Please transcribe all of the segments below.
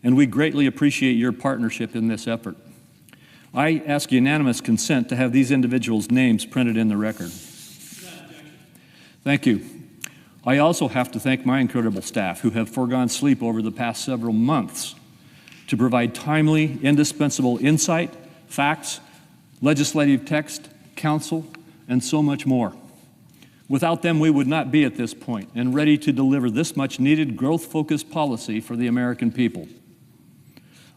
and we greatly appreciate your partnership in this effort. I ask unanimous consent to have these individuals' names printed in the record. Thank you. I also have to thank my incredible staff who have foregone sleep over the past several months to provide timely, indispensable insight, facts, legislative text, counsel, and so much more. Without them, we would not be at this point and ready to deliver this much needed growth-focused policy for the American people.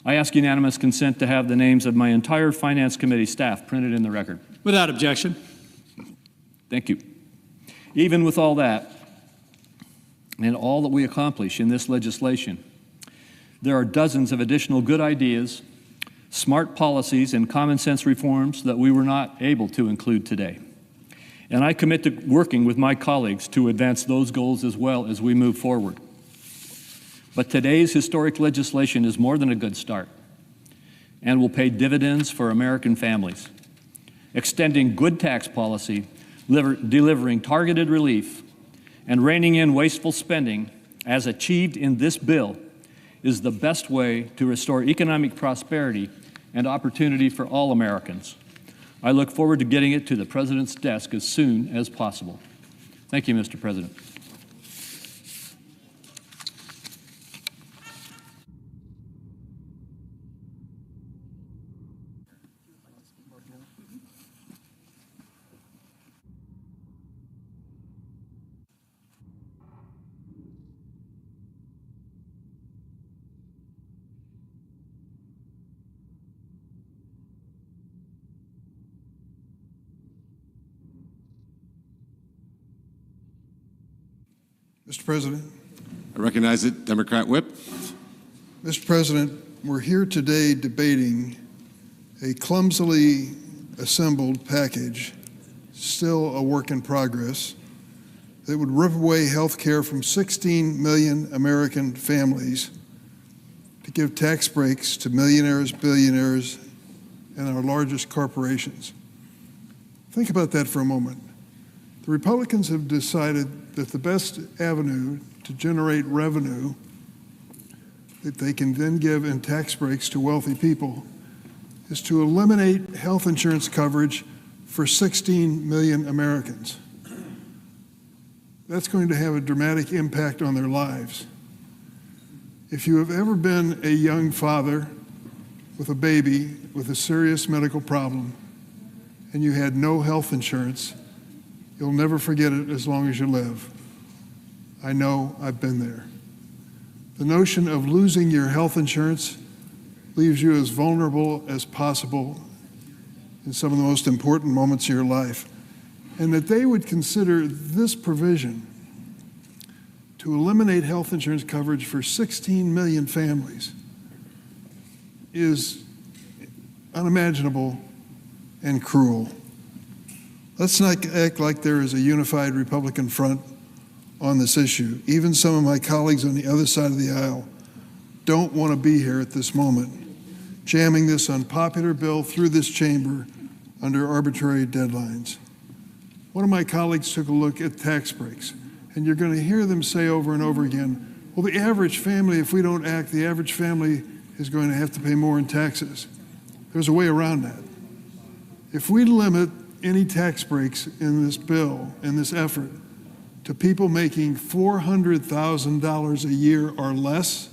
I ask unanimous consent to have the names of my entire Finance Committee staff printed in the record. Without objection. Thank you. Even with all that, and all that we accomplish in this legislation, there are dozens of additional good ideas, smart policies, and common sense reforms that we were not able to include today. And I commit to working with my colleagues to advance those goals as well as we move forward. But today's historic legislation is more than a good start and will pay dividends for American families, extending good tax policy, delivering targeted relief, and reining in wasteful spending as achieved in this bill is the best way to restore economic prosperity and opportunity for all Americans. I look forward to getting it to the President's desk as soon as possible. Thank you, Mr. President. Mr. President. I recognize it. Democrat Whip. Mr. President, we're here today debating a clumsily assembled package, still a work in progress, that would rip away health care from 16 million American families to give tax breaks to millionaires, billionaires, and our largest corporations. Think about that for a moment. The Republicans have decided that the best avenue to generate revenue that they can then give in tax breaks to wealthy people is to eliminate health insurance coverage for 16 million Americans. That's going to have a dramatic impact on their lives. If you have ever been a young father with a baby with a serious medical problem and you had no health insurance, you'll never forget it as long as you live. I know, I've been there. The notion of losing your health insurance leaves you as vulnerable as possible in some of the most important moments of your life. And that they would consider this provision to eliminate health insurance coverage for 16 million families is unimaginable and cruel. Let's not act like there is a unified Republican front on this issue. Even some of my colleagues on the other side of the aisle don't want to be here at this moment, jamming this unpopular bill through this chamber under arbitrary deadlines. One of my colleagues took a look at tax breaks, and you're going to hear them say over and over again, well, the average family, if we don't act, the average family is going to have to pay more in taxes. There's a way around that. If we limit any tax breaks in this bill, in this effort, to people making $400,000 a year or less,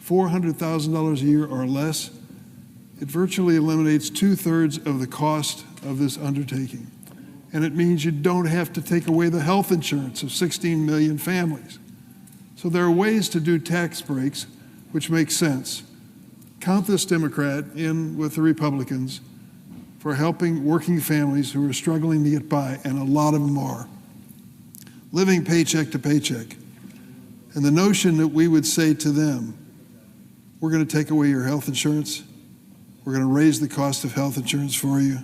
$400,000 a year or less, it virtually eliminates 2/3 of the cost of this undertaking. And it means you don't have to take away the health insurance of 16 million families. So there are ways to do tax breaks which make sense. Count this Democrat in with the Republicans for helping working families who are struggling to get by, and a lot of them are, living paycheck to paycheck. And the notion that we would say to them, we're going to take away your health insurance, we're going to raise the cost of health insurance for you,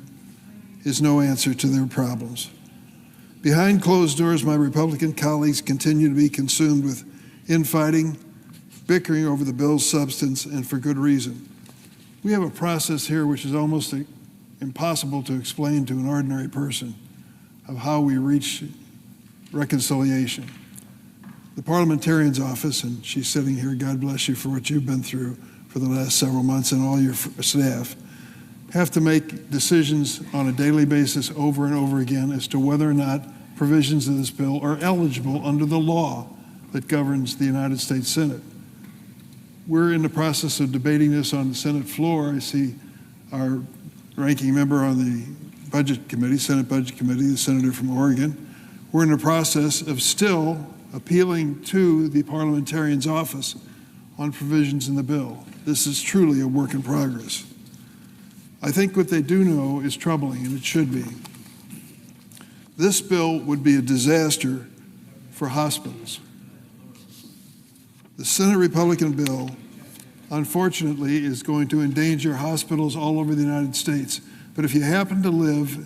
is no answer to their problems. Behind closed doors, my Republican colleagues continue to be consumed with infighting, bickering over the bill's substance, and for good reason. We have a process here which is almost impossible to explain to an ordinary person of how we reach reconciliation. The parliamentarian's office, and she's sitting here, God bless you for what you've been through for the last several months, and all your staff, have to make decisions on a daily basis over and over again as to whether or not provisions of this bill are eligible under the law that governs the United States Senate. We're in the process of debating this on the Senate floor. I see our ranking member on the Budget Committee, Senate Budget Committee, the senator from Oregon. We're in the process of still appealing to the parliamentarian's office on provisions in the bill. This is truly a work in progress. I think what they do know is troubling, and it should be. This bill would be a disaster for hospitals. The Senate Republican bill, unfortunately, is going to endanger hospitals all over the United States. But if you happen to live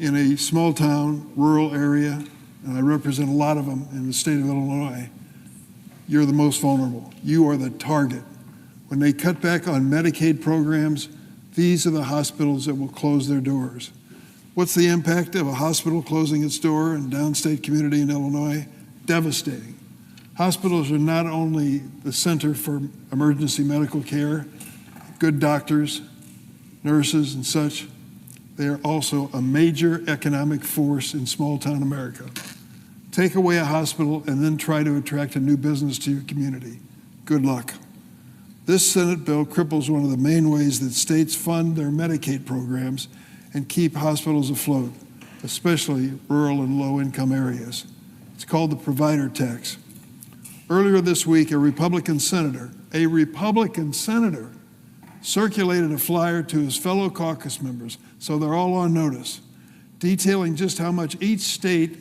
in a small town, rural area, and I represent a lot of them in the state of Illinois, you're the most vulnerable. You are the target. When they cut back on Medicaid programs, these are the hospitals that will close their doors. What's the impact of a hospital closing its door in a downstate community in Illinois? Devastating. Hospitals are not only the center for emergency medical care, good doctors, nurses, and such, they are also a major economic force in small-town America. Take away a hospital and then try to attract a new business to your community. Good luck. This Senate bill cripples one of the main ways that states fund their Medicaid programs and keep hospitals afloat, especially rural and low-income areas. It's called the provider tax. Earlier this week, a Republican senator, circulated a flyer to his fellow caucus members, so they're all on notice, detailing just how much each state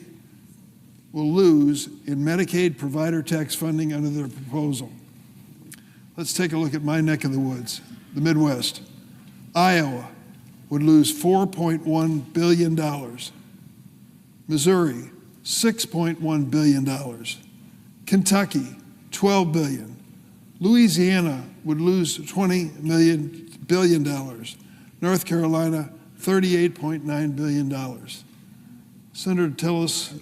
will lose in Medicaid provider tax funding under their proposal. Let's take a look at my neck of the woods, the Midwest. Iowa would lose $4.1 billion. Missouri, $6.1 billion. Kentucky, $12 billion. Louisiana would lose $20 billion. North Carolina, $38.9 billion. Senator Tillis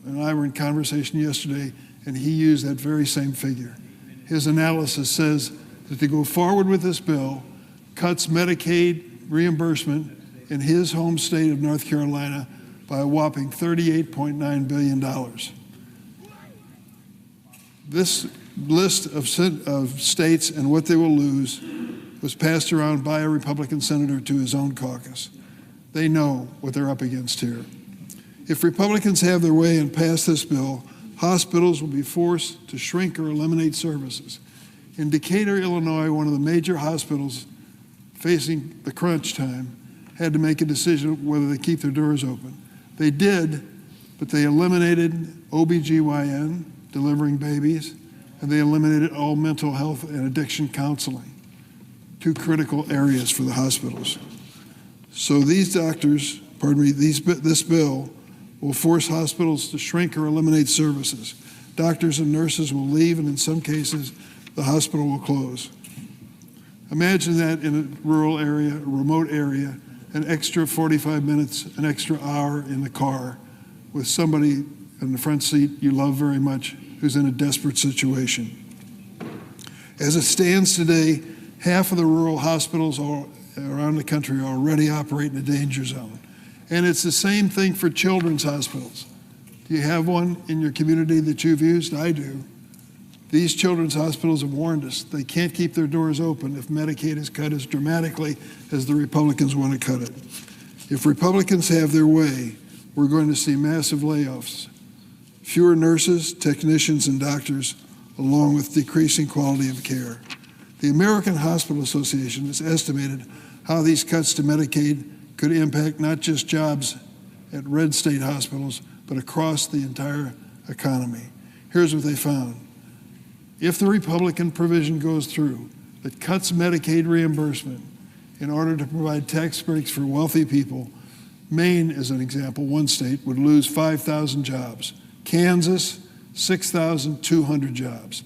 and I were in conversation yesterday, and he used that very same figure. His analysis says that to go forward with this bill cuts Medicaid reimbursement in his home state of North Carolina by a whopping $38.9 billion. This list of states and what they will lose was passed around by a Republican senator to his own caucus. They know what they're up against here. If Republicans have their way and pass this bill, hospitals will be forced to shrink or eliminate services. In Decatur, Illinois, one of the major hospitals facing the crunch time had to make a decision whether they keep their doors open. They did, but they eliminated OBGYN, delivering babies, and they eliminated all mental health and addiction counseling, two critical areas for the hospitals. So these doctors, this bill will force hospitals to shrink or eliminate services. Doctors and nurses will leave, and in some cases, the hospital will close. Imagine that in a rural area, a remote area, an extra 45 minutes, an extra hour in the car with somebody in the front seat you love very much who's in a desperate situation. As it stands today, half of the rural hospitals around the country already operate in a danger zone. And it's the same thing for children's hospitals. Do you have one in your community that you've used? I do. These children's hospitals have warned us they can't keep their doors open if Medicaid is cut as dramatically as the Republicans want to cut it. If Republicans have their way, we're going to see massive layoffs, fewer nurses, technicians, and doctors, along with decreasing quality of care. The American Hospital Association has estimated how these cuts to Medicaid could impact not just jobs at red state hospitals, but across the entire economy. Here's what they found. If the Republican provision goes through that cuts Medicaid reimbursement in order to provide tax breaks for wealthy people, Maine, as an example, one state, would lose 5,000 jobs. Kansas, 6,200 jobs.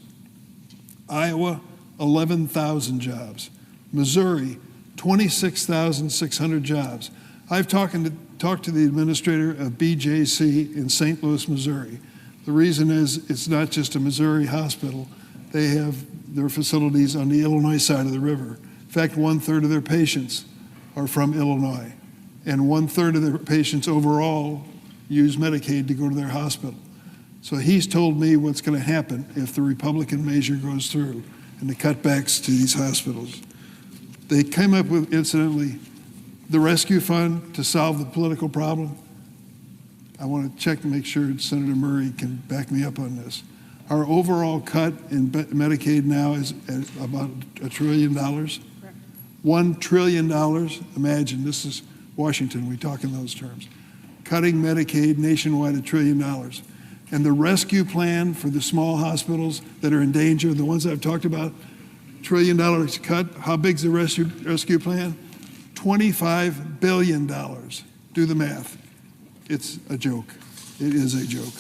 Iowa, 11,000 jobs. Missouri, 26,600 jobs. I've talked to the administrator of BJC in St. Louis, Missouri. The reason is it's not just a Missouri hospital. They have their facilities on the Illinois side of the river. In fact, 1/3 of their patients are from Illinois, and 1/3 of their patients overall use Medicaid to go to their hospital. So he's told me what's going to happen if the Republican measure goes through and the cutbacks to these hospitals. They came up with, incidentally, the rescue fund to solve the political problem. I want to check and make sure Senator Murray can back me up on this. Our overall cut in Medicaid now is at about $1 trillion. Correct. $1 trillion. Imagine, this is Washington, we talk in those terms. Cutting Medicaid nationwide $1 trillion. And the rescue plan for the small hospitals that are in danger, the ones I've talked about, $1 trillion cut. How big's the rescue plan? $25 billion. Do the math. It's a joke. It is a joke.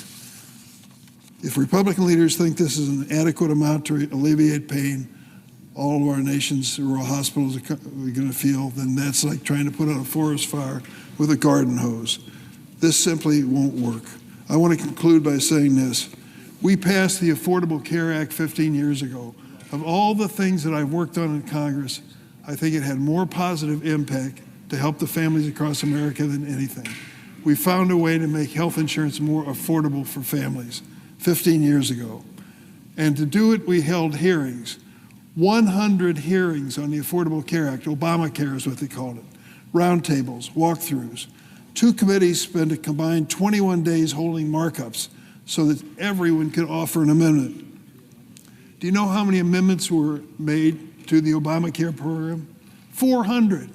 If Republican leaders think this is an adequate amount to alleviate pain all of our nation's rural hospitals are going to feel, then that's like trying to put out a forest fire with a garden hose. This simply won't work. I want to conclude by saying this. We passed the Affordable Care Act 15 years ago. Of all the things that I've worked on in Congress, I think it had more positive impact to help the families across America than anything. We found a way to make health insurance more affordable for families 15 years ago. And to do it, we held hearings, 100 hearings on the Affordable Care Act. Obamacare is what they called it. Roundtables, walkthroughs. 2 committees spent a combined 21 days holding markups so that everyone could offer an amendment. Do you know how many amendments were made to the Obamacare program? 400.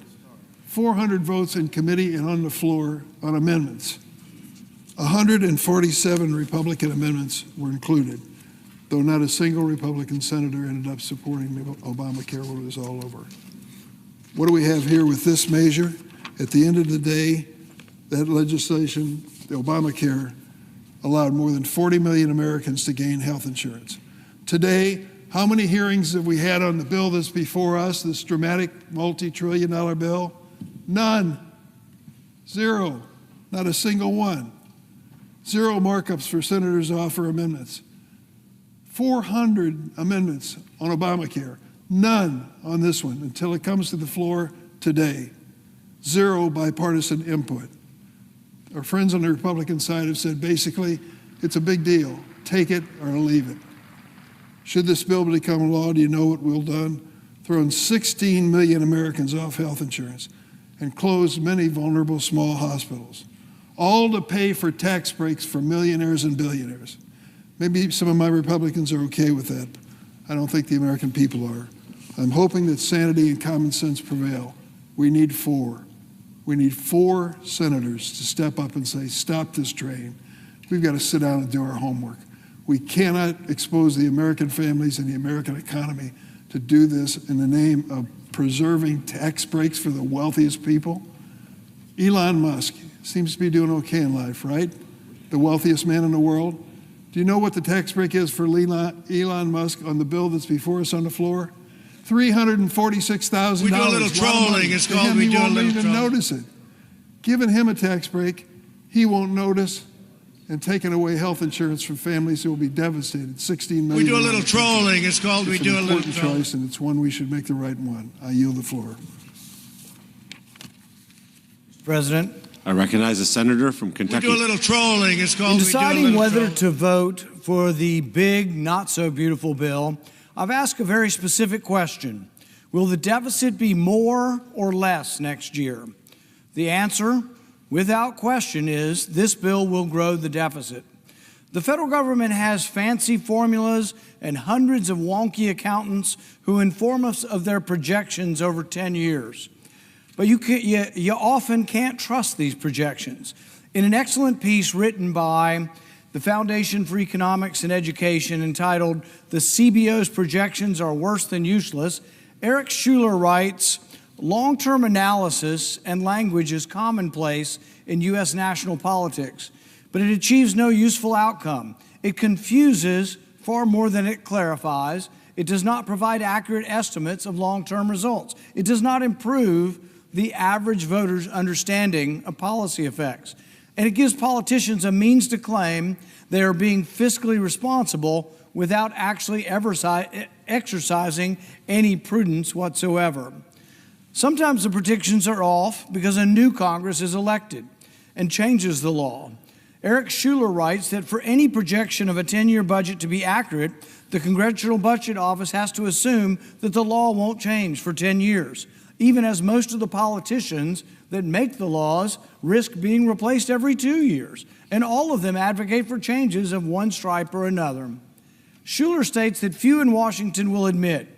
400 votes in committee and on the floor on amendments. 147 Republican amendments were included, though not a single Republican senator ended up supporting the Obamacare when it was all over. What do we have here with this measure? At the end of the day, that legislation, the Obamacare, allowed more than 40 million Americans to gain health insurance. Today, how many hearings have we had on the bill that's before us, this dramatic multi-trillion-dollar bill? None. Zero. Not a single one. Zero markups for senators to offer amendments. 400 amendments on Obamacare. None on this one until it comes to the floor today. Zero bipartisan input. Our friends on the Republican side have said basically it's a big deal. Take it or leave it. Should this bill become law, do you know what we'll done? Thrown 16 million Americans off health insurance and closed many vulnerable small hospitals, all to pay for tax breaks for millionaires and billionaires. Maybe some of my Republicans are okay with that. I don't think the American people are. I'm hoping that sanity and common sense prevail. We need 4. We need 4 senators to step up and say, stop this train. We've got to sit down and do our homework. We cannot expose the American families and the American economy to do this in the name of preserving tax breaks for the wealthiest people. Elon Musk seems to be doing okay in life, right? The wealthiest man in the world. Do you know what the tax break is for Elon Musk on the bill that's before us on the floor? $346,000. We do a little trolling. It's called we do a little trolling. He won't even notice it. Giving him a tax break, he won't notice, and taking away health insurance from families who will be devastated. 16 million. We do a little trolling. It's called we do a little trolling. It's an important choice, and it's one we should make the right one. I yield the floor. President. I recognize a senator from Kentucky. We do a little trolling. It's called In we do a deciding little whether trolling. to vote for the big, not so beautiful bill, I've asked a very specific question. Will the deficit be more or less next year? The answer, without question, is this bill will grow the deficit. The federal government has fancy formulas and hundreds of wonky accountants who inform us of their projections over 10 years. But you often can't trust these projections. In an excellent piece written by the Foundation for Economics and Education entitled "The CBO's Projections Are Worse Than Useless," Eric Schuler writes, "Long-term analysis and language is commonplace in U.S. national politics, but it achieves no useful outcome. It confuses far more than it clarifies. It does not provide accurate estimates of long-term results. It does not improve the average voter's understanding of policy effects. And it gives politicians a means to claim they are being fiscally responsible without actually ever exercising any prudence whatsoever. Sometimes the predictions are off because a new Congress is elected and changes the law. Eric Schuler writes that for any projection of a 10-year budget to be accurate, the Congressional Budget Office has to assume that the law won't change for 10 years, even as most of the politicians that make the laws risk being replaced every 2 years, and all of them advocate for changes of one stripe or another. Schuler states that few in Washington will admit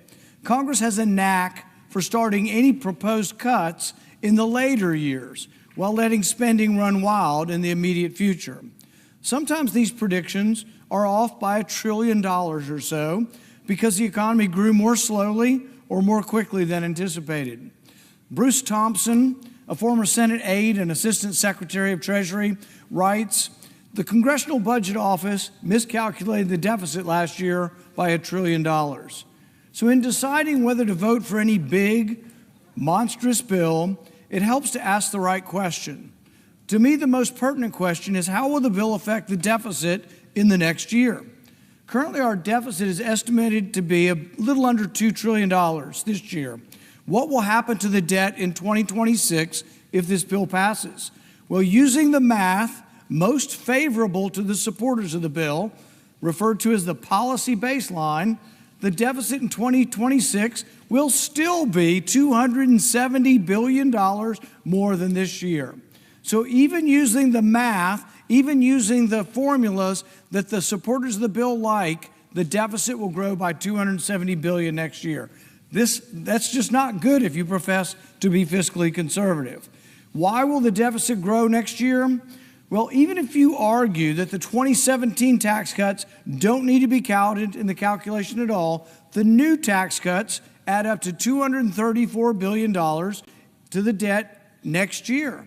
Congress has a knack for starting any proposed cuts in the later years while letting spending run wild in the immediate future. Sometimes these predictions are off by $1 trillion or so because the economy grew more slowly or more quickly than anticipated. Bruce Thompson, a former Senate aide and Assistant Secretary of Treasury, writes, "The Congressional Budget Office miscalculated the deficit last year by $1 trillion. So in deciding whether to vote for any big, monstrous bill, it helps to ask the right question. To me, the most pertinent question is, how will the bill affect the deficit in the next year? Currently, our deficit is estimated to be a little under $2 trillion this year. What will happen to the debt in 2026 if this bill passes? Well, using the math most favorable to the supporters of the bill, referred to as the policy baseline, the deficit in 2026 will still be $270 billion more than this year. So even using the math, even using the formulas that the supporters of the bill like, the deficit will grow by $270 billion next year. That's just not good if you profess to be fiscally conservative. Why will the deficit grow next year? Well, even if you argue that the 2017 tax cuts don't need to be counted in the calculation at all, the new tax cuts add up to $234 billion to the debt next year.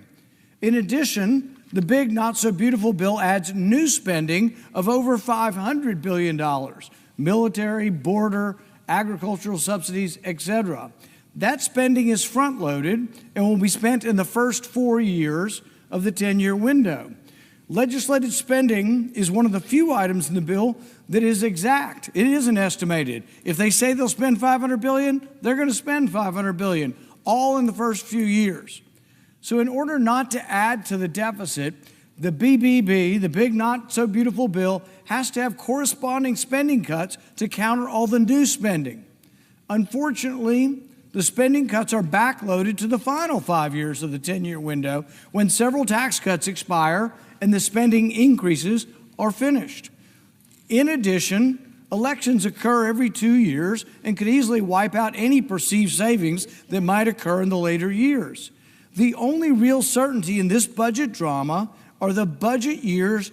In addition, the big not-so-beautiful bill adds new spending of over $500 billion, military, border, agricultural subsidies, etc. That spending is front-loaded and will be spent in the first 4 years of the 10-year window. Legislated spending is one of the few items in the bill that is exact. It isn't estimated. If they say they'll spend $500 billion, they're going to spend $500 billion, all in the first few years. So in order not to add to the deficit, the BBB, the big not-so-beautiful bill, has to have corresponding spending cuts to counter all the new spending. Unfortunately, the spending cuts are backloaded to the final 5 years of the 10-year window when several tax cuts expire and the spending increases are finished. In addition, elections occur every 2 years and could easily wipe out any perceived savings that might occur in the later years. The only real certainty in this budget drama are the budget years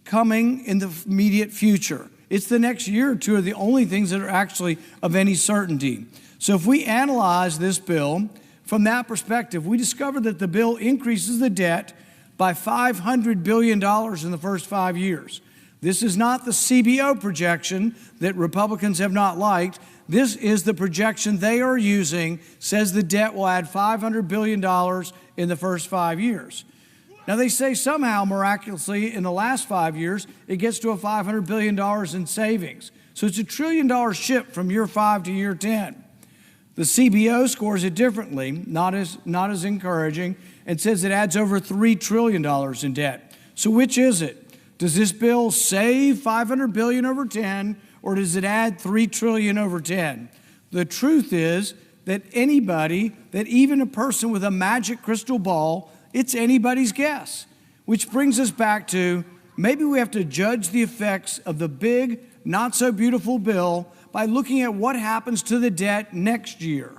coming in the immediate future. It's the next year or two are the only things that are actually of any certainty. So if we analyze this bill from that perspective, we discover that the bill increases the debt by $500 billion in the first 5 years. This is not the CBO projection that Republicans have not liked. This is the projection they are using, says the debt will add $500 billion in the first 5 years. Now, they say somehow, miraculously, in the last 5 years, it gets to a $500 billion in savings. So it's $1 trillion shift from year 5 to year 10. The CBO scores it differently, not as encouraging, and says it adds over $3 trillion in debt. So which is it? Does this bill save $500 billion over 10, or does it add $3 trillion over 10? The truth is that anybody, that even a person with a magic crystal ball, it's anybody's guess. Which brings us back to maybe we have to judge the effects of the big, not-so-beautiful bill by looking at what happens to the debt next year.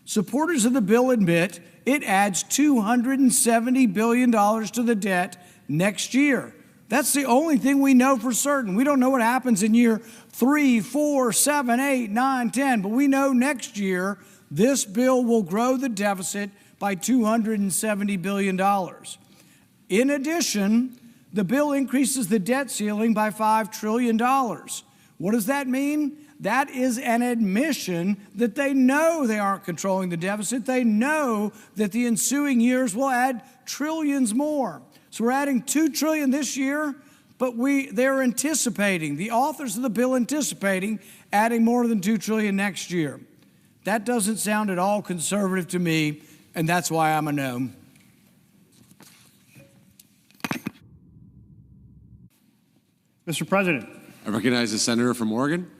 Supporters of the bill admit it adds $270 billion to the debt next year. That's the only thing we know for certain. We don't know what happens in year 3, 4, 7, 8, 9, 10, but we know next year this bill will grow the deficit by $270 billion. In addition, the bill increases the debt ceiling by $5 trillion. What does that mean? That is an admission that they know they aren't controlling the deficit. They know that the ensuing years will add trillions more. So we're adding $2 trillion this year, but they're anticipating, the authors of the bill anticipating adding more than $2 trillion next year. That doesn't sound at all conservative to me, and that's why I'm a no. Mr. President. I recognize the senator from Oregon.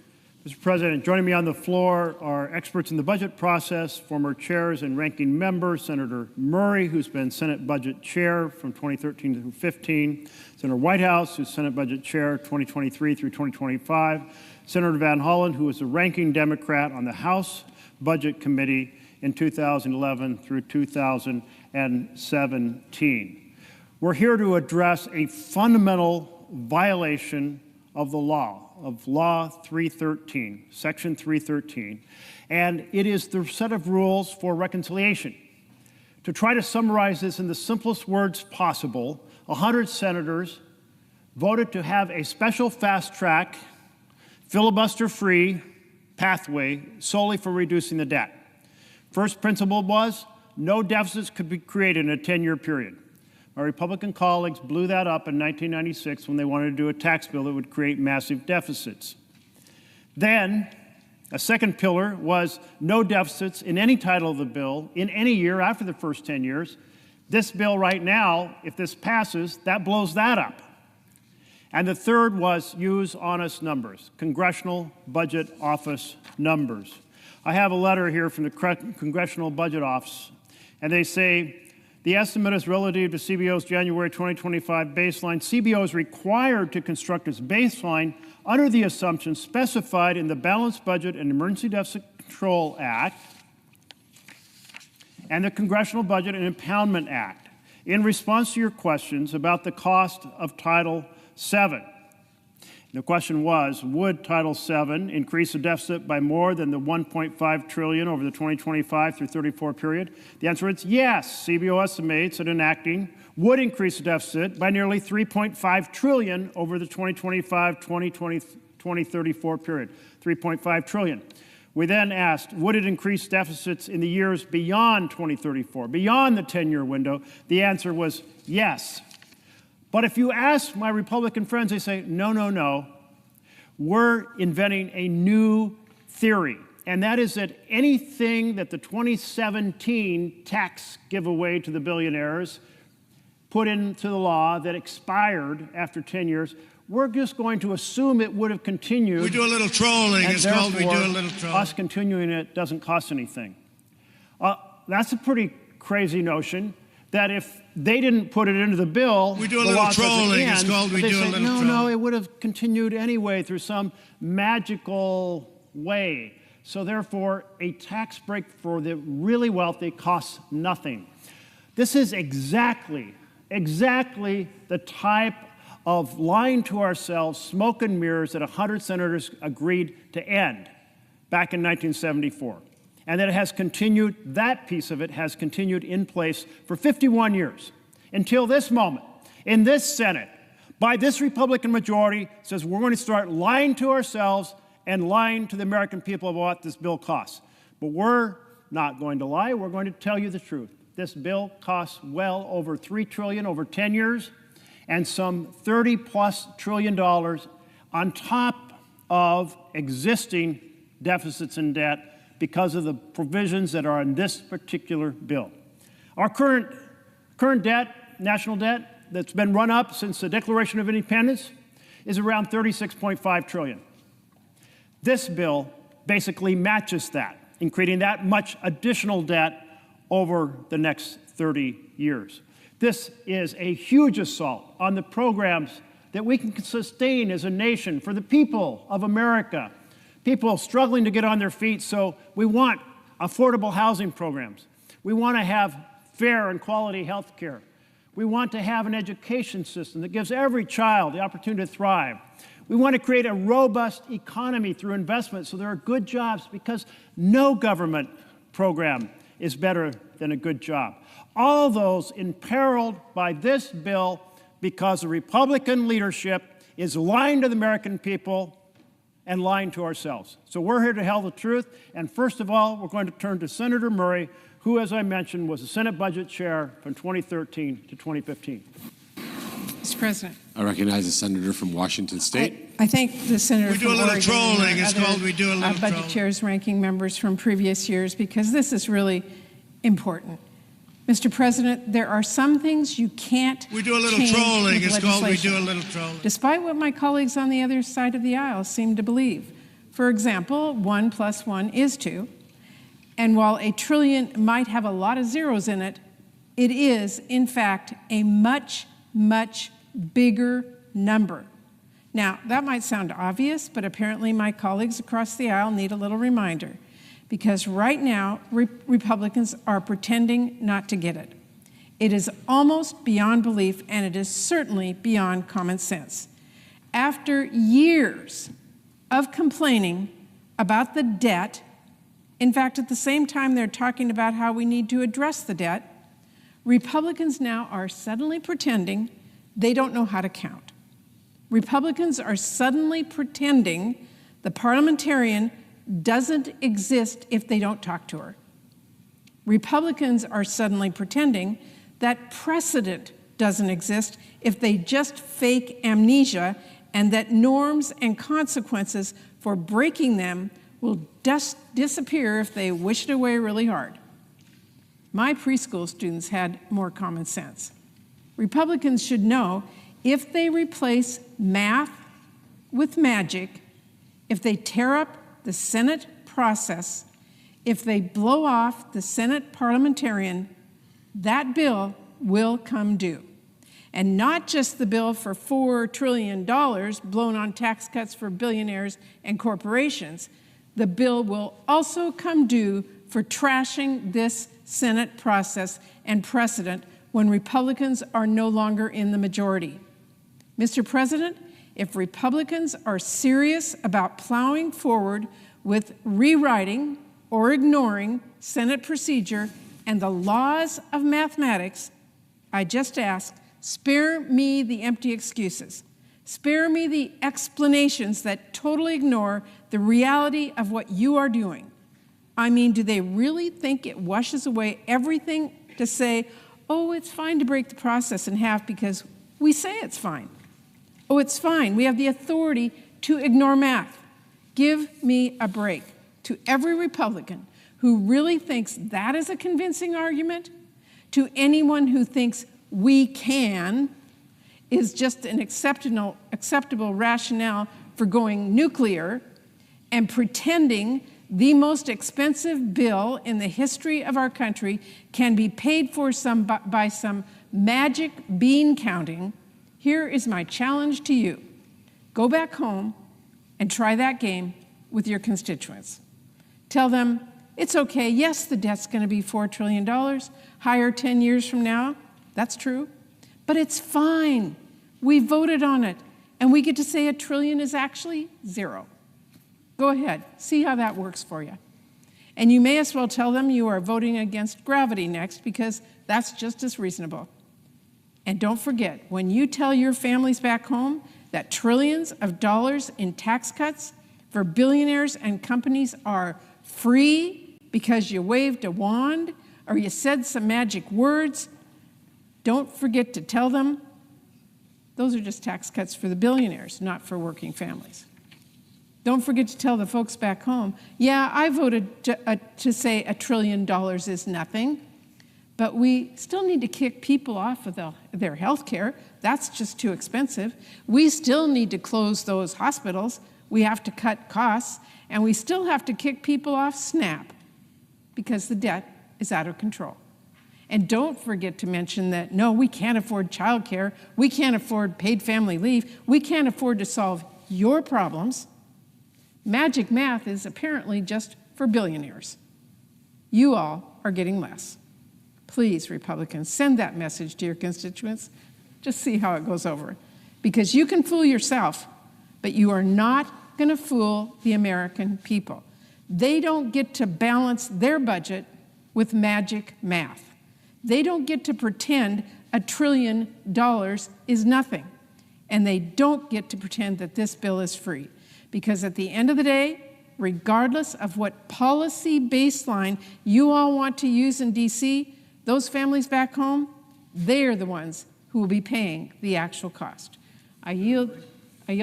Mr. President, joining me on the floor are experts in the budget process, former chairs and ranking members, Senator Murray, who's been Senate Budget Chair from 2013 through 15, Senator Whitehouse, who's Senate Budget Chair 2023 through 2025, Senator Van Hollen, who was the ranking Democrat on the House Budget Committee in 2011 through 2017. We're here to address a fundamental violation of the law, of Law 313, Section 313, and it is the set of rules for reconciliation. To try to summarize this in the simplest words possible, 100 senators voted to have a special fast-track, filibuster-free pathway solely for reducing the debt. First principle was no deficits could be created in a 10-year period. My Republican colleagues blew that up in 1996 when they wanted to do a tax bill that would create massive deficits. Then, a second pillar was no deficits in any title of the bill in any year after the first 10 years. This bill right now, if this passes, that blows that up. And the third was use honest numbers, Congressional Budget Office numbers. I have a letter here from the Congressional Budget Office, and they say, the estimate is relative to CBO's January 2025 baseline. CBO is required to construct its baseline under the assumptions specified in the Balanced Budget and Emergency Deficit Control Act and the Congressional Budget and Impoundment Act. In response to your questions about the cost of Title VII, the question was, would Title VII increase the deficit by more than the $1.5 trillion over the 2025 through 34 period? The answer is yes. CBO estimates that enacting would increase the deficit by nearly $3.5 trillion over the 2025-2034 period, $3.5 trillion. We then asked, would it increase deficits in the years beyond 2034, beyond the 10-year window? The answer was yes. But if you ask my Republican friends, they say, no, no, no. We're inventing a new theory, and that is that anything that the 2017 tax giveaway to the billionaires put into the law that expired after 10 years, we're just going to assume it would have continued. We do a little trolling. It's called we do a little trolling. Us continuing it doesn't cost anything. That's a pretty crazy notion. That if they didn't put it into the bill, we do a little trolling. It's called we do a little trolling. No, it would have continued anyway through some magical way. So therefore, a tax break for the really wealthy costs nothing. This is exactly the type of lying to ourselves, smoke and mirrors that 100 senators agreed to end back in 1974. And that it has continued, that piece of it has continued in place for 51 years until this moment in this Senate by this Republican majority says we're going to start lying to ourselves and lying to the American people about what this bill costs. But we're not going to lie. We're going to tell you the truth. This bill costs well over $3 trillion over 10 years and some $30+ trillion on top of existing deficits and debt because of the provisions that are in this particular bill. Our current debt, national debt, that's been run up since the Declaration of Independence is around $36.5 trillion. This bill basically matches that in creating that much additional debt over the next 30 years. This is a huge assault on the programs that we can sustain as a nation for the people of America. People struggling to get on their feet, so we want affordable housing programs. We want to have fair and quality health care. We want to have an education system that gives every child the opportunity to thrive. We want to create a robust economy through investment so there are good jobs because no government program is better than a good job. All those imperiled by this bill because the Republican leadership is lying to the American people and lying to ourselves. So we're here to tell the truth, and first of all, we're going to turn to Senator Murray, who, as I mentioned, was the Senate Budget Chair from 2013 to 2015. Mr. President. I recognize the senator from Washington State. I thank the senator We do from a little Oregon trolling. and It's other, called we do a little budget trolling. chairs, ranking members from previous years, because this is really important. Mr. President, there are some things you can't We do a little change trolling. with It's called we legislation, do a little trolling. despite what my colleagues on the other side of the aisle seem to believe. For example, 1 + 1 is 2. And while $1 trillion might have a lot of zeros in it, it is, in fact, a much, much bigger number. Now, that might sound obvious, but apparently my colleagues across the aisle need a little reminder, because right now, Republicans are pretending not to get it. It is almost beyond belief, and it is certainly beyond common sense. After years of complaining about the debt, in fact, at the same time they're talking about how we need to address the debt, Republicans now are suddenly pretending they don't know how to count. Republicans are suddenly pretending the parliamentarian doesn't exist if they don't talk to her. Republicans are suddenly pretending that precedent doesn't exist if they just fake amnesia, and that norms and consequences for breaking them will just disappear if they wish it away really hard. My preschool students had more common sense. Republicans should know if they replace math with magic, if they tear up the Senate process, if they blow off the Senate parliamentarian, that bill will come due. And not just the bill for $4 trillion blown on tax cuts for billionaires and corporations. The bill will also come due for trashing this Senate process and precedent when Republicans are no longer in the majority. Mr. President, if Republicans are serious about plowing forward with rewriting or ignoring Senate procedure and the laws of mathematics, I just ask, spare me the empty excuses. Spare me the explanations that totally ignore the reality of what you are doing. I mean, do they really think it washes away everything to say, oh, it's fine to break the process in half because we say it's fine? Oh, it's fine. We have the authority to ignore math. Give me a break. To every Republican who really thinks that is a convincing argument, to anyone who thinks we can is just an acceptable rationale for going nuclear and pretending the most expensive bill in the history of our country can be paid for by some magic bean counting, here is my challenge to you. Go back home and try that game with your constituents. Tell them, it's okay, yes, the debt's going to be $4 trillion, higher 10 years from now. That's true. But it's fine. We voted on it, and we get to say $1 trillion is actually 0. Go ahead, see how that works for you. And you may as well tell them you are voting against gravity next, because that's just as reasonable. And don't forget, when you tell your families back home that trillions of dollars in tax cuts for billionaires and companies are free because you waved a wand or you said some magic words, don't forget to tell them those are just tax cuts for the billionaires, not for working families. Don't forget to tell the folks back home, yeah, I voted to say $1 trillion is nothing, but we still need to kick people off of their health care. That's just too expensive. We still need to close those hospitals. We have to cut costs, and we still have to kick people off SNAP because the debt is out of control. And don't forget to mention that, no, we can't afford childcare. We can't afford paid family leave. We can't afford to solve your problems. Magic math is apparently just for billionaires. You all are getting less. Please, Republicans, send that message to your constituents. Just see how it goes over. Because you can fool yourself, but you are not going to fool the American people. They don't get to balance their budget with magic math. They don't get to pretend $1 trillion is nothing. And they don't get to pretend that this bill is free. Because at the end of the day, regardless of what policy baseline you all want to use in D.C., those families back home, they're the ones who will be paying the actual cost. I yield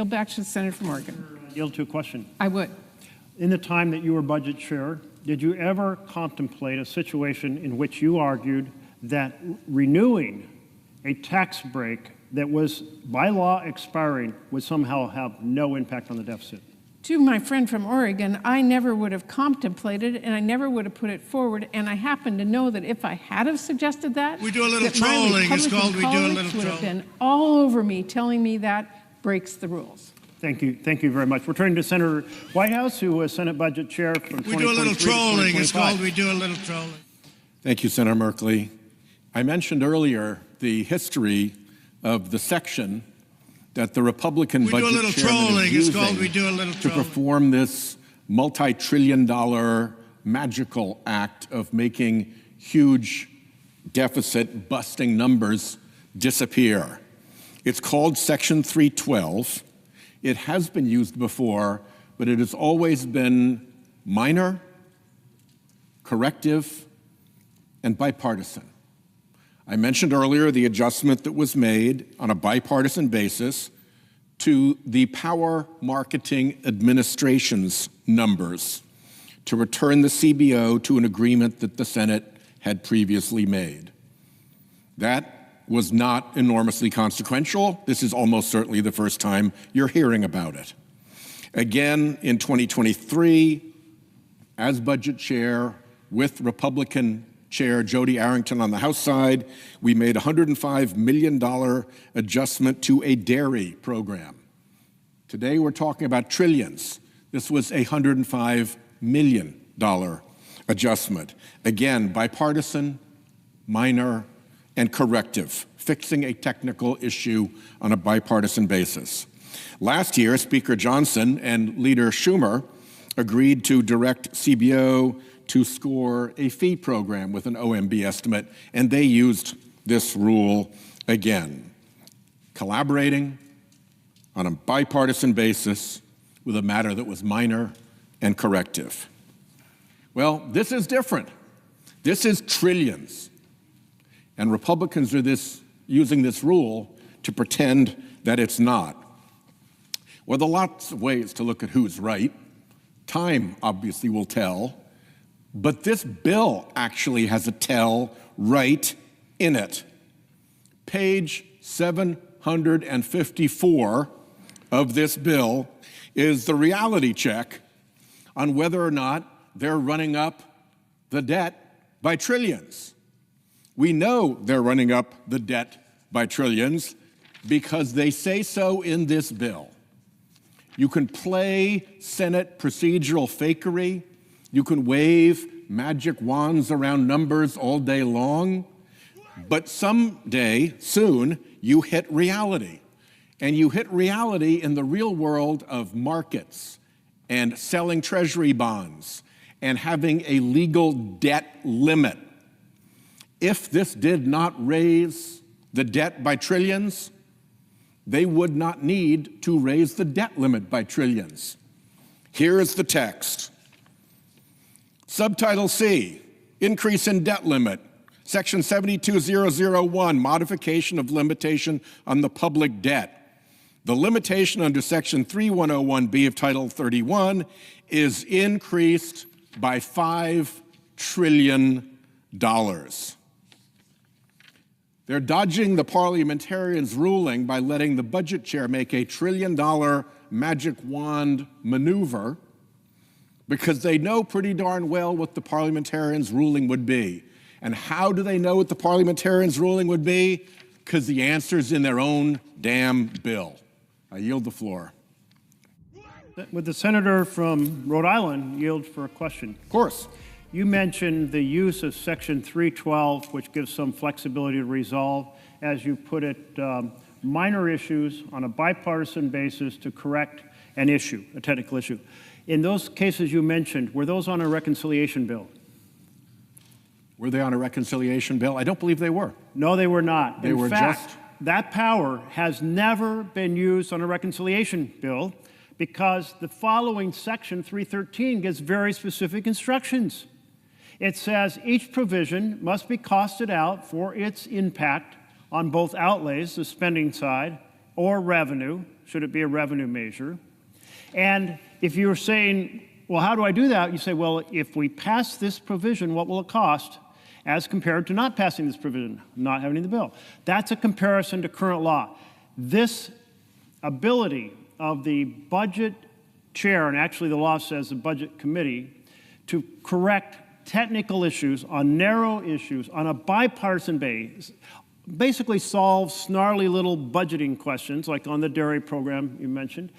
back to the Senator from Oregon. Yield to a question. I would. In the time that you were budget chair, did you ever contemplate a situation in which you argued that renewing a tax break that was by law expiring would somehow have no impact on the deficit? To my friend from Oregon, I never would have contemplated and I never would have put it forward. And I happen to know that if I had have suggested that, We do a little that my trolling. It's Republican called we do a colleagues little would have trolling. been all over me telling me that breaks the rules. Thank you. Thank you very much. We're turning to Senator Whitehouse, who was Senate Budget Chair from 2023 We do a little to trolling. It's 2025. called we do a little trolling. Thank you, Senator Merkley. I mentioned earlier the history of the section that the Republican We do a budget little chairman trolling. is It's called using we do a little to trolling. perform this multi-trillion-dollar magical act of making huge deficit-busting numbers disappear. It's called Section 312. It has been used before, but it has always been minor, corrective, and bipartisan. I mentioned earlier the adjustment that was made on a bipartisan basis to the Power Marketing Administration's numbers to return the CBO to an agreement that the Senate had previously made. That was not enormously consequential. This is almost certainly the first time you're hearing about it. Again, in 2023, as budget chair with Republican Chair Jody Arrington on the House side, we made a $105 million adjustment to a dairy program. Today we're talking about trillions. This was a $105 million adjustment. Again, bipartisan, minor, and corrective, fixing a technical issue on a bipartisan basis. Last year, Speaker Johnson and Leader Schumer agreed to direct CBO to score a fee program with an OMB estimate, and they used this rule again, collaborating on a bipartisan basis with a matter that was minor and corrective. Well, this is different. This is trillions. And Republicans are using this rule to pretend that it's not. Well, there are lots of ways to look at who's right. Time obviously will tell. But this bill actually has a tell right in it. Page 754 of this bill is the reality check on whether or not they're running up the debt by trillions. We know they're running up the debt by trillions because they say so in this bill. You can play Senate procedural fakery. You can wave magic wands around numbers all day long, but someday, soon, you hit reality. And you hit reality in the real world of markets and selling treasury bonds and having a legal debt limit. If this did not raise the debt by trillions, they would not need to raise the debt limit by trillions. Here is the text. Subtitle C, increase in debt limit. Section 72001, modification of limitation on the public debt. The limitation under Section 3101B of Title 31 is increased by $5 trillion. They're dodging the parliamentarians' ruling by letting the budget chair make a $1 trillion magic wand maneuver because they know pretty darn well what the parliamentarians' ruling would be. And how do they know what the parliamentarians' ruling would be? Because the answer's in their own damn bill. I yield the floor. Would the senator from Rhode Island yield for a question? Of course. You mentioned the use of Section 312, which gives some flexibility to resolve, as you put it, minor issues on a bipartisan basis to correct an issue, a technical issue. In those cases you mentioned, were those on a reconciliation bill? Were they on a reconciliation bill? I don't believe they were. No, they were not. They In were fact, just... that power has never been used on a reconciliation bill because the following Section 313 gives very specific instructions. It says each provision must be costed out for its impact on both outlays, the spending side, or revenue, should it be a revenue measure. And if you're saying, well, how do I do that? You say, well, if we pass this provision, what will it cost as compared to not passing this provision, not having the bill? That's a comparison to current law. This ability of the budget chair, and actually the law says the budget committee, to correct technical issues on narrow issues on a bipartisan base, basically solve snarly little budgeting questions like on the dairy program you mentioned,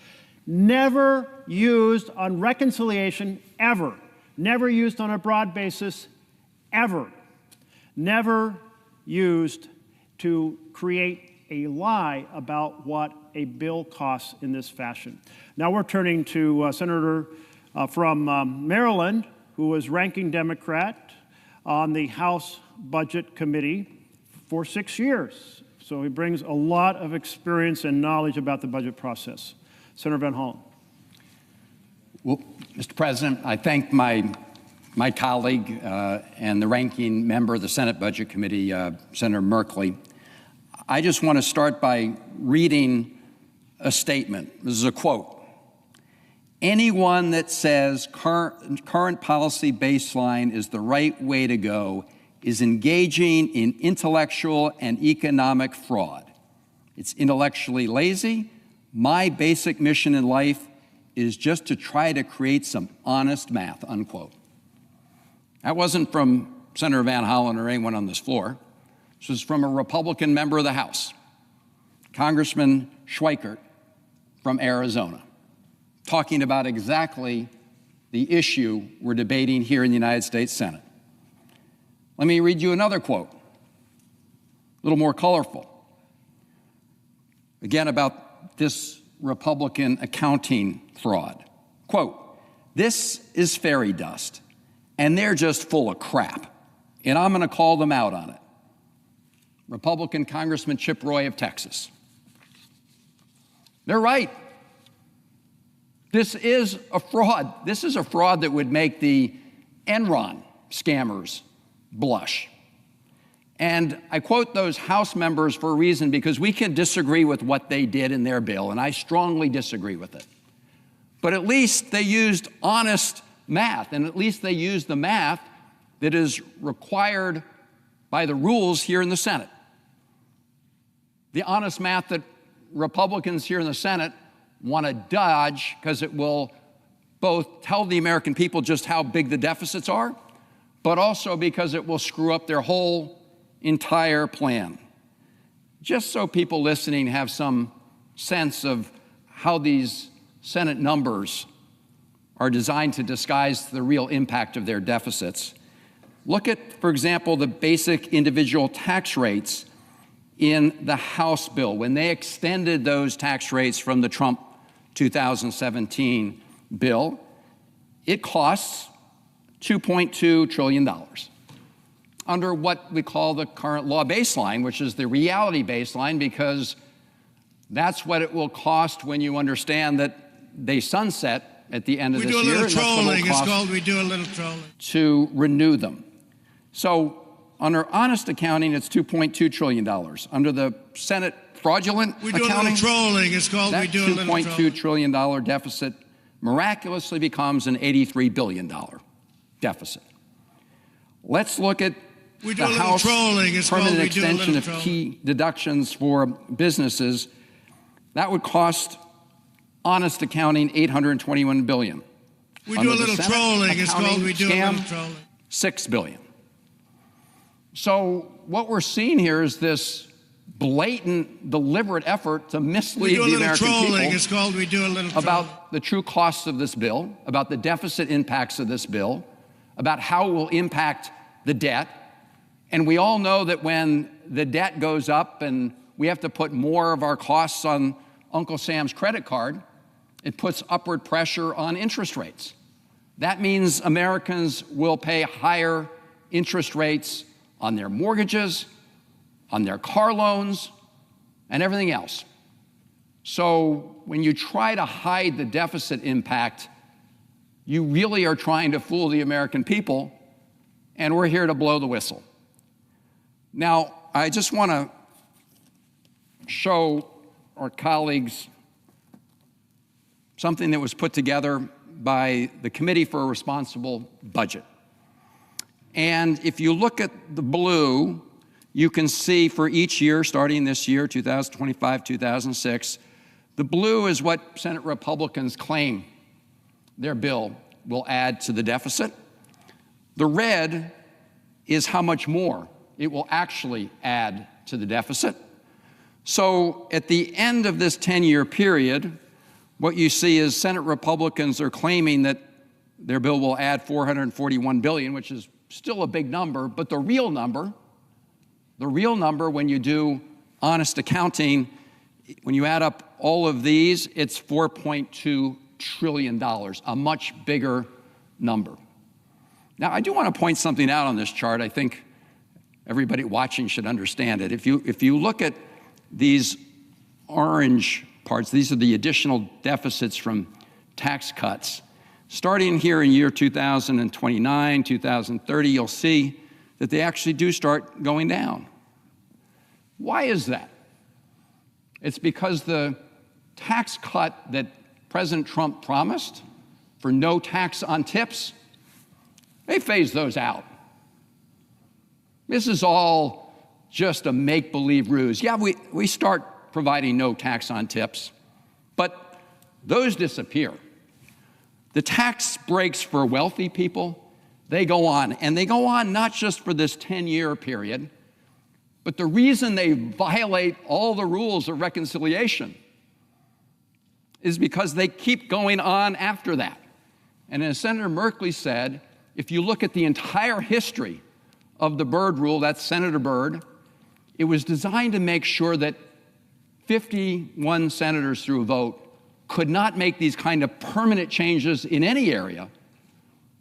never used on reconciliation ever, never used on a broad basis ever, never used to create a lie about what a bill costs in this fashion. Now we're turning to a senator from Maryland who was ranking Democrat on the House Budget Committee for 6 years. So he brings a lot of experience and knowledge about the budget process. Senator Van Hollen. Well, Mr. President, I thank my colleague and the ranking member of the Senate Budget Committee, Senator Merkley. I just want to start by reading a statement. This is a quote. Anyone that says current policy baseline is the right way to go is engaging in intellectual and economic fraud. It's intellectually lazy. My basic mission in life is just to try to create some honest math, unquote. That wasn't from Senator Van Hollen or anyone on this floor. This was from a Republican member of the House, Congressman Schweikert from Arizona, talking about exactly the issue we're debating here in the United States Senate. Let me read you another quote, a little more colorful. Again, about this Republican accounting fraud. Quote, this is fairy dust, and they're just full of crap, and I'm going to call them out on it. Republican Congressman Chip Roy of Texas. They're right. This is a fraud. This is a fraud that would make the Enron scammers blush. And I quote those House members for a reason, because we can disagree with what they did in their bill, and I strongly disagree with it. But at least they used honest math, and at least they used the math that is required by the rules here in the Senate. The honest math that Republicans here in the Senate want to dodge because it will both tell the American people just how big the deficits are, but also because it will screw up their whole entire plan. Just so people listening have some sense of how these Senate numbers are designed to disguise the real impact of their deficits. Look at, for example, the basic individual tax rates in the House bill. When they extended those tax rates from the Trump 2017 bill, it costs $2.2 trillion. Under what we call the current law baseline, which is the reality baseline, because that's what it will cost when you understand that they sunset at the end of this year. We do a little trolling. It's called we do a little trolling. To renew them. So under honest accounting, it's $2.2 trillion. Under the Senate fraudulent accounting, we do a little trolling. It's called we do a little trolling. That $2.2 trillion deficit miraculously becomes an $83 billion deficit. Let's look at the House permanent extension of key deductions for businesses. That would cost honest accounting $821 billion. We do a little trolling. It's called we do a little trolling. $6 billion. So what we're seeing here is this blatant, deliberate effort to mislead the American people it's called we do a little about the true costs of this bill, about the deficit impacts of this bill, about how it will impact the debt. And we all know that when the debt goes up and we have to put more of our costs on Uncle Sam's credit card, it puts upward pressure on interest rates. That means Americans will pay higher interest rates on their mortgages, on their car loans, and everything else. So when you try to hide the deficit impact, you really are trying to fool the American people, and we're here to blow the whistle. Now, I just want to show our colleagues something that was put together by the Committee for a Responsible Budget. And if you look at the blue, you can see for each year, starting this year, 2025, 2006, the blue is what Senate Republicans claim their bill will add to the deficit. The red is how much more it will actually add to the deficit. So at the end of this 10-year period, what you see is Senate Republicans are claiming that their bill will add $441 billion, which is still a big number, but the real number when you do honest accounting, when you add up all of these, it's $4.2 trillion, a much bigger number. Now, I do want to point something out on this chart. I think everybody watching should understand it. If you look at these orange parts, these are the additional deficits from tax cuts. Starting here in year 2029, 2030, you'll see that they actually do start going down. Why is that? It's because the tax cut that President Trump promised for no tax on tips, they phased those out. This is all just a make-believe ruse. Yeah, we start providing no tax on tips, but those disappear. The tax breaks for wealthy people, they go on, and they go on not just for this 10-year period, but the reason they violate all the rules of reconciliation is because they keep going on after that. And as Senator Merkley said, if you look at the entire history of the Byrd rule, that's Senator Byrd, it was designed to make sure that 51 senators through a vote could not make these kind of permanent changes in any area,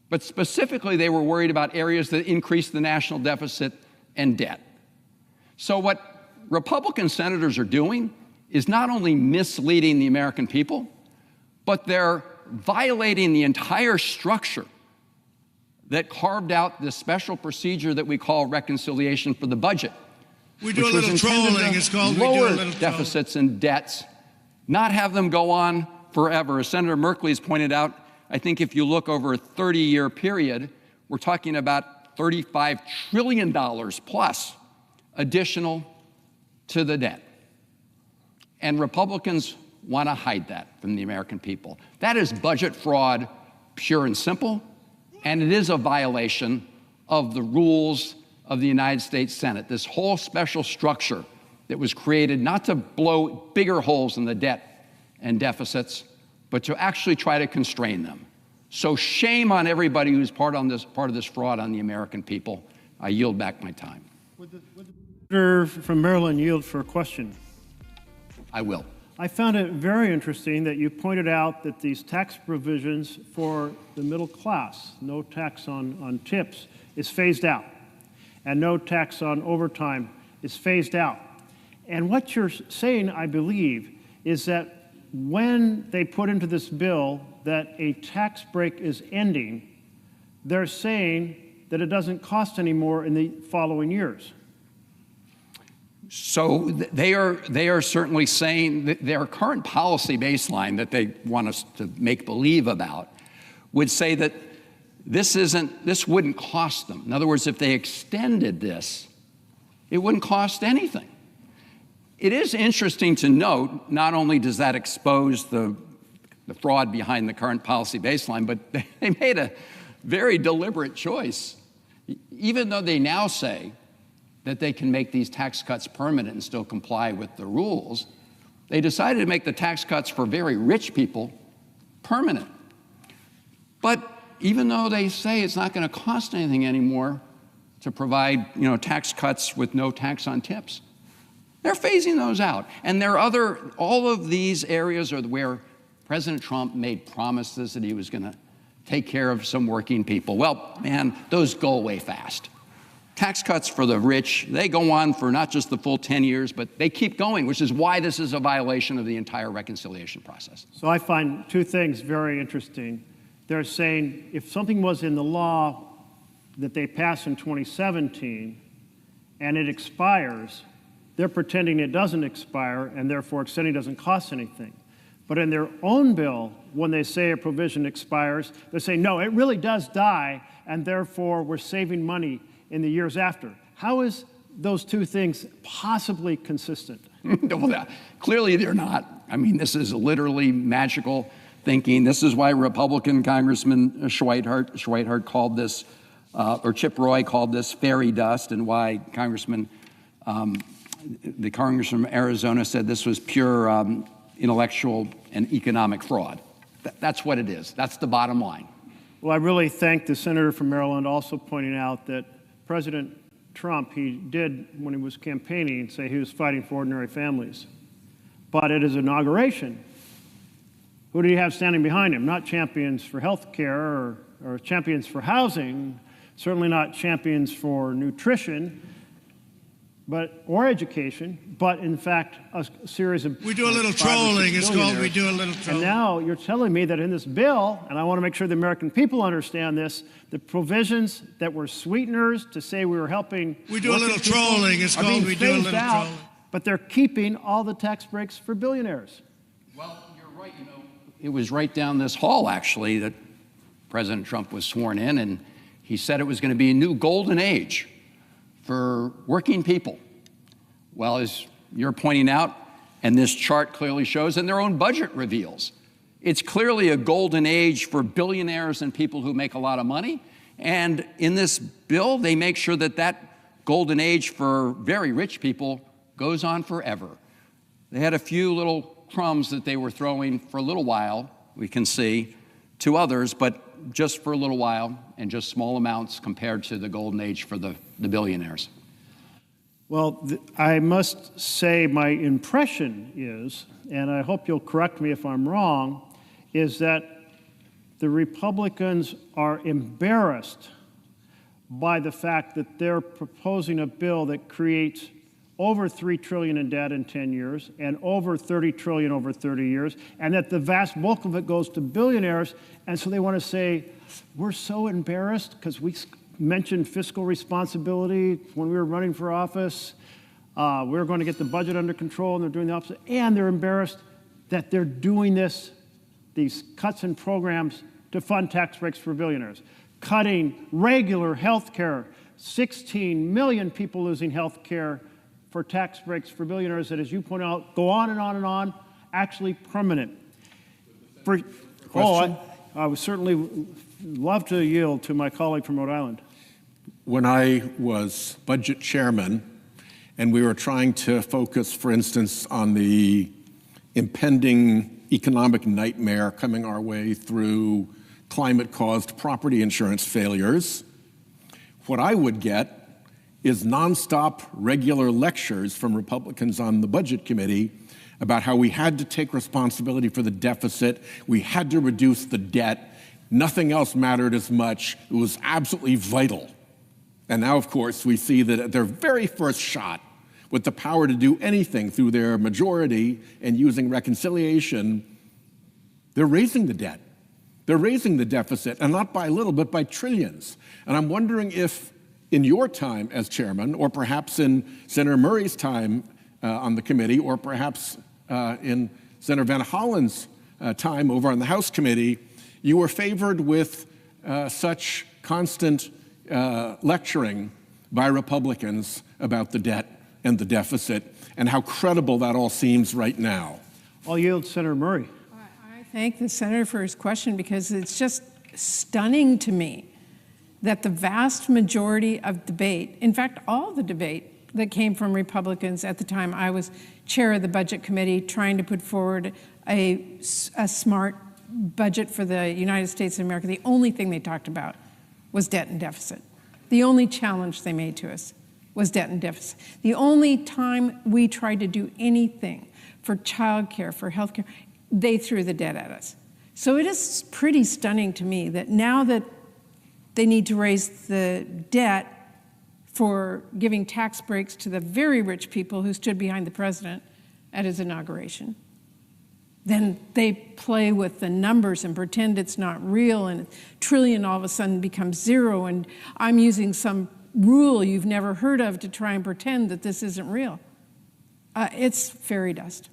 but specifically they were worried about areas that increased the national deficit and debt. So what Republican senators are doing is not only misleading the American people, but they're violating the entire structure that carved out this special procedure that we call reconciliation for the budget. We do a little trolling. It's called we do a lower little deficits and debts, not have them go on forever. As Senator Merkley has pointed out, I think if you look over a 30-year period, we're talking about $35 trillion plus additional to the debt. And Republicans want to hide that from the American people. That is budget fraud, pure and simple, and it is a violation of the rules of the United States Senate. This whole special structure that was created not to blow bigger holes in the debt and deficits, but to actually try to constrain them. So shame on everybody who's part of this fraud on the American people. I yield back my time. Would the senator from Maryland yield for a question? I will. I found it very interesting that you pointed out that these tax provisions for the middle class, no tax on tips, is phased out, and no tax on overtime is phased out. And what you're saying, I believe, is that when they put into this bill that a tax break is ending, they're saying that it doesn't cost any more in the following years. So they are certainly saying that their current policy baseline that they want us to make believe about would say that this wouldn't cost them. In other words, if they extended this, it wouldn't cost anything. It is interesting to note, not only does that expose the fraud behind the current policy baseline, but they made a very deliberate choice. Even though they now say that they can make these tax cuts permanent and still comply with the rules, they decided to make the tax cuts for very rich people permanent. But even though they say it's not going to cost anything anymore to provide, tax cuts with no tax on tips, they're phasing those out. And all of these areas are where President Trump made promises that he was going to take care of some working people. Well, man, those go away fast. Tax cuts for the rich, they go on for not just the full 10 years, but they keep going, which is why this is a violation of the entire reconciliation process. So I find two things very interesting. They're saying if something was in the law that they passed in 2017 and it expires, they're pretending it doesn't expire, and therefore extending doesn't cost anything. But in their own bill, when they say a provision expires, they say, no, it really does die, and therefore we're saving money in the years after. How is those two things possibly consistent? Well, clearly they're not. I mean, this is literally magical thinking. This is why Republican Congressman Schweithart called this, or Chip Roy called this fairy dust, and why the congressman from Arizona said this was pure intellectual and economic fraud. That's what it is. That's the bottom line. Well, I really thank the senator from Maryland also pointing out that President Trump, he did, when he was campaigning, say he was fighting for ordinary families. But at his inauguration, who did he have standing behind him? Not champions for health care or champions for housing, certainly not champions for nutrition, or education, but in fact, a series of... We do a little trolling. It's called we do a little trolling. And now you're telling me that in this bill, and I want to make sure the American people understand this, the provisions that were sweeteners to say we were helping... We do a little trolling. It's called we do a little trolling. But they're keeping all the tax breaks for billionaires. Well, you're right. You know, it was right down this hall, actually, that President Trump was sworn in, and he said it was going to be a new golden age for working people. Well, as you're pointing out, and this chart clearly shows, and their own budget reveals, it's clearly a golden age for billionaires and people who make a lot of money. And in this bill, they make sure that that golden age for very rich people goes on forever. They had a few little crumbs that they were throwing for a little while, we can see, to others, but just for a little while, and just small amounts compared to the golden age for the billionaires. Well, I must say my impression is, and I hope you'll correct me if I'm wrong, is that the Republicans are embarrassed by the fact that they're proposing a bill that creates over $3 trillion in debt in 10 years and over $30 trillion over 30 years, and that the vast bulk of it goes to billionaires. And so they want to say, we're so embarrassed because we mentioned fiscal responsibility when we were running for office. We were going to get the budget under control, and they're doing the opposite. And they're embarrassed that they're doing these cuts in programs to fund tax breaks for billionaires, cutting regular health care, 16 million people losing health care for tax breaks for billionaires that, as you point out, go on and on and on, actually permanent. I would certainly love to yield to my colleague from Rhode Island. When I was budget chairman, and we were trying to focus, for instance, on the impending economic nightmare coming our way through climate-caused property insurance failures, what I would get is nonstop regular lectures from Republicans on the Budget Committee about how we had to take responsibility for the deficit, we had to reduce the debt, nothing else mattered as much, it was absolutely vital. And now, of course, we see that at their very first shot, with the power to do anything through their majority and using reconciliation, they're raising the debt. They're raising the deficit, and not by little, but by trillions. And I'm wondering if in your time as chairman, or perhaps in Senator Murray's time on the committee, or perhaps in Senator Van Hollen's time over on the House committee, you were favored with such constant lecturing by Republicans about the debt and the deficit, and how credible that all seems right now. I'll yield to Senator Murray. I thank the senator for his question, because it's just stunning to me that the vast majority of debate, in fact, all the debate that came from Republicans at the time I was chair of the Budget Committee trying to put forward a smart budget for the United States of America, the only thing they talked about was debt and deficit. The only challenge they made to us was debt and deficit. The only time we tried to do anything for childcare, for health care, they threw the debt at us. So it is pretty stunning to me that now that they need to raise the debt for giving tax breaks to the very rich people who stood behind the president at his inauguration, then they play with the numbers and pretend it's not real, and $1 trillion all of a sudden becomes zero, and I'm using some rule you've never heard of to try and pretend that this isn't real. It's fairy dust.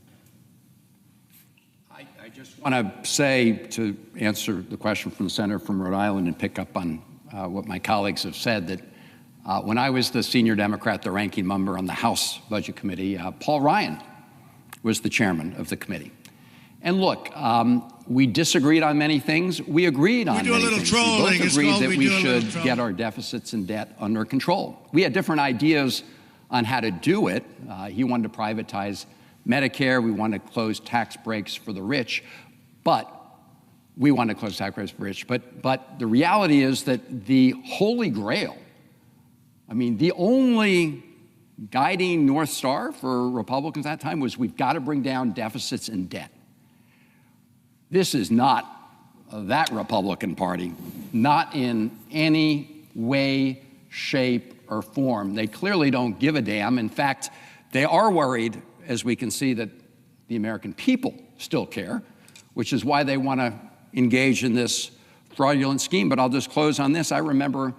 I just want to say, to answer the question from the senator from Rhode Island and pick up on what my colleagues have said, that when I was the senior Democrat, the ranking member on the House Budget Committee, Paul Ryan was the chairman of the committee. And look, we disagreed on many things. We agreed on many things. We both agreed that we should get our deficits and debt under control. We had different ideas on how to do it. He wanted to privatize Medicare. We wanted to close tax breaks for the rich. But we wanted to close tax breaks for the rich. But the reality is that the holy grail, I mean, the only guiding North Star for Republicans at that time was we've got to bring down deficits and debt. This is not that Republican Party, not in any way, shape, or form. They clearly don't give a damn. In fact, they are worried, as we can see, that the American people still care, which is why they want to engage in this fraudulent scheme. But I'll just close on this. I remember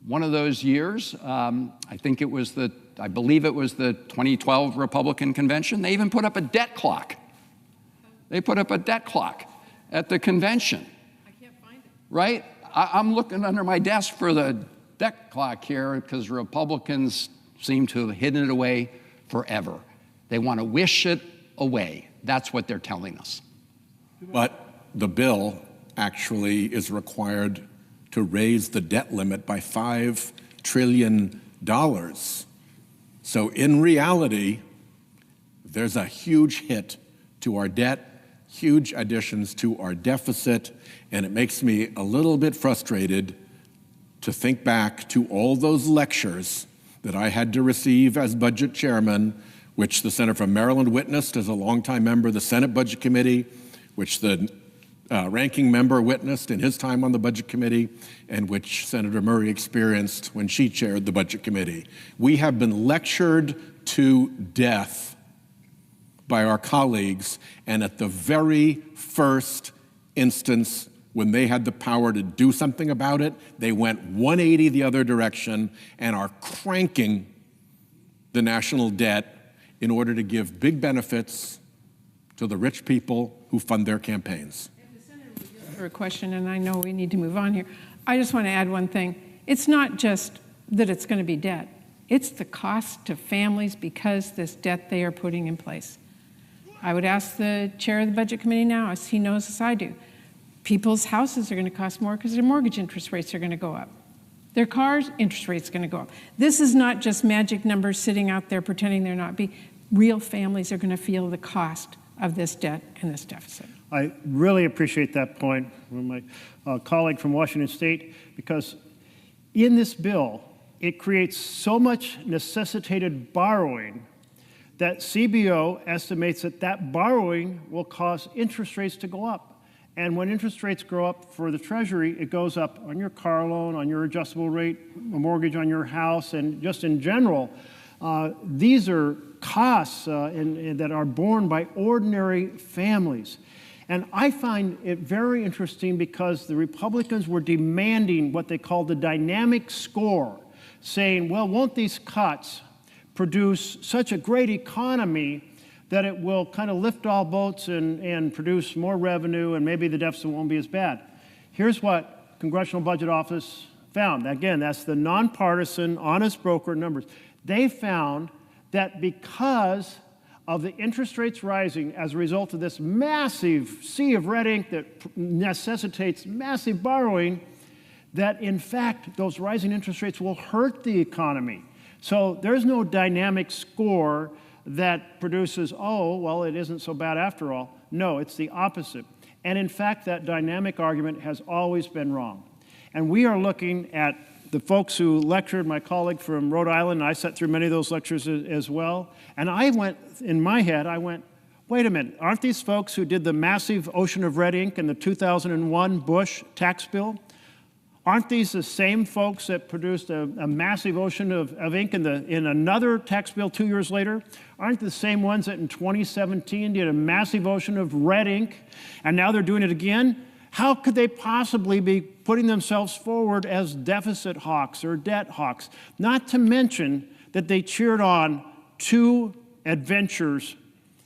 one of those years, I believe it was the 2012 Republican convention. They even put up a debt clock. They put up a debt clock at the convention. I can't find it. Right? I'm looking under my desk for the debt clock here because Republicans seem to have hidden it away forever. They want to wish it away. That's what they're telling us. But the bill actually is required to raise the debt limit by $5 trillion. So in reality, there's a huge hit to our debt, huge additions to our deficit, and it makes me a little bit frustrated to think back to all those lectures that I had to receive as budget chairman, which the senator from Maryland witnessed as a longtime member of the Senate Budget Committee, which the ranking member witnessed in his time on the Budget Committee, and which Senator Murray experienced when she chaired the Budget Committee. We have been lectured to death by our colleagues, and at the very first instance when they had the power to do something about it, they went 180 the other direction and are cranking the national debt in order to give big benefits to the rich people who fund their campaigns. For a question, and I know we need to move on here. I just want to add one thing. It's not just that it's going to be debt. It's the cost to families because this debt they are putting in place. I would ask the chair of the Budget Committee now, as he knows as I do, people's houses are going to cost more because their mortgage interest rates are going to go up. Their cars' interest rates are going to go up. This is not just magic numbers sitting out there pretending they're not. Real families are going to feel the cost of this debt and this deficit. I really appreciate that point from my colleague from Washington State, because in this bill, it creates so much necessitated borrowing that CBO estimates that that borrowing will cause interest rates to go up. And when interest rates go up for the Treasury, it goes up on your car loan, on your adjustable rate, a mortgage on your house, and just in general. These are costs that are borne by ordinary families. And I find it very interesting because the Republicans were demanding what they called the dynamic score, saying, well, won't these cuts produce such a great economy that it will kind of lift all boats and produce more revenue, and maybe the deficit won't be as bad. Here's what Congressional Budget Office found. Again, that's the nonpartisan, honest broker numbers. They found that because of the interest rates rising as a result of this massive sea of red ink that necessitates massive borrowing, that in fact those rising interest rates will hurt the economy. So there's no dynamic score that produces, oh, well, it isn't so bad after all. No, it's the opposite. And in fact, that dynamic argument has always been wrong. And we are looking at the folks who lectured, my colleague from Rhode Island, and I sat through many of those lectures as well. And I went, in my head, wait a minute, aren't these folks who did the massive ocean of red ink in the 2001 Bush tax bill? Aren't these the same folks that produced a massive ocean of ink in another tax bill 2 years later? Aren't the same ones that in 2017 did a massive ocean of red ink, and now they're doing it again? How could they possibly be putting themselves forward as deficit hawks or debt hawks? Not to mention that they cheered on two adventures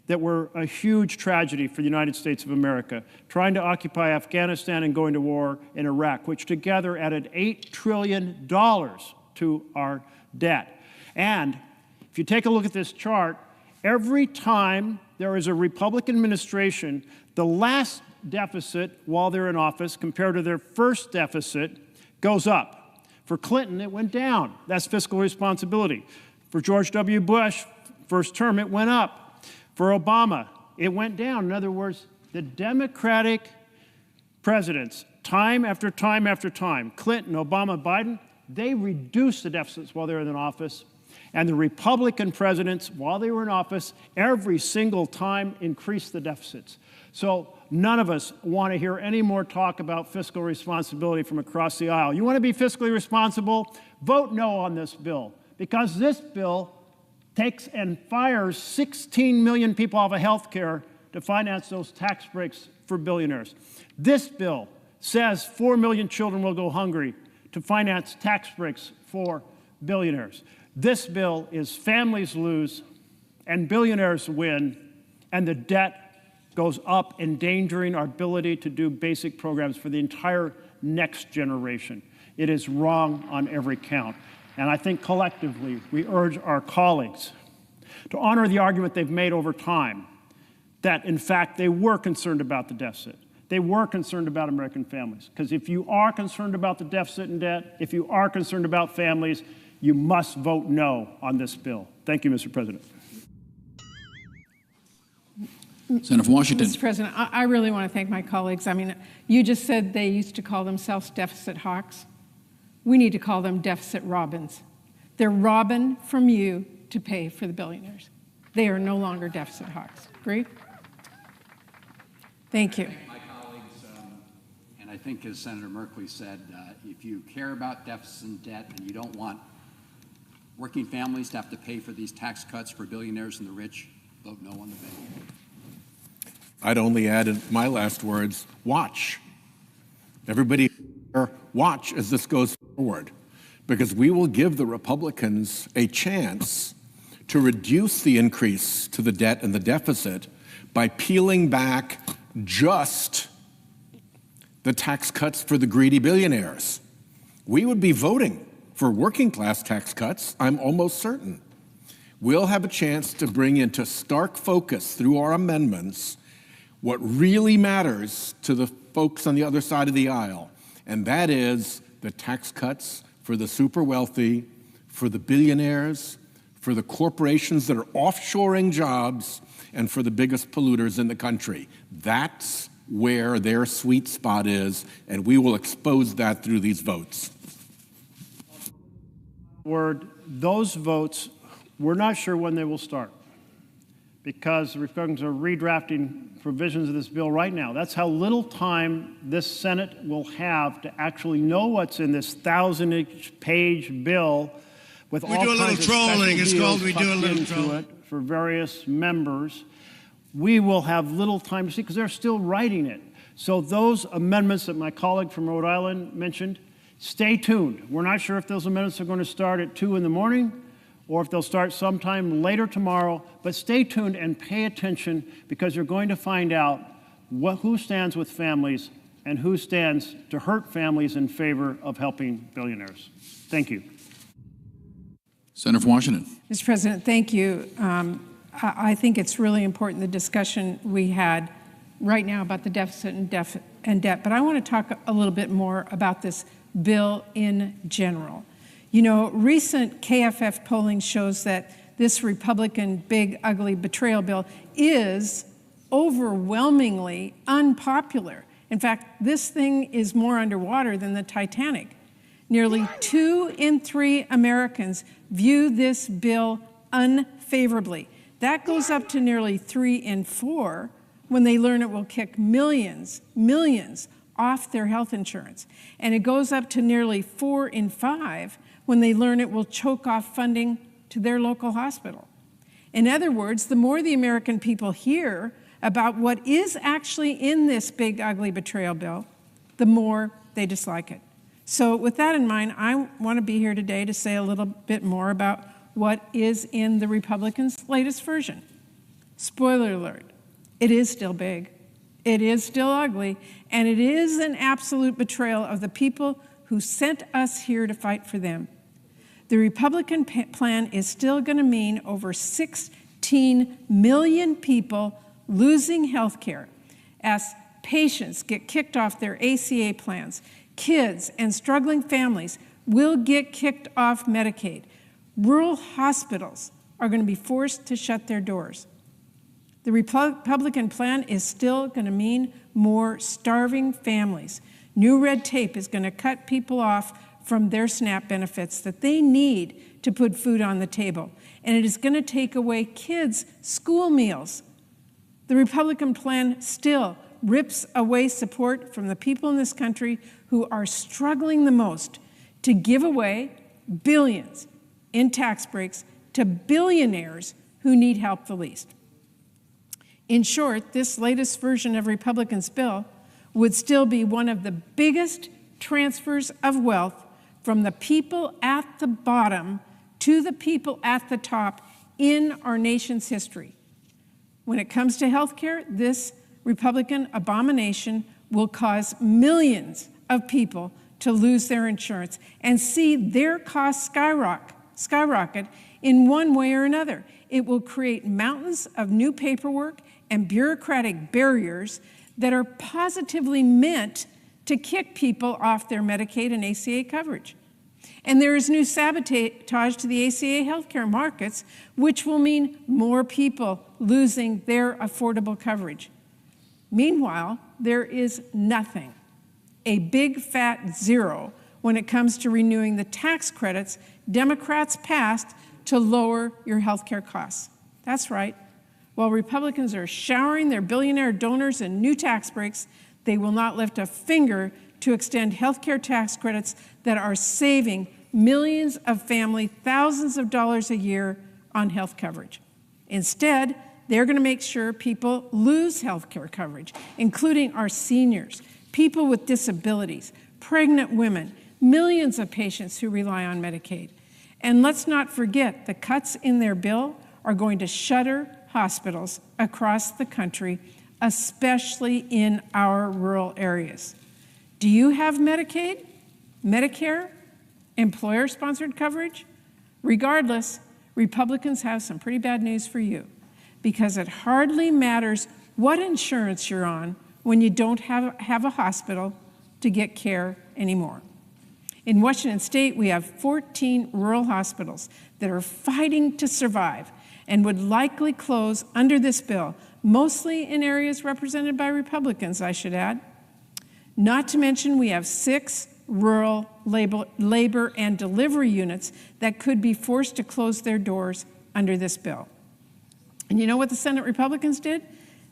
that were a huge tragedy for the United States of America, trying to occupy Afghanistan and going to war in Iraq, which together added $8 trillion to our debt. And if you take a look at this chart, every time there is a Republican administration, the last deficit while they're in office compared to their first deficit goes up. For Clinton, it went down. That's fiscal responsibility. For George W. Bush, first term, it went up. For Obama, it went down. In other words, the Democratic presidents, time after time after time, Clinton, Obama, Biden, they reduced the deficits while they were in office. And the Republican presidents, while they were in office, every single time increased the deficits. So none of us want to hear any more talk about fiscal responsibility from across the aisle. You want to be fiscally responsible? Vote no on this bill, because this bill takes and fires 16 million people off of health care to finance those tax breaks for billionaires. This bill says 4 million children will go hungry to finance tax breaks for billionaires. This bill is families lose and billionaires win, and the debt goes up, endangering our ability to do basic programs for the entire next generation. It is wrong on every count. And I think collectively, we urge our colleagues to honor the argument they've made over time that, in fact, they were concerned about the deficit. They were concerned about American families. Because if you are concerned about the deficit and debt, if you are concerned about families, you must vote no on this bill. Thank you, Mr. President. Senator from Washington. Mr. President, I really want to thank my colleagues. I mean, you just said they used to call themselves deficit hawks. We need to call them deficit robins. They're robbing from you to pay for the billionaires. They are no longer deficit hawks. Agree? Thank you. My colleagues, and I think as Senator Merkley said, if you care about deficits and debt and you don't want working families to have to pay for these tax cuts for billionaires and the rich, vote no on the bill. I'd only add in my last words, watch. Everybody watch as this goes forward, because we will give the Republicans a chance to reduce the increase to the debt and the deficit by peeling back just the tax cuts for the greedy billionaires. We would be voting for working class tax cuts, I'm almost certain. We'll have a chance to bring into stark focus through our amendments what really matters to the folks on the other side of the aisle, and that is the tax cuts for the super wealthy, for the billionaires, for the corporations that are offshoring jobs, and for the biggest polluters in the country. That's where their sweet spot is, and we will expose that through these votes. Those votes, we're not sure when they will start, because the Republicans are redrafting provisions of this bill right now. That's how little time this Senate will have to actually know what's in this 1,000-page bill with all kinds of trolling. It's called special we do a little deals trolling. tucked into it for various members. We will have little time to see, because they're still writing it. So those amendments that my colleague from Rhode Island mentioned, stay tuned. We're not sure if those amendments are going to start at 2 in the morning or if they'll start sometime later tomorrow, but stay tuned and pay attention, because you're going to find out who stands with families and who stands to hurt families in favor of helping billionaires. Thank you. Senator from Washington. Mr. President, thank you. I think it's really important, the discussion we had right now about the deficit and debt, but I want to talk a little bit more about this bill in general. You know, recent KFF polling shows that this Republican big, ugly betrayal bill is overwhelmingly unpopular. In fact, this thing is more underwater than the Titanic. Nearly 2 in 3 Americans view this bill unfavorably. That goes up to nearly 3 in 4 when they learn it will kick millions off their health insurance. And it goes up to nearly 4 in 5 when they learn it will choke off funding to their local hospital. In other words, the more the American people hear about what is actually in this big, ugly betrayal bill, the more they dislike it. So with that in mind, I want to be here today to say a little bit more about what is in the Republicans' latest version. Spoiler alert, it is still big, it is still ugly, and it is an absolute betrayal of the people who sent us here to fight for them. The Republican plan is still going to mean over 16 million people losing health care as patients get kicked off their ACA plans. Kids and struggling families will get kicked off Medicaid. Rural hospitals are going to be forced to shut their doors. The Republican plan is still going to mean more starving families. New red tape is going to cut people off from their SNAP benefits that they need to put food on the table. And it is going to take away kids' school meals. The Republican plan still rips away support from the people in this country who are struggling the most to give away billions in tax breaks to billionaires who need help the least. In short, this latest version of Republicans' bill would still be one of the biggest transfers of wealth from the people at the bottom to the people at the top in our nation's history. When it comes to health care, this Republican abomination will cause millions of people to lose their insurance and see their costs skyrocket in one way or another. It will create mountains of new paperwork and bureaucratic barriers that are positively meant to kick people off their Medicaid and ACA coverage. And there is new sabotage to the ACA healthcare markets, which will mean more people losing their affordable coverage. Meanwhile, there is nothing, a big fat zero, when it comes to renewing the tax credits Democrats passed to lower your healthcare costs. That's right. While Republicans are showering their billionaire donors in new tax breaks, they will not lift a finger to extend healthcare tax credits that are saving millions of families thousands of dollars a year on health coverage. Instead, they're going to make sure people lose health care coverage, including our seniors, people with disabilities, pregnant women, millions of patients who rely on Medicaid. And let's not forget, the cuts in their bill are going to shutter hospitals across the country, especially in our rural areas. Do you have Medicaid, Medicare, employer-sponsored coverage? Regardless, Republicans have some pretty bad news for you, because it hardly matters what insurance you're on when you don't have a hospital to get care anymore. In Washington State, we have 14 rural hospitals that are fighting to survive and would likely close under this bill, mostly in areas represented by Republicans, I should add. Not to mention, we have 6 rural labor and delivery units that could be forced to close their doors under this bill. And you know what the Senate Republicans did?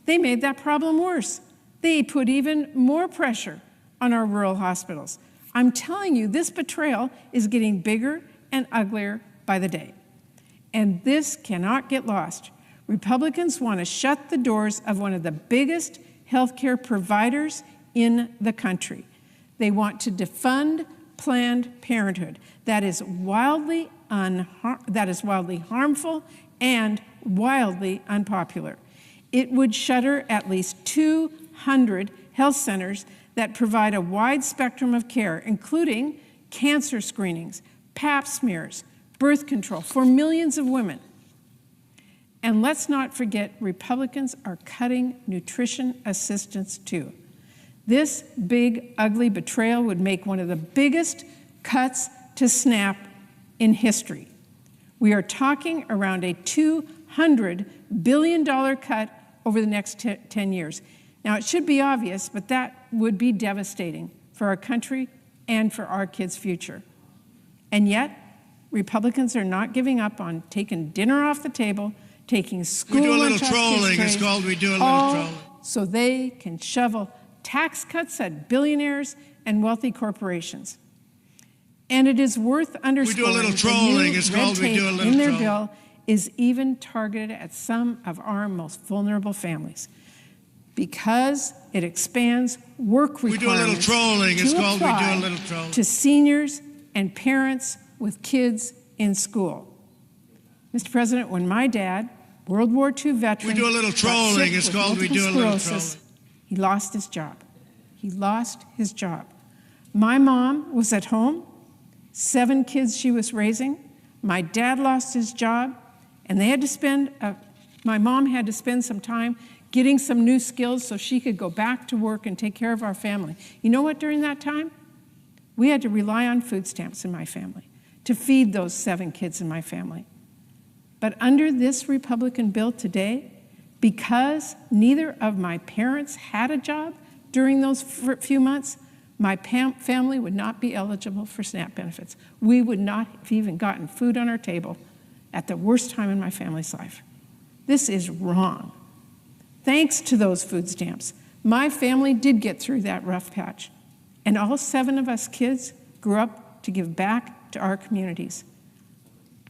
They made that problem worse. They put even more pressure on our rural hospitals. I'm telling you, this betrayal is getting bigger and uglier by the day. And this cannot get lost. Republicans want to shut the doors of one of the biggest healthcare providers in the country. They want to defund Planned Parenthood. That is wildly harmful and wildly unpopular. It would shutter at least 200 health centers that provide a wide spectrum of care, including cancer screenings, pap smears, birth control for millions of women. And let's not forget, Republicans are cutting nutrition assistance too. This big, ugly betrayal would make one of the biggest cuts to SNAP in history. We are talking around a $200 billion cut over the next 10 years. Now, it should be obvious, but that would be devastating for our country and for our kids' future. And yet, Republicans are not giving up on taking dinner off the table, taking school We do a little lunch off trolling. kids' It's trays, called we do a little all trolling. so they can shovel tax cuts at billionaires and wealthy corporations. And it is worth underscoring little the trolling. new It's red called we tape do a little in their trolling. bill is even targeted at some of our most vulnerable families, because it expands work We do a little requirements trolling. It's to called we do a apply little trolling. to seniors and parents with kids in school. Mr. President, when my dad, World War II veteran, We do a little got trolling. sick It's with called we multiple do a little sclerosis, trolling. he lost his job. He lost his job. My mom was at home, 7 kids she was raising. My dad lost his job, and they had to spend, my mom had to spend some time getting some new skills so she could go back to work and take care of our family. You know what, during that time? We had to rely on food stamps in my family to feed those 7 kids in my family. But under this Republican bill today, because neither of my parents had a job during those few months, my family would not be eligible for SNAP benefits. We would not have even gotten food on our table at the worst time in my family's life. This is wrong. Thanks to those food stamps, my family did get through that rough patch. And all 7 of us kids grew up to give back to our communities.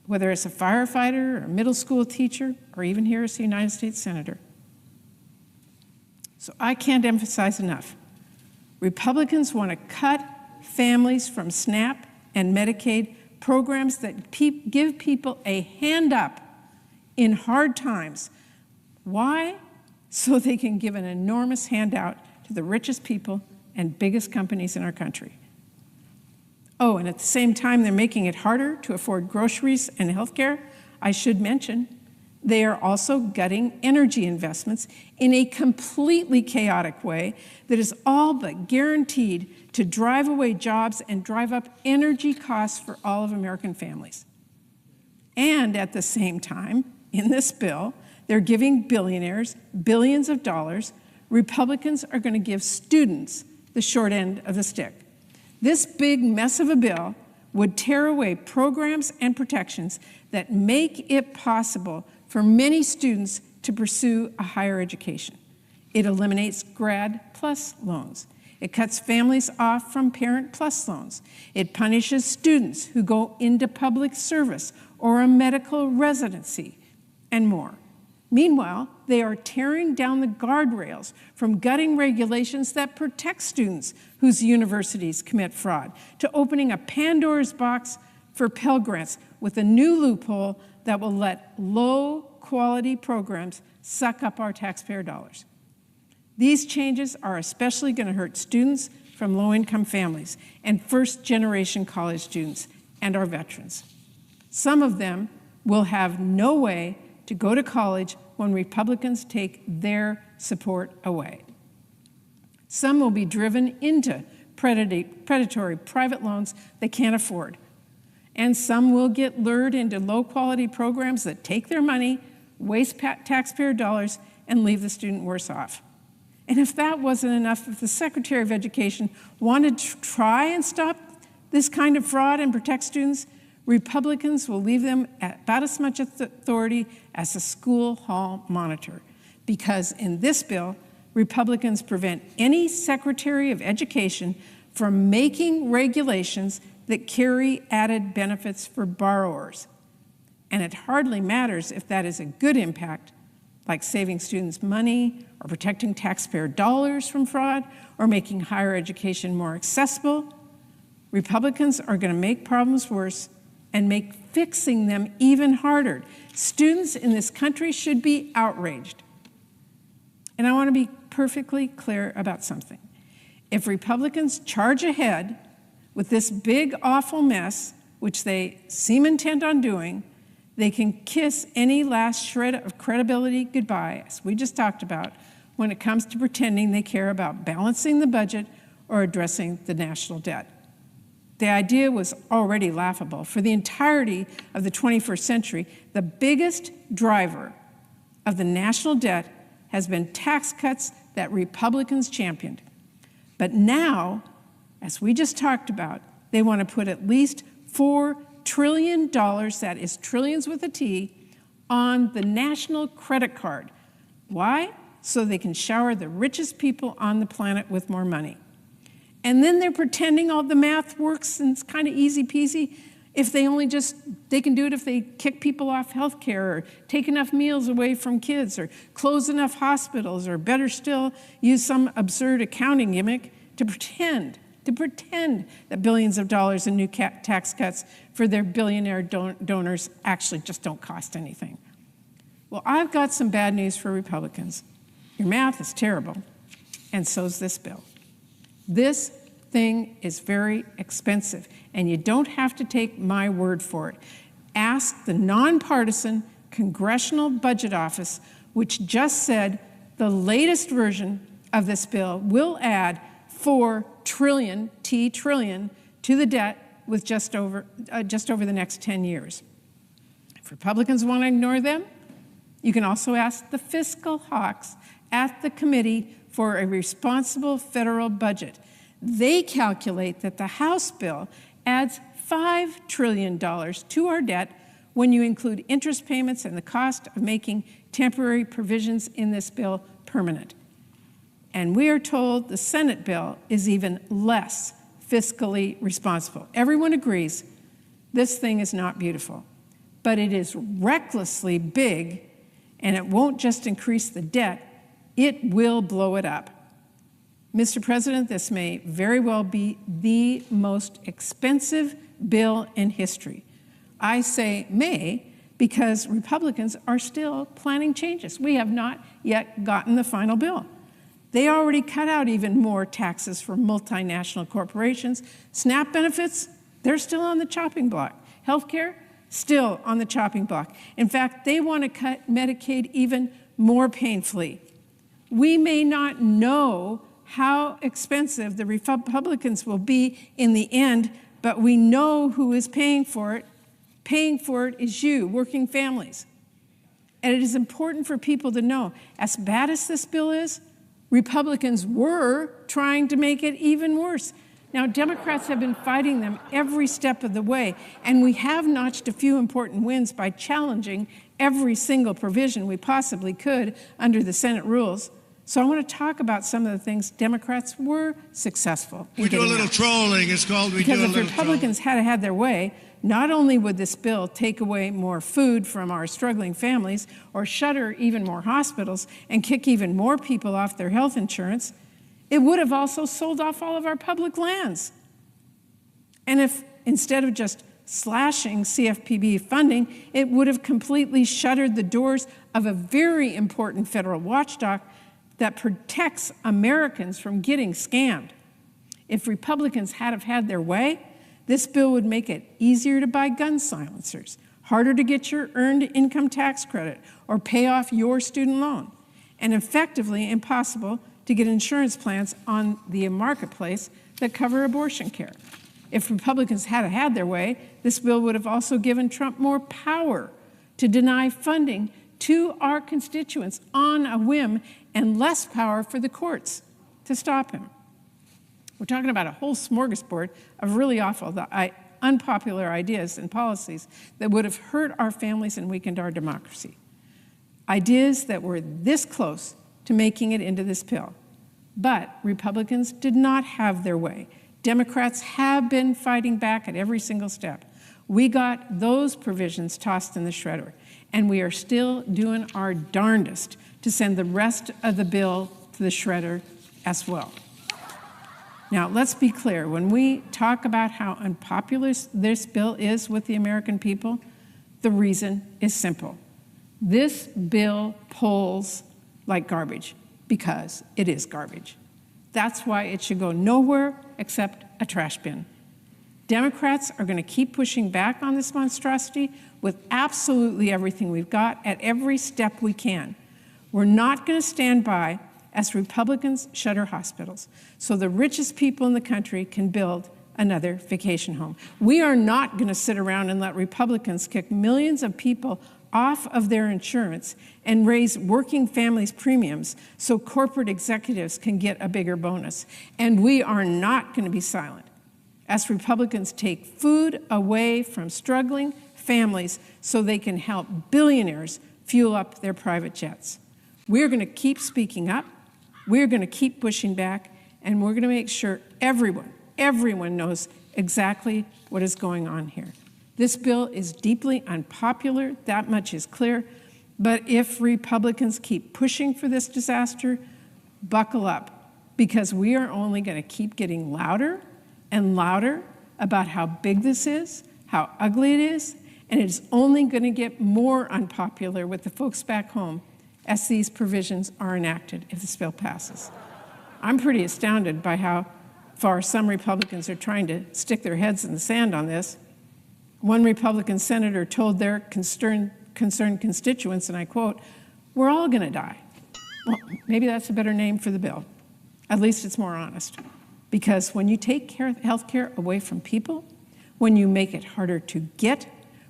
Whether it's a firefighter or a middle school teacher, or even here as a United States Senator. So I can't emphasize enough. Republicans want to cut families from SNAP and Medicaid, programs that give people a hand up in hard times. Why? So they can give an enormous handout to the richest people and biggest companies in our country. Oh, and at the same time, they're making it harder to afford groceries and health care. I should mention, they are also gutting energy investments in a completely chaotic way that is all but guaranteed to drive away jobs and drive up energy costs for all of American families. And at the same time, in this bill, they're giving billionaires billions of dollars. Republicans are going to give students the short end of the stick. This big mess of a bill would tear away programs and protections that make it possible for many students to pursue a higher education. It eliminates Grad Plus loans. It cuts families off from Parent Plus loans. It punishes students who go into public service or a medical residency, and more. Meanwhile, they are tearing down the guardrails from gutting regulations that protect students whose universities commit fraud, to opening a Pandora's box for Pell Grants with a new loophole that will let low-quality programs suck up our taxpayer dollars. These changes are especially going to hurt students from low-income families and first-generation college students and our veterans. Some of them will have no way to go to college when Republicans take their support away. Some will be driven into predatory private loans they can't afford. And some will get lured into low-quality programs that take their money, waste taxpayer dollars, and leave the student worse off. And if that wasn't enough, if the Secretary of Education wanted to try and stop this kind of fraud and protect students, Republicans will leave them at about as much authority as a school hall monitor, because in this bill, Republicans prevent any Secretary of Education from making regulations that carry added benefits for borrowers. And it hardly matters if that is a good impact, like saving students money or protecting taxpayer dollars from fraud or making higher education more accessible. Republicans are going to make problems worse and make fixing them even harder. Students in this country should be outraged. And I want to be perfectly clear about something. If Republicans charge ahead with this big, awful mess, which they seem intent on doing, they can kiss any last shred of credibility goodbye, as we just talked about, when it comes to pretending they care about balancing the budget or addressing the national debt. The idea was already laughable. For the entirety of the 21st century, the biggest driver of the national debt has been tax cuts that Republicans championed. But now, as we just talked about, they want to put at least $4 trillion, that is trillions with a T, on the national credit card. Why? So they can shower the richest people on the planet with more money. And then they're pretending all the math works and it's kind of easy peasy if they can do it if they kick people off health care or take enough meals away from kids or close enough hospitals or better still, use some absurd accounting gimmick to pretend to pretend that billions of dollars in new tax cuts for their billionaire donors actually just don't cost anything. Well, I've got some bad news for Republicans. Your math is terrible, and so's this bill. This thing is very expensive, and you don't have to take my word for it. Ask the nonpartisan Congressional Budget Office, which just said the latest version of this bill will add 4 trillion, T-trillion, to the debt with just over the next 10 years. If Republicans want to ignore them, you can also ask the fiscal hawks at the Committee for a Responsible Federal Budget. They calculate that the House bill adds $5 trillion to our debt when you include interest payments and the cost of making temporary provisions in this bill permanent. And we are told the Senate bill is even less fiscally responsible. Everyone agrees this thing is not beautiful, but it is recklessly big, and it won't just increase the debt, it will blow it up. Mr. President, this may very well be the most expensive bill in history. I say may because Republicans are still planning changes. We have not yet gotten the final bill. They already cut out even more taxes for multinational corporations. SNAP benefits, they're still on the chopping block. Healthcare, still on the chopping block. In fact, they want to cut Medicaid even more painfully. We may not know how expensive the Republicans will be in the end, but we know who is paying for it. Paying for it is you, working families. And it is important for people to know, as bad as this bill is, Republicans were trying to make it even worse. Now, Democrats have been fighting them every step of the way, and we have notched a few important wins by challenging every single provision we possibly could under the Senate rules. So I want to talk about some of the things Democrats were successful in We do a getting little out. trolling. It's called we do a Because little if Republicans had their way, not only would this bill take away more food from our struggling families or shutter even more hospitals and kick even more people off their health insurance, it would have also sold off all of our public lands. And if instead of just slashing CFPB funding, it would have completely shuttered the doors of a very important federal watchdog that protects Americans from getting scammed. If Republicans had their way, this bill would make it easier to buy gun silencers, harder to get your earned income tax credit or pay off your student loan, and effectively impossible to get insurance plans on the marketplace that cover abortion care. If Republicans had their way, this bill would have also given Trump more power to deny funding to our constituents on a whim and less power for the courts to stop him. We're talking about a whole smorgasbord of really awful, unpopular ideas and policies that would have hurt our families and weakened our democracy. Ideas that were this close to making it into this bill. But Republicans did not have their way. Democrats have been fighting back at every single step. We got those provisions tossed in the shredder, and we are still doing our darndest to send the rest of the bill to the shredder as well. Now, let's be clear. When we talk about how unpopular this bill is with the American people, the reason is simple. This bill polls like garbage because it is garbage. That's why it should go nowhere except a trash bin. Democrats are going to keep pushing back on this monstrosity with absolutely everything we've got at every step we can. We're not going to stand by as Republicans shutter hospitals so the richest people in the country can build another vacation home. We are not going to sit around and let Republicans kick millions of people off of their insurance and raise working families' premiums so corporate executives can get a bigger bonus. And we are not going to be silent as Republicans take food away from struggling families so they can help billionaires fuel up their private jets. We're going to keep speaking up, we're going to keep pushing back, and we're going to make sure everyone knows exactly what is going on here. This bill is deeply unpopular, that much is clear, but if Republicans keep pushing for this disaster, buckle up, because we are only going to keep getting louder and louder about how big this is, how ugly it is, and it's only going to get more unpopular with the folks back home as these provisions are enacted if this bill passes. I'm pretty astounded by how far some Republicans are trying to stick their heads in the sand on this. One Republican senator told their concerned constituents, and I quote, "We're all going to die." Well, maybe that's a better name for the bill. At least it's more honest. Because when you take health care away from people, when you make it harder to get,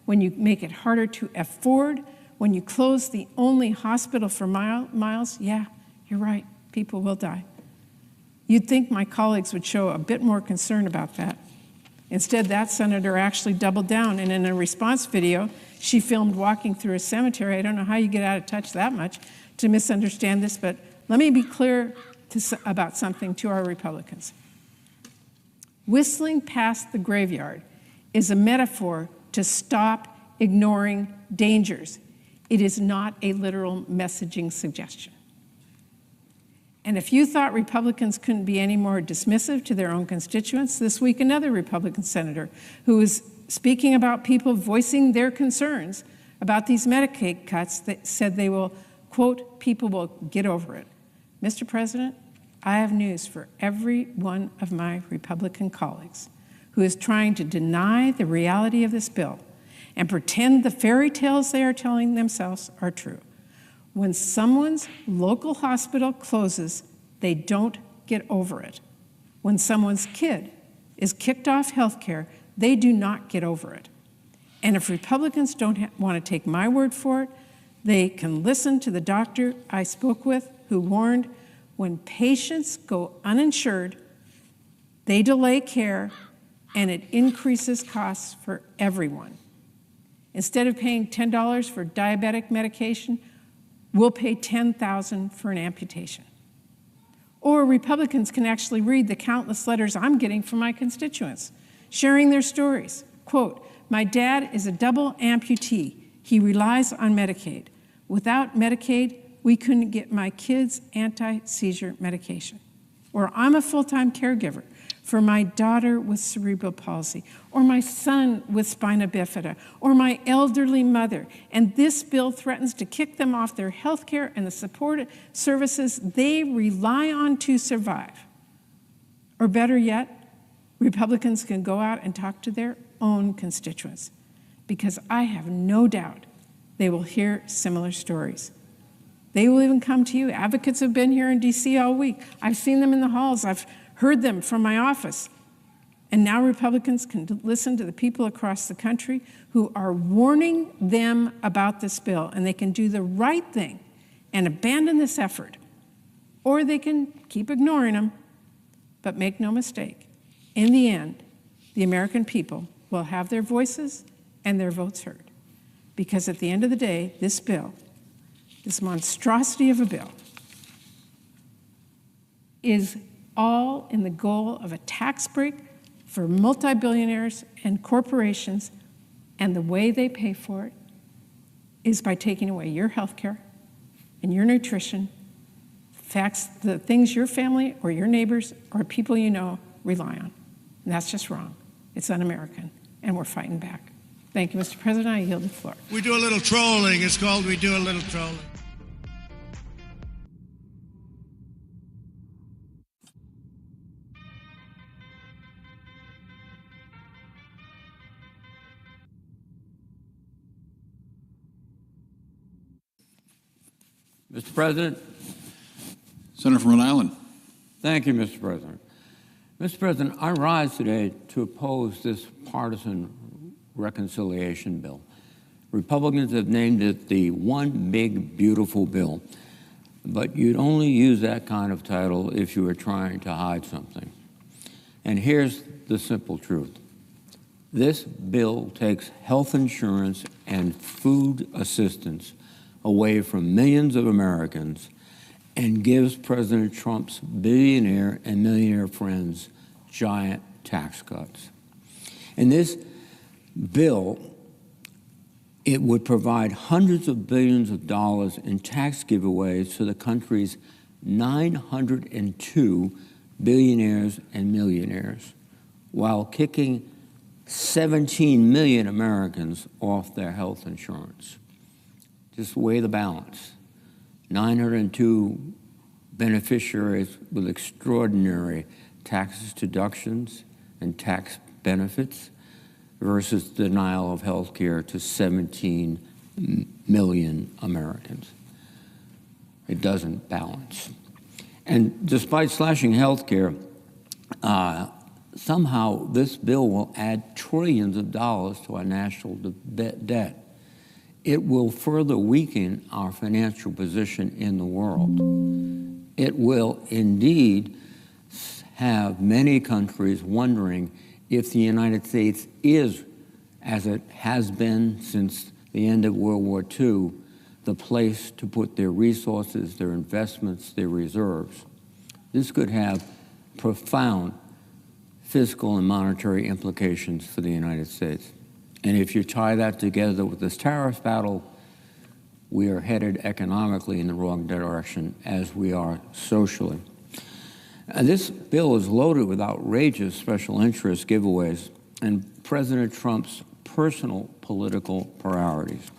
when you make it harder to afford, when you close the only hospital for miles, yeah, you're right, people will die. You'd think my colleagues would show a bit more concern about that. Instead, that senator actually doubled down, and in a response video, she filmed walking through a cemetery. I don't know how you get out of touch that much to misunderstand this, but let me be clear about something to our Republicans. Whistling past the graveyard is a metaphor to stop ignoring dangers. It is not a literal messaging suggestion. And if you thought Republicans couldn't be any more dismissive to their own constituents, this week another Republican senator who was speaking about people voicing their concerns about these Medicaid cuts that said they will, quote, "people will get over it." Mr. President, I have news for every one of my Republican colleagues who is trying to deny the reality of this bill and pretend the fairy tales they are telling themselves are true. When someone's local hospital closes, they don't get over it. When someone's kid is kicked off health care, they do not get over it. And if Republicans don't want to take my word for it, they can listen to the doctor I spoke with who warned when patients go uninsured, they delay care and it increases costs for everyone. Instead of paying $10 for diabetic medication, we'll pay $10,000 for an amputation. Or Republicans can actually read the countless letters I'm getting from my constituents, sharing their stories. Quote, "My dad is a double amputee. He relies on Medicaid. Without Medicaid, we couldn't get my kids anti-seizure medication." Or I'm a full-time caregiver for my daughter with cerebral palsy, or my son with spina bifida, or my elderly mother, and this bill threatens to kick them off their health care and the support services they rely on to survive. Or better yet, Republicans can go out and talk to their own constituents, because I have no doubt they will hear similar stories. They will even come to you. Advocates have been here in DC all week. I've seen them in the halls. I've heard them from my office. And now Republicans can listen to the people across the country who are warning them about this bill, and they can do the right thing and abandon this effort. Or they can keep ignoring them, but make no mistake, in the end, the American people will have their voices and their votes heard. Because at the end of the day, this bill, this monstrosity of a bill, is all in the goal of a tax break for multi-billionaires and corporations, and the way they pay for it is by taking away your health care and your nutrition, the things your family or your neighbors or people you know rely on. And that's just wrong. It's un-American, and we're fighting back. Thank you, Mr. President. I yield the floor. We do a little trolling. It's called We Do a Little Trolling. Mr. President. Senator from Rhode Island. Thank you, Mr. President. Mr. President, I rise today to oppose this partisan reconciliation bill. Republicans have named it the One Big Beautiful Bill, but you'd only use that kind of title if you were trying to hide something. And here's the simple truth. This bill takes health insurance and food assistance away from millions of Americans and gives President Trump's billionaire and millionaire friends giant tax cuts. And this bill, it would provide hundreds of billions of dollars in tax giveaways to the country's 902 billionaires and millionaires, while kicking 17 million Americans off their health insurance. Just weigh the balance. 902 beneficiaries with extraordinary tax deductions and tax benefits versus denial of health care to 17 million Americans. It doesn't balance. And despite slashing health care, somehow this bill will add trillions of dollars to our national debt. It will further weaken our financial position in the world. It will indeed have many countries wondering if the United States is, as it has been since the end of World War II, the place to put their resources, their investments, their reserves. This could have profound fiscal and monetary implications for the United States. And if you tie that together with this tariff battle, we are headed economically in the wrong direction as we are socially. This bill is loaded with outrageous special interest giveaways and President Trump's personal political priorities.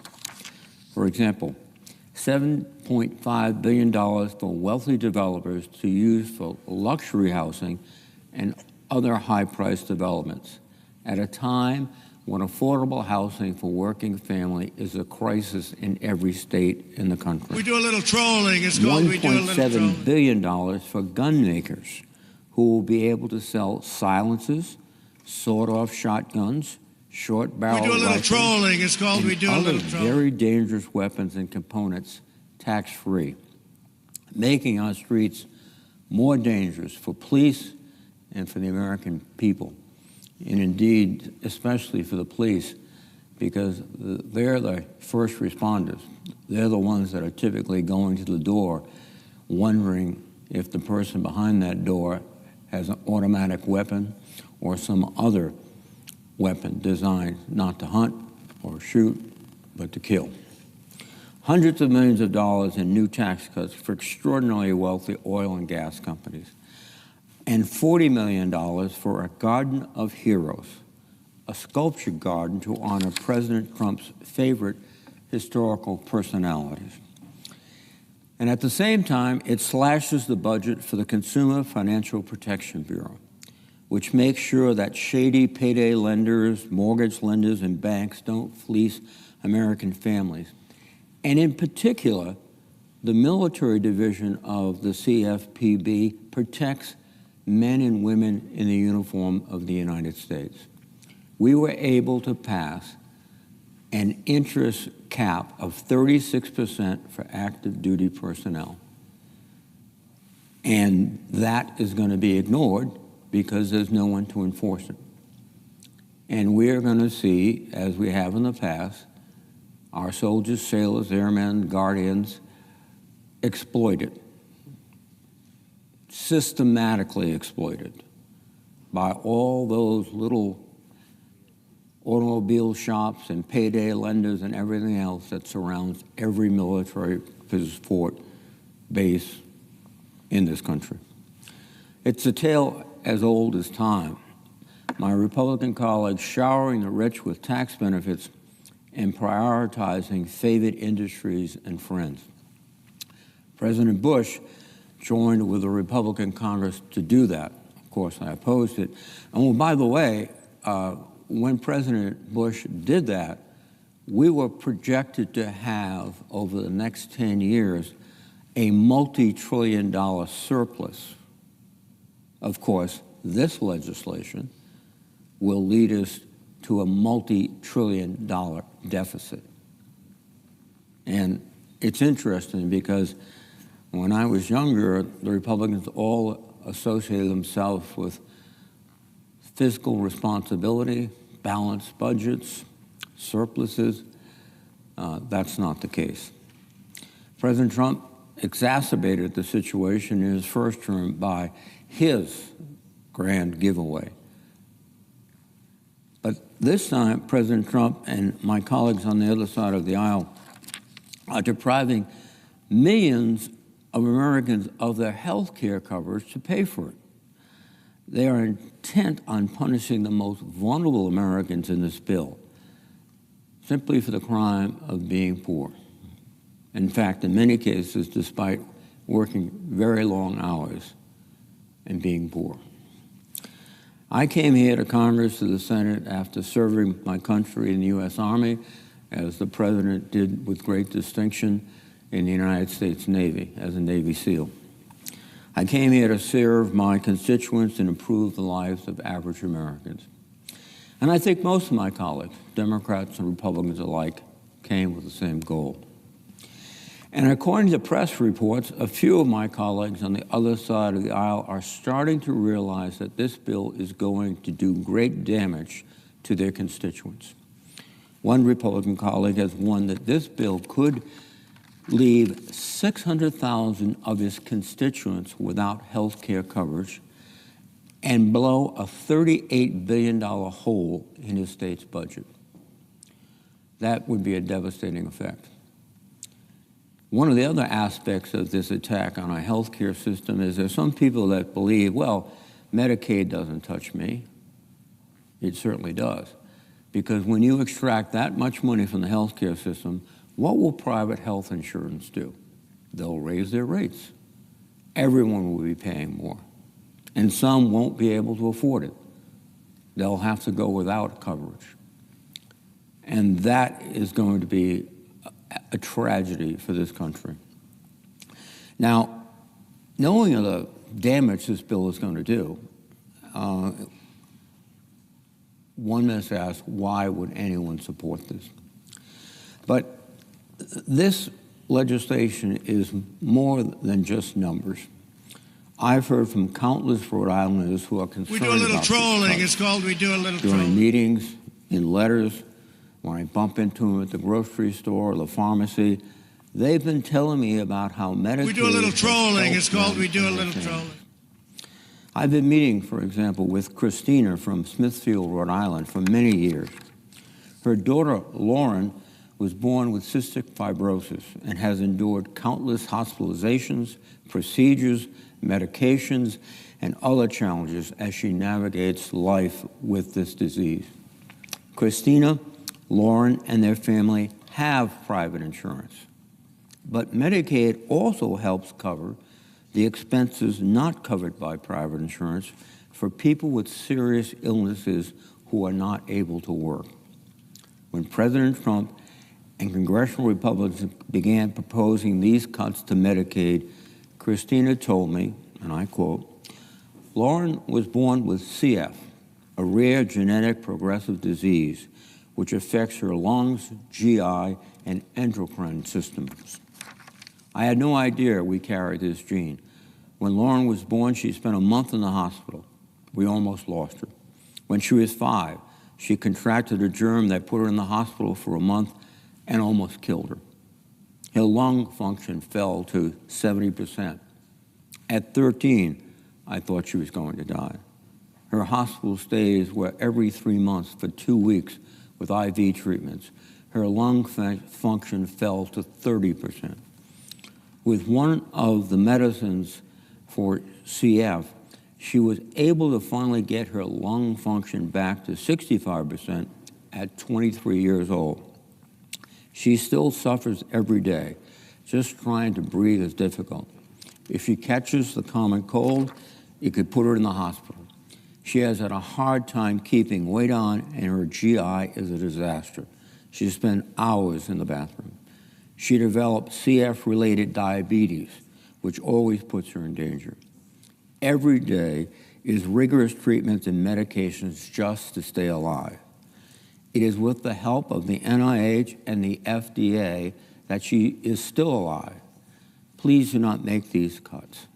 For example, $7.5 billion for wealthy developers to use for luxury housing and other high-priced developments at a time when affordable housing for working family is a crisis in every state in the country. We do a little trolling. It's called we do a little trolling. $1.7 billion for gun makers who will be able to sell silencers, sawed-off shotguns, short barrel rifles. We do a little rifles, trolling. It's called we do a little trolling. Very dangerous weapons and components tax-free, making our streets more dangerous for police and for the American people. And indeed, especially for the police, because they're the first responders. They're the ones that are typically going to the door wondering if the person behind that door has an automatic weapon or some other weapon designed not to hunt or shoot, but to kill. Hundreds of millions of dollars in new tax cuts for extraordinarily wealthy oil and gas companies, and $40 million for a Garden of Heroes, a sculpture garden to honor President Trump's favorite historical personalities. And at the same time, it slashes the budget for the Consumer Financial Protection Bureau, which makes sure that shady payday lenders, mortgage lenders, and banks don't fleece American families. And in particular, the military division of the CFPB protects men and women in the uniform of the United States. We were able to pass an interest cap of 36% for active duty personnel. And that is going to be ignored because there's no one to enforce it. And we're going to see, as we have in the past, our soldiers, sailors, airmen, guardians exploited, systematically exploited by all those little automobile shops and payday lenders and everything else that surrounds every military fort base in this country. It's a tale as old as time. My Republican colleagues showering the rich with tax benefits and prioritizing favored industries and friends. President Bush joined with the Republican Congress to do that. Of course, I opposed it. And well, by the way, when President Bush did that, we were projected to have, over the next 10 years, a multi-trillion-dollar surplus. Of course, this legislation will lead us to a multi-trillion-dollar deficit. And it's interesting because when I was younger, the Republicans all associated themselves with fiscal responsibility, balanced budgets, surpluses. That's not the case. President Trump exacerbated the situation in his first term by his grand giveaway. But this time, President Trump and my colleagues on the other side of the aisle are depriving millions of Americans of their health care coverage to pay for it. They are intent on punishing the most vulnerable Americans in this bill, simply for the crime of being poor. In fact, in many cases, despite working very long hours and being poor. I came here to Congress, to the Senate, after serving my country in the U.S. Army, as the President did with great distinction in the United States Navy as a Navy SEAL. I came here to serve my constituents and improve the lives of average Americans. And I think most of my colleagues, Democrats and Republicans alike, came with the same goal. And according to press reports, a few of my colleagues on the other side of the aisle are starting to realize that this bill is going to do great damage to their constituents. One Republican colleague has warned that this bill could leave 600,000 of his constituents without health care coverage and blow a $38 billion hole in his state's budget. That would be a devastating effect. One of the other aspects of this attack on our health care system is there's some people that believe, well, Medicaid doesn't touch me. It certainly does. Because when you extract that much money from the health care system, what will private health insurance do? They'll raise their rates. Everyone will be paying more. And some won't be able to afford it. They'll have to go without coverage. And that is going to be a tragedy for this country. Now, knowing the damage this bill is going to do, one must ask, why would anyone support this? But this legislation is more than just numbers. I've heard from countless Rhode Islanders who are concerned about We do a little trolling. It's called we do a little during trolling. meetings, in letters, when I bump into them at the grocery store or the pharmacy. They've been telling me about how Medicaid... We do a little trolling. It's called we do a little trolling. I've been meeting, for example, with Christina from Smithfield, Rhode Island, for many years. Her daughter, Lauren, was born with cystic fibrosis and has endured countless hospitalizations, procedures, medications, and other challenges as she navigates life with this disease. Christina, Lauren, and their family have private insurance, but Medicaid also helps cover the expenses not covered by private insurance for people with serious illnesses who are not able to work. When President Trump and congressional Republicans began proposing these cuts to Medicaid, Christina told me, and I quote, "Lauren was born with CF, a rare genetic progressive disease which affects her lungs, GI, and endocrine systems. I had no idea we carried this gene. When Lauren was born, she spent a month in the hospital. We almost lost her. When she was 5, she contracted a germ that put her in the hospital for a month and almost killed her. Her lung function fell to 70%. At 13, I thought she was going to die. Her hospital stays were every 3 months for 2 weeks with IV treatments. Her lung function fell to 30%. With one of the medicines for CF, she was able to finally get her lung function back to 65% at 23 years old. She still suffers every day. Just trying to breathe is difficult. If she catches the common cold, it could put her in the hospital. She has had a hard time keeping weight on, and her GI is a disaster. She spent hours in the bathroom. She developed CF-related diabetes, which always puts her in danger. Every day is rigorous treatments and medications just to stay alive. It is with the help of the NIH and the FDA that she is still alive. Please do not make these cuts.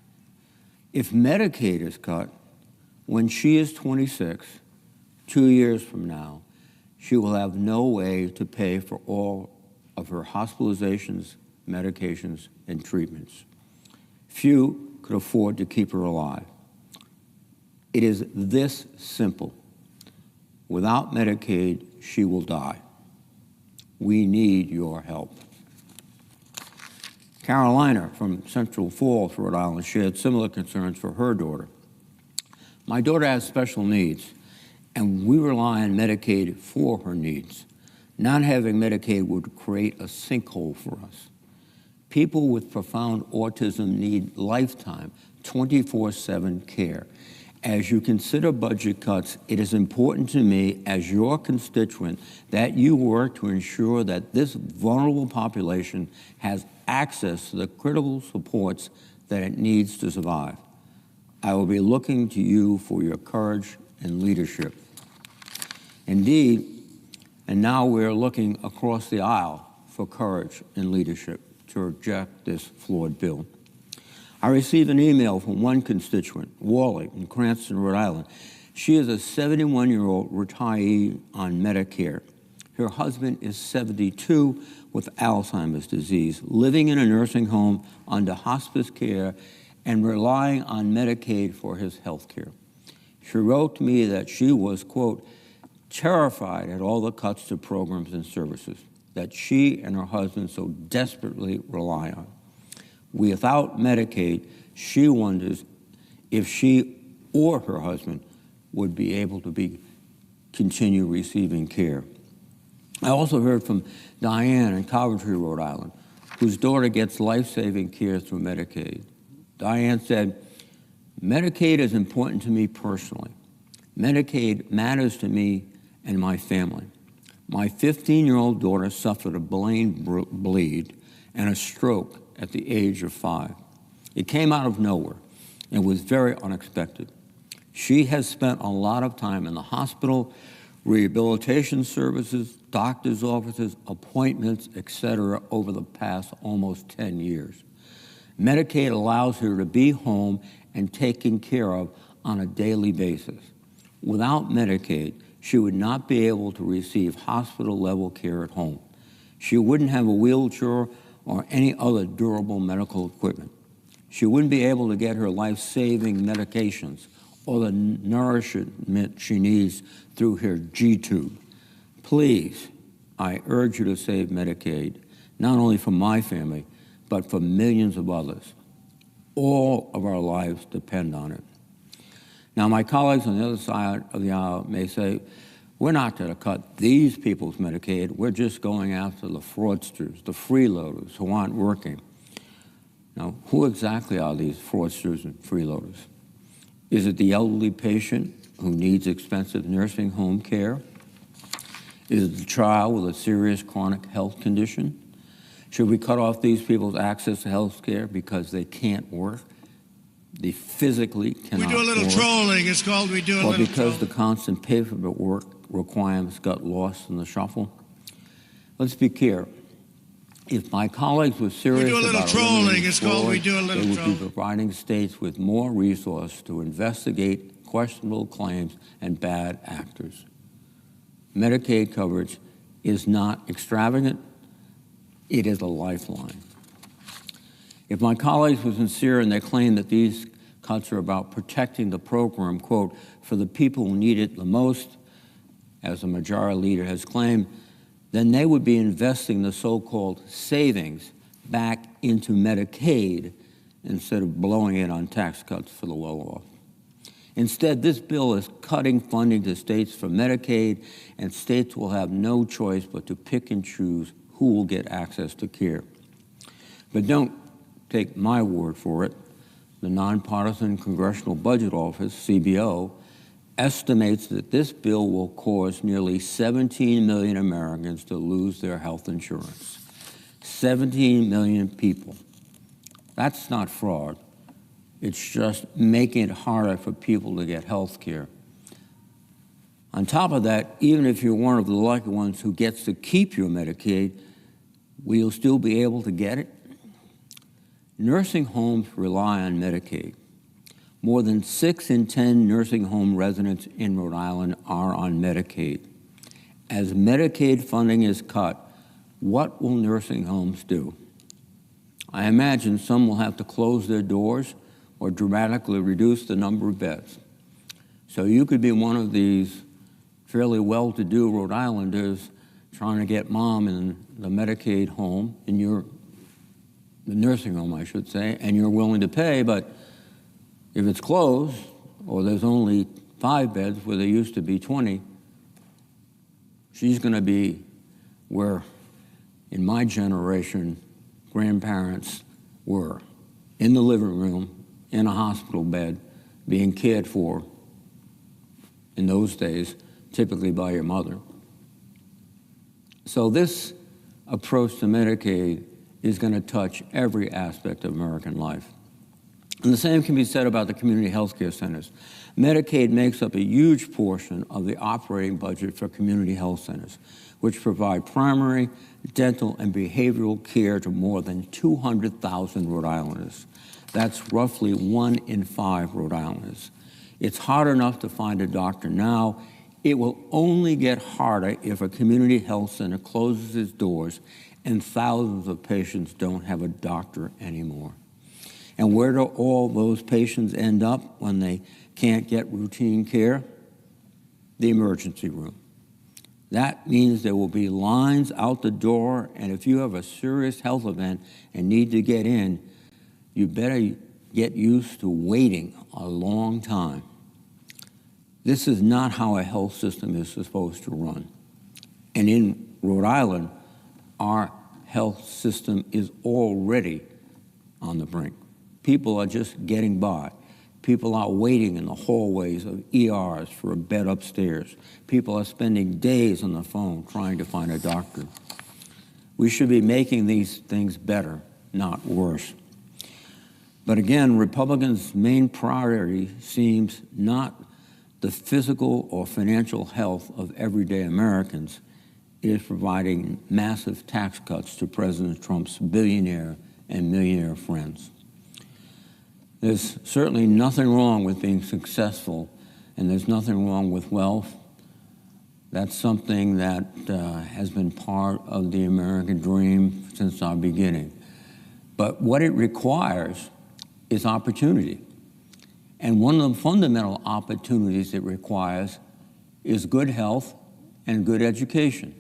If Medicaid is cut, when she is 26, 2 years from now, she will have no way to pay for all of her hospitalizations, medications, and treatments. Few could afford to keep her alive. It is this simple. Without Medicaid, she will die. We need your help. Carolina from Central Falls, Rhode Island, shared similar concerns for her daughter. My daughter has special needs, and we rely on Medicaid for her needs. Not having Medicaid would create a sinkhole for us. People with profound autism need lifetime, 24/7 care. As you consider budget cuts, it is important to me, as your constituent, that you work to ensure that this vulnerable population has access to the critical supports that it needs to survive. I will be looking to you for your courage and leadership. Indeed, and now we're looking across the aisle for courage and leadership to reject this flawed bill. I received an email from one constituent, Wally, in Cranston, Rhode Island. She is a 71-year-old retiree on Medicare. Her husband is 72 with Alzheimer's disease, living in a nursing home under hospice care and relying on Medicaid for his health care. She wrote to me that she was, quote, terrified at all the cuts to programs and services that she and her husband so desperately rely on. Without Medicaid, she wonders if she or her husband would be able to continue receiving care. I also heard from Diane in Coventry, Rhode Island, whose daughter gets life-saving care through Medicaid. Diane said, Medicaid is important to me personally. Medicaid matters to me and my family. My 15-year-old daughter suffered a brain bleed and a stroke at the age of 5. It came out of nowhere and was very unexpected. She has spent a lot of time in the hospital, rehabilitation services, doctor's offices, appointments, etc. over the past almost 10 years. Medicaid allows her to be home and taken care of on a daily basis. Without Medicaid, she would not be able to receive hospital-level care at home. She wouldn't have a wheelchair or any other durable medical equipment. She wouldn't be able to get her life-saving medications or the nourishment she needs through her G-tube. Please, I urge you to save Medicaid, not only for my family, but for millions of others. All of our lives depend on it. Now, my colleagues on the other side of the aisle may say, we're not going to cut these people's Medicaid. We're just going after the fraudsters, the freeloaders who aren't working. Now, who exactly are these fraudsters and freeloaders? Is it the elderly patient who needs expensive nursing home care? Is it the child with a serious chronic health condition? Should we cut off these people's access to health care because they can't work? They physically cannot work. We do a little trolling. It's called we do a little trolling. Or because the constant paperwork requirements got lost in the shuffle? Let's be clear. If my colleagues were serious about trolling, it's called we do a little they would trolling. be providing states with more resources to investigate questionable claims and bad actors. Medicaid coverage is not extravagant. It is a lifeline. If my colleagues were sincere in their claim that these cuts are about protecting the program, quote, for the people who need it the most, as the majority leader has claimed, then they would be investing the so-called savings back into Medicaid instead of blowing it on tax cuts for the well-off. Instead, this bill is cutting funding to states for Medicaid, and states will have no choice but to pick and choose who will get access to care. But don't take my word for it. The Nonpartisan Congressional Budget Office, CBO, estimates that this bill will cause nearly 17 million Americans to lose their health insurance. 17 million people. That's not fraud. It's just making it harder for people to get health care. On top of that, even if you're one of the lucky ones who gets to keep your Medicaid, will you still be able to get it? Nursing homes rely on Medicaid. More than 6 in 10 nursing home residents in Rhode Island are on Medicaid. As Medicaid funding is cut, what will nursing homes do? I imagine some will have to close their doors or dramatically reduce the number of beds. So you could be one of these fairly well-to-do Rhode Islanders trying to get mom in the Medicaid home, the nursing home, I should say, and you're willing to pay, but if it's closed, or there's only 5 beds where there used to be 20, she's going to be where, in my generation, grandparents were, in the living room, in a hospital bed, being cared for, in those days, typically by your mother. So this approach to Medicaid is going to touch every aspect of American life. And the same can be said about the community health care centers. Medicaid makes up a huge portion of the operating budget for community health centers, which provide primary, dental, and behavioral care to more than 200,000 Rhode Islanders. That's roughly 1 in 5 Rhode Islanders. It's hard enough to find a doctor now. It will only get harder if a community health center closes its doors and thousands of patients don't have a doctor anymore. And where do all those patients end up when they can't get routine care? The emergency room. That means there will be lines out the door, and if you have a serious health event and need to get in, you better get used to waiting a long time. This is not how a health system is supposed to run. And in Rhode Island, our health system is already on the brink. People are just getting by. People are waiting in the hallways of ERs for a bed upstairs. People are spending days on the phone trying to find a doctor. We should be making these things better, not worse. But again, Republicans' main priority seems not the physical or financial health of everyday Americans. It is providing massive tax cuts to President Trump's billionaire and millionaire friends. There's certainly nothing wrong with being successful, and there's nothing wrong with wealth. That's something that has been part of the American dream since our beginning. But what it requires is opportunity. And one of the fundamental opportunities it requires is good health and good education.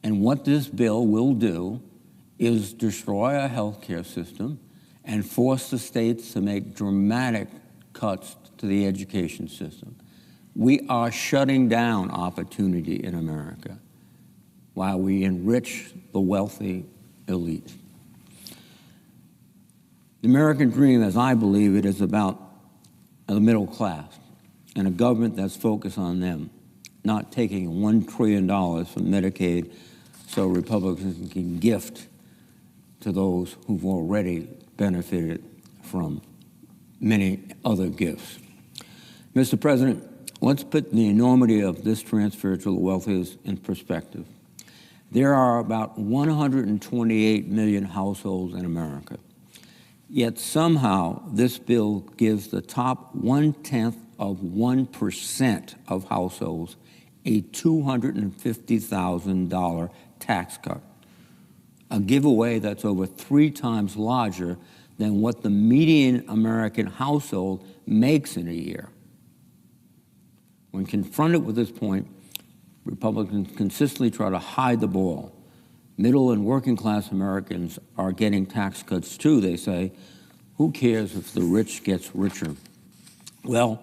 And what this bill will do is destroy our healthcare system and force the states to make dramatic cuts to the education system. We are shutting down opportunity in America while we enrich the wealthy elite. The American dream, as I believe it, is about the middle class and a government that's focused on them, not taking $1 trillion from Medicaid so Republicans can gift to those who've already benefited from many other gifts. Mr. President, let's put the enormity of this transfer to the wealthiest in perspective. There are about 128 million households in America. Yet somehow this bill gives the top 0.1% of households a $250,000 tax cut, a giveaway that's over 3 times larger than what the median American household makes in a year. When confronted with this point, Republicans consistently try to hide the ball. Middle and working class Americans are getting tax cuts too, they say. Who cares if the rich gets richer? Well,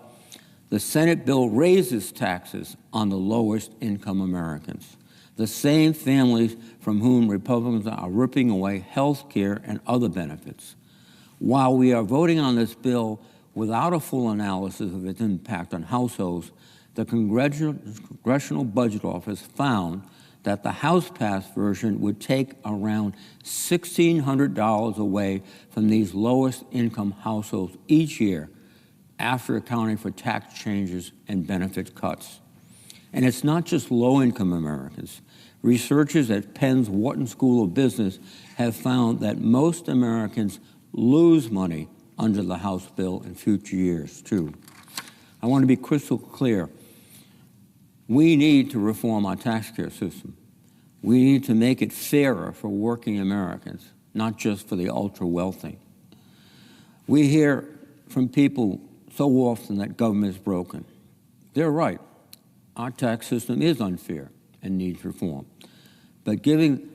the Senate bill raises taxes on the lowest income Americans, the same families from whom Republicans are ripping away health care and other benefits. While we are voting on this bill without a full analysis of its impact on households, the Congressional Budget Office found that the House-passed version would take around $1,600 away from these lowest income households each year after accounting for tax changes and benefit cuts. And it's not just low-income Americans. Researchers at Penn's Wharton School of Business have found that most Americans lose money under the House bill in future years, too. I want to be crystal clear. We need to reform our tax care system. We need to make it fairer for working Americans, not just for the ultra-wealthy. We hear from people so often that government is broken. They're right. Our tax system is unfair and needs reform. But giving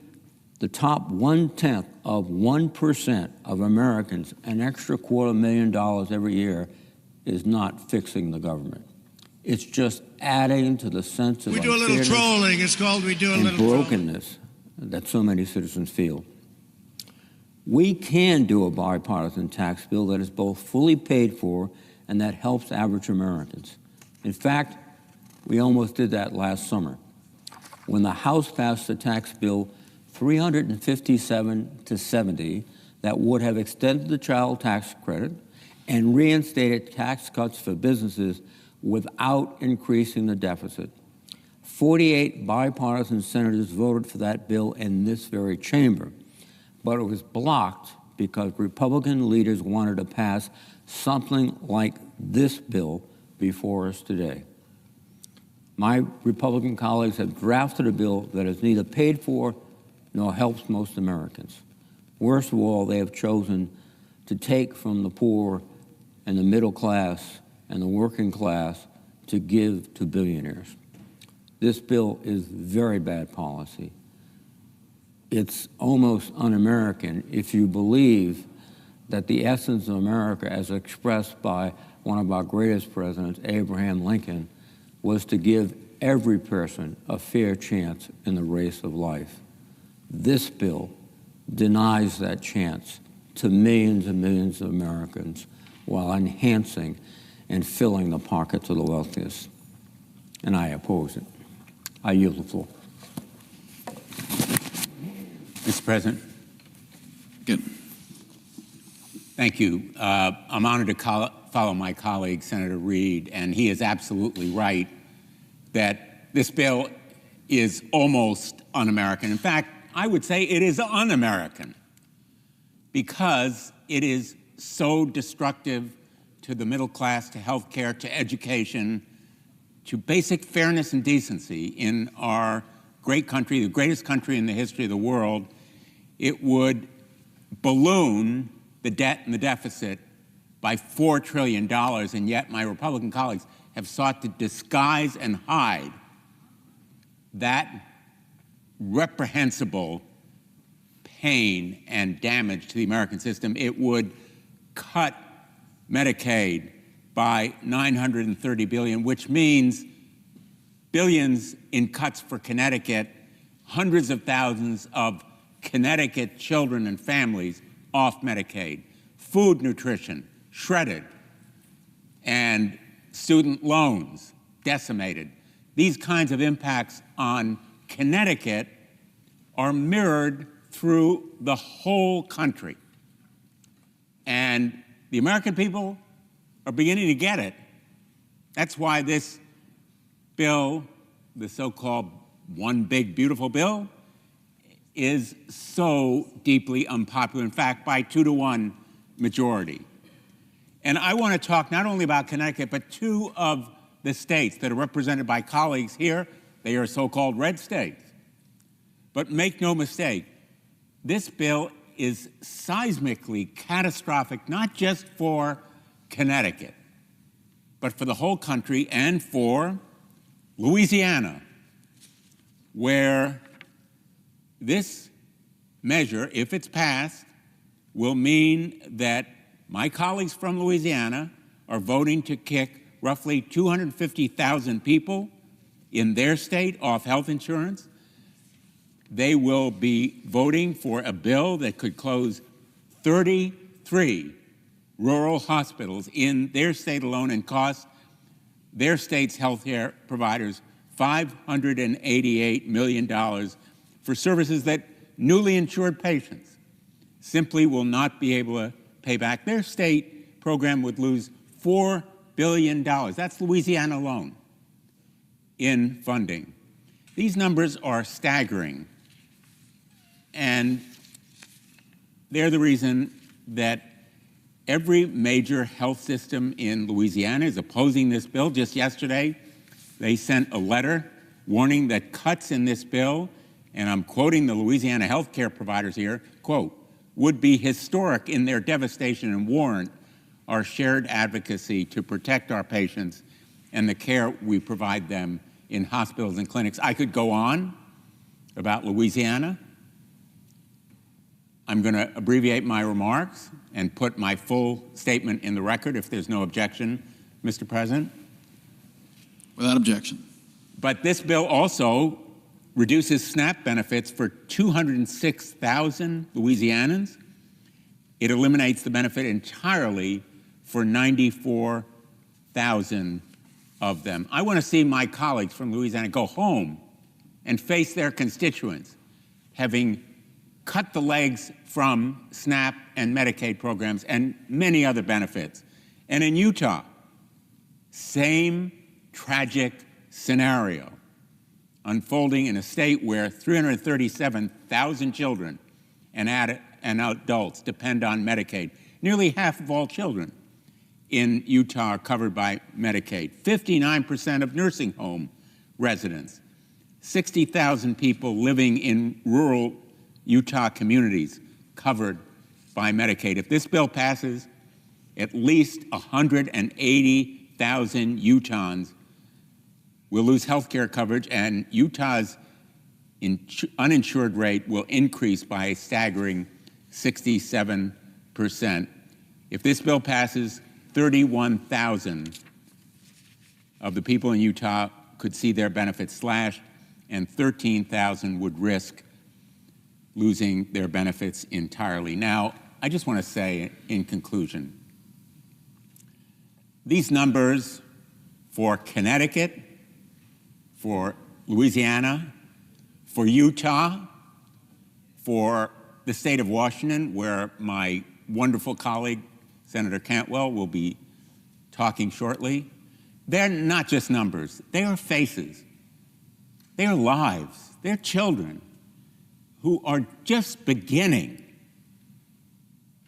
the top 1/10 of 1% of Americans an extra $250,000 every year is not fixing the government. It's just adding to the sense of We do a little unfairness trolling. It's called we do a and little trolling. brokenness that so many citizens feel. We can do a bipartisan tax bill that is both fully paid for and that helps average Americans. In fact, we almost did that last summer when the House passed a tax bill 357 to 70 that would have extended the child tax credit and reinstated tax cuts for businesses without increasing the deficit. 48 bipartisan senators voted for that bill in this very chamber, but it was blocked because Republican leaders wanted to pass something like this bill before us today. My Republican colleagues have drafted a bill that is neither paid for nor helps most Americans. Worst of all, they have chosen to take from the poor and the middle class and the working class to give to billionaires. This bill is very bad policy. It's almost un-American if you believe that the essence of America, as expressed by one of our greatest presidents, Abraham Lincoln, was to give every person a fair chance in the race of life. This bill denies that chance to millions and millions of Americans while enhancing and filling the pockets of the wealthiest. And I oppose it. I yield the floor. Mr. President. Good. Thank you. I'm honored to follow my colleague, Senator Reid, and he is absolutely right that this bill is almost un-American. In fact, I would say it is un-American because it is so destructive to the middle class, to health care, to education, to basic fairness and decency in our great country, the greatest country in the history of the world. It would balloon the debt and the deficit by $4 trillion, and yet my Republican colleagues have sought to disguise and hide that reprehensible pain and damage to the American system. It would cut Medicaid by $930 billion, which means billions in cuts for Connecticut, hundreds of thousands of Connecticut children and families off Medicaid, food nutrition shredded, and student loans decimated. These kinds of impacts on Connecticut are mirrored through the whole country. And the American people are beginning to get it. That's why this bill, the so-called One Big Beautiful Bill, is so deeply unpopular, in fact, by 2-to-1 majority. And I want to talk not only about Connecticut, but two of the states that are represented by colleagues here. They are so-called red states. But make no mistake, this bill is seismically catastrophic, not just for Connecticut, but for the whole country and for Louisiana, where this measure, if it's passed, will mean that my colleagues from Louisiana are voting to kick roughly 250,000 people in their state off health insurance. They will be voting for a bill that could close 33 rural hospitals in their state alone and cost their state's health care providers $588 million for services that newly insured patients simply will not be able to pay back. Their state program would lose $4 billion. That's Louisiana alone in funding. These numbers are staggering, and they're the reason that every major health system in Louisiana is opposing this bill. Just yesterday, they sent a letter warning that cuts in this bill, and I'm quoting the Louisiana healthcare providers here, quote, would be historic in their devastation and warrant our shared advocacy to protect our patients and the care we provide them in hospitals and clinics. I could go on about Louisiana. I'm going to abbreviate my remarks and put my full statement in the record if there's no objection, Mr. President. Without objection. But this bill also reduces SNAP benefits for 206,000 Louisianans. It eliminates the benefit entirely for 94,000 of them. I want to see my colleagues from Louisiana go home and face their constituents, having cut the legs from SNAP and Medicaid programs and many other benefits. And in Utah, same tragic scenario unfolding in a state where 337,000 children and adults depend on Medicaid. Nearly half of all children in Utah are covered by Medicaid. 59% of nursing home residents. 60,000 people living in rural Utah communities covered by Medicaid. If this bill passes, at least 180,000 Utahns will lose health care coverage, and Utah's uninsured rate will increase by a staggering 67%. If this bill passes, 31,000 of the people in Utah could see their benefits slashed, and 13,000 would risk losing their benefits entirely. Now, I just want to say in conclusion, these numbers for Connecticut, for Louisiana, for Utah, for the state of Washington, where my wonderful colleague, Senator Cantwell, will be talking shortly, they're not just numbers. They are faces. They are lives. They're children who are just beginning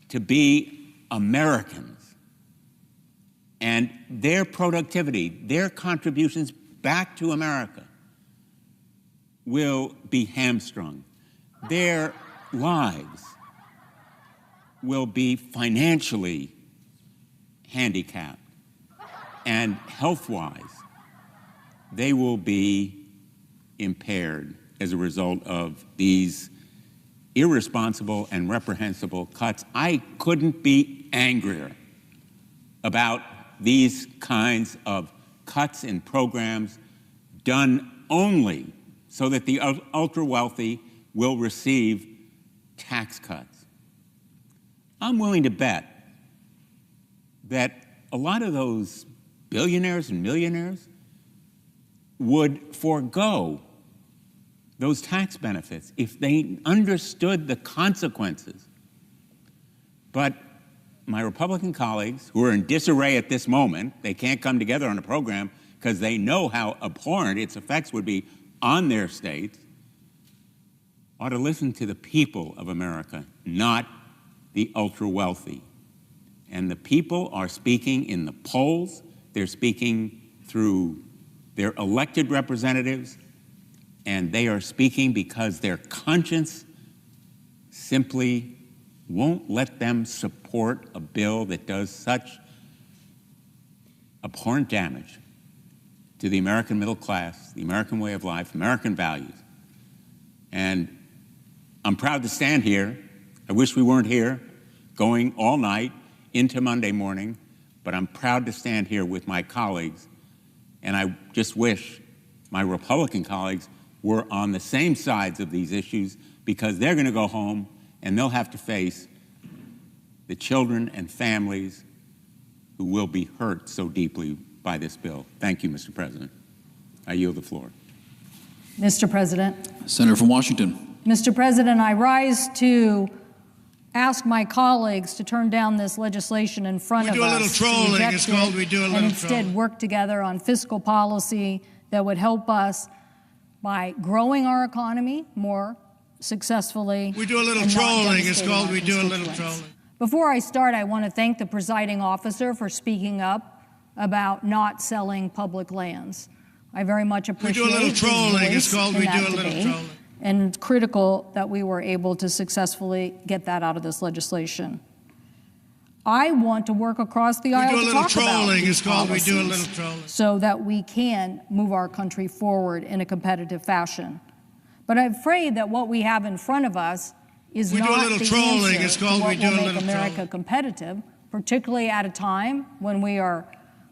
to be Americans. And their productivity, their contributions back to America will be hamstrung. Their lives will be financially handicapped. And health-wise, they will be impaired as a result of these irresponsible and reprehensible cuts. I couldn't be angrier about these kinds of cuts in programs done only so that the ultra-wealthy will receive tax cuts. I'm willing to bet that a lot of those billionaires and millionaires would forego those tax benefits if they understood the consequences. But my Republican colleagues, who are in disarray at this moment, they can't come together on a program because they know how abhorrent its effects would be on their states, ought to listen to the people of America, not the ultra-wealthy. And the people are speaking in the polls. They're speaking through their elected representatives, and they are speaking because their conscience simply won't let them support a bill that does such abhorrent damage to the American middle class, the American way of life, American values. And I'm proud to stand here. I wish we weren't here going all night into Monday morning, but I'm proud to stand here with my colleagues, and I just wish my Republican colleagues were on the same sides of these issues, because they're going to go home and they'll have to face the children and families who will be hurt so deeply by this bill. Thank you, Mr. President. I yield the floor. Mr. President. Senator from Washington. Mr. President, I rise to ask my colleagues to turn down this legislation in front of us. We do a little trolling. It's called we do a little trolling. And instead work together on fiscal policy that would help us by growing our economy more successfully. We do a little trolling. It's called we do a little trolling. Before I start, I want to thank the presiding officer for speaking up about not selling public lands. I very much appreciate We do a little trolling. It's called we do a little trolling. And it's critical that we were able to successfully get that out of this legislation. I want to work across the aisle to talk about these policies so that we can move our country forward in a competitive fashion. But I'm afraid that what we have in front of us is We do a not little the trolling. answer It's called to what we do will a make little America trolling. competitive, particularly at a time when we are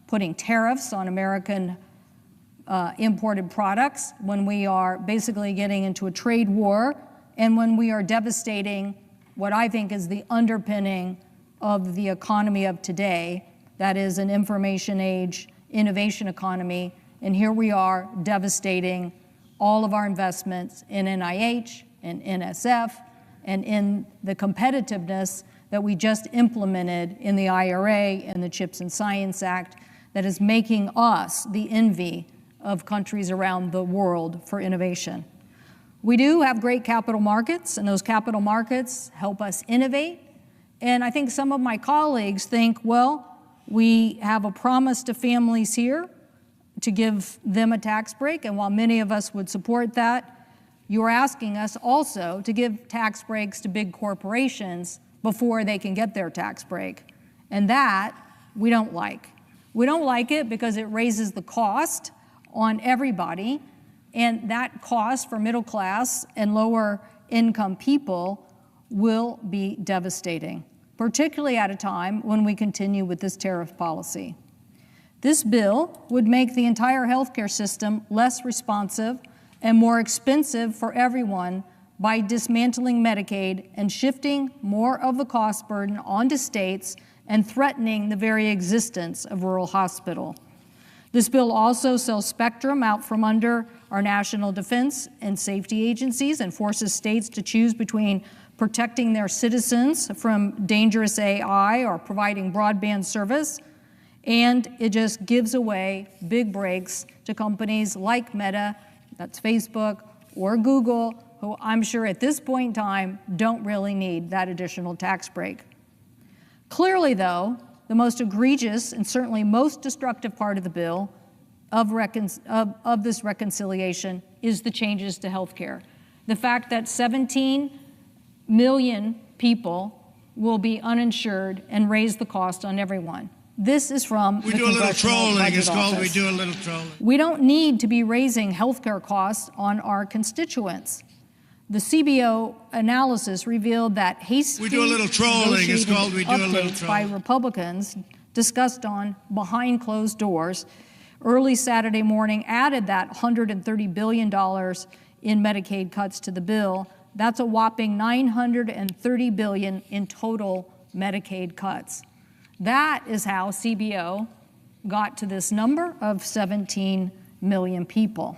putting tariffs on American imported products, when we are basically getting into a trade war, and when we are devastating what I think is the underpinning of the economy of today, that is an information age, innovation economy, and here we are devastating all of our investments in NIH and NSF and in the competitiveness that we just implemented in the IRA and the CHIPS and Science Act that is making us the envy of countries around the world for innovation. We do have great capital markets, and those capital markets help us innovate. And I think some of my colleagues think, well, we have a promise to families here to give them a tax break, and while many of us would support that, you're asking us also to give tax breaks to big corporations before they can get their tax break. And that we don't like. We don't like it because it raises the cost on everybody, and that cost for middle class and lower income people will be devastating, particularly at a time when we continue with this tariff policy. This bill would make the entire healthcare system less responsive and more expensive for everyone by dismantling Medicaid and shifting more of the cost burden onto states and threatening the very existence of rural hospital. This bill also sells spectrum out from under our national defense and safety agencies and forces states to choose between protecting their citizens from dangerous AI or providing broadband service, and it just gives away big breaks to companies like Meta, that's Facebook, or Google, who I'm sure at this point in time don't really need that additional tax break. Clearly, though, the most egregious and certainly most destructive part of the bill of this reconciliation is the changes to health care. The fact that 17 million people will be uninsured and raise the cost on everyone. This is from the Congressional Budget Office. We do a little trolling. It's called we do a little trolling. We don't need to be raising health care costs on our constituents. The CBO analysis revealed that hasty We do a little trolling. It's called we do a little updates by trolling. Republicans discussed on behind closed doors early Saturday morning added that $130 billion in Medicaid cuts to the bill. That's a whopping $930 billion in total Medicaid cuts. That is how CBO got to this number of 17 million people.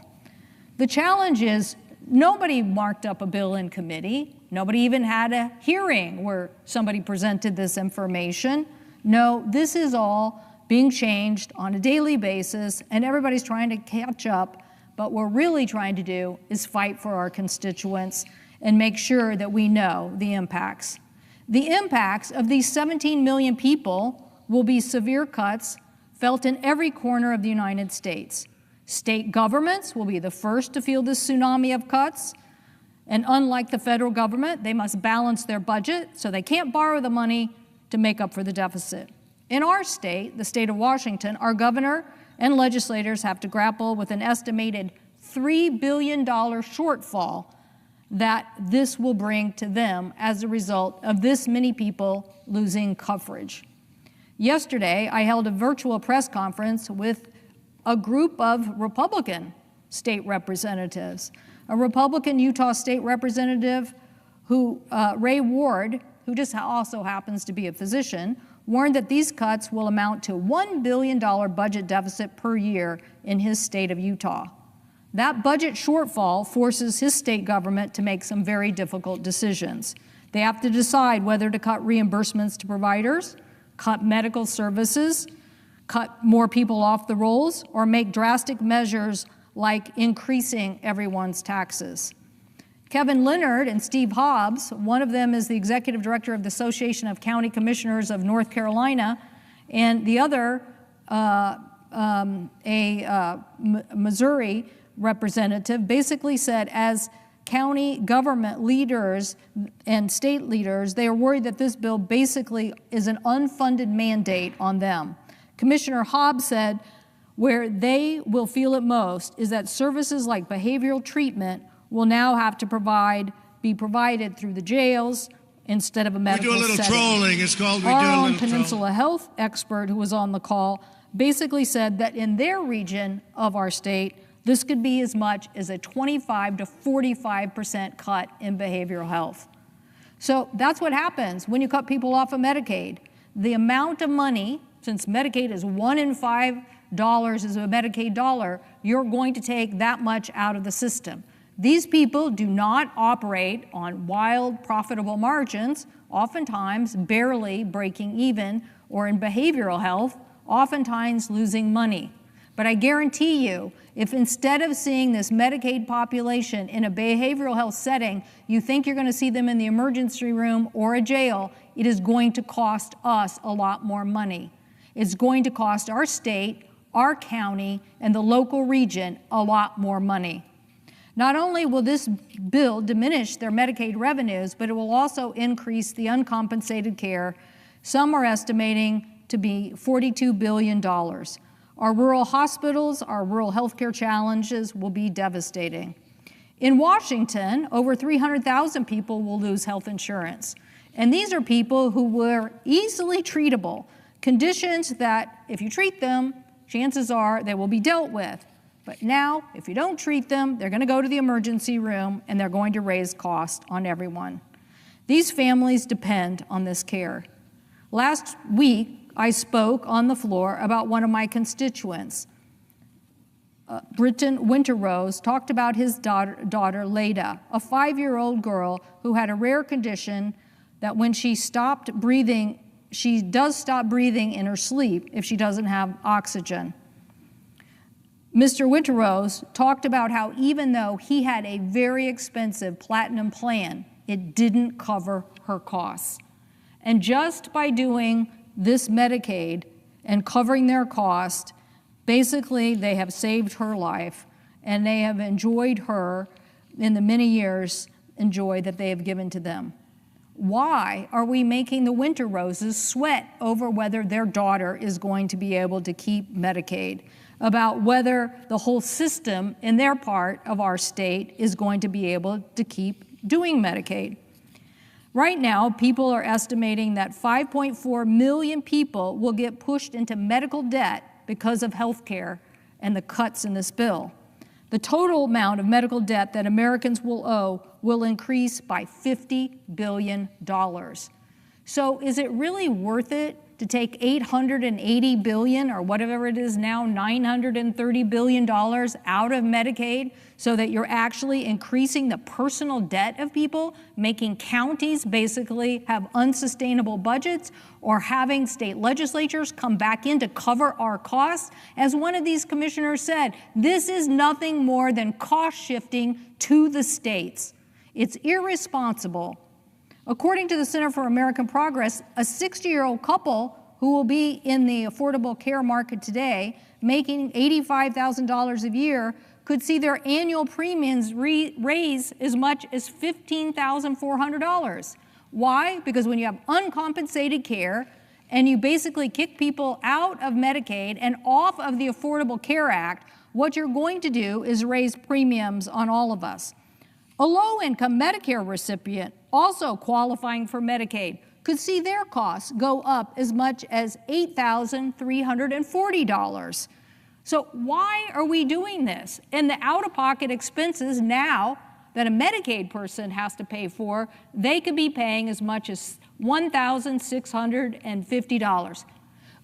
The challenge is nobody marked up a bill in committee. Nobody even had a hearing where somebody presented this information. No, this is all being changed on a daily basis, and everybody's trying to catch up. But what we're really trying to do is fight for our constituents and make sure that we know the impacts. The impacts of these 17 million people will be severe cuts felt in every corner of the United States. State governments will be the first to feel this tsunami of cuts, and unlike the federal government, they must balance their budget, so they can't borrow the money to make up for the deficit. In our state, the state of Washington, our governor and legislators have to grapple with an estimated $3 billion shortfall that this will bring to them as a result of this many people losing coverage. Yesterday, I held a virtual press conference with a group of Republican state representatives. A Republican Utah state representative who, Ray Ward, who just also happens to be a physician, warned that these cuts will amount to $1 billion budget deficit per year in his state of Utah. That budget shortfall forces his state government to make some very difficult decisions. They have to decide whether to cut reimbursements to providers, cut medical services, cut more people off the rolls, or make drastic measures like increasing everyone's taxes. Kevin Leonard and Steve Hobbs, one of them is the executive director of the Association of County Commissioners of North Carolina, and the other, Missouri representative, basically said as county government leaders and state leaders, they are worried that this bill basically is an unfunded mandate on them. Commissioner Hobbs said where they will feel it most is that services like behavioral treatment will now have to provide be provided through the jails instead of a medical setting. We do a little trolling. It's called we do a Our little own Peninsula Health expert who was on the call basically said that in their region of our state, this could be as much as a 25 to 45% cut in behavioral health. So that's what happens when you cut people off of Medicaid. The amount of money, since Medicaid is $1 in $5 is a Medicaid dollar, you're going to take that much out of the system. These people do not operate on wild, profitable margins, oftentimes barely breaking even, or in behavioral health, oftentimes losing money. But I guarantee you, if instead of seeing this Medicaid population in a behavioral health setting, you think you're going to see them in the emergency room or a jail, it is going to cost us a lot more money. It's going to cost our state, our county, and the local region a lot more money. Not only will this bill diminish their Medicaid revenues, but it will also increase the uncompensated care. Some are estimating to be $42 billion. Our rural hospitals, our rural healthcare challenges will be devastating. In Washington, over 300,000 people will lose health insurance. And these are people who were easily treatable, conditions that if you treat them, chances are they will be dealt with. But now, if you don't treat them, they're going to go to the emergency room and they're going to raise costs on everyone. These families depend on this care. Last week, I spoke on the floor about one of my constituents. Britton Winterrose talked about his daughter, Leda, a 5-year-old girl who had a rare condition that when she stopped breathing, she does stop breathing in her sleep if she doesn't have oxygen. Mr. Winterrose talked about how even though he had a very expensive platinum plan, it didn't cover her costs. And just by doing this Medicaid and covering their cost, basically they have saved her life and they have enjoyed her in the many years enjoy that they have given to them. Why are we making the Winterroses sweat over whether their daughter is going to be able to keep Medicaid, about whether the whole system in their part of our state is going to be able to keep doing Medicaid? Right now, people are estimating that 5.4 million people will get pushed into medical debt because of health care and the cuts in this bill. The total amount of medical debt that Americans will owe will increase by $50 billion. So is it really worth it to take $880 billion, or whatever it is now, $930 billion out of Medicaid so that you're actually increasing the personal debt of people, making counties basically have unsustainable budgets, or having state legislatures come back in to cover our costs? As one of these commissioners said, this is nothing more than cost shifting to the states. It's irresponsible. According to the Center for American Progress, a 60-year-old couple who will be in the affordable care market today, making $85,000 a year, could see their annual premiums raise as much as $15,400. Why? Because when you have uncompensated care and you basically kick people out of Medicaid and off of the Affordable Care Act, what you're going to do is raise premiums on all of us. A low-income Medicare recipient also qualifying for Medicaid could see their costs go up as much as $8,340. So why are we doing this? And the out-of-pocket expenses now that a Medicaid person has to pay for, they could be paying as much as $1,650.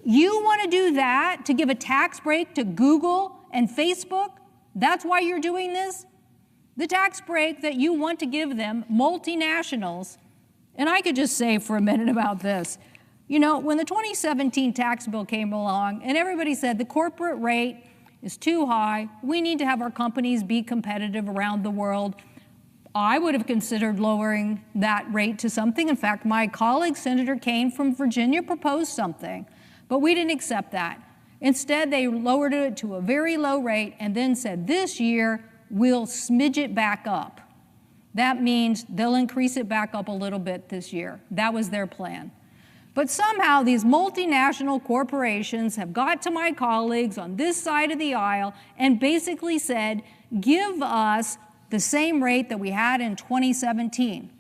You want to do that to give a tax break to Google and Facebook? That's why you're doing this? The tax break that you want to give them, multinationals, and I could just say for a minute about this. You know, when the 2017 tax bill came along and everybody said the corporate rate is too high, we need to have our companies be competitive around the world, I would have considered lowering that rate to something. In fact, my colleague, Senator Kaine from Virginia, proposed something, but we didn't accept that. Instead, they lowered it to a very low rate and then said this year, we'll smidge it back up. That means they'll increase it back up a little bit this year. That was their plan. But somehow these multinational corporations have got to my colleagues on this side of the aisle and basically said, give us the same rate that we had in 2017.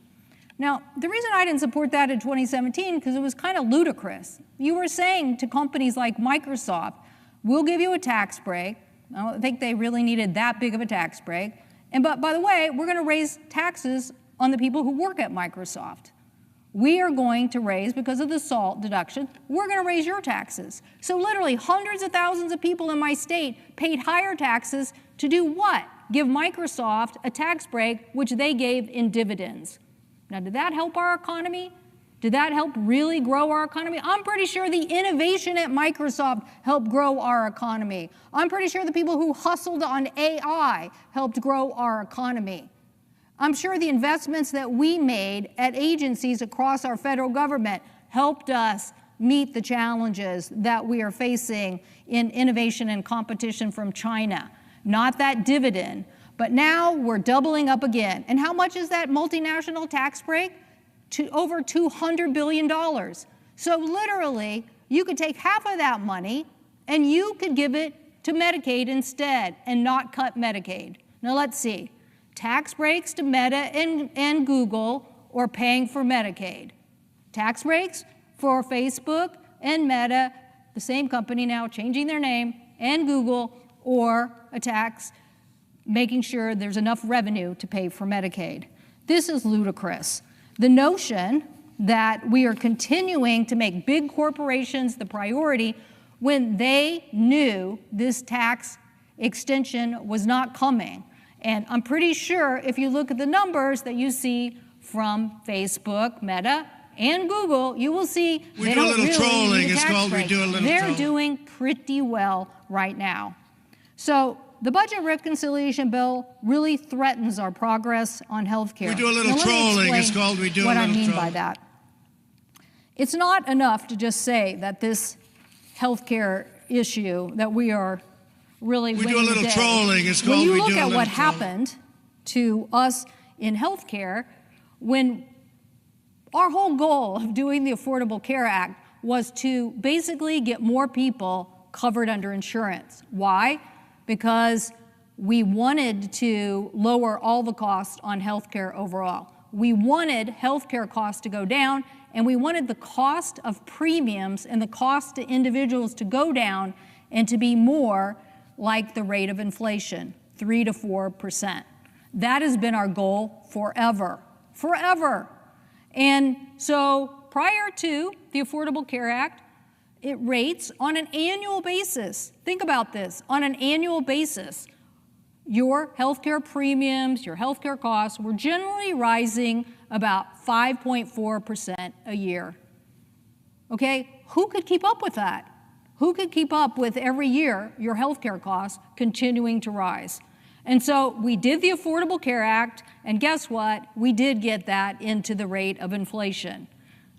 Now, the reason I didn't support that in 2017 because it was kind of ludicrous. You were saying to companies like Microsoft, we'll give you a tax break. I don't think they really needed that big of a tax break. But by the way, we're going to raise taxes on the people who work at Microsoft. We are going to raise, because of the SALT deduction, we're going to raise your taxes. So literally hundreds of thousands of people in my state paid higher taxes to do what? Give Microsoft a tax break, which they gave in dividends. Now, did that help our economy? Did that help really grow our economy? I'm pretty sure the innovation at Microsoft helped grow our economy. I'm pretty sure the people who hustled on AI helped grow our economy. I'm sure the investments that we made at agencies across our federal government helped us meet the challenges that we are facing in innovation and competition from China. Not that dividend, but now we're doubling up again. And how much is that multinational tax break? To over $200 billion. So literally, you could take half of that money and you could give it to Medicaid instead and not cut Medicaid. Now let's see. Tax breaks to Meta and Google or paying for Medicaid. Tax breaks for Facebook and Meta, the same company now changing their name, and Google, or a tax making sure there's enough revenue to pay for Medicaid. This is ludicrous. The notion that we are continuing to make big corporations the priority when they knew this tax extension was not coming. And I'm pretty sure if you look at the numbers that you see from Facebook, Meta, and Google, you will see they don't really need a tax break. They're doing pretty well right now. So the budget reconciliation bill really threatens our progress on health care. We do a little trolling. It's called we do a little trolling. What I mean by that. It's not enough to just say that this health care issue that we are really winning do a little today. trolling. It's called when you we look do a at little what trolling. happened to us in health care, when our whole goal of doing the Affordable Care Act was to basically get more people covered under insurance. Why? Because we wanted to lower all the costs on healthcare overall. We wanted healthcare costs to go down, and we wanted the cost of premiums and the cost to individuals to go down and to be more like the rate of inflation, 3 to 4%. That has been our goal forever, forever. And so prior to the Affordable Care Act, it rates on an annual basis. Think about this, on an annual basis, your healthcare premiums, your healthcare costs were generally rising about 5.4% a year. Okay, who could keep up with that? Who could keep up with every year your healthcare costs continuing to rise? And so we did the Affordable Care Act, and guess what? We did get that into the rate of inflation.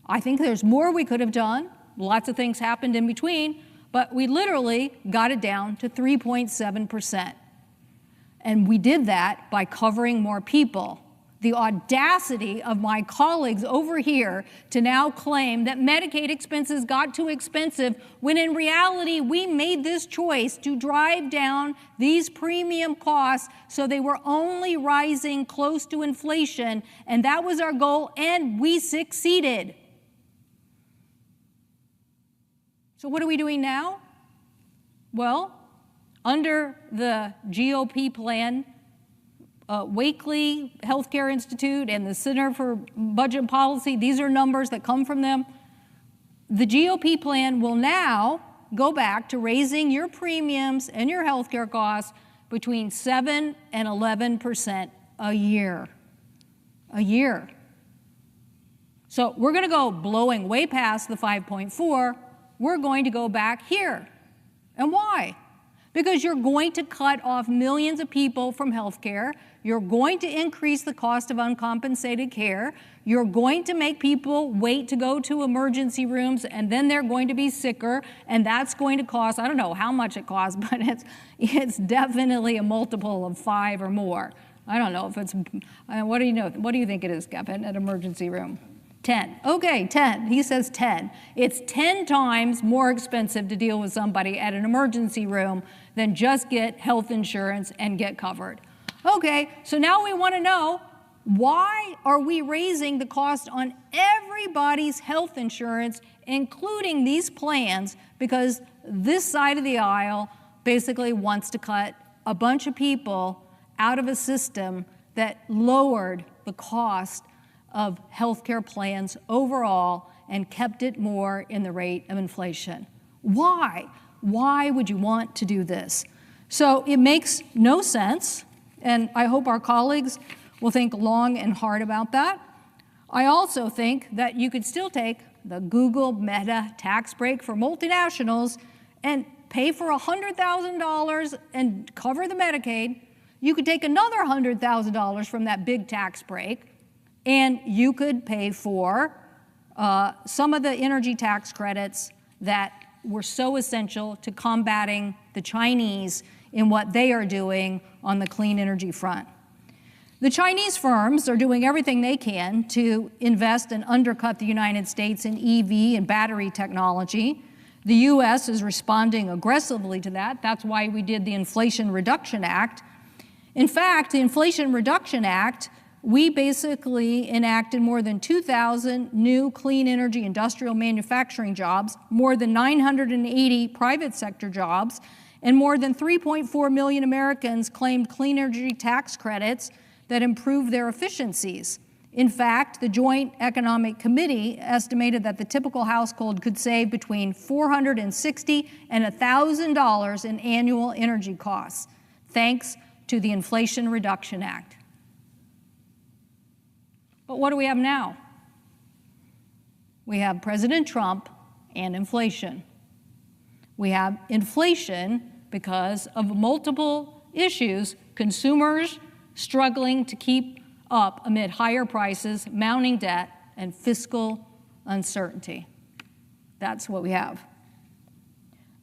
I think there's more we could have done. Lots of things happened in between, but we literally got it down to 3.7%. And we did that by covering more people. The audacity of my colleagues over here to now claim that Medicaid expenses got too expensive, when in reality we made this choice to drive down these premium costs so they were only rising close to inflation, and that was our goal, and we succeeded. So what are we doing now? Well, under the GOP plan, Wakely Healthcare Institute and the Center for Budget Policy, these are numbers that come from them. The GOP plan will now go back to raising your premiums and your healthcare costs between 7 and 11% a year. A year. So we're going to go blowing way past the 5.4. We're going to go back here. And why? Because you're going to cut off millions of people from health care. You're going to increase the cost of uncompensated care. You're going to make people wait to go to emergency rooms, and then they're going to be sicker, and that's going to cost, I don't know how much it costs, but it's definitely a multiple of 5 or more. I don't know if it's, what do you know? What do you think it is, Kevin, at emergency room? 10. Okay, 10. He says 10. It's 10 times more expensive to deal with somebody at an emergency room than just get health insurance and get covered. Okay, so now we want to know, why are we raising the cost on everybody's health insurance, including these plans? Because this side of the aisle basically wants to cut a bunch of people out of a system that lowered the cost of healthcare plans overall and kept it more in the rate of inflation. Why? Why would you want to do this? So it makes no sense, and I hope our colleagues will think long and hard about that. I also think that you could still take the Google Meta tax break for multinationals and pay for $100,000 and cover the Medicaid. You could take another $100,000 from that big tax break, and you could pay for some of the energy tax credits that were so essential to combating the Chinese in what they are doing on the clean energy front. The Chinese firms are doing everything they can to invest and undercut the United States in EV and battery technology. The U.S. is responding aggressively to that. That's why we did the Inflation Reduction Act. In fact, the Inflation Reduction Act, we basically enacted more than 2,000 new clean energy industrial manufacturing jobs, more than 980 private sector jobs, and more than 3.4 million Americans claimed clean energy tax credits that improve their efficiencies. In fact, the Joint Economic Committee estimated that the typical household could save between $460 and $1,000 in annual energy costs, thanks to the Inflation Reduction Act. But what do we have now? We have President Trump and inflation. We have inflation because of multiple issues, consumers struggling to keep up amid higher prices, mounting debt, and fiscal uncertainty. That's what we have.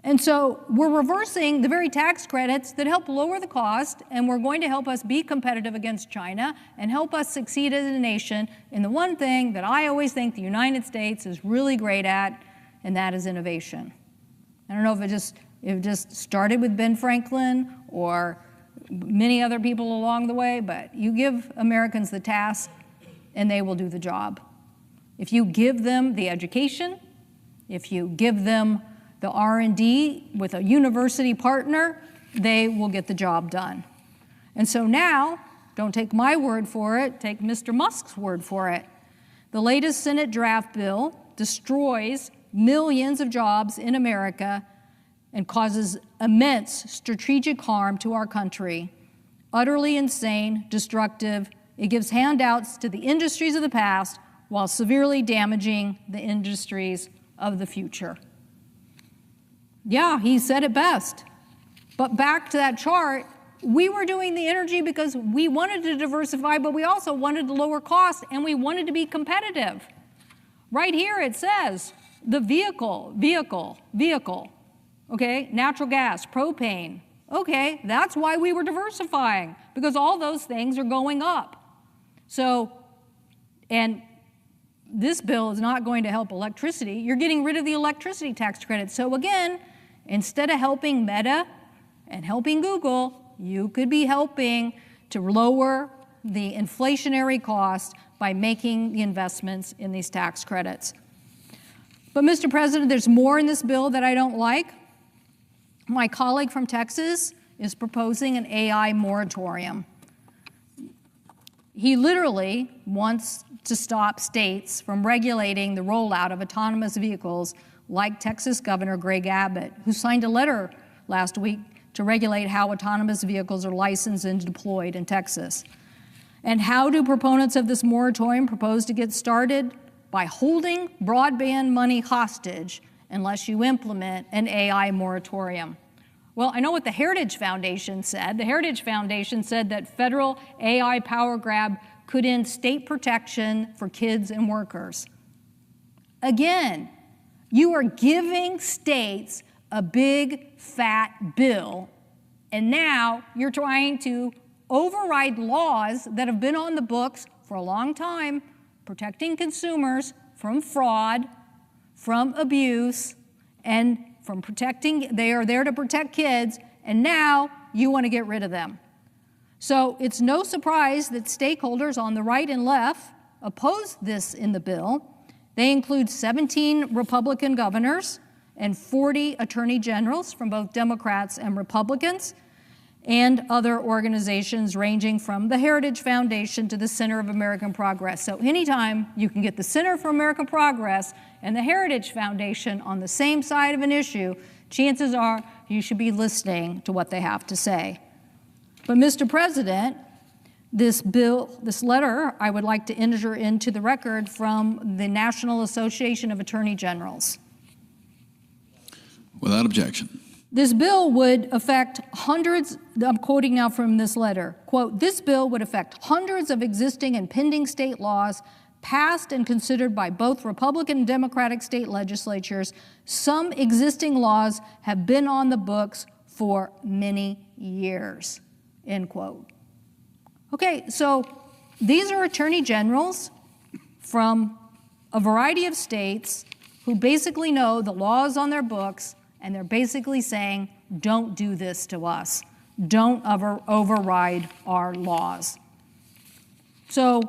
And so we're reversing the very tax credits that help lower the cost, and we're going to help us be competitive against China and help us succeed as a nation in the one thing that I always think the United States is really great at, and that is innovation. I don't know if it just started with Ben Franklin or many other people along the way, but you give Americans the task and they will do the job. If you give them the education, if you give them the R&D with a university partner, they will get the job done. And so now, don't take my word for it, take Mr. Musk's word for it. The latest Senate draft bill destroys millions of jobs in America and causes immense strategic harm to our country. Utterly insane, destructive. It gives handouts to the industries of the past while severely damaging the industries of the future. Yeah, he said it best. But back to that chart, we were doing the energy because we wanted to diversify, but we also wanted to lower costs and we wanted to be competitive. Right here it says the vehicle. Okay, natural gas, propane. Okay, that's why we were diversifying, because all those things are going up. So, and this bill is not going to help electricity. You're getting rid of the electricity tax credit. So again, instead of helping Meta and helping Google, you could be helping to lower the inflationary cost by making the investments in these tax credits. But Mr. President, there's more in this bill that I don't like. My colleague from Texas is proposing an AI moratorium. He literally wants to stop states from regulating the rollout of autonomous vehicles, like Texas Governor Greg Abbott, who signed a letter last week to regulate how autonomous vehicles are licensed and deployed in Texas. And how do proponents of this moratorium propose to get started? By holding broadband money hostage unless you implement an AI moratorium. Well, I know what the Heritage Foundation said. The Heritage Foundation said that federal AI power grab could end state protection for kids and workers. Again, you are giving states a big, fat bill, and now you're trying to override laws that have been on the books for a long time, protecting consumers from fraud, from abuse, and they are there to protect kids, and now you want to get rid of them. So it's no surprise that stakeholders on the right and left oppose this in the bill. They include 17 Republican governors and 40 attorney generals from both Democrats and Republicans, and other organizations ranging from the Heritage Foundation to the Center of American Progress. So anytime you can get the Center for American Progress and the Heritage Foundation on the same side of an issue, chances are you should be listening to what they have to say. But Mr. President, this letter, I would like to enter into the record from the National Association of Attorney Generals. Without objection. This bill would affect hundreds, I'm quoting now from this letter, quote, this bill would affect hundreds of existing and pending state laws passed and considered by both Republican and Democratic state legislatures. Some existing laws have been on the books for many years, end quote. Okay, so these are attorney generals from a variety of states who basically know the laws on their books, and they're basically saying, don't do this to us. Don't override our laws. So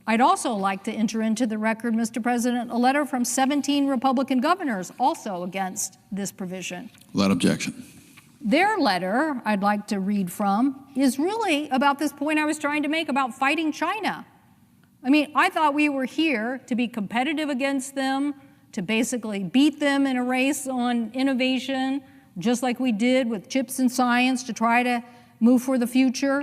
I'd also like to enter into the record, Mr. President, a letter from 17 Republican governors also against this provision. Without objection. Their letter, I'd like to read from, is really about this point I was trying to make about fighting China. I mean, I thought we were here to be competitive against them, to basically beat them in a race on innovation, just like we did with chips and science to try to move for the future.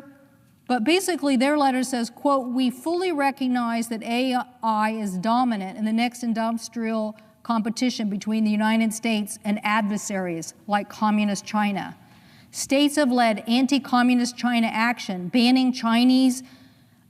But basically their letter says, quote, we fully recognize that AI is dominant in the next industrial competition between the United States and adversaries like Communist China. States have led anti-Communist China action, banning Chinese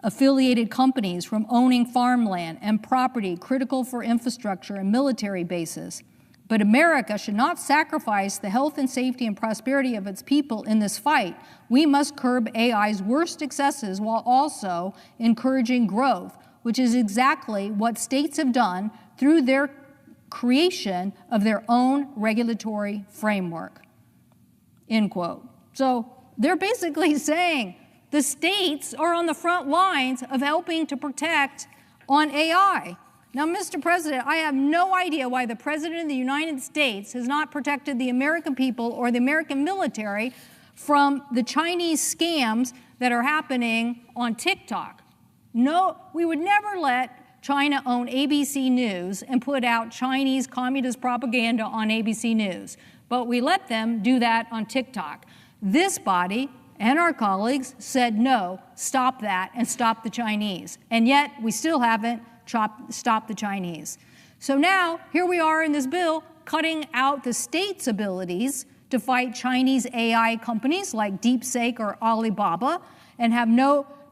affiliated companies from owning farmland and property critical for infrastructure and military bases. But America should not sacrifice the health and safety and prosperity of its people in this fight. We must curb AI's worst excesses while also encouraging growth, which is exactly what states have done through their creation of their own regulatory framework, end quote. So they're basically saying the states are on the front lines of helping to protect on AI. Now, Mr. President, I have no idea why the President of the United States has not protected the American people or the American military from the Chinese scams that are happening on TikTok. No, we would never let China own ABC News and put out Chinese communist propaganda on ABC News, but we let them do that on TikTok. This body and our colleagues said, no, stop that and stop the Chinese. And yet we still haven't stopped the Chinese. So now here we are in this bill cutting out the state's abilities to fight Chinese AI companies like DeepSeek or Alibaba, and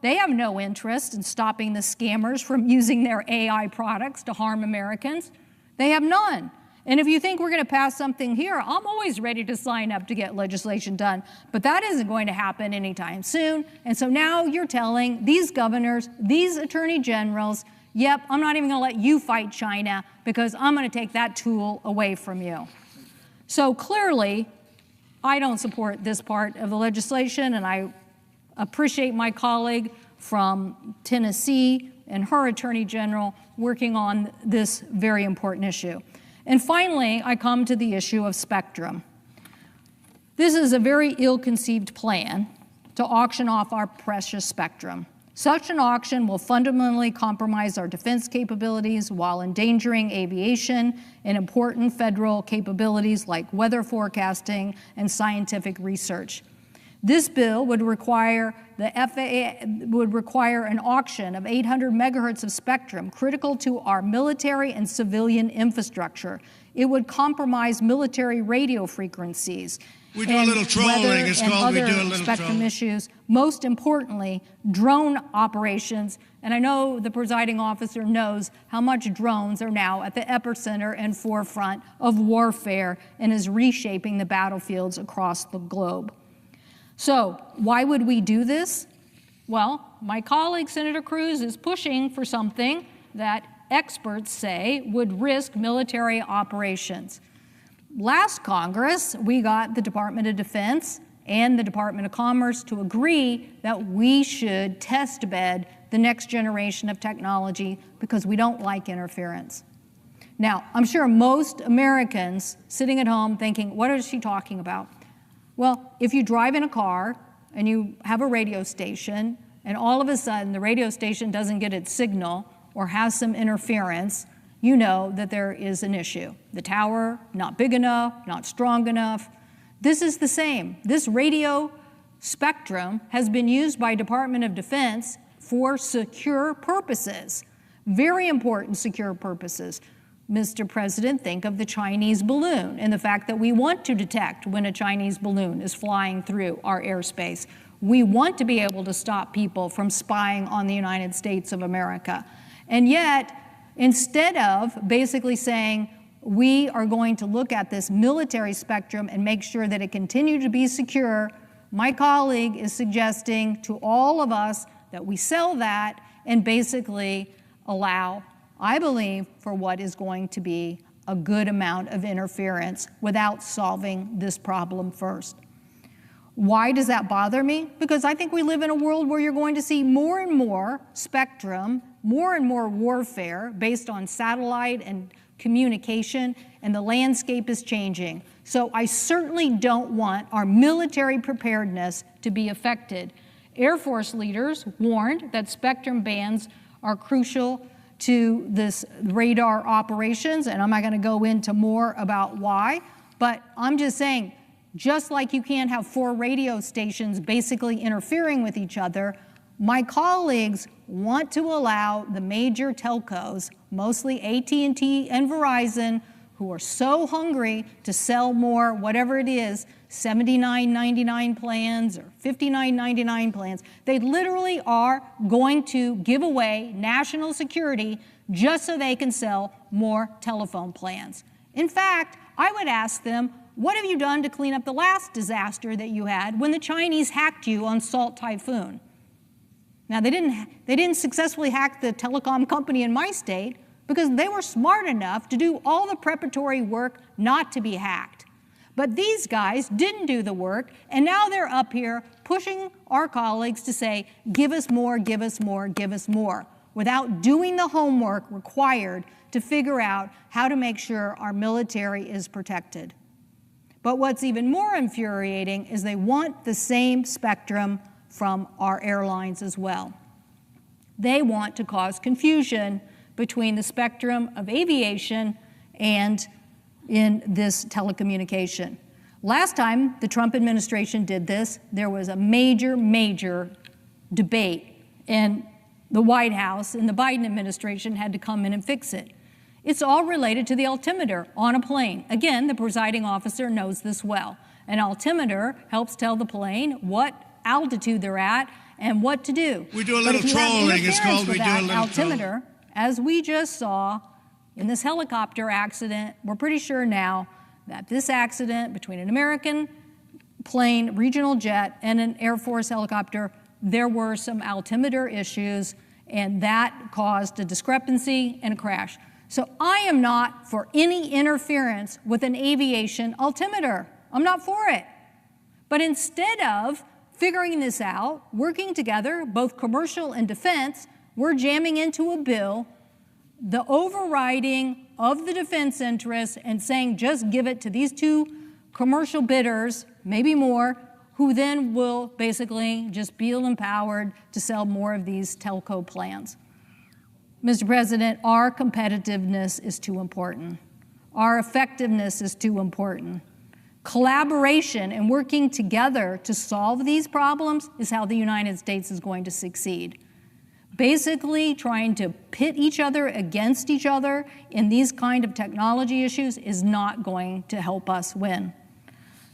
they have no interest in stopping the scammers from using their AI products to harm Americans. They have none. And if you think we're going to pass something here, I'm always ready to sign up to get legislation done. But that isn't going to happen anytime soon. And so now you're telling these governors, these attorney generals, yep, I'm not even going to let you fight China because I'm going to take that tool away from you. So clearly, I don't support this part of the legislation, and I appreciate my colleague from Tennessee and her attorney general working on this very important issue. And finally, I come to the issue of spectrum. This is a very ill-conceived plan to auction off our precious spectrum. Such an auction will fundamentally compromise our defense capabilities while endangering aviation and important federal capabilities like weather forecasting and scientific research. This bill would require the FAA would require an auction of 800 megahertz of spectrum critical to our military and civilian infrastructure. It would compromise military radio frequencies. We do a little trolling. It's called we do a little spectrum trolling. Issues. Most importantly, drone operations. And I know the presiding officer knows how much drones are now at the epicenter and forefront of warfare and is reshaping the battlefields across the globe. So why would we do this? Well, my colleague, Senator Cruz, is pushing for something that experts say would risk military operations. Last Congress, we got the Department of Defense and the Department of Commerce to agree that we should test bed the next generation of technology because we don't like interference. Now, I'm sure most Americans sitting at home thinking, what is she talking about? Well, if you drive in a car and you have a radio station and all of a sudden the radio station doesn't get its signal or has some interference, you know that there is an issue. The tower, not big enough, not strong enough. This is the same. This radio spectrum has been used by Department of Defense for secure purposes, very important secure purposes. Mr. President, think of the Chinese balloon and the fact that we want to detect when a Chinese balloon is flying through our airspace. We want to be able to stop people from spying on the United States of America. And yet, instead of basically saying, we are going to look at this military spectrum and make sure that it continues to be secure, my colleague is suggesting to all of us that we sell that and basically allow, I believe, for what is going to be a good amount of interference without solving this problem first. Why does that bother me? Because I think we live in a world where you're going to see more and more spectrum, more and more warfare based on satellite and communication, and the landscape is changing. So I certainly don't want our military preparedness to be affected. Air Force leaders warned that spectrum bands are crucial to this radar operations, and I'm not going to go into more about why, but I'm just saying, just like you can't have 4 radio stations basically interfering with each other, my colleagues want to allow the major telcos, mostly AT&T and Verizon, who are so hungry to sell more, whatever it is, $79.99 plans or $59.99 plans. They literally are going to give away national security just so they can sell more telephone plans. In fact, I would ask them, what have you done to clean up the last disaster that you had when the Chinese hacked you on Salt Typhoon? Now, they didn't successfully hack the telecom company in my state because they were smart enough to do all the preparatory work not to be hacked. But these guys didn't do the work, and now they're up here pushing our colleagues to say, give us more, give us more, give us more, without doing the homework required to figure out how to make sure our military is protected. But what's even more infuriating is they want the same spectrum from our airlines as well. They want to cause confusion between the spectrum of aviation and in this telecommunication. Last time the Trump administration did this, there was a major, major debate, and the White House and the Biden administration had to come in and fix it. It's all related to the altimeter on a plane. Again, the presiding officer knows this well. An altimeter helps tell the plane what altitude they're at and what to do. We do a little trolling. It's called we do a little altimeter, as we just saw in this helicopter accident, we're pretty sure now that this accident between an American plane, regional jet, and an Air Force helicopter, there were some altimeter issues, and that caused a discrepancy and a crash. So I am not for any interference with an aviation altimeter. I'm not for it. But instead of figuring this out, working together, both commercial and defense, we're jamming into a bill the overriding of the defense interests and saying just give it to these 2 commercial bidders, maybe more, who then will basically just feel empowered to sell more of these telco plans. Mr. President, our competitiveness is too important. Our effectiveness is too important. Collaboration and working together to solve these problems is how the United States is going to succeed. Basically, trying to pit each other against each other in these kind of technology issues is not going to help us win.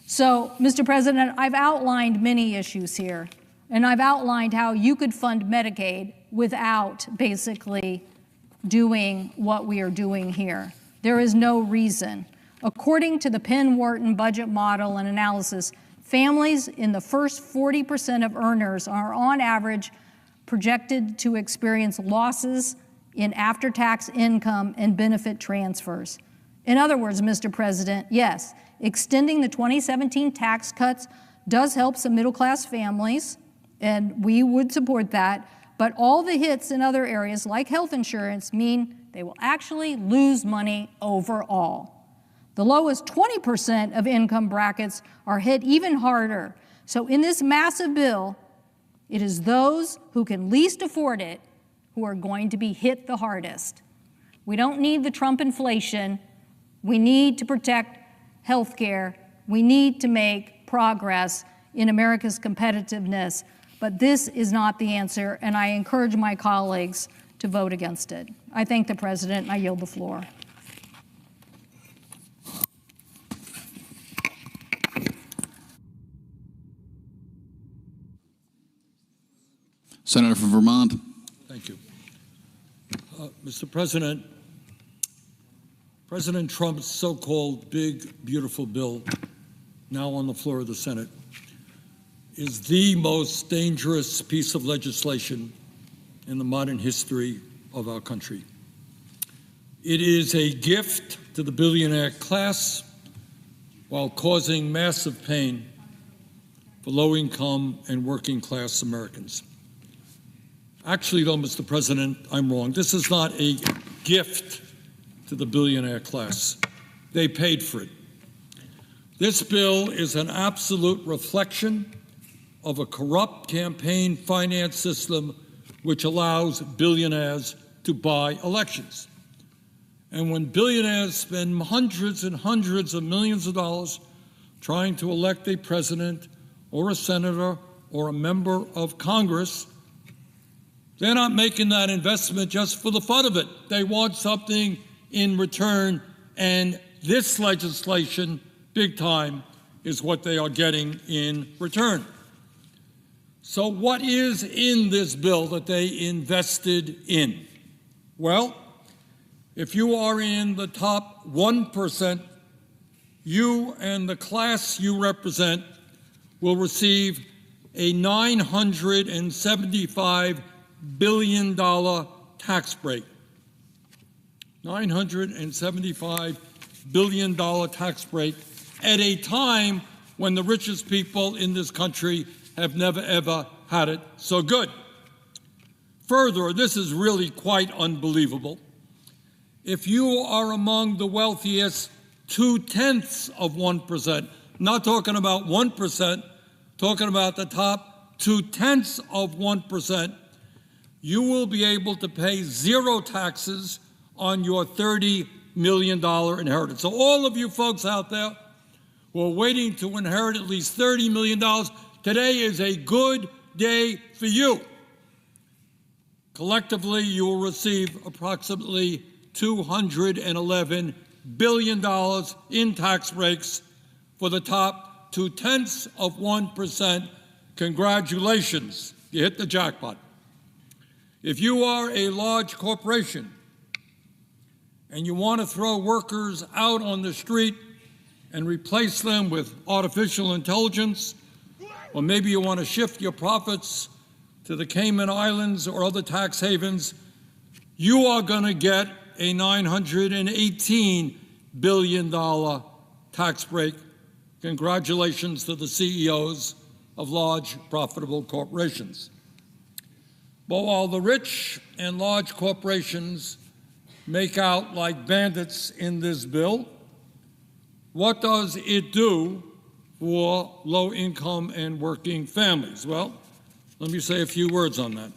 So, Mr. President, I've outlined many issues here, and I've outlined how you could fund Medicaid without basically doing what we are doing here. There is no reason. According to the Penn-Wharton budget model and analysis, families in the first 40% of earners are on average projected to experience losses in after-tax income and benefit transfers. In other words, Mr. President, yes, extending the 2017 tax cuts does help some middle-class families, and we would support that. But all the hits in other areas, like health insurance, mean they will actually lose money overall. The lowest 20% of income brackets are hit even harder. So in this massive bill, it is those who can least afford it who are going to be hit the hardest. We don't need the Trump inflation. We need to protect health care. We need to make progress in America's competitiveness. But this is not the answer, and I encourage my colleagues to vote against it. I thank the President, and I yield the floor. Senator from Vermont. Thank you. Mr. President, President Trump's so-called big, beautiful bill, now on the floor of the Senate, is the most dangerous piece of legislation in the modern history of our country. It is a gift to the billionaire class while causing massive pain for low-income and working-class Americans. Actually, though, Mr. President, I'm wrong. This is not a gift to the billionaire class. They paid for it. This bill is an absolute reflection of a corrupt campaign finance system which allows billionaires to buy elections. And when billionaires spend hundreds and hundreds of millions of dollars trying to elect a president or a senator or a member of Congress, they're not making that investment just for the fun of it. They want something in return, and this legislation, big time, is what they are getting in return. So what is in this bill that they invested in? Well, if you are in the top 1%, you and the class you represent will receive a $975 billion tax break. $975 billion tax break at a time when the richest people in this country have never, ever had it so good. Further, this is really quite unbelievable. If you are among the wealthiest 0.2%, not talking about 1%, talking about the top 0.2%, you will be able to pay zero taxes on your $30 million inheritance. So all of you folks out there who are waiting to inherit at least $30 million, today is a good day for you. Collectively, you will receive approximately $211 billion in tax breaks for the top 0.2%. Congratulations, you hit the jackpot. If you are a large corporation and you want to throw workers out on the street and replace them with artificial intelligence, or maybe you want to shift your profits to the Cayman Islands or other tax havens, you are going to get a $918 billion tax break. Congratulations to the CEOs of large, profitable corporations. But while the rich and large corporations make out like bandits in this bill, what does it do for low-income and working families? Well, let me say a few words on that.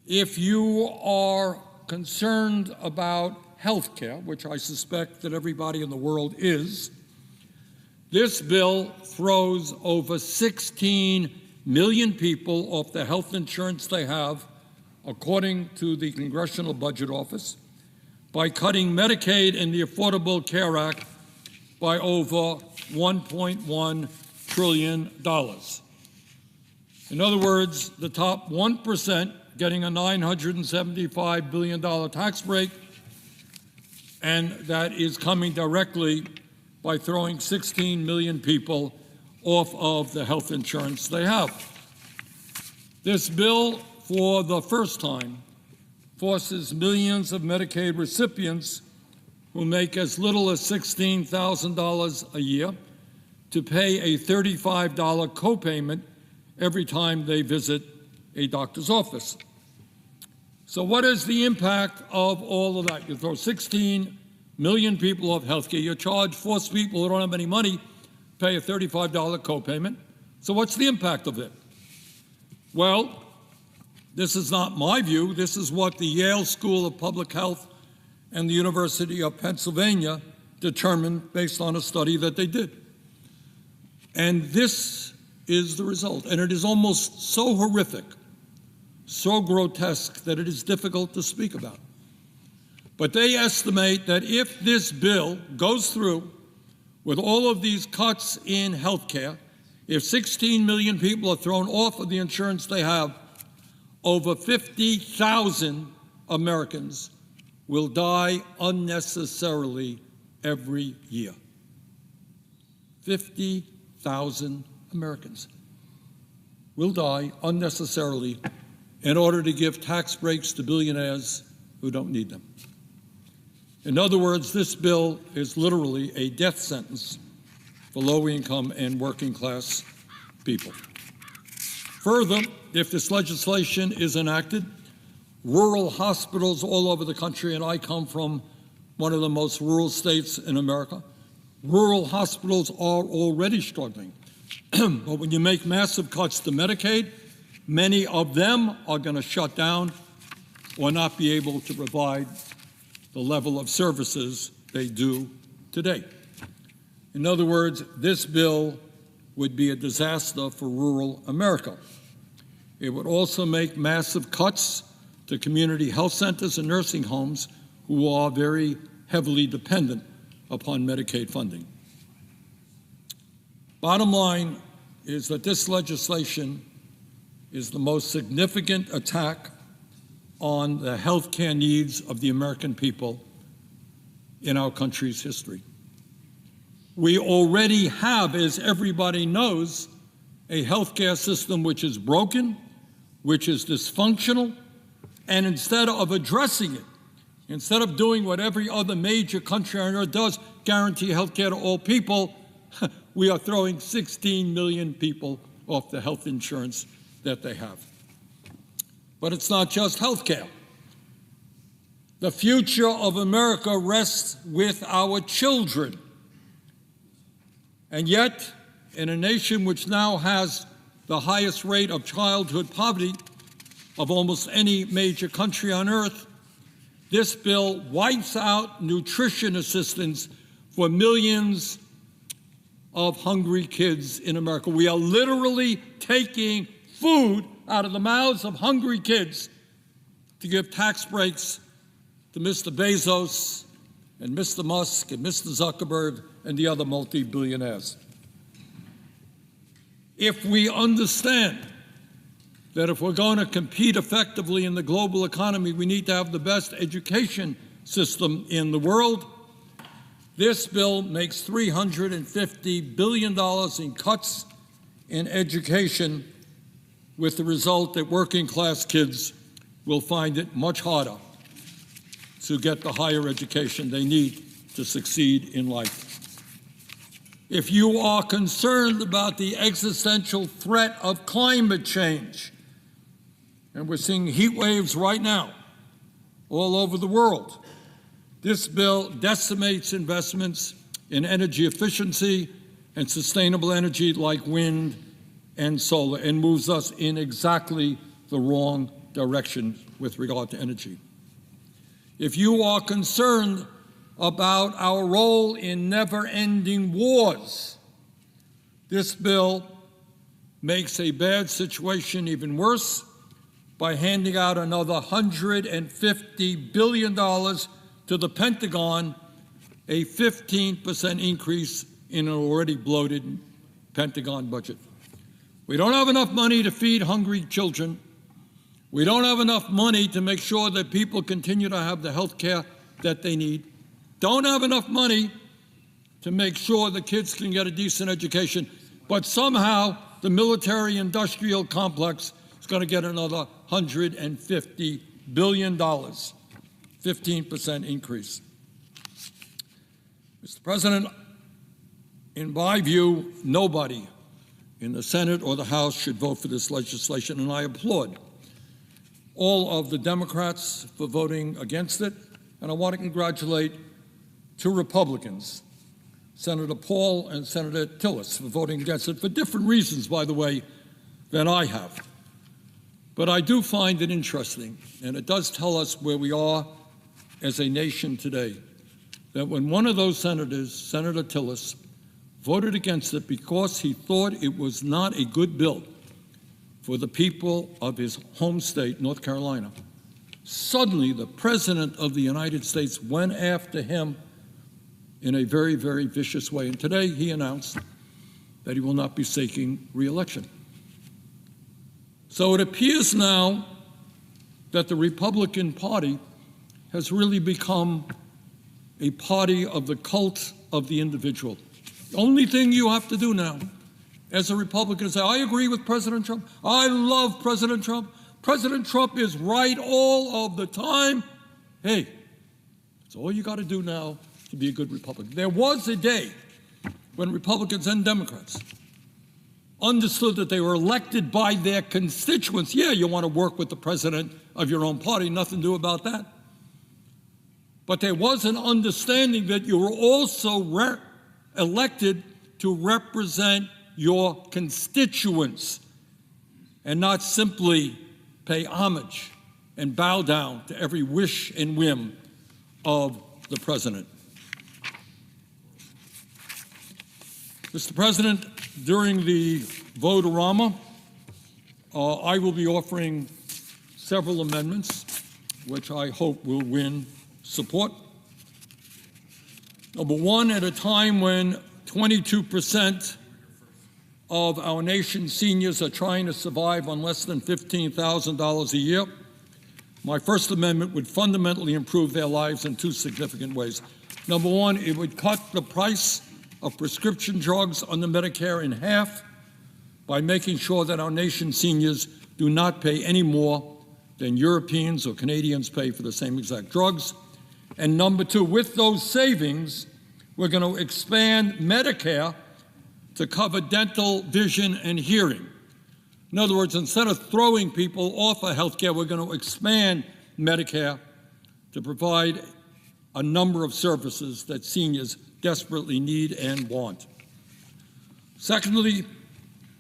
If you are concerned about health care, which I suspect that everybody in the world is, this bill throws over 16 million people off the health insurance they have, according to the Congressional Budget Office, by cutting Medicaid and the Affordable Care Act by over $1.1 trillion. In other words, the top 1% getting a $975 billion tax break, and that is coming directly by throwing 16 million people off of the health insurance they have. This bill, for the first time, forces millions of Medicaid recipients who make as little as $16,000 a year to pay a $35 copayment every time they visit a doctor's office. So what is the impact of all of that? You throw 16 million people off health care. You force people who don't have any money pay a $35 copayment. So what's the impact of it? Well, this is not my view. This is what the Yale School of Public Health and the University of Pennsylvania determined based on a study that they did. And this is the result. And it is almost so horrific, so grotesque, that it is difficult to speak about. But they estimate that if this bill goes through with all of these cuts in health care, if 16 million people are thrown off of the insurance they have, over 50,000 Americans will die unnecessarily every year. 50,000 Americans will die unnecessarily in order to give tax breaks to billionaires who don't need them. In other words, this bill is literally a death sentence for low-income and working-class people. Further, if this legislation is enacted, rural hospitals all over the country, and I come from one of the most rural states in America, rural hospitals are already struggling. But when you make massive cuts to Medicaid, many of them are going to shut down or not be able to provide the level of services they do today. In other words, this bill would be a disaster for rural America. It would also make massive cuts to community health centers and nursing homes who are very heavily dependent upon Medicaid funding. Bottom line is that this legislation is the most significant attack on the health care needs of the American people in our country's history. We already have, as everybody knows, a health care system which is broken, which is dysfunctional, and instead of addressing it, instead of doing what every other major country on earth does, guarantee health care to all people, we are throwing 16 million people off the health insurance that they have. But it's not just health care. The future of America rests with our children. And yet, in a nation which now has the highest rate of childhood poverty of almost any major country on earth, this bill wipes out nutrition assistance for millions of hungry kids in America. We are literally taking food out of the mouths of hungry kids to give tax breaks to Mr. Bezos and Mr. Musk and Mr. Zuckerberg and the other multi-billionaires. If we understand that if we're going to compete effectively in the global economy, we need to have the best education system in the world, this bill makes $350 billion in cuts in education, with the result that working-class kids will find it much harder to get the higher education they need to succeed in life. If you are concerned about the existential threat of climate change, and we're seeing heat waves right now all over the world, this bill decimates investments in energy efficiency and sustainable energy like wind and solar, and moves us in exactly the wrong direction with regard to energy. If you are concerned about our role in never-ending wars, this bill makes a bad situation even worse by handing out another $150 billion to the Pentagon, a 15% increase in an already bloated Pentagon budget. We don't have enough money to feed hungry children. We don't have enough money to make sure that people continue to have the health care that they need. Don't have enough money to make sure the kids can get a decent education. But somehow the military-industrial complex is going to get another $150 billion, 15% increase. Mr. President, In my view, nobody in the Senate or the House should vote for this legislation, and I applaud all of the Democrats for voting against it, and I want to congratulate two Republicans, Senator Paul and Senator Tillis, for voting against it for different reasons, by the way, than I have. But I do find it interesting, and it does tell us where we are as a nation today, that when one of those senators, Senator Tillis, voted against it because he thought it was not a good bill for the people of his home state, North Carolina, suddenly the President of the United States went after him in a very, very vicious way. And today he announced that he will not be seeking re-election. So it appears now that the Republican Party has really become a party of the cult of the individual. The only thing you have to do now as a Republican is say, I agree with President Trump. I love President Trump. President Trump is right all of the time. Hey, that's all you got to do now to be a good Republican. There was a day when Republicans and Democrats understood that they were elected by their constituents. Yeah, you want to work with the president of your own party, nothing to do about that. But there was an understanding that you were also elected to represent your constituents and not simply pay homage and bow down to every wish and whim of the president. Mr. President, during the vote-a-rama, I will be offering several amendments, which I hope will win support. Number one, at a time when 22% of our nation's seniors are trying to survive on less than $15,000 a year, my first amendment would fundamentally improve their lives in two significant ways. Number one, it would cut the price of prescription drugs under Medicare in half by making sure that our nation's seniors do not pay any more than Europeans or Canadians pay for the same exact drugs. And number two, with those savings, we're going to expand Medicare to cover dental, vision, and hearing. In other words, instead of throwing people off of health care, we're going to expand Medicare to provide a number of services that seniors desperately need and want. Secondly,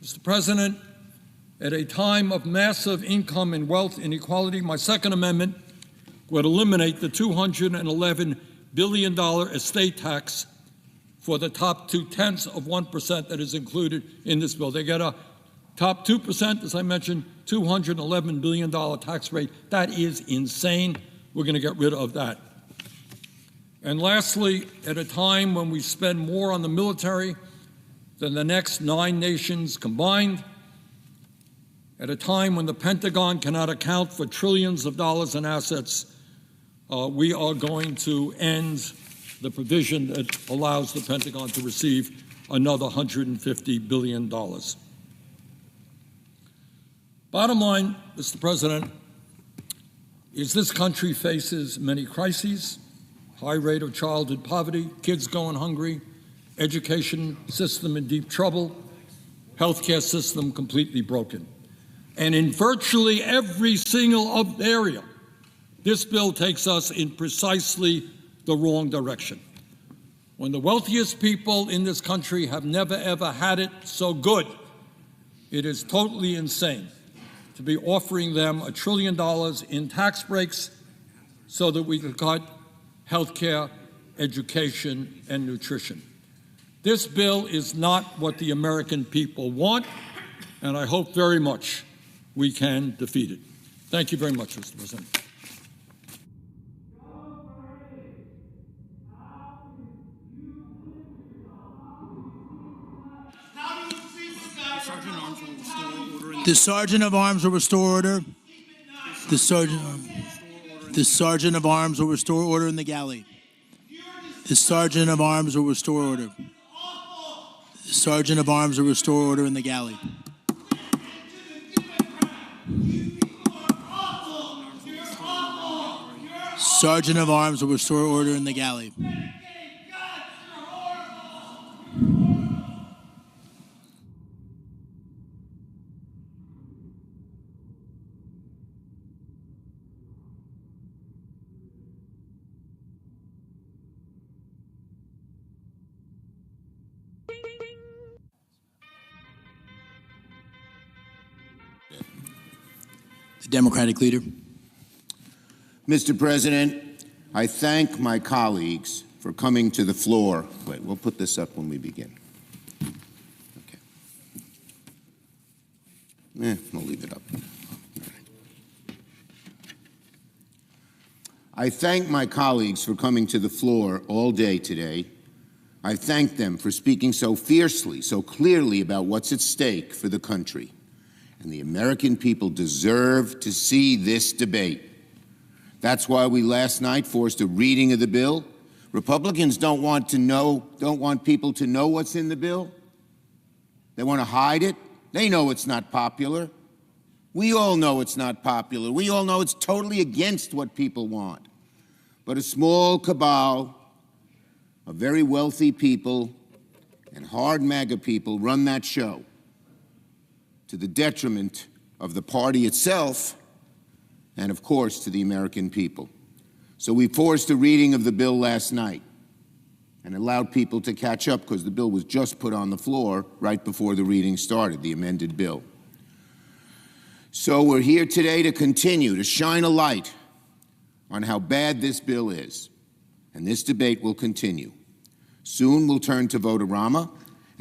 Mr. President, at a time of massive income and wealth inequality, my second amendment would eliminate the $211 billion estate tax for the top 0.2% that is included in this bill. They get a top 2%, as I mentioned, $211 billion tax rate. That is insane. We're going to get rid of that. And lastly, at a time when we spend more on the military than the next 9 nations combined, at a time when the Pentagon cannot account for trillions of dollars in assets, we are going to end the provision that allows the Pentagon to receive another $150 billion. Bottom line, Mr. President, is this country faces many crises: high rate of childhood poverty, kids going hungry, education system in deep trouble, healthcare system completely broken. And in virtually every single area, this bill takes us in precisely the wrong direction. When the wealthiest people in this country have never, ever had it so good, it is totally insane to be offering them $1 trillion in tax breaks so that we can cut health care, education, and nutrition. This bill is not what the American people want, and I hope very much we can defeat it. Thank you very much, Mr. President. The Sergeant of Arms will restore order. The Sergeant of Arms will restore order in the galley. The Sergeant of Arms will restore order. The Sergeant of Arms will restore order in the galley. Sergeant of Arms will restore order in the galley. The Democratic Leader. Mr. President, I thank my colleagues for coming to the floor. Wait, we'll put this up when we begin. Okay. We'll leave it up. I thank my colleagues for coming to the floor all day today. I thank them for speaking so fiercely, so clearly about what's at stake for the country. And the American people deserve to see this debate. That's why we last night forced a reading of the bill. Republicans don't want people to know what's in the bill. They want to hide it. They know it's not popular. We all know it's not popular. We all know it's totally against what people want. But a small cabal of very wealthy people and hard MAGA people run that show to the detriment of the party itself and, of course, to the American people. So we forced a reading of the bill last night and allowed people to catch up because the bill was just put on the floor right before the reading started, the amended bill. So we're here today to continue to shine a light on how bad this bill is, and this debate will continue. Soon we'll turn to vote-a-rama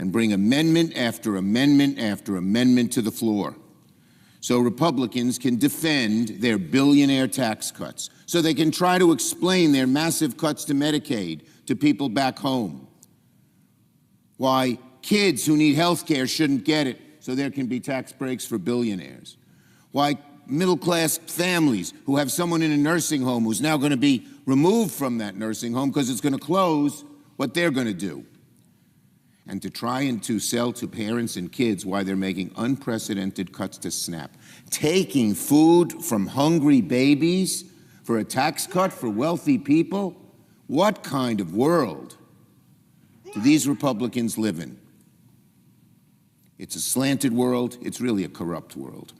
and bring amendment after amendment after amendment to the floor so Republicans can defend their billionaire tax cuts, so they can try to explain their massive cuts to Medicaid to people back home, why kids who need health care shouldn't get it so there can be tax breaks for billionaires, why middle-class families who have someone in a nursing home who's now going to be removed from that nursing home because it's going to close, what they're going to do, and to try and to sell to parents and kids why they're making unprecedented cuts to SNAP, taking food from hungry babies for a tax cut for wealthy people. What kind of world do these Republicans live in? It's a slanted world. It's really a corrupt world.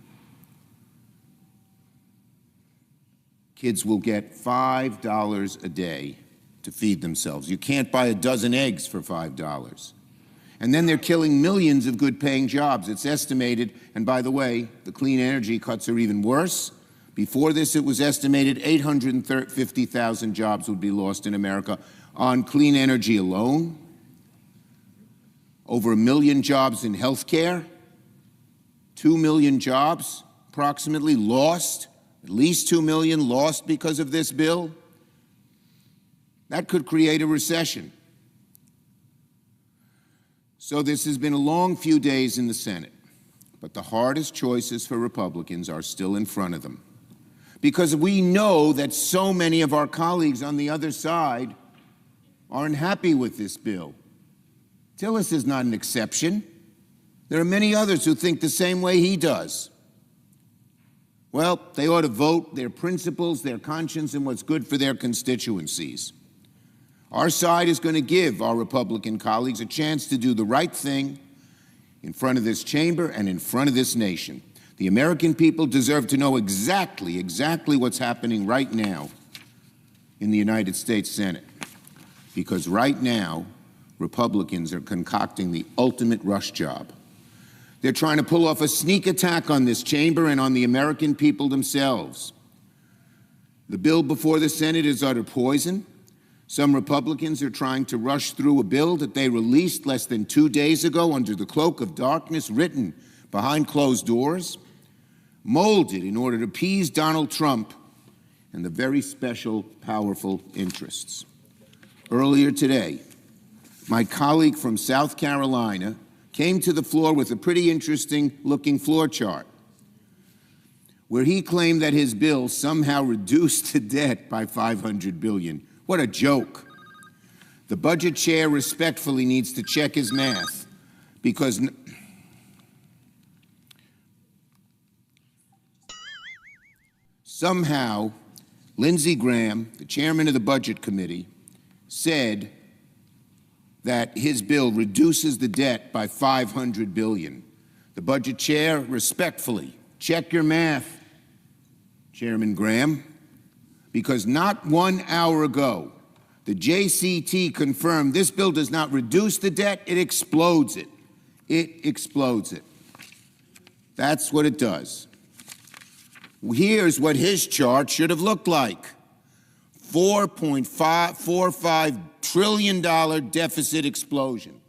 Kids will get $5 a day to feed themselves. You can't buy a dozen eggs for $5. And then they're killing millions of good-paying jobs. It's estimated, and by the way, the clean energy cuts are even worse. Before this, it was estimated 850,000 jobs would be lost in America on clean energy alone. Over 1 million jobs in health care. 2 million jobs approximately lost. At least 2 million lost because of this bill. That could create a recession. So this has been a long few days in the Senate, but the hardest choices for Republicans are still in front of them. Because we know that so many of our colleagues on the other side aren't happy with this bill. Tillis is not an exception. There are many others who think the same way he does. Well, they ought to vote their principles, their conscience, and what's good for their constituencies. Our side is going to give our Republican colleagues a chance to do the right thing in front of this chamber and in front of this nation. The American people deserve to know exactly what's happening right now in the United States Senate. Because right now, Republicans are concocting the ultimate rush job. They're trying to pull off a sneak attack on this chamber and on the American people themselves. The bill before the Senate is utter poison. Some Republicans are trying to rush through a bill that they released less than 2 days ago under the cloak of darkness, written behind closed doors, molded in order to appease Donald Trump and the very special, powerful interests. Earlier today, my colleague from South Carolina came to the floor with a pretty interesting-looking floor chart where he claimed that his bill somehow reduced the debt by $500 billion. What a joke. The budget chair respectfully needs to check his math because somehow Lindsey Graham, the chairman of the Budget Committee, said that his bill reduces the debt by $500 billion. The budget chair, respectfully, check your math, Chairman Graham, because not 1 hour ago, the JCT confirmed this bill does not reduce the debt, it explodes it. It explodes it. That's what it does. Here's what his chart should have looked like. $4.45 trillion deficit explosion.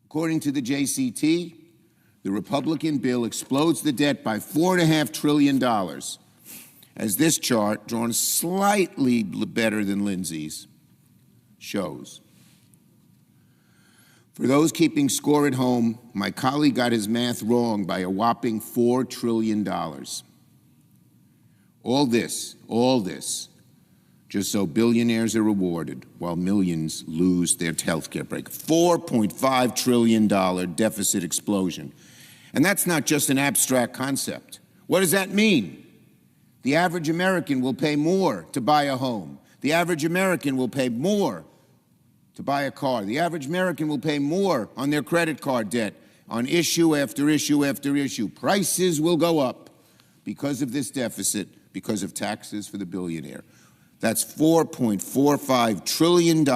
According to the JCT, the Republican bill explodes the debt by $4.5 trillion, as this chart, drawn slightly better than Lindsay's, shows. For those keeping score at home, my colleague got his math wrong by a whopping $4 trillion. All this, just so billionaires are rewarded while millions lose their health care break. $4.5 trillion deficit explosion. And that's not just an abstract concept. What does that mean? The average American will pay more to buy a home. The average American will pay more to buy a car. The average American will pay more on their credit card debt, on issue after issue after issue. Prices will go up because of this deficit, because of taxes for the billionaire. That's $4.45 trillion.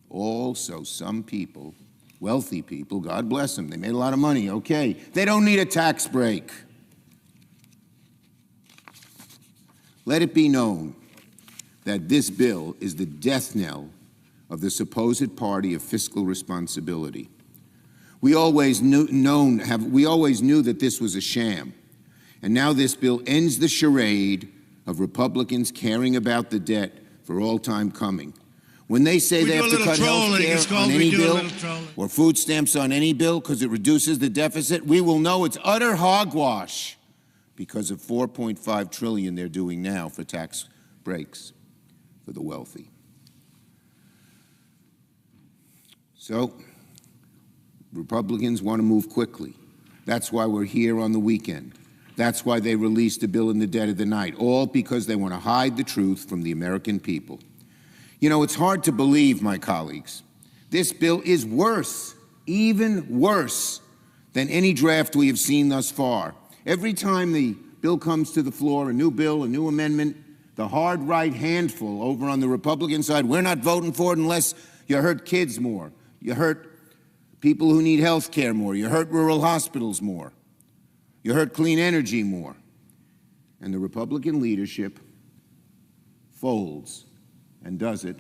Also, some people, wealthy people, God bless them, they made a lot of money, okay. They don't need a tax break. Let it be known that this bill is the death knell of the supposed party of fiscal responsibility. We always knew that this was a sham. And now this bill ends the charade of Republicans caring about the debt for all time coming. When they say they have to cut health care on any bill or food stamps on any bill because it reduces the deficit, we will know it's utter hogwash because of $4.5 trillion they're doing now for tax breaks for the wealthy. So, Republicans want to move quickly. That's why we're here on the weekend. That's why they released a bill in the dead of the night, all because they want to hide the truth from the American people. You know, it's hard to believe, my colleagues. This bill is worse, even worse, than any draft we have seen thus far. Every time the bill comes to the floor, a new bill, a new amendment, the hard right handful over on the Republican side, we're not voting for it unless you hurt kids more, you hurt people who need health care more, you hurt rural hospitals more, you hurt clean energy more. And the Republican leadership folds and does it.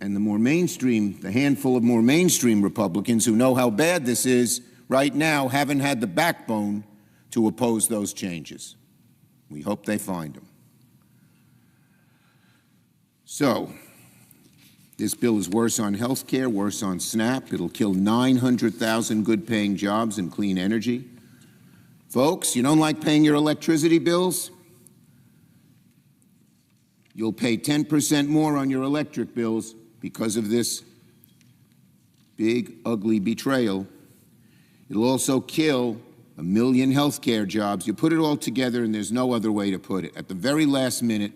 And the more mainstream, the handful of more mainstream Republicans who know how bad this is right now haven't had the backbone to oppose those changes. We hope they find them. So, this bill is worse on health care, worse on SNAP. It'll kill 900,000 good-paying jobs in clean energy. Folks, you don't like paying your electricity bills? You'll pay 10% more on your electric bills because of this big, ugly betrayal. It'll also kill 1 million health care jobs. You put it all together, and there's no other way to put it. At the very last minute,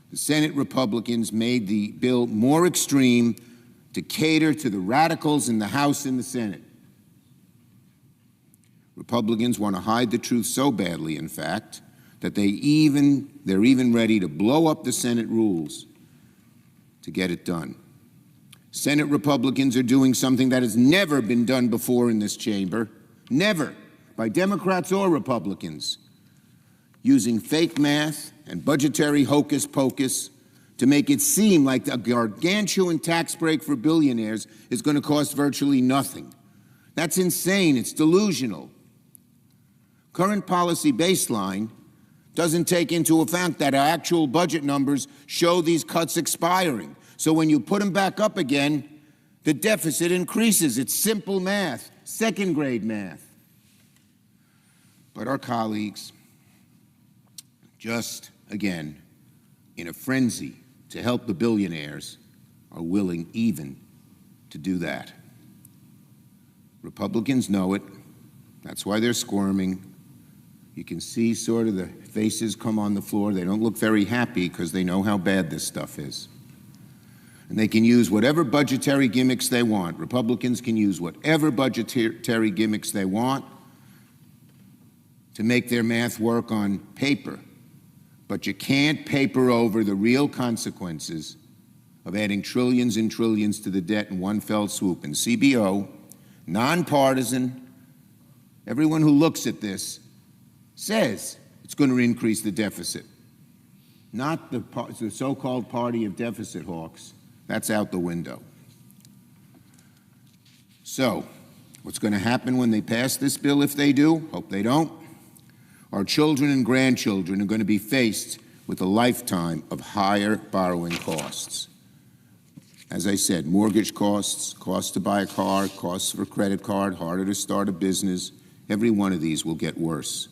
the Senate Republicans made the bill more extreme to cater to the radicals in the House and the Senate. Republicans want to hide the truth so badly, in fact, that they're even ready to blow up the Senate rules to get it done. Senate Republicans are doing something that has never been done before in this chamber, never, by Democrats or Republicans, using fake math and budgetary hocus pocus to make it seem like a gargantuan tax break for billionaires is going to cost virtually nothing. That's insane. It's delusional. Current policy baseline doesn't take into account that our actual budget numbers show these cuts expiring. So when you put them back up again, the deficit increases. It's simple math, second-grade math. But our colleagues, just again, in a frenzy to help the billionaires, are willing even to do that. Republicans know it. That's why they're squirming. You can see sort of the faces come on the floor. They don't look very happy because they know how bad this stuff is. And they can use whatever budgetary gimmicks they want. Republicans can use whatever budgetary gimmicks they want to make their math work on paper. But you can't paper over the real consequences of adding trillions and trillions to the debt in one fell swoop. And CBO, nonpartisan, everyone who looks at this says it's going to increase the deficit. Not the so-called party of deficit hawks. That's out the window. So, what's going to happen when they pass this bill, if they do? Hope they don't. Our children and grandchildren are going to be faced with a lifetime of higher borrowing costs. As I said, mortgage costs, costs to buy a car, costs for a credit card, harder to start a business. Every one of these will get worse.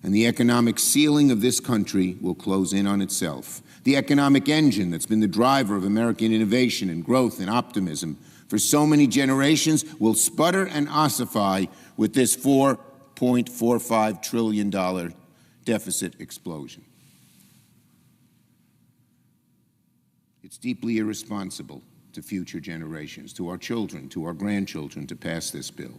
And the economic ceiling of this country will close in on itself. The economic engine that's been the driver of American innovation and growth and optimism for so many generations will sputter and ossify with this $4.45 trillion deficit explosion. It's deeply irresponsible to future generations, to our children, to our grandchildren, to pass this bill.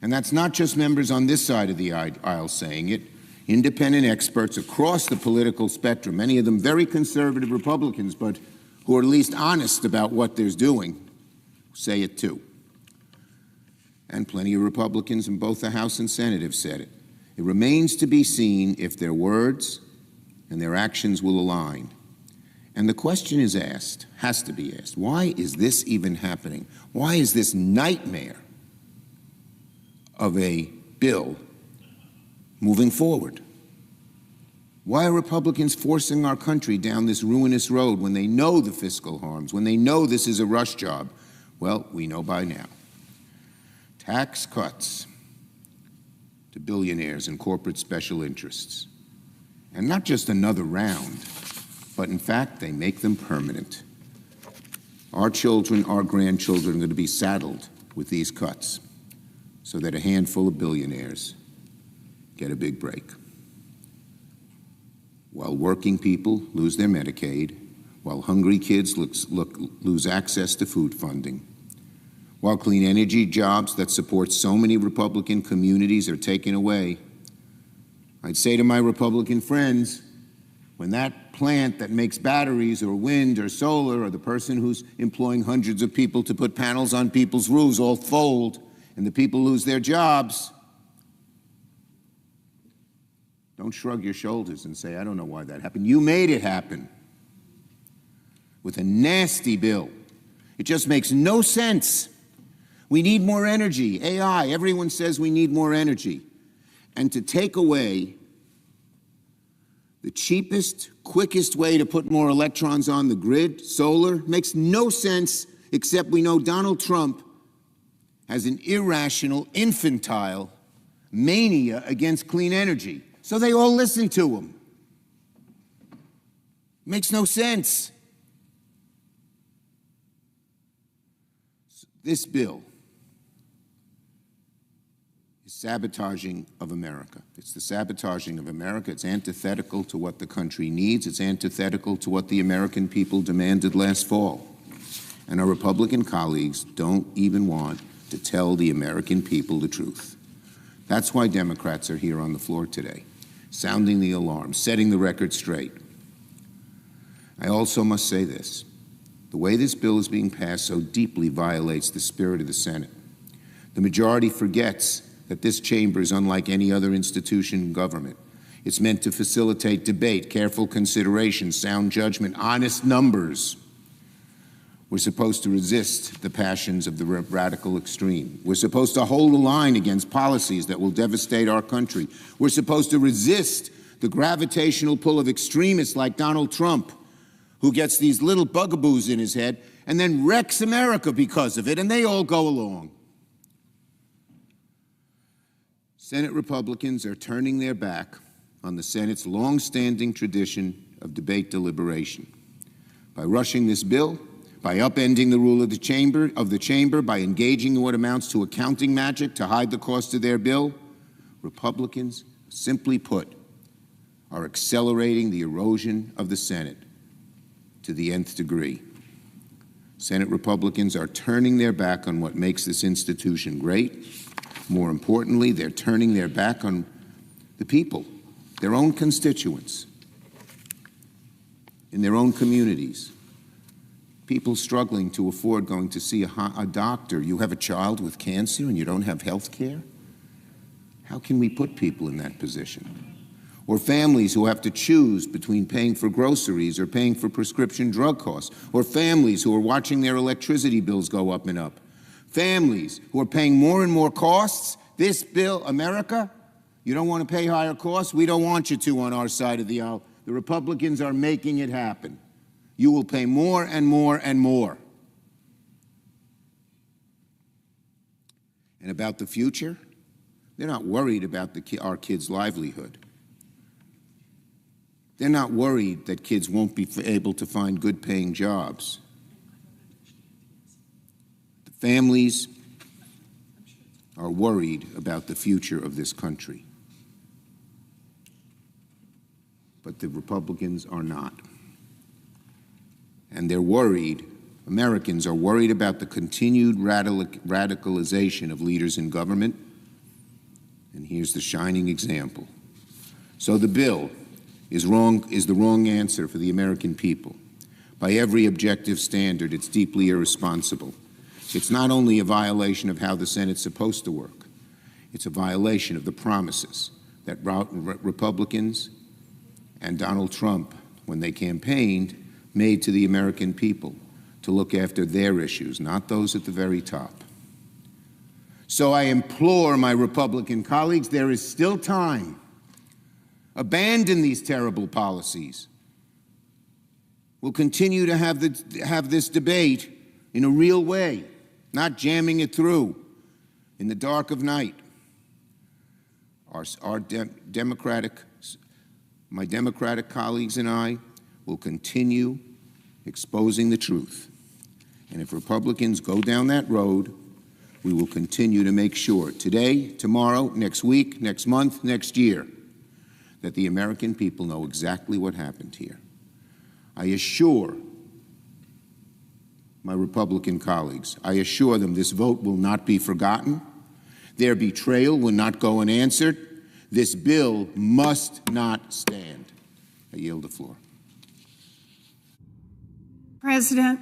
And that's not just members on this side of the aisle saying it. Independent experts across the political spectrum, many of them very conservative Republicans, but who are at least honest about what they're doing, say it too. And plenty of Republicans in both the House and Senate have said it. It remains to be seen if their words and their actions will align. And the question is asked, has to be asked, why is this even happening? Why is this nightmare of a bill moving forward? Why are Republicans forcing our country down this ruinous road when they know the fiscal harms, when they know this is a rush job? Well, we know by now. Tax cuts to billionaires and corporate special interests. And not just another round, but in fact, they make them permanent. Our children, our grandchildren are going to be saddled with these cuts so that a handful of billionaires get a big break. While working people lose their Medicaid, while hungry kids lose access to food funding, while clean energy jobs that support so many Republican communities are taken away, I'd say to my Republican friends, when that plant that makes batteries or wind or solar or the person who's employing hundreds of people to put panels on people's roofs all fold and the people lose their jobs, don't shrug your shoulders and say, I don't know why that happened. You made it happen with a nasty bill. It just makes no sense. We need more energy. AI, everyone says we need more energy. And to take away the cheapest, quickest way to put more electrons on the grid, solar, makes no sense, except we know Donald Trump has an irrational, infantile mania against clean energy. So they all listen to him. Makes no sense. This bill is sabotaging of America. It's the sabotaging of America. It's antithetical to what the country needs. It's antithetical to what the American people demanded last fall. And our Republican colleagues don't even want to tell the American people the truth. That's why Democrats are here on the floor today, sounding the alarm, setting the record straight. I also must say this. The way this bill is being passed so deeply violates the spirit of the Senate. The majority forgets that this chamber is unlike any other institution in government. It's meant to facilitate debate, careful consideration, sound judgment, honest numbers. We're supposed to resist the passions of the radical extreme. We're supposed to hold the line against policies that will devastate our country. We're supposed to resist the gravitational pull of extremists like Donald Trump, who gets these little bugaboos in his head and then wrecks America because of it, and they all go along. Senate Republicans are turning their back on the Senate's long-standing tradition of debate deliberation. By rushing this bill, by upending the rule of the chamber, by engaging in what amounts to accounting magic to hide the cost of their bill, Republicans, simply put, are accelerating the erosion of the Senate to the nth degree. Senate Republicans are turning their back on what makes this institution great. More importantly, they're turning their back on the people, their own constituents, in their own communities. People struggling to afford going to see a doctor. You have a child with cancer and you don't have health care? How can we put people in that position? Or families who have to choose between paying for groceries or paying for prescription drug costs, or families who are watching their electricity bills go up and up. Families who are paying more and more costs. This bill, America, you don't want to pay higher costs? We don't want you to on our side of the aisle. The Republicans are making it happen. You will pay more and more and more. And about the future, they're not worried about our kids' livelihood. They're not worried that kids won't be able to find good-paying jobs. The families are worried about the future of this country. But the Republicans are not. And they're worried, Americans are worried about the continued radicalization of leaders in government. And here's the shining example. So the bill is the wrong answer for the American people. By every objective standard, it's deeply irresponsible. It's not only a violation of how the Senate's supposed to work, it's a violation of the promises that Republicans and Donald Trump, when they campaigned, made to the American people to look after their issues, not those at the very top. So I implore my Republican colleagues, there is still time. Abandon these terrible policies. We'll continue to have this debate in a real way, not jamming it through in the dark of night. My Democratic colleagues and I will continue exposing the truth. And if Republicans go down that road, we will continue to make sure today, tomorrow, next week, next month, next year, that the American people know exactly what happened here. I assure my Republican colleagues, I assure them this vote will not be forgotten. Their betrayal will not go unanswered. This bill must not stand. I yield the floor. President.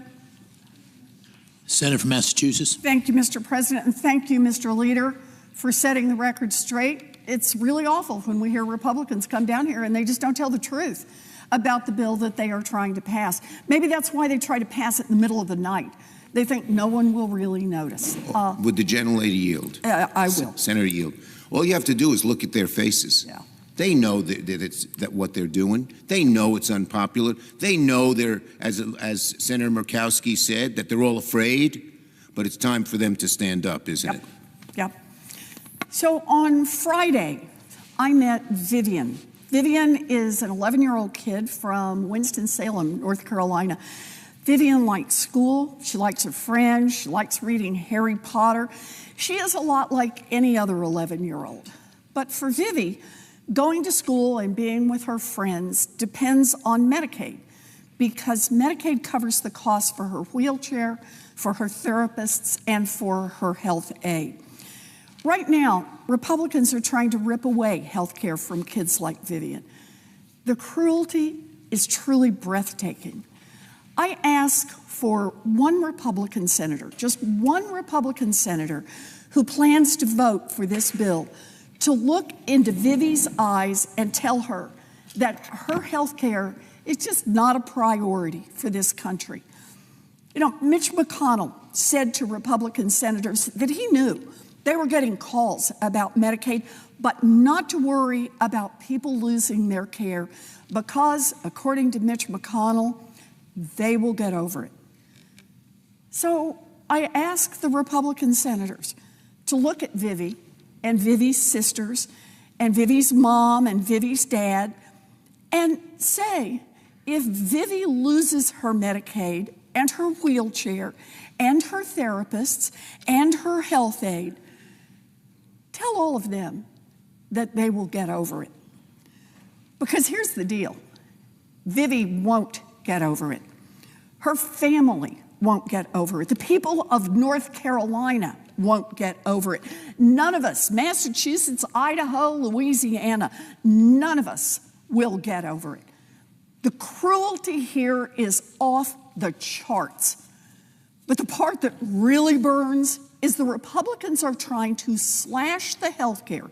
Senator from Massachusetts. Thank you, Mr. President, and thank you, Mr. Leader, for setting the record straight. It's really awful when we hear Republicans come down here and they just don't tell the truth about the bill that they are trying to pass. Maybe that's why they try to pass it in the middle of the night. They think no one will really notice. Would the gentlelady yield? I will. Senator, yield. All you have to do is look at their faces. Yeah. They know that what they're doing. They know it's unpopular. They know they're, as Senator Murkowski said, that they're all afraid. But it's time for them to stand up, isn't it? Yep. So on Friday, I met Vivian. Vivian is an 11-year-old kid from Winston-Salem, North Carolina. Vivian likes school. She likes her friends. She likes reading Harry Potter. She is a lot like any other 11-year-old. But for Vivi, going to school and being with her friends depends on Medicaid, because Medicaid covers the cost for her wheelchair, for her therapists, and for her health aid. Right now, Republicans are trying to rip away health care from kids like Vivian. The cruelty is truly breathtaking. I ask for one Republican senator, just one Republican senator, who plans to vote for this bill to look into Vivi's eyes and tell her that her health care is just not a priority for this country. You know, Mitch McConnell said to Republican senators that he knew they were getting calls about Medicaid, but not to worry about people losing their care because, according to Mitch McConnell, they will get over it. So I ask the Republican senators to look at Vivi and Vivi's sisters and Vivi's mom and Vivi's dad and say, if Vivi loses her Medicaid and her wheelchair and her therapists and her health aid, tell all of them that they will get over it. Because here's the deal. Vivi won't get over it. Her family won't get over it. The people of North Carolina won't get over it. None of us, Massachusetts, Idaho, Louisiana, none of us will get over it. The cruelty here is off the charts. But the part that really burns is the Republicans are trying to slash the health care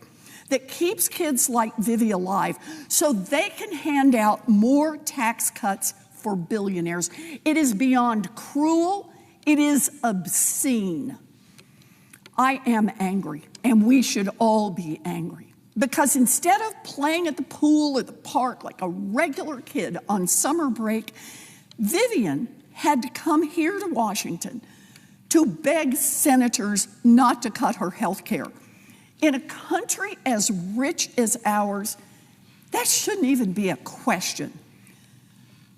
that keeps kids like Vivi alive so they can hand out more tax cuts for billionaires. It is beyond cruel. It is obscene. I am angry, and we should all be angry, because instead of playing at the pool or the park like a regular kid on summer break, Vivian had to come here to Washington to beg senators not to cut her health care. In a country as rich as ours, that shouldn't even be a question.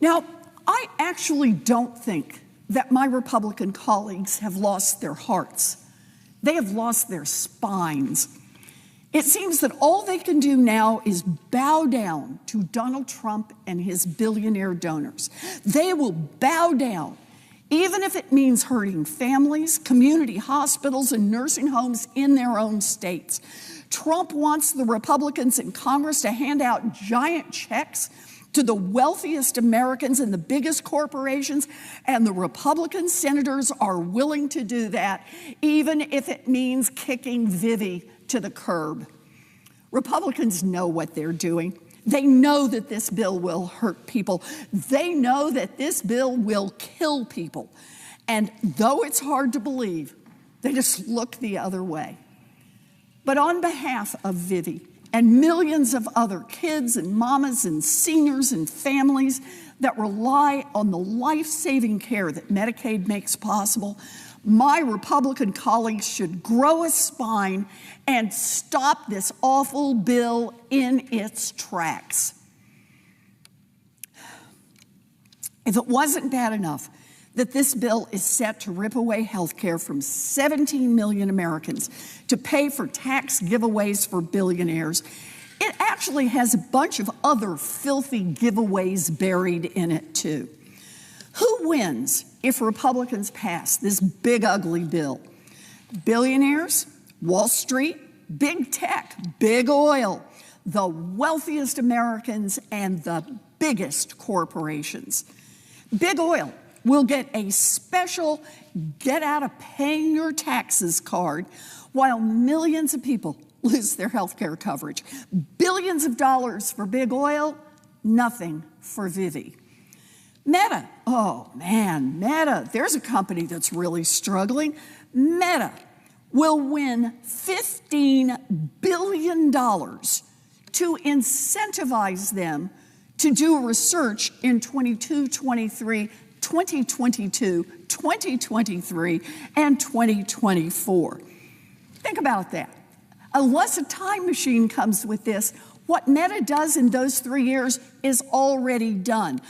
Now, I actually don't think that my Republican colleagues have lost their hearts. They have lost their spines. It seems that all they can do now is bow down to Donald Trump and his billionaire donors. They will bow down, even if it means hurting families, community hospitals, and nursing homes in their own states. Trump wants the Republicans in Congress to hand out giant checks to the wealthiest Americans and the biggest corporations, and the Republican senators are willing to do that, even if it means kicking Vivi to the curb. Republicans know what they're doing. They know that this bill will hurt people. They know that this bill will kill people. And though it's hard to believe, they just look the other way. But on behalf of Vivi and millions of other kids and mamas and seniors and families that rely on the life-saving care that Medicaid makes possible, my Republican colleagues should grow a spine and stop this awful bill in its tracks. If it wasn't bad enough that this bill is set to rip away health care from 17 million Americans to pay for tax giveaways for billionaires, it actually has a bunch of other filthy giveaways buried in it, too. Who wins if Republicans pass this big, ugly bill? Billionaires, Wall Street, big tech, big oil, the wealthiest Americans, and the biggest corporations. Big oil will get a special get out of paying your taxes card, while millions of people lose their health care coverage. Billions of dollars for big oil, nothing for Vivi. Meta, oh man, Meta, there's a company that's really struggling. Meta will win $15 billion to incentivize them to do research in 2022, 2023, and 2024. Think about that. Unless a time machine comes with this, what Meta does in those 3 years is already done.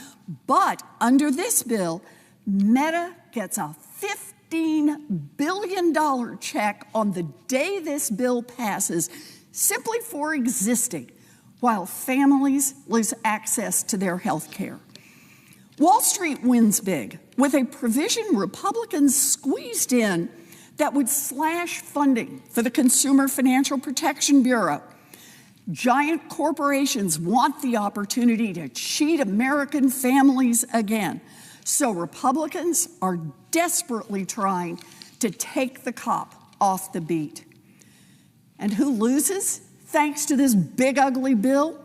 But under this bill, Meta gets a $15 billion check on the day this bill passes, simply for existing, while families lose access to their health care. Wall Street wins big with a provision Republicans squeezed in that would slash funding for the Consumer Financial Protection Bureau. Giant corporations want the opportunity to cheat American families again. So Republicans are desperately trying to take the cop off the beat. And who loses thanks to this big, ugly bill?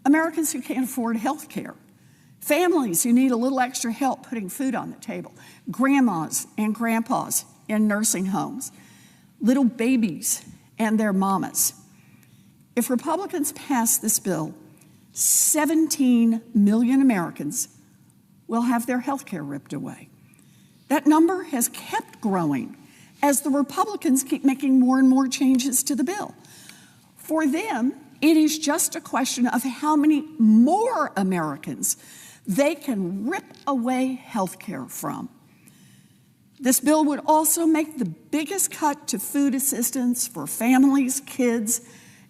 Americans who can't afford health care. Families who need a little extra help putting food on the table. Grandmas and grandpas in nursing homes. Little babies and their mamas. If Republicans pass this bill, 17 million Americans will have their health care ripped away. That number has kept growing as the Republicans keep making more and more changes to the bill. For them, it is just a question of how many more Americans they can rip away health care from. This bill would also make the biggest cut to food assistance for families, kids,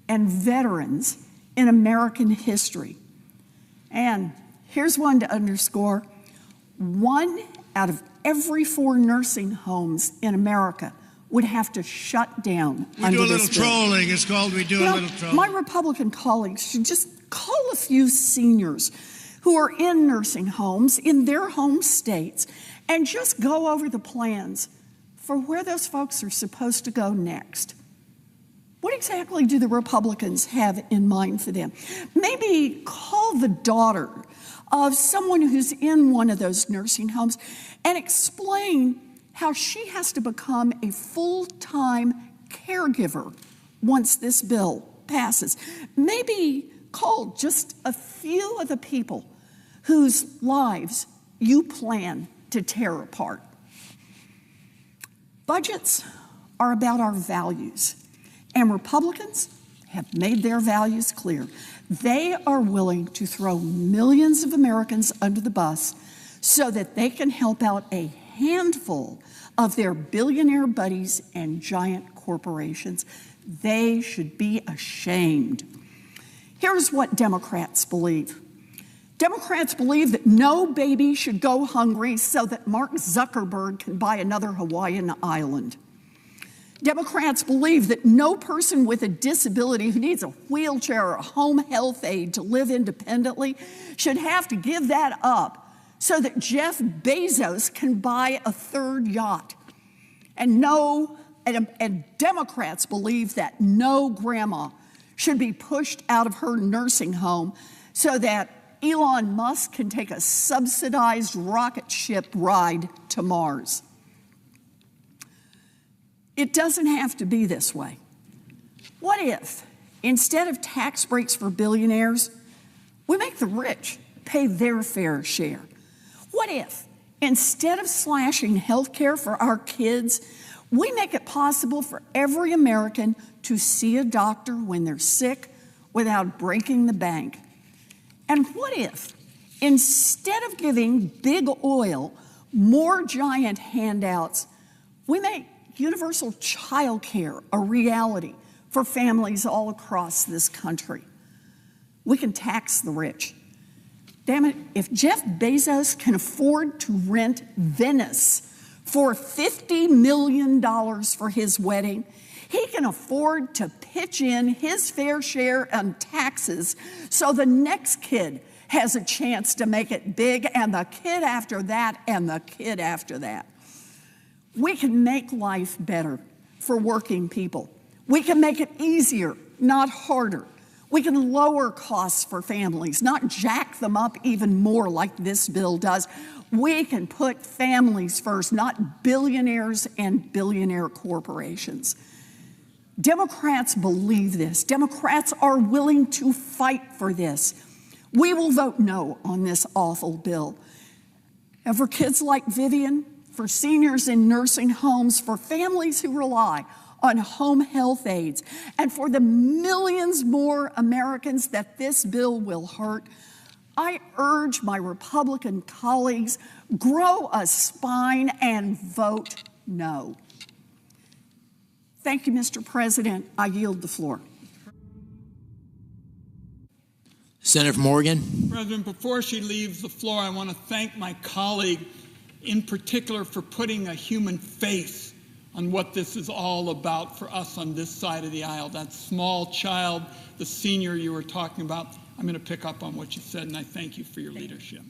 and veterans in American history. And here's one to underscore. 1 out of every 4 nursing homes in America would have to shut down under this bill. We do a little trolling. It's called we do a little trolling. My Republican colleagues should just call a few seniors who are in nursing homes in their home states and just go over the plans for where those folks are supposed to go next. What exactly do the Republicans have in mind for them? Maybe call the daughter of someone who's in one of those nursing homes and explain how she has to become a full-time caregiver once this bill passes. Maybe call just a few of the people whose lives you plan to tear apart. Budgets are about our values, and Republicans have made their values clear. They are willing to throw millions of Americans under the bus so that they can help out a handful of their billionaire buddies and giant corporations. They should be ashamed. Here's what Democrats believe. Democrats believe that no baby should go hungry so that Mark Zuckerberg can buy another Hawaiian island. Democrats believe that no person with a disability who needs a wheelchair or a home health aid to live independently should have to give that up so that Jeff Bezos can buy a third yacht. And Democrats believe that no grandma should be pushed out of her nursing home so that Elon Musk can take a subsidized rocket ship ride to Mars. It doesn't have to be this way. What if, instead of tax breaks for billionaires, we make the rich pay their fair share? What if, instead of slashing health care for our kids, we make it possible for every American to see a doctor when they're sick without breaking the bank? And what if, instead of giving big oil more giant handouts, we make universal child care a reality for families all across this country? We can tax the rich. Damn it, if Jeff Bezos can afford to rent Venice for $50 million for his wedding, he can afford to pitch in his fair share on taxes so the next kid has a chance to make it big, and the kid after that, and the kid after that. We can make life better for working people. We can make it easier, not harder. We can lower costs for families, not jack them up even more like this bill does. We can put families first, not billionaires and billionaire corporations. Democrats believe this. Democrats are willing to fight for this. We will vote no on this awful bill. And for kids like Vivian, for seniors in nursing homes, for families who rely on home health aides, and for the millions more Americans that this bill will hurt, I urge my Republican colleagues, grow a spine and vote no. Thank you, Mr. President. I yield the floor. Senator from Oregon. President, before she leaves the floor, I want to thank my colleague in particular for putting a human face on what this is all about for us on this side of the aisle. That small child, the senior you were talking about, I'm going to pick up on what you said, and I thank you for your leadership.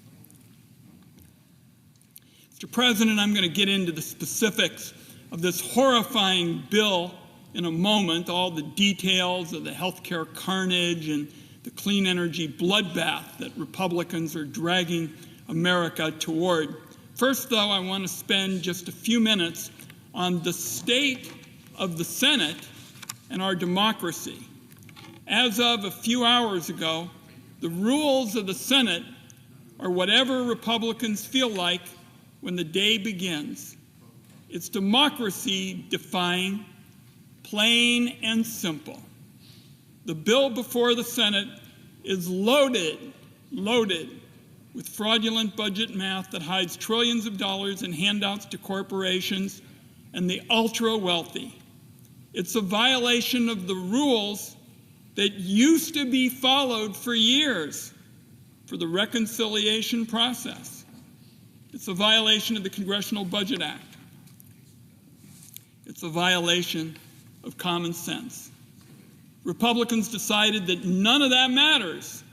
Mr. President, I'm going to get into the specifics of this horrifying bill in a moment, all the details of the healthcare carnage and the clean energy bloodbath that Republicans are dragging America toward. First, though, I want to spend just a few minutes on the state of the Senate and our democracy. As of a few hours ago, the rules of the Senate are whatever Republicans feel like when the day begins. It's democracy defying, plain and simple. The bill before the Senate is loaded with fraudulent budget math that hides trillions of dollars in handouts to corporations and the ultra-wealthy. It's a violation of the rules that used to be followed for years for the reconciliation process. It's a violation of the Congressional Budget Act. It's a violation of common sense. Republicans decided that none of that matters,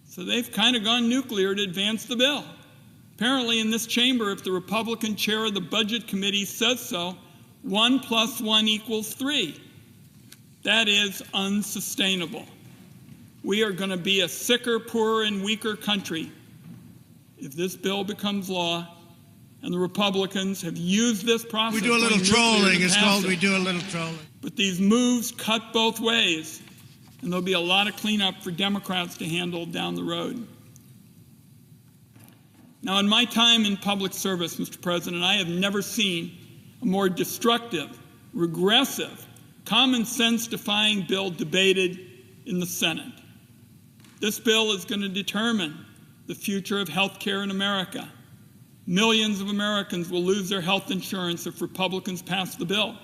so they've kind of gone nuclear to advance the bill. Apparently in this chamber, if the Republican chair of the Budget Committee says so, 1 + 1 = 3. That is unsustainable. We are going to be a sicker, poorer, and weaker country if this bill becomes law, and the Republicans have used this process. We do a little trolling. It's called we do a little trolling. But these moves cut both ways, and there'll be a lot of cleanup for Democrats to handle down the road. Now, in my time in public service, Mr. President, I have never seen a more destructive, regressive, common sense defying bill debated in the Senate. This bill is going to determine the future of health care in America. Millions of Americans will lose their health insurance if Republicans pass the bill.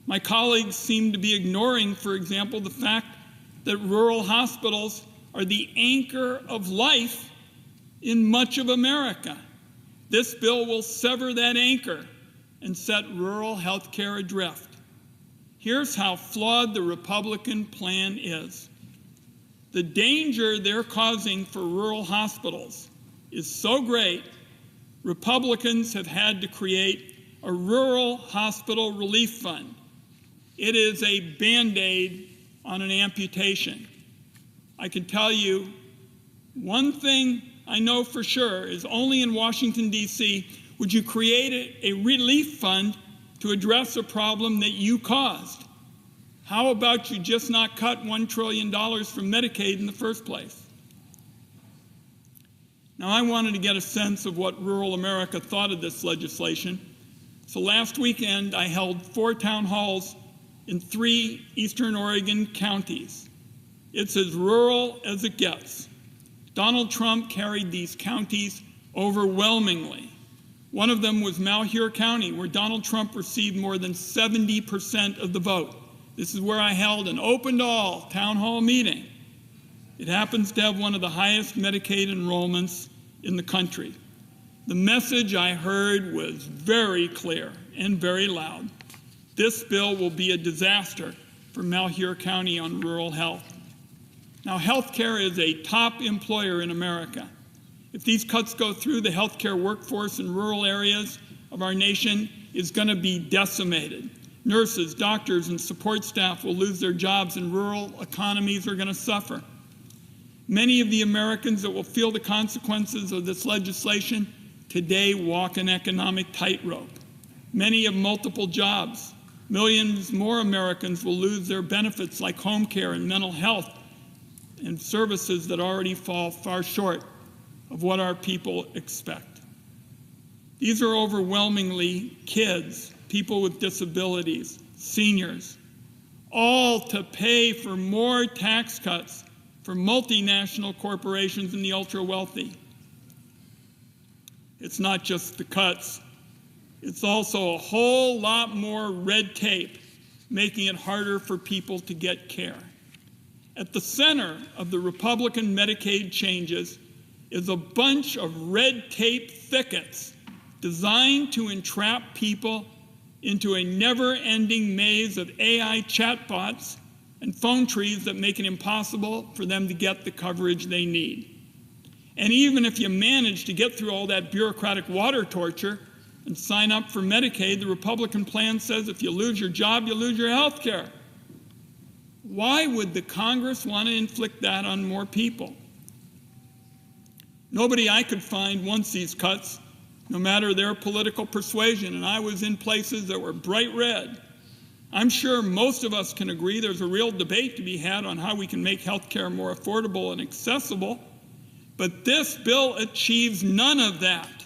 My colleagues seem to be ignoring, for example, the fact that rural hospitals are the anchor of life in much of America. This bill will sever that anchor and set rural health care adrift. Here's how flawed the Republican plan is. The danger they're causing for rural hospitals is so great, Republicans have had to create a rural hospital relief fund. It is a Band-Aid on an amputation. I can tell you one thing I know for sure is only in Washington, D.C. would you create a relief fund to address a problem that you caused. How about you just not cut $1 trillion from Medicaid in the first place? Now, I wanted to get a sense of what rural America thought of this legislation. So last weekend, I held 4 town halls in 3 Eastern Oregon counties. It's as rural as it gets. Donald Trump carried these counties overwhelmingly. One of them was Malheur County, where Donald Trump received more than 70% of the vote. This is where I held an open-to-all town hall meeting. It happens to have one of the highest Medicaid enrollments in the country. The message I heard was very clear and very loud. This bill will be a disaster for Malheur County on rural health. Now, healthcare is a top employer in America. If these cuts go through, the healthcare workforce in rural areas of our nation is going to be decimated. Nurses, doctors, and support staff will lose their jobs, and rural economies are going to suffer. Many of the Americans that will feel the consequences of this legislation today walk an economic tightrope. Many have multiple jobs. Millions more Americans will lose their benefits like home care and mental health and services that already fall far short of what our people expect. These are overwhelmingly kids, people with disabilities, seniors, all to pay for more tax cuts for multinational corporations and the ultra-wealthy. It's not just the cuts. It's also a whole lot more red tape, making it harder for people to get care. At the center of the Republican Medicaid changes is a bunch of red tape thickets designed to entrap people into a never-ending maze of AI chatbots and phone trees that make it impossible for them to get the coverage they need. And even if you manage to get through all that bureaucratic water torture and sign up for Medicaid, the Republican plan says if you lose your job, you lose your health care. Why would the Congress want to inflict that on more people? Nobody I could find wants these cuts, no matter their political persuasion, and I was in places that were bright red. I'm sure most of us can agree there's a real debate to be had on how we can make health care more affordable and accessible, but this bill achieves none of that.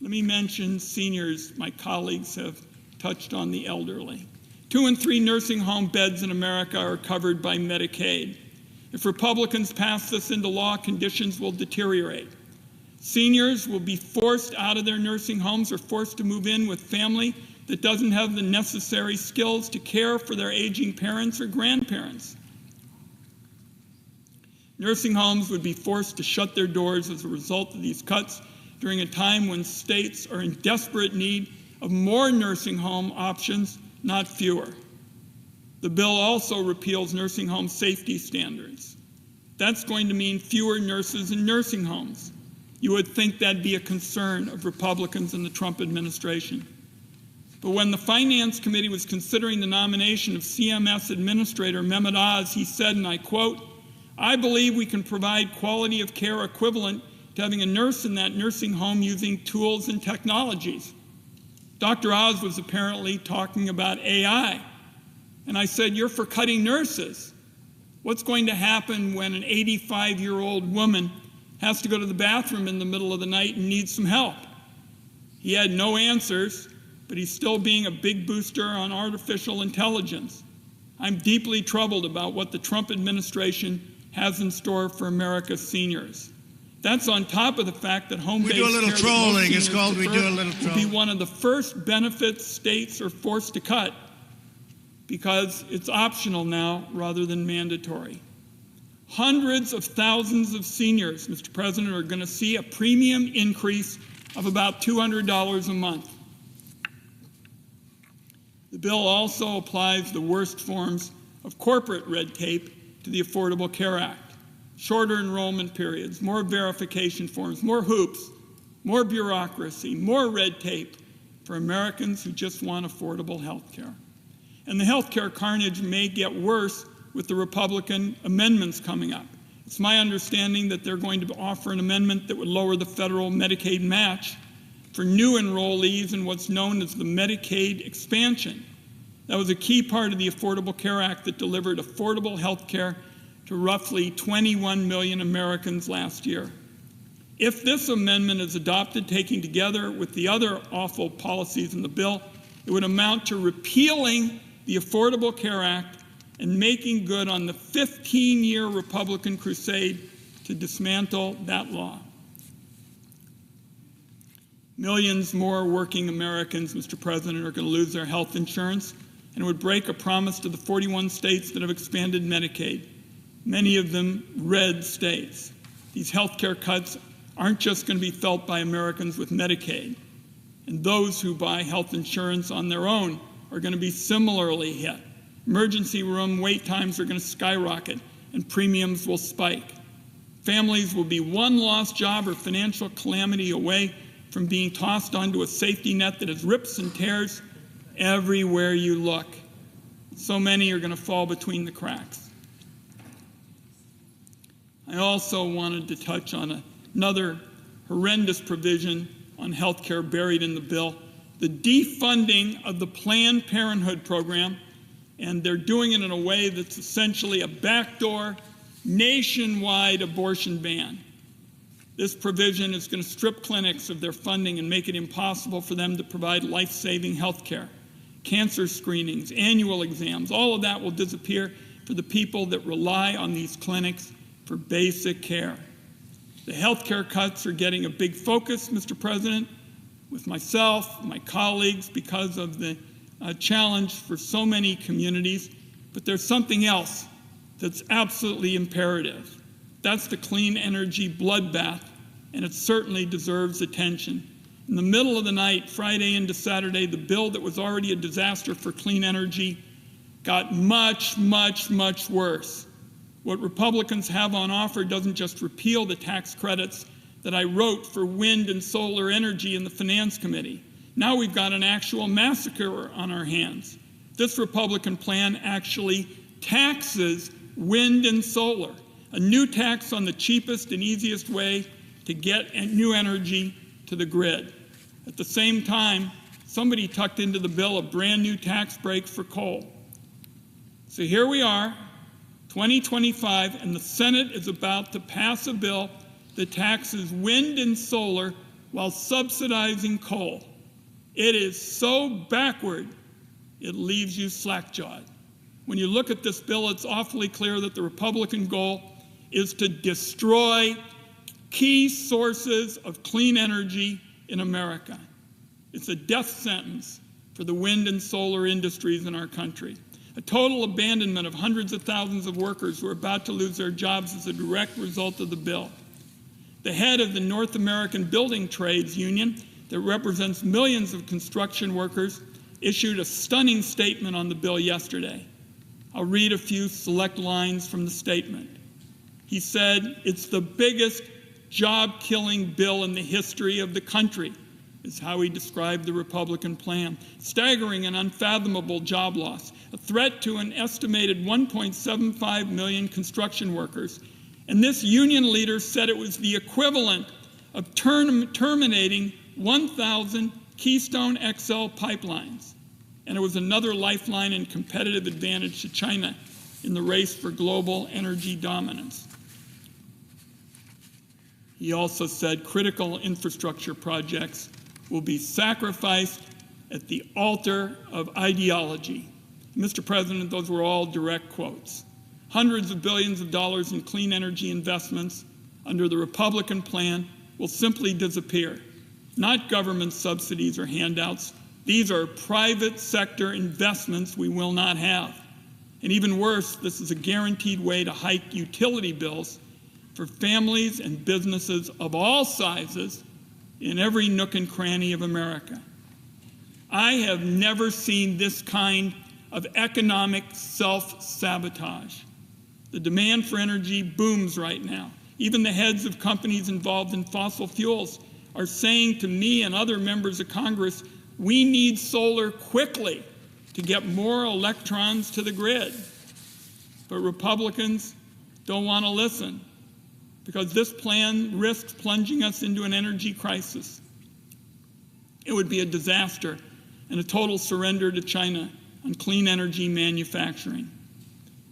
Let me mention seniors. My colleagues have touched on the elderly. 2 in 3 nursing home beds in America are covered by Medicaid. If Republicans pass this into law, conditions will deteriorate. Seniors will be forced out of their nursing homes or forced to move in with family that doesn't have the necessary skills to care for their aging parents or grandparents. Nursing homes would be forced to shut their doors as a result of these cuts during a time when states are in desperate need of more nursing home options, not fewer. The bill also repeals nursing home safety standards. That's going to mean fewer nurses in nursing homes. You would think that'd be a concern of Republicans in the Trump administration. But when the Finance Committee was considering the nomination of CMS Administrator Mehmet Oz, he said, and I quote, "I believe we can provide quality of care equivalent to having a nurse in that nursing home using tools and technologies." Dr. Oz was apparently talking about AI. And I said, "You're for cutting nurses. What's going to happen when an 85-year-old woman has to go to the bathroom in the middle of the night and needs some help?" He had no answers, but he's still being a big booster on artificial intelligence. I'm deeply troubled about what the Trump administration has in store for America's seniors. That's on top of the fact that home-based care We do a little trolling. It's called we do a little will be one of the first benefits states are forced to cut because it's optional now rather than mandatory. Hundreds of thousands of seniors, Mr. President, are going to see a premium increase of about $200 a month. The bill also applies the worst forms of corporate red tape to the Affordable Care Act. Shorter enrollment periods, more verification forms, more hoops, more bureaucracy, more red tape for Americans who just want affordable health care. And the health care carnage may get worse with the Republican amendments coming up. It's my understanding that they're going to offer an amendment that would lower the federal Medicaid match for new enrollees in what's known as the Medicaid expansion. That was a key part of the Affordable Care Act that delivered affordable health care to roughly 21 million Americans last year. If this amendment is adopted, taken together with the other awful policies in the bill, it would amount to repealing the Affordable Care Act and making good on the 15-year Republican crusade to dismantle that law. Millions more working Americans, Mr. President, are going to lose their health insurance, and it would break a promise to the 41 states that have expanded Medicaid, many of them red states. These health care cuts aren't just going to be felt by Americans with Medicaid, and those who buy health insurance on their own are going to be similarly hit. Emergency room wait times are going to skyrocket, and premiums will spike. Families will be one lost job or financial calamity away from being tossed onto a safety net that has rips and tears everywhere you look. So many are going to fall between the cracks. I also wanted to touch on another horrendous provision on health care buried in the bill, the defunding of the Planned Parenthood program, and they're doing it in a way that's essentially a backdoor, nationwide abortion ban. This provision is going to strip clinics of their funding and make it impossible for them to provide life-saving health care. Cancer screenings, annual exams, all of that will disappear for the people that rely on these clinics for basic care. The health care cuts are getting a big focus, Mr. President, with myself, my colleagues, because of the challenge for so many communities. But there's something else that's absolutely imperative. That's the clean energy bloodbath, and it certainly deserves attention. In the middle of the night, Friday into Saturday, the bill that was already a disaster for clean energy got much, much, much worse. What Republicans have on offer doesn't just repeal the tax credits that I wrote for wind and solar energy in the Finance Committee. Now we've got an actual massacre on our hands. This Republican plan actually taxes wind and solar, a new tax on the cheapest and easiest way to get new energy to the grid. At the same time, somebody tucked into the bill a brand new tax break for coal. So here we are, 2025, and the Senate is about to pass a bill that taxes wind and solar while subsidizing coal. It is so backward, it leaves you slack-jawed. When you look at this bill, it's awfully clear that the Republican goal is to destroy key sources of clean energy in America. It's a death sentence for the wind and solar industries in our country. A total abandonment of hundreds of thousands of workers who are about to lose their jobs as a direct result of the bill. The head of the North American Building Trades Union, that represents millions of construction workers, issued a stunning statement on the bill yesterday. I'll read a few select lines from the statement. He said, "It's the biggest job-killing bill in the history of the country. is how he described the Republican plan. Staggering and unfathomable job loss, a threat to an estimated 1.75 million construction workers. And this union leader said it was the equivalent of terminating 1,000 Keystone XL pipelines. And it was another lifeline and competitive advantage to China in the race for global energy dominance. He also said critical infrastructure projects will be sacrificed at the altar of ideology. Mr. President, those were all direct quotes. Hundreds of billions of dollars in clean energy investments under the Republican plan will simply disappear. Not government subsidies or handouts. These are private sector investments we will not have. And even worse, this is a guaranteed way to hike utility bills for families and businesses of all sizes in every nook and cranny of America. I have never seen this kind of economic self-sabotage. The demand for energy booms right now. Even the heads of companies involved in fossil fuels are saying to me and other members of Congress, we need solar quickly to get more electrons to the grid. But Republicans don't want to listen, because this plan risks plunging us into an energy crisis. It would be a disaster and a total surrender to China on clean energy manufacturing.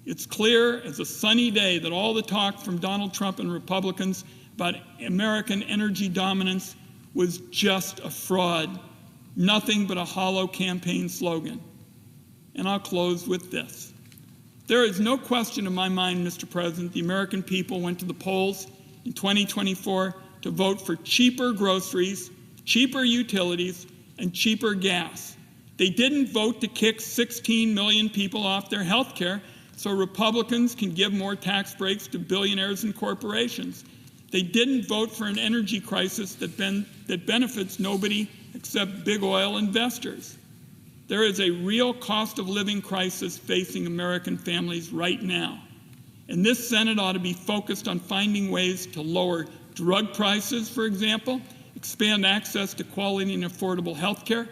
It's clear as a sunny day that all the talk from Donald Trump and Republicans about American energy dominance was just a fraud, nothing but a hollow campaign slogan. And I'll close with this. There is no question in my mind, Mr. President, the American people went to the polls in 2024 to vote for cheaper groceries, cheaper utilities, and cheaper gas. They didn't vote to kick 16 million people off their health care so Republicans can give more tax breaks to billionaires and corporations. They didn't vote for an energy crisis that benefits nobody except big oil investors. There is a real cost of living crisis facing American families right now. And this Senate ought to be focused on finding ways to lower drug prices, for example, expand access to quality and affordable health care,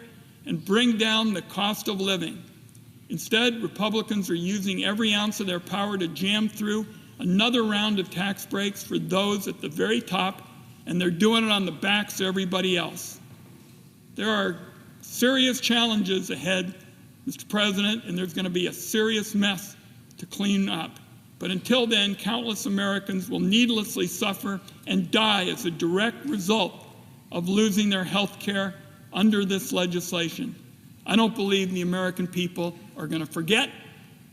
and bring down the cost of living. Instead, Republicans are using every ounce of their power to jam through another round of tax breaks for those at the very top, and they're doing it on the backs of everybody else. There are serious challenges ahead, Mr. President, and there's going to be a serious mess to clean up. But until then, countless Americans will needlessly suffer and die as a direct result of losing their health care under this legislation. I don't believe the American people are going to forget.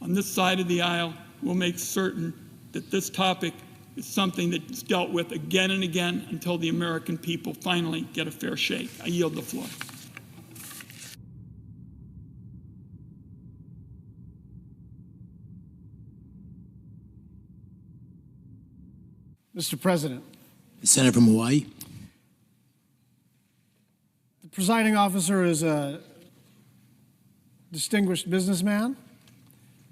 On this side of the aisle, we'll make certain that this topic is something that's dealt with again and again until the American people finally get a fair shake. I yield the floor. Mr. President. The Senator from Hawaii. The presiding officer is a distinguished businessman.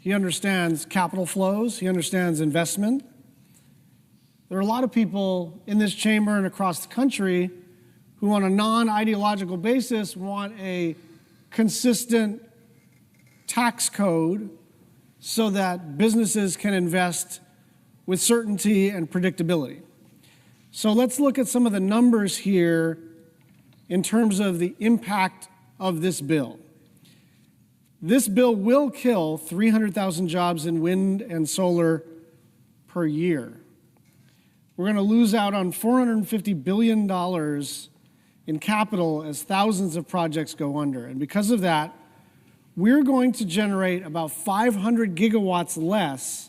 He understands capital flows. He understands investment. There are a lot of people in this chamber and across the country who, on a non-ideological basis, want a consistent tax code so that businesses can invest with certainty and predictability. So let's look at some of the numbers here in terms of the impact of this bill. This bill will kill 300,000 jobs in wind and solar per year. We're going to lose out on $450 billion in capital as thousands of projects go under. And because of that, we're going to generate about 500 gigawatts less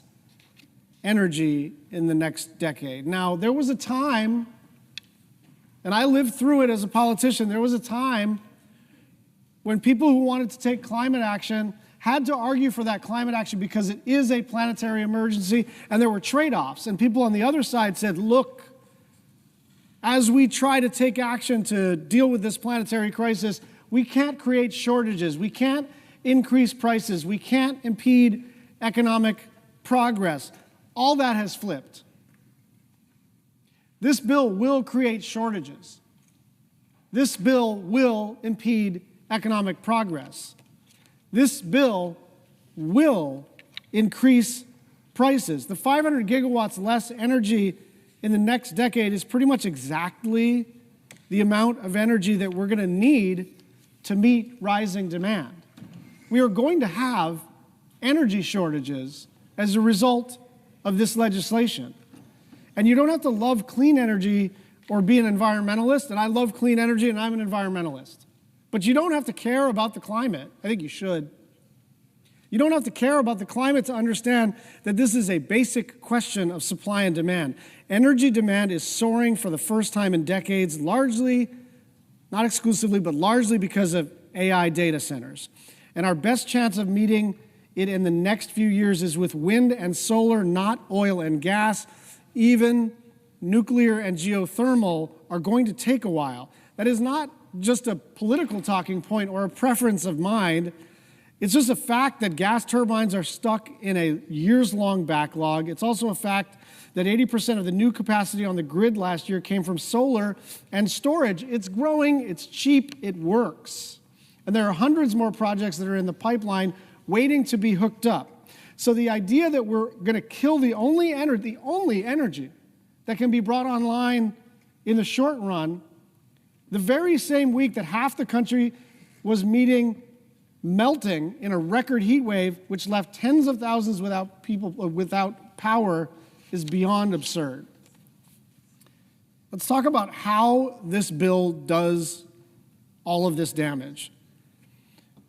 energy in the next decade. Now, there was a time, and I lived through it as a politician, there was a time when people who wanted to take climate action had to argue for that climate action because it is a planetary emergency, and there were trade-offs. And people on the other side said, look, as we try to take action to deal with this planetary crisis, we can't create shortages, we can't increase prices, we can't impede economic progress. All that has flipped. This bill will create shortages. This bill will impede economic progress. This bill will increase prices. The 500 gigawatts less energy in the next decade is pretty much exactly the amount of energy that we're going to need to meet rising demand. We are going to have energy shortages as a result of this legislation. And you don't have to love clean energy or be an environmentalist, and I love clean energy and I'm an environmentalist. But you don't have to care about the climate. I think you should. You don't have to care about the climate to understand that this is a basic question of supply and demand. Energy demand is soaring for the first time in decades, largely, not exclusively, but largely because of AI data centers. And our best chance of meeting it in the next few years is with wind and solar, not oil and gas. Even nuclear and geothermal are going to take a while. That is not just a political talking point or a preference of mine. It's just a fact that gas turbines are stuck in a years-long backlog. It's also a fact that 80% of the new capacity on the grid last year came from solar and storage. It's growing, it's cheap, it works. And there are hundreds more projects that are in the pipeline waiting to be hooked up. So the idea that we're going to kill the only energy that can be brought online in the short run, the very same week that half the country was melting in a record heat wave, which left tens of thousands without power, is beyond absurd. Let's talk about how this bill does all of this damage.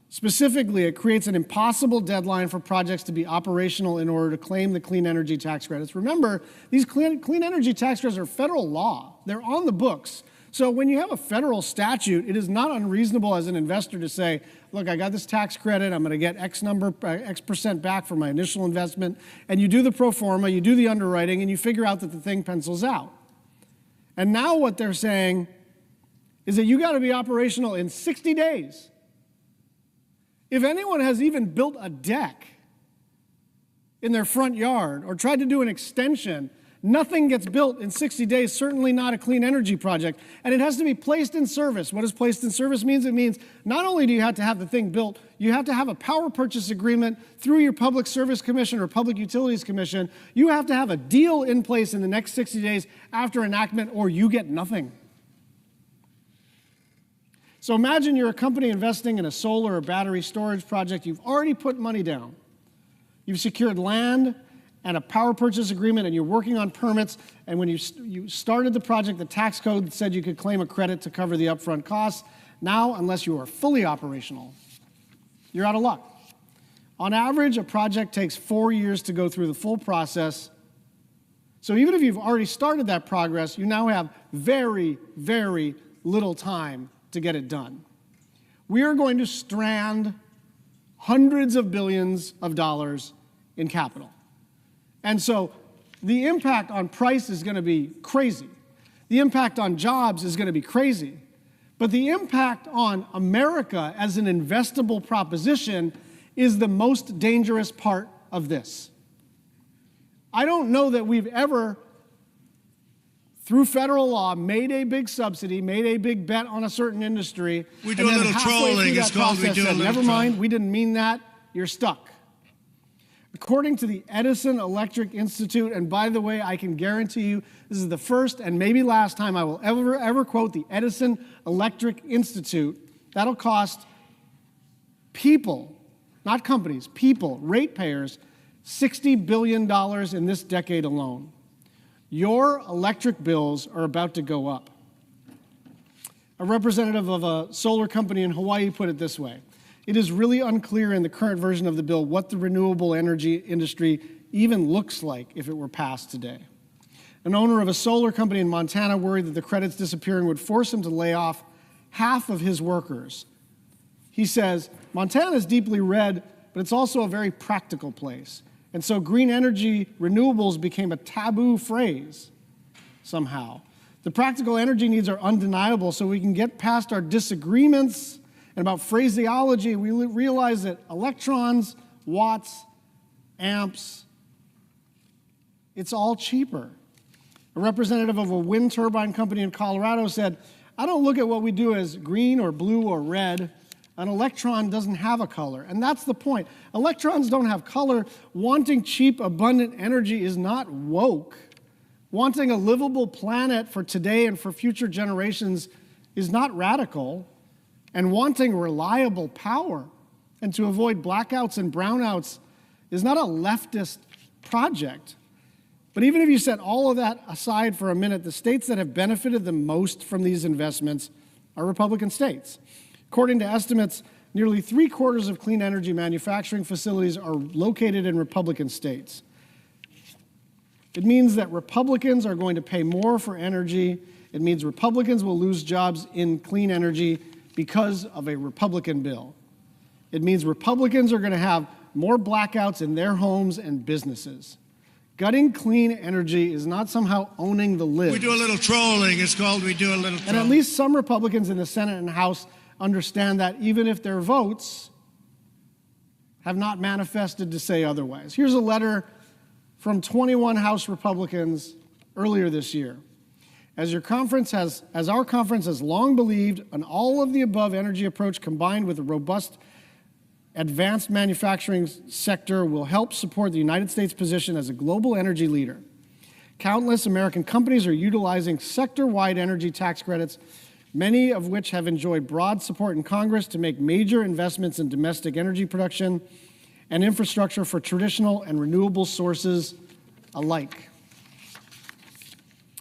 Specifically, it creates an impossible deadline for projects to be operational in order to claim the clean energy tax credits. Remember, these clean energy tax credits are federal law. They're on the books. So when you have a federal statute, it is not unreasonable as an investor to say, look, I got this tax credit, I'm going to get X percent back for my initial investment, and you do the pro forma, you do the underwriting, and you figure out that the thing pencils out. And now what they're saying is that you got to be operational in 60 days. If anyone has even built a deck in their front yard or tried to do an extension, nothing gets built in 60 days, certainly not a clean energy project. And it has to be placed in service. What does placed in service mean? It means not only do you have to have the thing built, you have to have a power purchase agreement through your Public Service Commission or Public Utilities Commission. You have to have a deal in place in the next 60 days after enactment, or you get nothing. So imagine you're a company investing in a solar or battery storage project. You've already put money down. You've secured land and a power purchase agreement, and you're working on permits. And when you started the project, the tax code said you could claim a credit to cover the upfront costs. Now, unless you are fully operational, you're out of luck. On average, a project takes 4 years to go through the full process. So even if you've already started that progress, you now have very, very little time to get it done. We are going to strand hundreds of billions of dollars in capital. And so the impact on price is going to be crazy. The impact on jobs is going to be crazy. But the impact on America as an investable proposition is the most dangerous part of this. I don't know that we've ever, through federal law, made a big subsidy, made a big bet on a certain industry. We do a little trolling. It's called we do a little never mind, we didn't mean that. You're stuck. According to the Edison Electric Institute, and by the way, I can guarantee you this is the first and maybe last time I will ever quote the Edison Electric Institute. That'll cost people, not companies, people, ratepayers, $60 billion in this decade alone. Your electric bills are about to go up. A representative of a solar company in Hawaii put it this way: it is really unclear in the current version of the bill what the renewable energy industry even looks like if it were passed today. An owner of a solar company in Montana worried that the credits disappearing would force him to lay off half of his workers. He says, Montana is deeply red, but it's also a very practical place. And so green energy renewables became a taboo phrase somehow. The practical energy needs are undeniable, so we can get past our disagreements. And about phraseology, we realize that electrons, watts, amps, it's all cheaper. A representative of a wind turbine company in Colorado said, I don't look at what we do as green or blue or red. An electron doesn't have a color, and that's the point. Electrons don't have color. Wanting cheap, abundant energy is not woke. Wanting a livable planet for today and for future generations is not radical. And wanting reliable power and to avoid blackouts and brownouts is not a leftist project. But even if you set all of that aside for a minute, the states that have benefited the most from these investments are Republican states. According to estimates, nearly 3/4 of clean energy manufacturing facilities are located in Republican states. It means that Republicans are going to pay more for energy. It means Republicans will lose jobs in clean energy because of a Republican bill. It means Republicans are going to have more blackouts in their homes and businesses. Gutting clean energy is not somehow owning the libs. We do a little trolling. It's called we do a little trolling. And at least some Republicans in the Senate and House understand that, even if their votes have not manifested to say otherwise. Here's a letter from 21 House Republicans earlier this year. As our conference has long believed, an all-of-the-above energy approach combined with a robust advanced manufacturing sector will help support the United States' position as a global energy leader. Countless American companies are utilizing sector-wide energy tax credits, many of which have enjoyed broad support in Congress to make major investments in domestic energy production and infrastructure for traditional and renewable sources alike.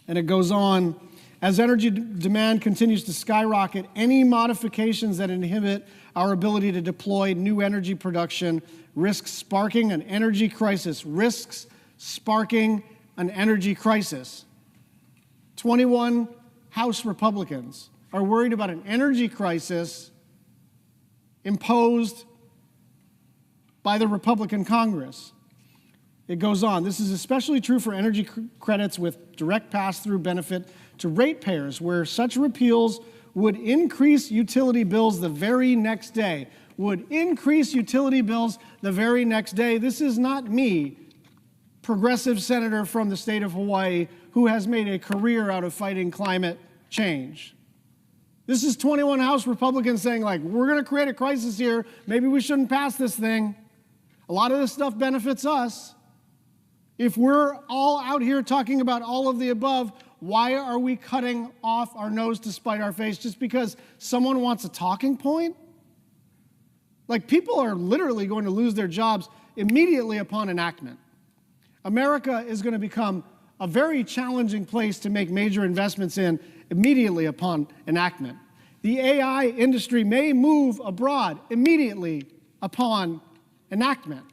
And it goes on, as energy demand continues to skyrocket, any modifications that inhibit our ability to deploy new energy production risks sparking an energy crisis. 21 House Republicans are worried about an energy crisis imposed by the Republican Congress. It goes on. This is especially true for energy credits with direct pass-through benefit to ratepayers, where such repeals would increase utility bills the very next day. This is not me, progressive senator from the state of Hawaii, who has made a career out of fighting climate change. This is 21 House Republicans saying, like, we're going to create a crisis here. Maybe we shouldn't pass this thing. A lot of this stuff benefits us. If we're all out here talking about all of the above, why are we cutting off our nose to spite our face just because someone wants a talking point? Like, people are literally going to lose their jobs immediately upon enactment. America is going to become a very challenging place to make major investments in immediately upon enactment. The AI industry may move abroad immediately upon enactment.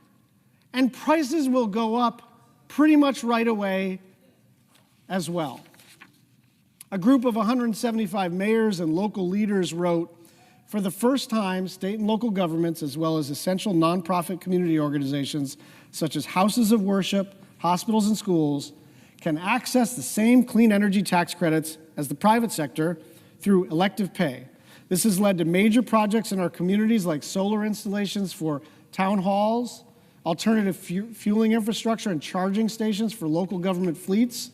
And prices will go up pretty much right away as well. A group of 175 mayors and local leaders wrote, for the first time, state and local governments, as well as essential nonprofit community organizations, such as houses of worship, hospitals, and schools, can access the same clean energy tax credits as the private sector through elective pay. This has led to major projects in our communities like solar installations for town halls, alternative fueling infrastructure, and charging stations for local government fleets.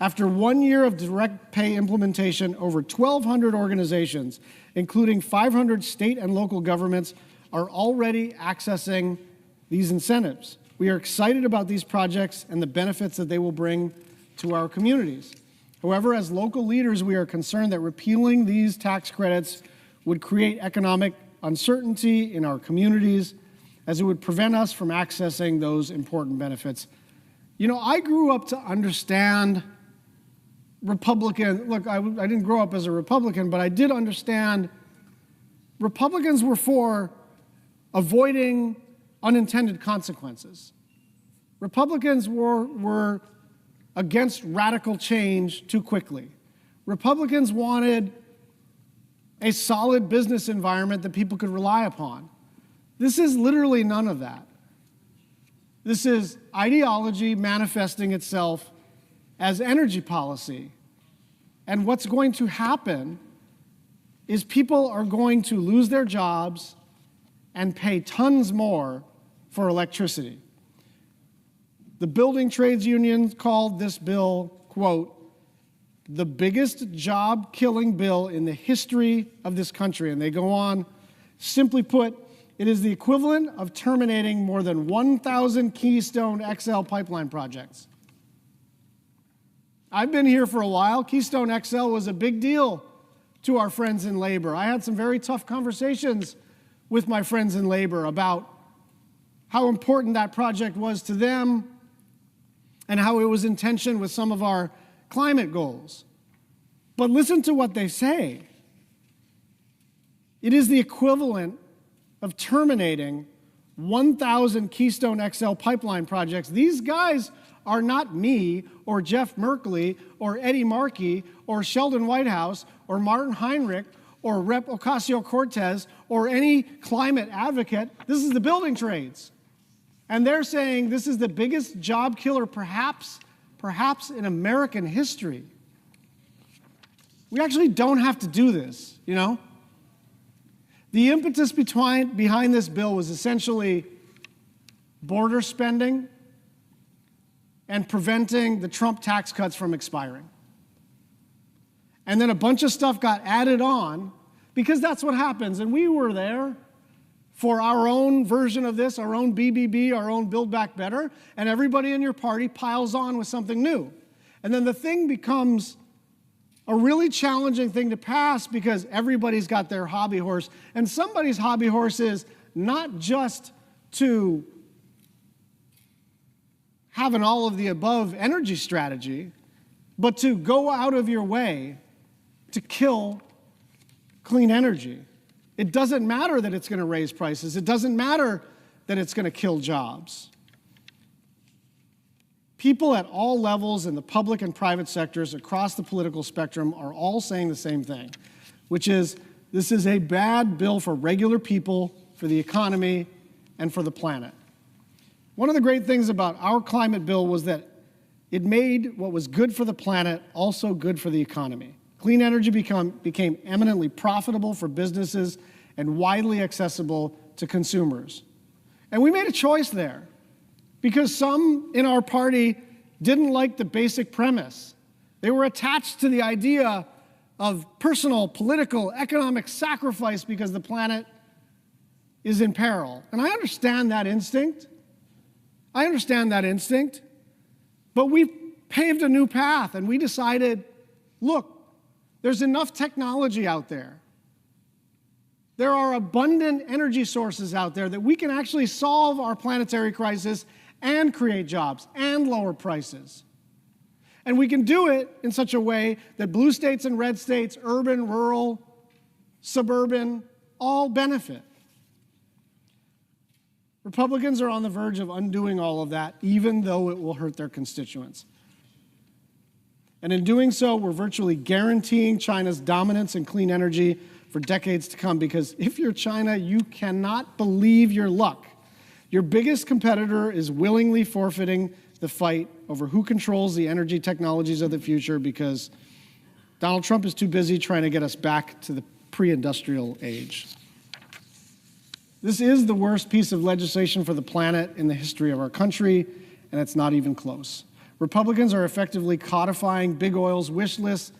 After 1 year of direct pay implementation, over 1,200 organizations, including 500 state and local governments, are already accessing these incentives. We are excited about these projects and the benefits that they will bring to our communities. However, as local leaders, we are concerned that repealing these tax credits would create economic uncertainty in our communities, as it would prevent us from accessing those important benefits. You know, I grew up to understand Republican, look, I didn't grow up as a Republican, but I did understand Republicans were for avoiding unintended consequences. Republicans were against radical change too quickly. Republicans wanted a solid business environment that people could rely upon. This is literally none of that. This is ideology manifesting itself as energy policy. And what's going to happen is people are going to lose their jobs and pay tons more for electricity. The building trades union called this bill, quote, the biggest job-killing bill in the history of this country. And they go on, simply put, it is the equivalent of terminating more than 1,000 Keystone XL pipeline projects. I've been here for a while. Keystone XL was a big deal to our friends in labor. I had some very tough conversations with my friends in labor about how important that project was to them and how it was in tension with some of our climate goals. But listen to what they say. It is the equivalent of terminating 1,000 Keystone XL pipeline projects. These guys are not me or Jeff Merkley or Eddie Markey or Sheldon Whitehouse or Martin Heinrich or Rep. Ocasio-Cortez or any climate advocate. This is the building trades. And they're saying this is the biggest job killer perhaps in American history. We actually don't have to do this, you know? The impetus behind this bill was essentially border spending and preventing the Trump tax cuts from expiring. And then a bunch of stuff got added on because that's what happens. And we were there for our own version of this, our own BBB, our own Build Back Better, and everybody in your party piles on with something new. And then the thing becomes a really challenging thing to pass because everybody's got their hobby horse. And somebody's hobby horse is not just to have an all-of-the-above energy strategy, but to go out of your way to kill clean energy. It doesn't matter that it's going to raise prices. It doesn't matter that it's going to kill jobs. People at all levels in the public and private sectors across the political spectrum are all saying the same thing, which is this is a bad bill for regular people, for the economy, and for the planet. One of the great things about our climate bill was that it made what was good for the planet also good for the economy. Clean energy became eminently profitable for businesses and widely accessible to consumers. And we made a choice there because some in our party didn't like the basic premise. They were attached to the idea of personal, political, economic sacrifice because the planet is in peril. And I understand that instinct. But we paved a new path and we decided, look, there's enough technology out there. There are abundant energy sources out there that we can actually solve our planetary crisis and create jobs and lower prices. And we can do it in such a way that blue states and red states, urban, rural, suburban, all benefit. Republicans are on the verge of undoing all of that, even though it will hurt their constituents. And in doing so, we're virtually guaranteeing China's dominance in clean energy for decades to come, because if you're China, you cannot believe your luck. Your biggest competitor is willingly forfeiting the fight over who controls the energy technologies of the future because Donald Trump is too busy trying to get us back to the pre-industrial age. This is the worst piece of legislation for the planet in the history of our country, and it's not even close. Republicans are effectively codifying big oil's wish list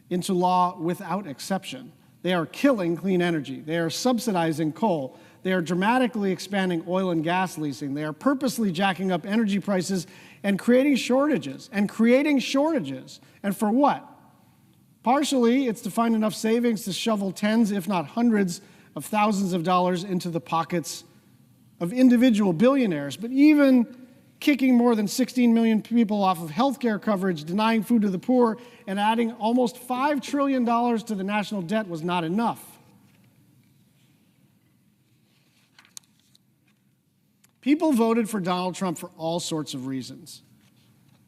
into law without exception. They are killing clean energy. They are subsidizing coal. They are dramatically expanding oil and gas leasing. They are purposely jacking up energy prices and creating shortages. And for what? Partially, it's to find enough savings to shovel tens, if not hundreds, of thousands of dollars into the pockets of individual billionaires. But even kicking more than 16 million people off of health care coverage, denying food to the poor, and adding almost $5 trillion to the national debt was not enough. People voted for Donald Trump for all sorts of reasons,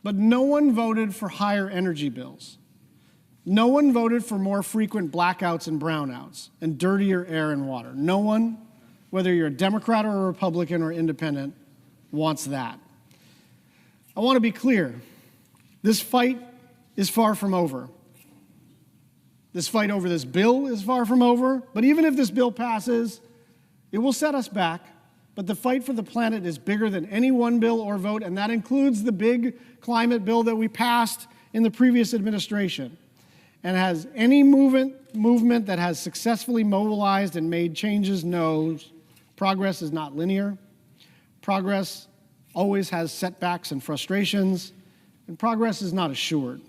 but no one voted for higher energy bills. No one voted for more frequent blackouts and brownouts and dirtier air and water. No one, whether you're a Democrat or a Republican or independent, wants that. I want to be clear. This fight is far from over. This fight over this bill is far from over, but even if this bill passes, it will set us back. But the fight for the planet is bigger than any one bill or vote, and that includes the big climate bill that we passed in the previous administration. and has any movement that has successfully mobilized and made changes knows progress is not linear. Progress always has setbacks and frustrations, and progress is not assured.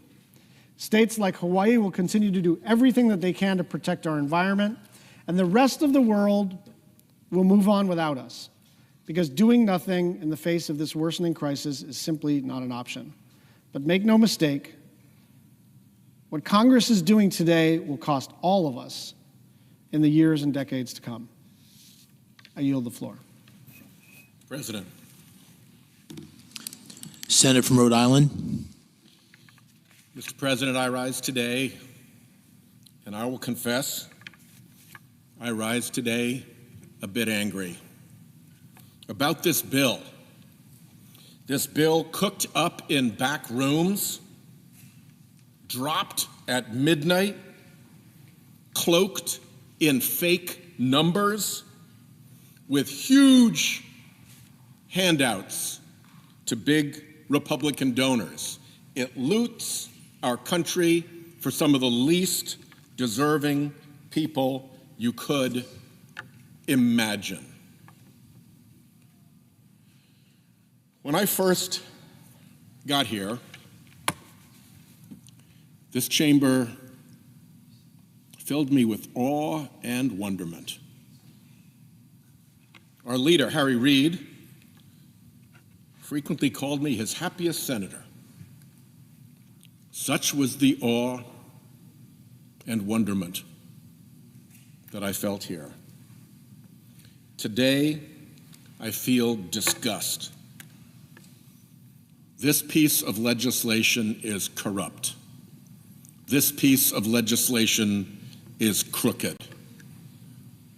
States like Hawaii will continue to do everything that they can to protect our environment, and the rest of the world will move on without us, because doing nothing in the face of this worsening crisis is simply not an option. But make no mistake, what Congress is doing today will cost all of us in the years and decades to come. I yield the floor. President. Senator from Rhode Island. Mr. President, I rise today, and I will confess, I rise today a bit angry about this bill. This bill cooked up in back rooms, dropped at midnight, cloaked in fake numbers, with huge handouts to big Republican donors. It loots our country for some of the least deserving people you could imagine. When I first got here, this chamber filled me with awe and wonderment. Our leader, Harry Reid, frequently called me his happiest senator. Such was the awe and wonderment that I felt here. Today, I feel disgust. This piece of legislation is corrupt. This piece of legislation is crooked.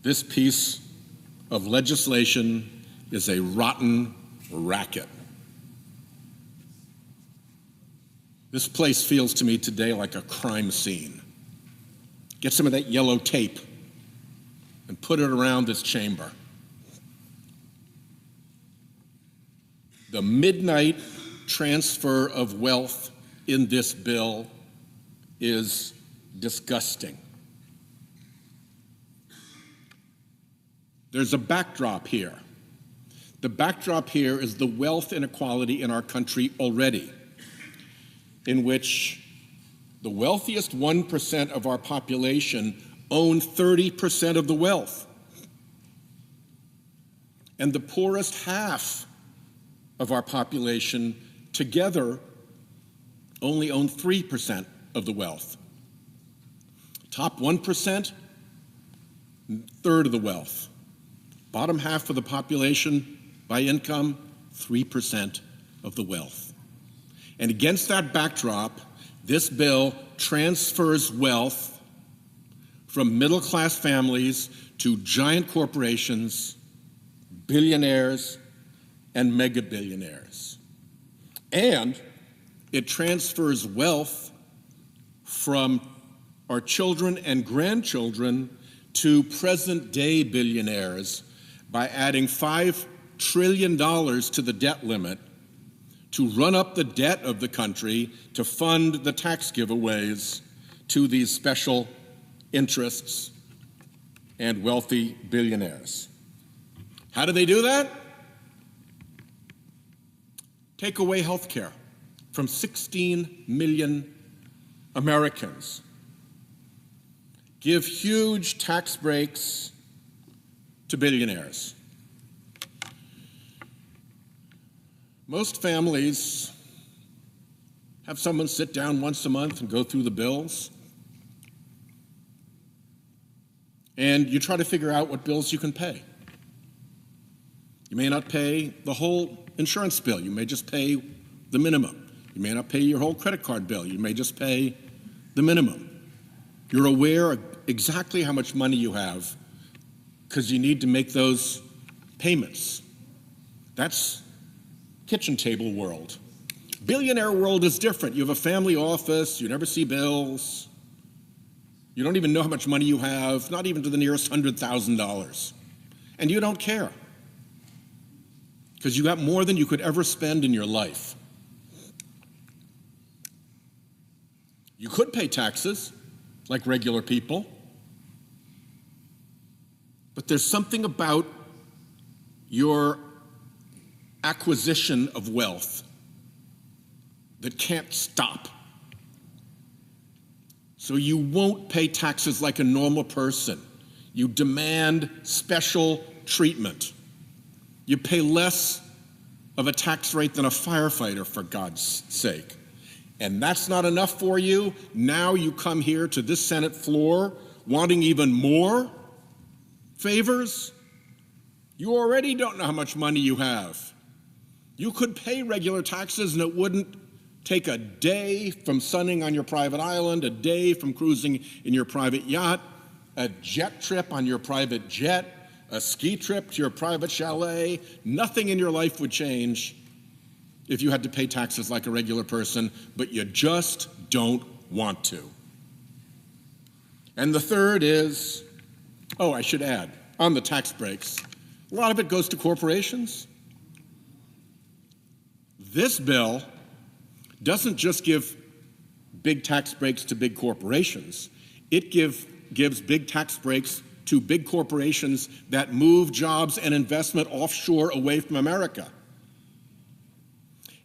This piece of legislation is a rotten racket. This place feels to me today like a crime scene. Get some of that yellow tape and put it around this chamber. The midnight transfer of wealth in this bill is disgusting. There's a backdrop here. The backdrop here is the wealth inequality in our country already, in which the wealthiest 1% of our population own 30% of the wealth, and the poorest half of our population together only own 3% of the wealth. Top 1%, third of the wealth. Bottom half of the population by income, 3% of the wealth. And against that backdrop, this bill transfers wealth from middle-class families to giant corporations, billionaires, and mega-billionaires. And it transfers wealth from our children and grandchildren to present-day billionaires by adding $5 trillion to the debt limit to run up the debt of the country to fund the tax giveaways to these special interests and wealthy billionaires. How do they do that? Take away health care from 16 million Americans. Give huge tax breaks to billionaires. Most families have someone sit down once a month and go through the bills. And you try to figure out what bills you can pay. You may not pay the whole insurance bill. You may just pay the minimum. You may not pay your whole credit card bill. You may just pay the minimum. You're aware of exactly how much money you have because you need to make those payments. That's kitchen table world. Billionaire world is different. You have a family office, you never see bills. You don't even know how much money you have, not even to the nearest $100,000. And you don't care because you got more than you could ever spend in your life. You could pay taxes. like regular people. But there's something about your acquisition of wealth that can't stop. So you won't pay taxes like a normal person. You demand special treatment. You pay less of a tax rate than a firefighter, for God's sake. And that's not enough for you. Now you come here to this Senate floor wanting even more favors. You already don't know how much money you have. You could pay regular taxes and it wouldn't take a day from sunning on your private island, a day from cruising in your private yacht, a jet trip on your private jet, a ski trip to your private chalet. Nothing in your life would change if you had to pay taxes like a regular person, but you just don't want to. And the third is, oh, I should add, on the tax breaks, a lot of it goes to corporations. This bill doesn't just give big tax breaks to big corporations. It gives big tax breaks to big corporations that move jobs and investment offshore away from America.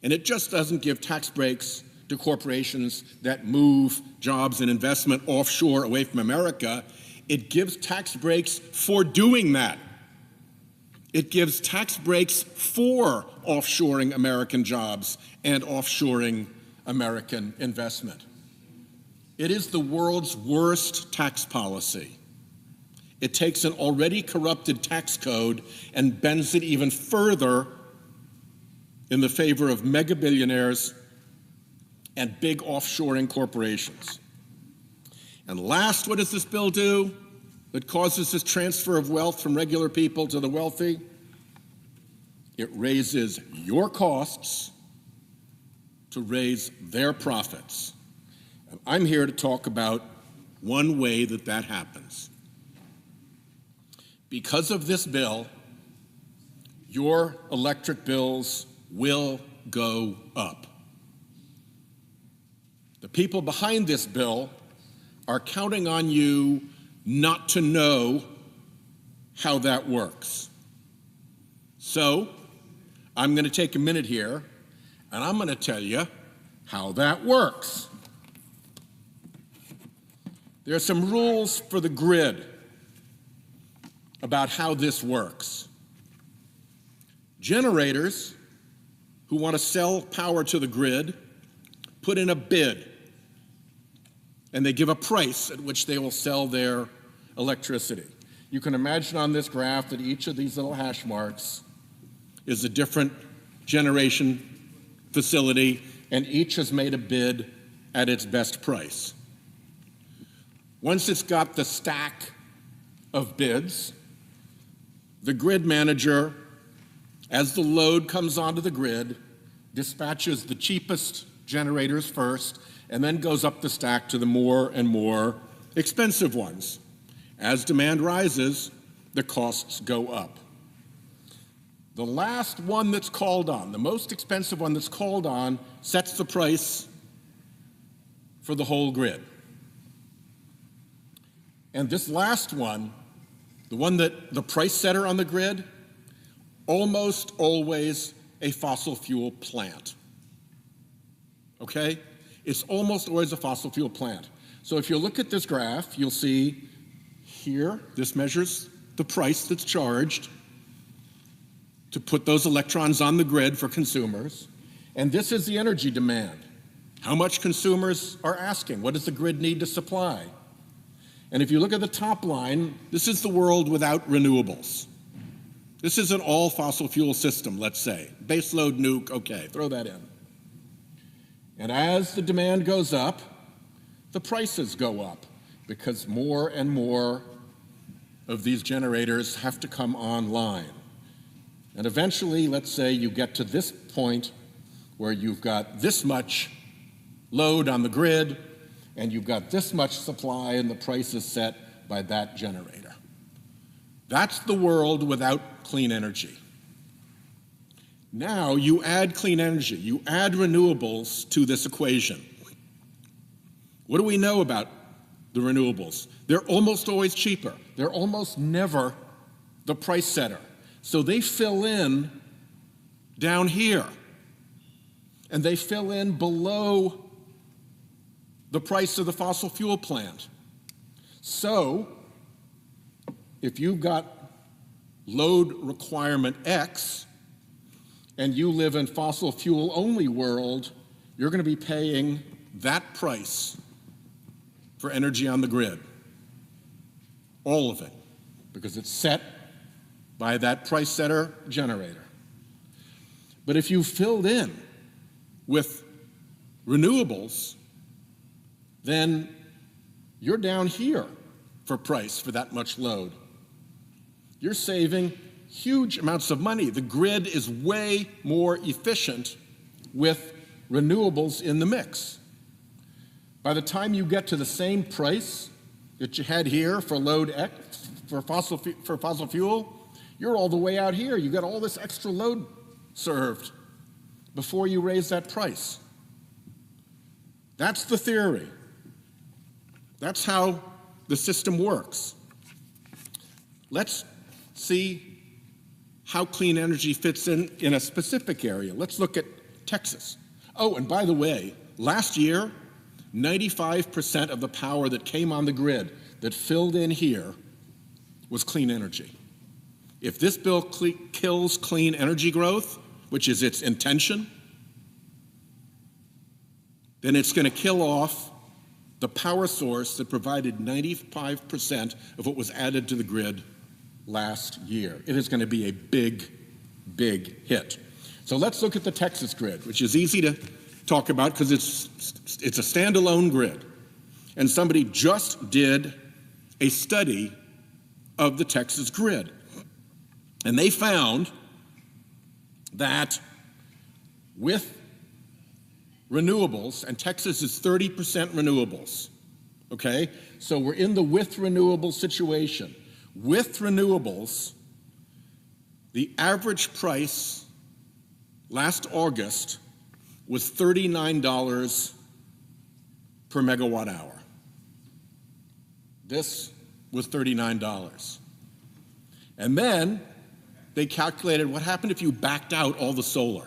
And it just doesn't give tax breaks to corporations that move jobs and investment offshore away from America. It gives tax breaks for doing that. It gives tax breaks for offshoring American jobs and offshoring American investment. It is the world's worst tax policy. It takes an already corrupted tax code and bends it even further in the favor of mega billionaires and big offshoring corporations. And last, what does this bill do that causes this transfer of wealth from regular people to the wealthy? It raises your costs to raise their profits. And I'm here to talk about one way that that happens. Because of this bill, your electric bills will go up. The people behind this bill are counting on you not to know how that works. So, I'm going to take a minute here, and I'm going to tell you how that works. There are some rules for the grid about how this works. Generators who want to sell power to the grid put in a bid, and they give a price at which they will sell their electricity. You can imagine on this graph that each of these little hash marks is a different generation facility, and each has made a bid at its best price. Once it's got the stack of bids, the grid manager, as the load comes onto the grid, dispatches the cheapest generators first, and then goes up the stack to the more and more expensive ones. As demand rises, the costs go up. The last one that's called on, the most expensive one that's called on, sets the price for the whole grid. And this last one, the one that the price setter on the grid, almost always a fossil fuel plant. Okay? It's almost always a fossil fuel plant. So if you look at this graph, you'll see here, this measures the price that's charged to put those electrons on the grid for consumers. And this is the energy demand. How much consumers are asking? What does the grid need to supply? And if you look at the top line, this is the world without renewables. This is an all fossil fuel system, let's say. Baseload nuke, okay, throw that in. And as the demand goes up, the prices go up because more and more of these generators have to come online. And eventually, let's say you get to this point where you've got this much load on the grid and you've got this much supply and the price is set by that generator. That's the world without clean energy. Now you add clean energy, you add renewables to this equation. What do we know about the renewables. They're almost always cheaper. They're almost never the price setter. So they fill in down here, and they fill in below the price of the fossil fuel plant. So if you've got load requirement X and you live in fossil fuel only world, you're going to be paying that price for energy on the grid. All of it, because it's set by that price setter generator. But if you filled in with renewables, then you're down here for price for that much load. You're saving huge amounts of money. The grid is way more efficient with renewables in the mix. By the time you get to the same price that you had here for load X, for fossil fuel, you're all the way out here. You got all this extra load served before you raise that price. That's the theory. That's how the system works. Let's see how clean energy fits in a specific area. Let's look at Texas. Oh, and by the way, last year, 95% of the power that came on the grid that filled in here was clean energy. If this bill kills clean energy growth, which is its intention, then it's going to kill off the power source that provided 95% of what was added to the grid last year. It is going to be a big, big hit. So let's look at the Texas grid, which is easy to talk about because it's a standalone grid. And somebody just did a study of the Texas grid. And they found that with renewables, and Texas is 30% renewables, okay? So we're in the with renewables situation. With renewables, the average price last August was $39 per megawatt hour. This was $39. And then they calculated what happened if you backed out all the solar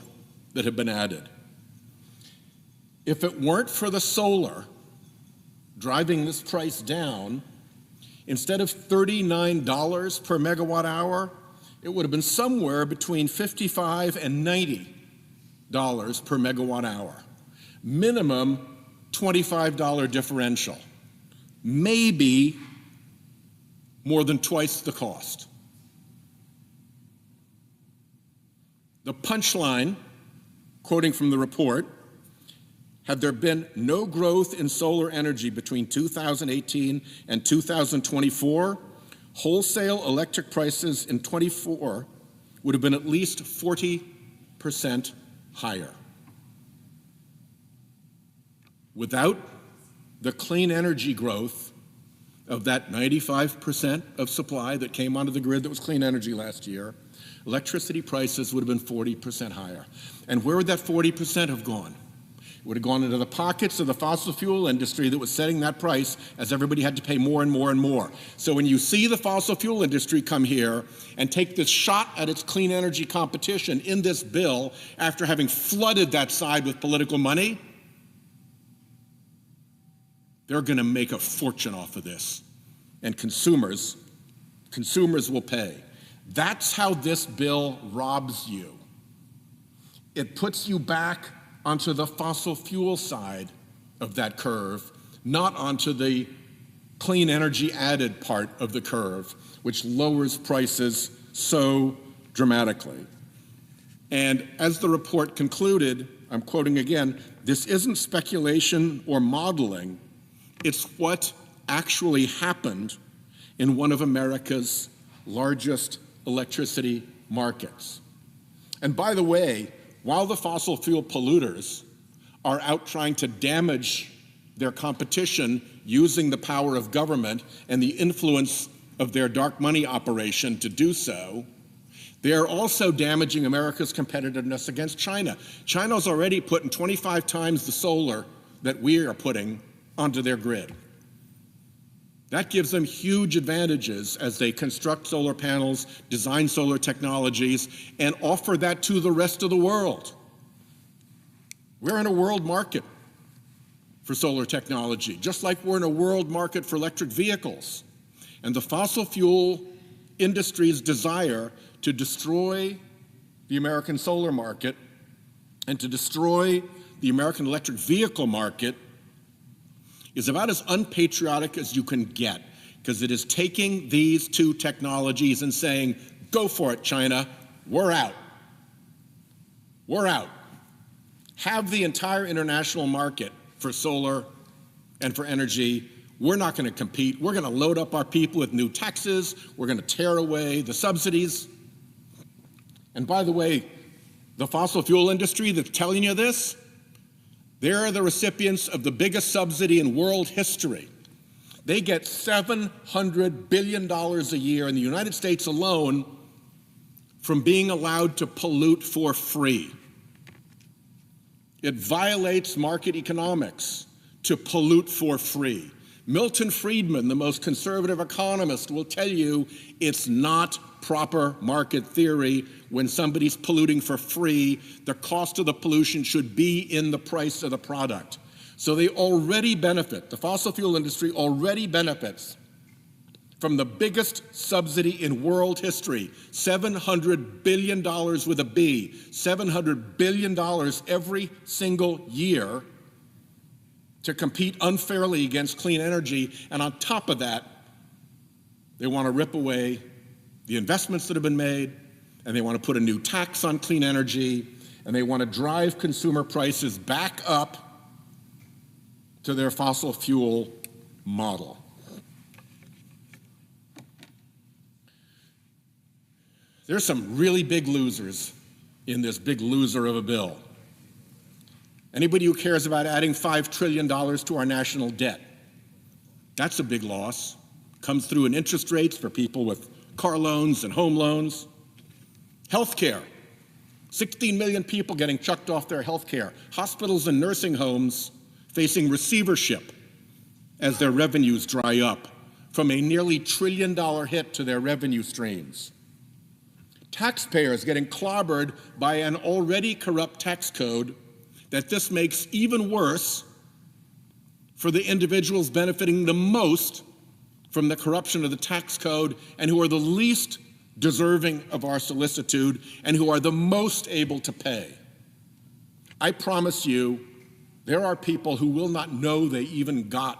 that had been added. If it weren't for the solar driving this price down, instead of $39 per megawatt hour, it would have been somewhere between $55 and $90 per megawatt hour. Minimum $25 differential. Maybe more than twice the cost. The punchline, quoting from the report, had there been no growth in solar energy between 2018 and 2024, wholesale electric prices in 24 would have been at least 40% higher. Without the clean energy growth of that 95% of supply that came onto the grid that was clean energy last year, electricity prices would have been 40% higher. And where would that 40% have gone? It would have gone into the pockets of the fossil fuel industry that was setting that price as everybody had to pay more and more and more. So when you see the fossil fuel industry come here and take this shot at its clean energy competition in this bill after having flooded that side with political money, they're going to make a fortune off of this. And consumers will pay. That's how this bill robs you. It puts you back onto the fossil fuel side of that curve, not onto the clean energy added part of the curve, which lowers prices so dramatically. And as the report concluded, I'm quoting again, this isn't speculation or modeling, it's what actually happened in one of America's largest electricity markets. And by the way, while the fossil fuel polluters are out trying to damage their competition using the power of government and the influence of their dark money operation to do so, they are also damaging America's competitiveness against China. China's already putting 25 times the solar that we are putting onto their grid. That gives them huge advantages as they construct solar panels, design solar technologies, and offer that to the rest of the world. We're in a world market for solar technology, just like we're in a world market for electric vehicles. And the fossil fuel industry's desire to destroy the American solar market and to destroy the American electric vehicle market is about as unpatriotic as you can get, because it is taking these two technologies and saying, go for it, China, we're out. We're out. Have the entire international market for solar and for energy. We're not going to compete. We're going to load up our people with new taxes. We're going to tear away the subsidies. And by the way, the fossil fuel industry that's telling you this, they're the recipients of the biggest subsidy in world history. They get $700 billion a year in the United States alone from being allowed to pollute for free. It violates market economics to pollute for free. Milton Friedman, the most conservative economist, will tell you it's not proper market theory when somebody's polluting for free. The cost of the pollution should be in the price of the product. So they already benefit, the fossil fuel industry already benefits from the biggest subsidy in world history, $700 billion with a B, $700 billion every single year to compete unfairly against clean energy. And on top of that, they want to rip away the investments that have been made, and they want to put a new tax on clean energy, and they want to drive consumer prices back up to their fossil fuel model. There's some really big losers in this big loser of a bill. Anybody who cares about adding $5 trillion to our national debt, that's a big loss. Comes through in interest rates for people with car loans and home loans. Healthcare, 16 million people getting chucked off their healthcare. Hospitals and nursing homes facing receivership as their revenues dry up from a nearly $1 trillion hit to their revenue streams. Taxpayers getting clobbered by an already corrupt tax code that this makes even worse for the individuals benefiting the most from the corruption of the tax code and who are the least deserving of our solicitude and who are the most able to pay. I promise you, there are people who will not know they even got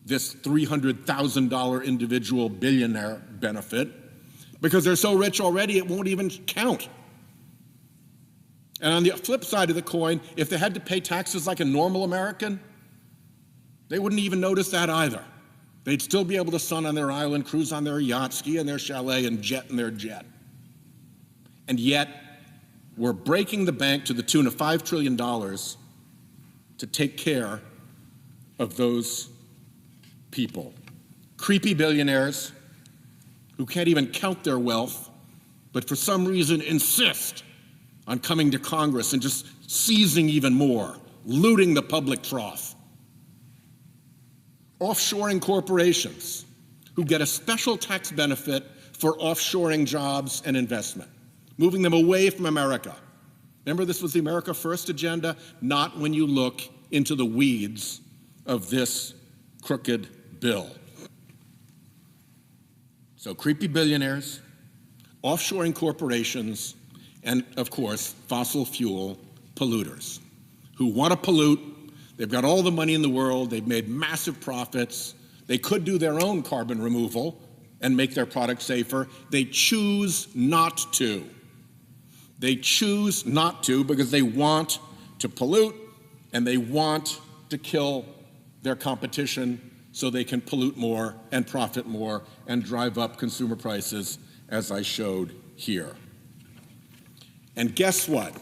this $300,000 individual billionaire benefit because they're so rich already it won't even count. And on the flip side of the coin, if they had to pay taxes like a normal American, they wouldn't even notice that either. They'd still be able to sun on their island, cruise on their yacht, ski in their chalet, and jet in their jet. And yet, we're breaking the bank to the tune of $5 trillion to take care of those people. Creepy billionaires who can't even count their wealth, but for some reason insist on coming to Congress and just seizing even more, looting the public trough. Offshoring corporations who get a special tax benefit for offshoring jobs and investment, moving them away from America. Remember, this was the America First agenda? Not when you look into the weeds of this crooked bill. So creepy billionaires, offshoring corporations, and of course, fossil fuel polluters who want to pollute. They've got all the money in the world. They've made massive profits. They could do their own carbon removal and make their product safer. They choose not to. They choose not to because they want to pollute and they want to kill their competition so they can pollute more and profit more and drive up consumer prices, as I showed here. And guess what?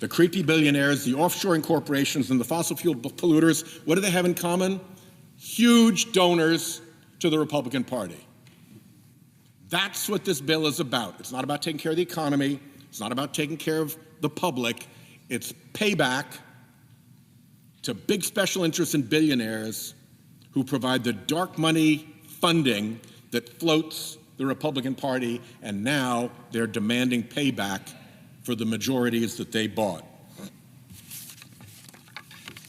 The creepy billionaires, the offshoring corporations, and the fossil fuel polluters, what do they have in common? Huge donors to the Republican Party. That's what this bill is about. It's not about taking care of the economy. It's not about taking care of the public. It's payback to big special interests and billionaires who provide the dark money funding that floats the Republican Party, and now they're demanding payback for the majorities that they bought.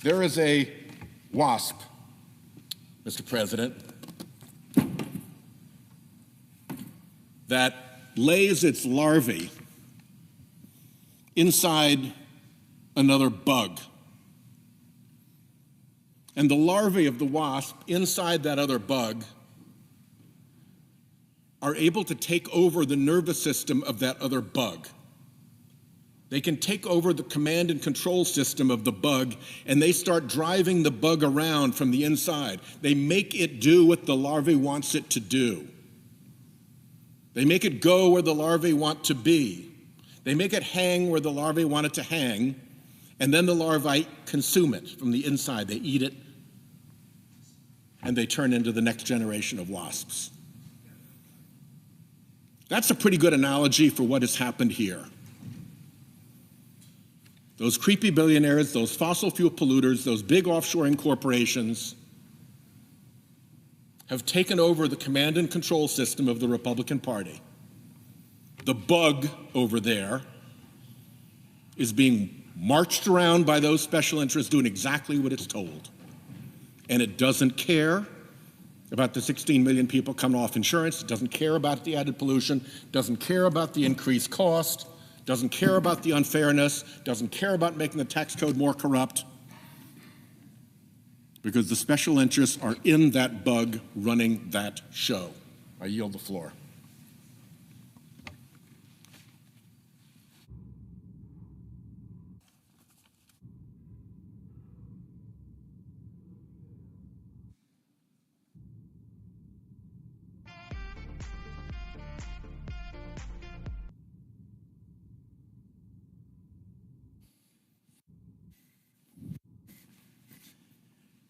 There is a wasp, Mr. President, that lays its larvae inside another bug. And the larvae of the wasp inside that other bug are able to take over the nervous system of that other bug. They can take over the command and control system of the bug, and they start driving the bug around from the inside. They make it do what the larvae wants it to do. They make it go where the larvae want to be. They make it hang where the larvae want it to hang, and then the larvae consume it from the inside. They eat it, and they turn into the next generation of wasps. That's a pretty good analogy for what has happened here. Those creepy billionaires, those fossil fuel polluters, those big offshoring corporations have taken over the command and control system of the Republican Party. The bug over there is being marched around by those special interests doing exactly what it's told. And it doesn't care about the 16 million people coming off insurance. It doesn't care about the added pollution, doesn't care about the increased cost, doesn't care about the unfairness, doesn't care about making the tax code more corrupt, because the special interests are in that bug running that show. I yield the floor.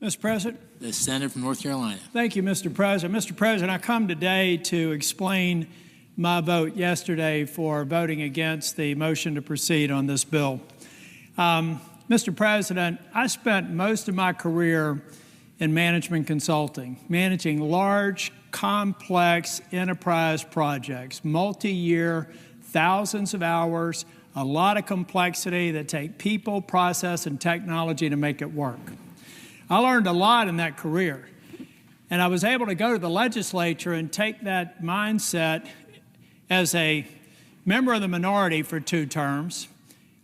Mr. President. The senator from North Carolina. Thank you, Mr. President. Mr. President, I come today to explain my vote yesterday for voting against the motion to proceed on this bill. Mr. President, I spent most of my career in management consulting, managing large, complex enterprise projects, multi-year, thousands of hours, a lot of complexity that take people, process, and technology to make it work. I learned a lot in that career, and I was able to go to the legislature and take that mindset as a member of the minority for 2 terms,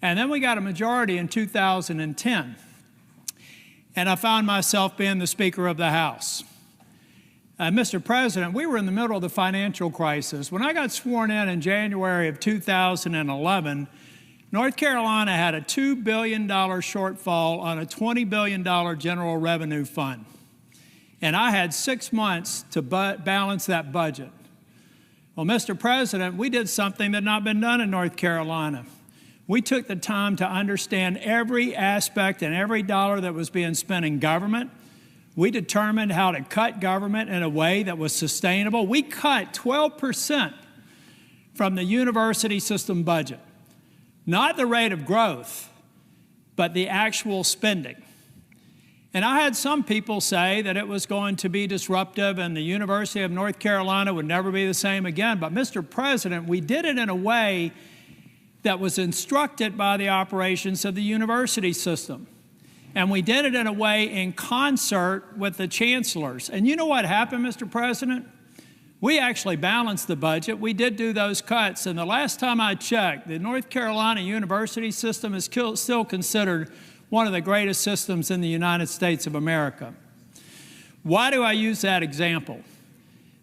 and then we got a majority in 2010, and I found myself being the Speaker of the House. Mr. President, we were in the middle of the financial crisis. When I got sworn in January of 2011, North Carolina had a $2 billion shortfall on a $20 billion general revenue fund. And I had 6 months to balance that budget. Well, Mr. President, we did something that had not been done in North Carolina. We took the time to understand every aspect and every dollar that was being spent in government. We determined how to cut government in a way that was sustainable. We cut 12% from the university system budget. Not the rate of growth, but the actual spending. And I had some people say that it was going to be disruptive and the University of North Carolina would never be the same again. But Mr. President, we did it in a way that was instructed by the operations of the university system. And we did it in a way in concert with the chancellors. And you know what happened, Mr. President? We actually balanced the budget. We did do those cuts. And the last time I checked, the North Carolina university system is still considered one of the greatest systems in the United States of America. Why do I use that example?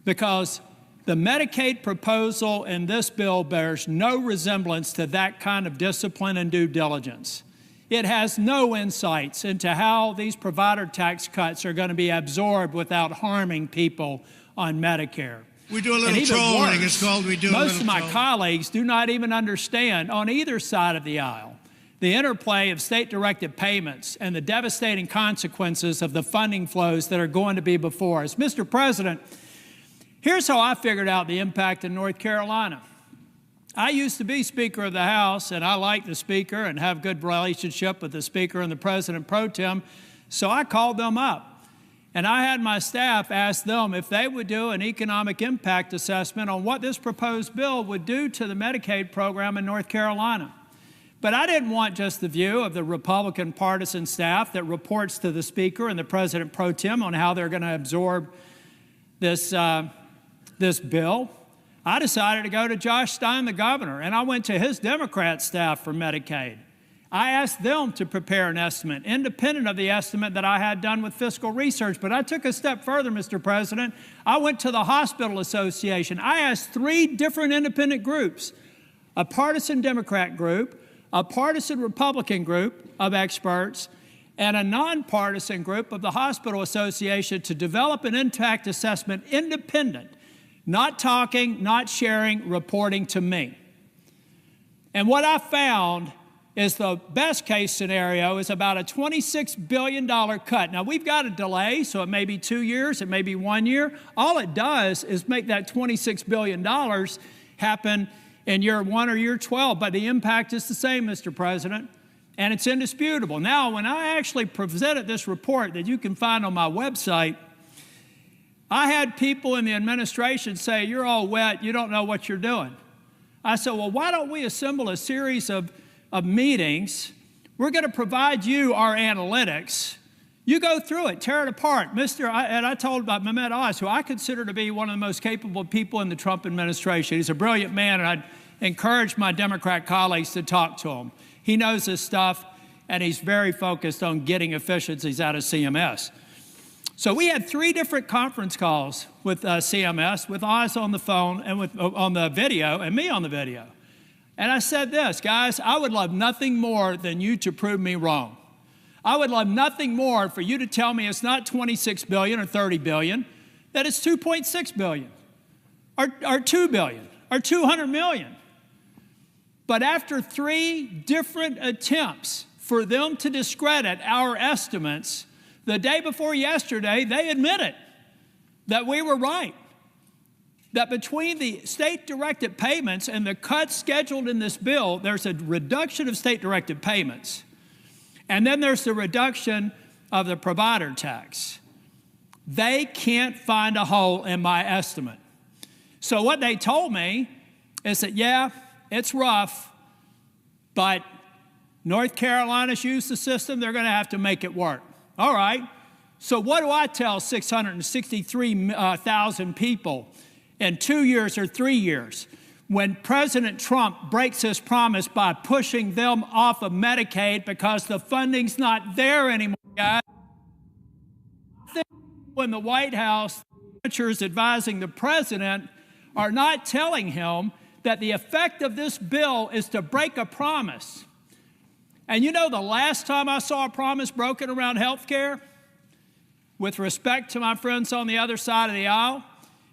Because the Medicaid proposal in this bill bears no resemblance to that kind of discipline and due diligence. It has no insights into how these provider tax cuts are going to be absorbed without harming people on Medicare. We do a little trolling. It's called we do a little trolling. Most of my colleagues do not even understand on either side of the aisle the interplay of state-directed payments and the devastating consequences of the funding flows that are going to be before us. Mr. President, here's how I figured out the impact in North Carolina. I used to be Speaker of the House, and I like the Speaker and have good relationship with the Speaker and the President pro tem, so I called them up. And I had my staff ask them if they would do an economic impact assessment on what this proposed bill would do to the Medicaid program in North Carolina. But I didn't want just the view of the Republican partisan staff that reports to the Speaker and the President pro tem on how they're going to absorb this bill. I decided to go to Josh Stein, the governor, and I went to his Democrat staff for Medicaid. I asked them to prepare an estimate, independent of the estimate that I had done with Fiscal Research. But I took a step further, Mr. President. I went to the Hospital Association. I asked 3 different independent groups, a partisan Democrat group, a partisan Republican group of experts, and a nonpartisan group of the Hospital Association to develop an impact assessment independent, not talking, not sharing, reporting to me. And what I found is the best case scenario is about a $26 billion cut. Now, we've got a delay, so it may be 2 years, it may be 1 year. All it does is make that $26 billion happen in year 1 or year 12, but the impact is the same, Mr. President, and it's indisputable. Now, when I actually presented this report that you can find on my website, I had people in the administration say, "You're all wet, you don't know what you're doing." I said, well, why don't we assemble a series of meetings? We're going to provide you our analytics. You go through it, tear it apart. And I told about Mehmet Oz, who I consider to be one of the most capable people in the Trump administration. He's a brilliant man, and I'd encourage my Democrat colleagues to talk to him. He knows his stuff, and he's very focused on getting efficiencies out of CMS. So we had 3 different conference calls with CMS, with Oz on the phone and on the video, and me on the video. And I said this, guys, I would love nothing more than you to prove me wrong. I would love nothing more for you to tell me it's not $26 billion or $30 billion, that it's $2.6 billion or $2 billion or $200 million. But after 3 different attempts for them to discredit our estimates, the day before yesterday, they admitted that we were right. That between the state-directed payments and the cuts scheduled in this bill, there's a reduction of state-directed payments. And then there's the reduction of the provider tax. They can't find a hole in my estimate. So what they told me is that, yeah, it's rough, but North Carolina's used the system, they're going to have to make it work. All right, so what do I tell 663,000 people in 2 years or 3 years when President Trump breaks his promise by pushing them off of Medicaid because the funding's not there anymore, guys? When the White House, senators advising the president are not telling him that the effect of this bill is to break a promise. And you know the last time I saw a promise broken around health care, with respect to my friends on the other side of the aisle,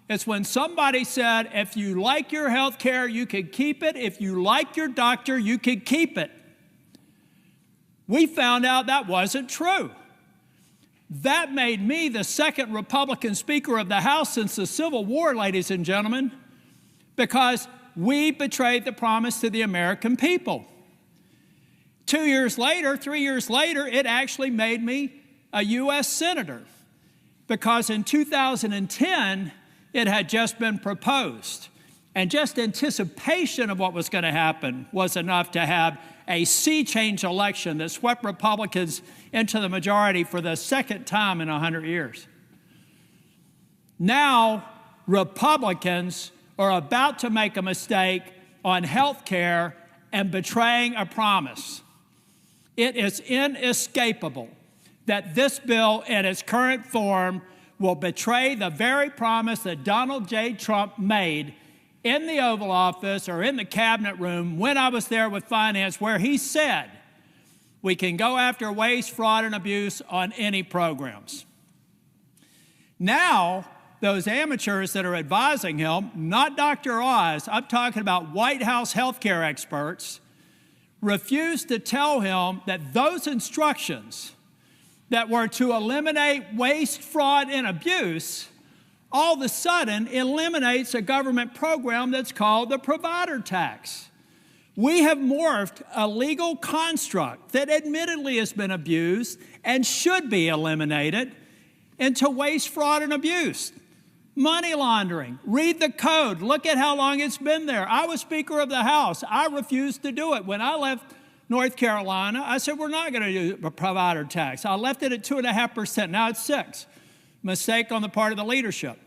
it's when somebody said, if you like your health care, you can keep it. If you like your doctor, you can keep it. We found out that wasn't true. That made me the 2nd Republican Speaker of the House since the Civil War, ladies and gentlemen, because we betrayed the promise to the American people. 2 years later, 3 years later, it actually made me a U.S. Senator because in 2010, it had just been proposed. And just anticipation of what was going to happen was enough to have a sea change election that swept Republicans into the majority for the 2nd time in 100 years. Now, Republicans are about to make a mistake on health care and betraying a promise. It is inescapable that this bill in its current form will betray the very promise that Donald J. Trump made in the Oval Office or in the cabinet room when I was there with finance, where he said we can go after waste, fraud, and abuse on any programs. Now, those amateurs that are advising him, not Dr. Oz, I'm talking about White House healthcare experts, refused to tell him that those instructions that were to eliminate waste, fraud, and abuse all of a sudden eliminates a government program that's called the provider tax. We have morphed a legal construct that admittedly has been abused and should be eliminated into waste, fraud, and abuse. Money laundering. Read the code. Look at how long it's been there. I was Speaker of the House. I refused to do it. When I left North Carolina, I said, we're not going to do a provider tax. I left it at 2.5%. Now it's 6%. Mistake on the part of the leadership.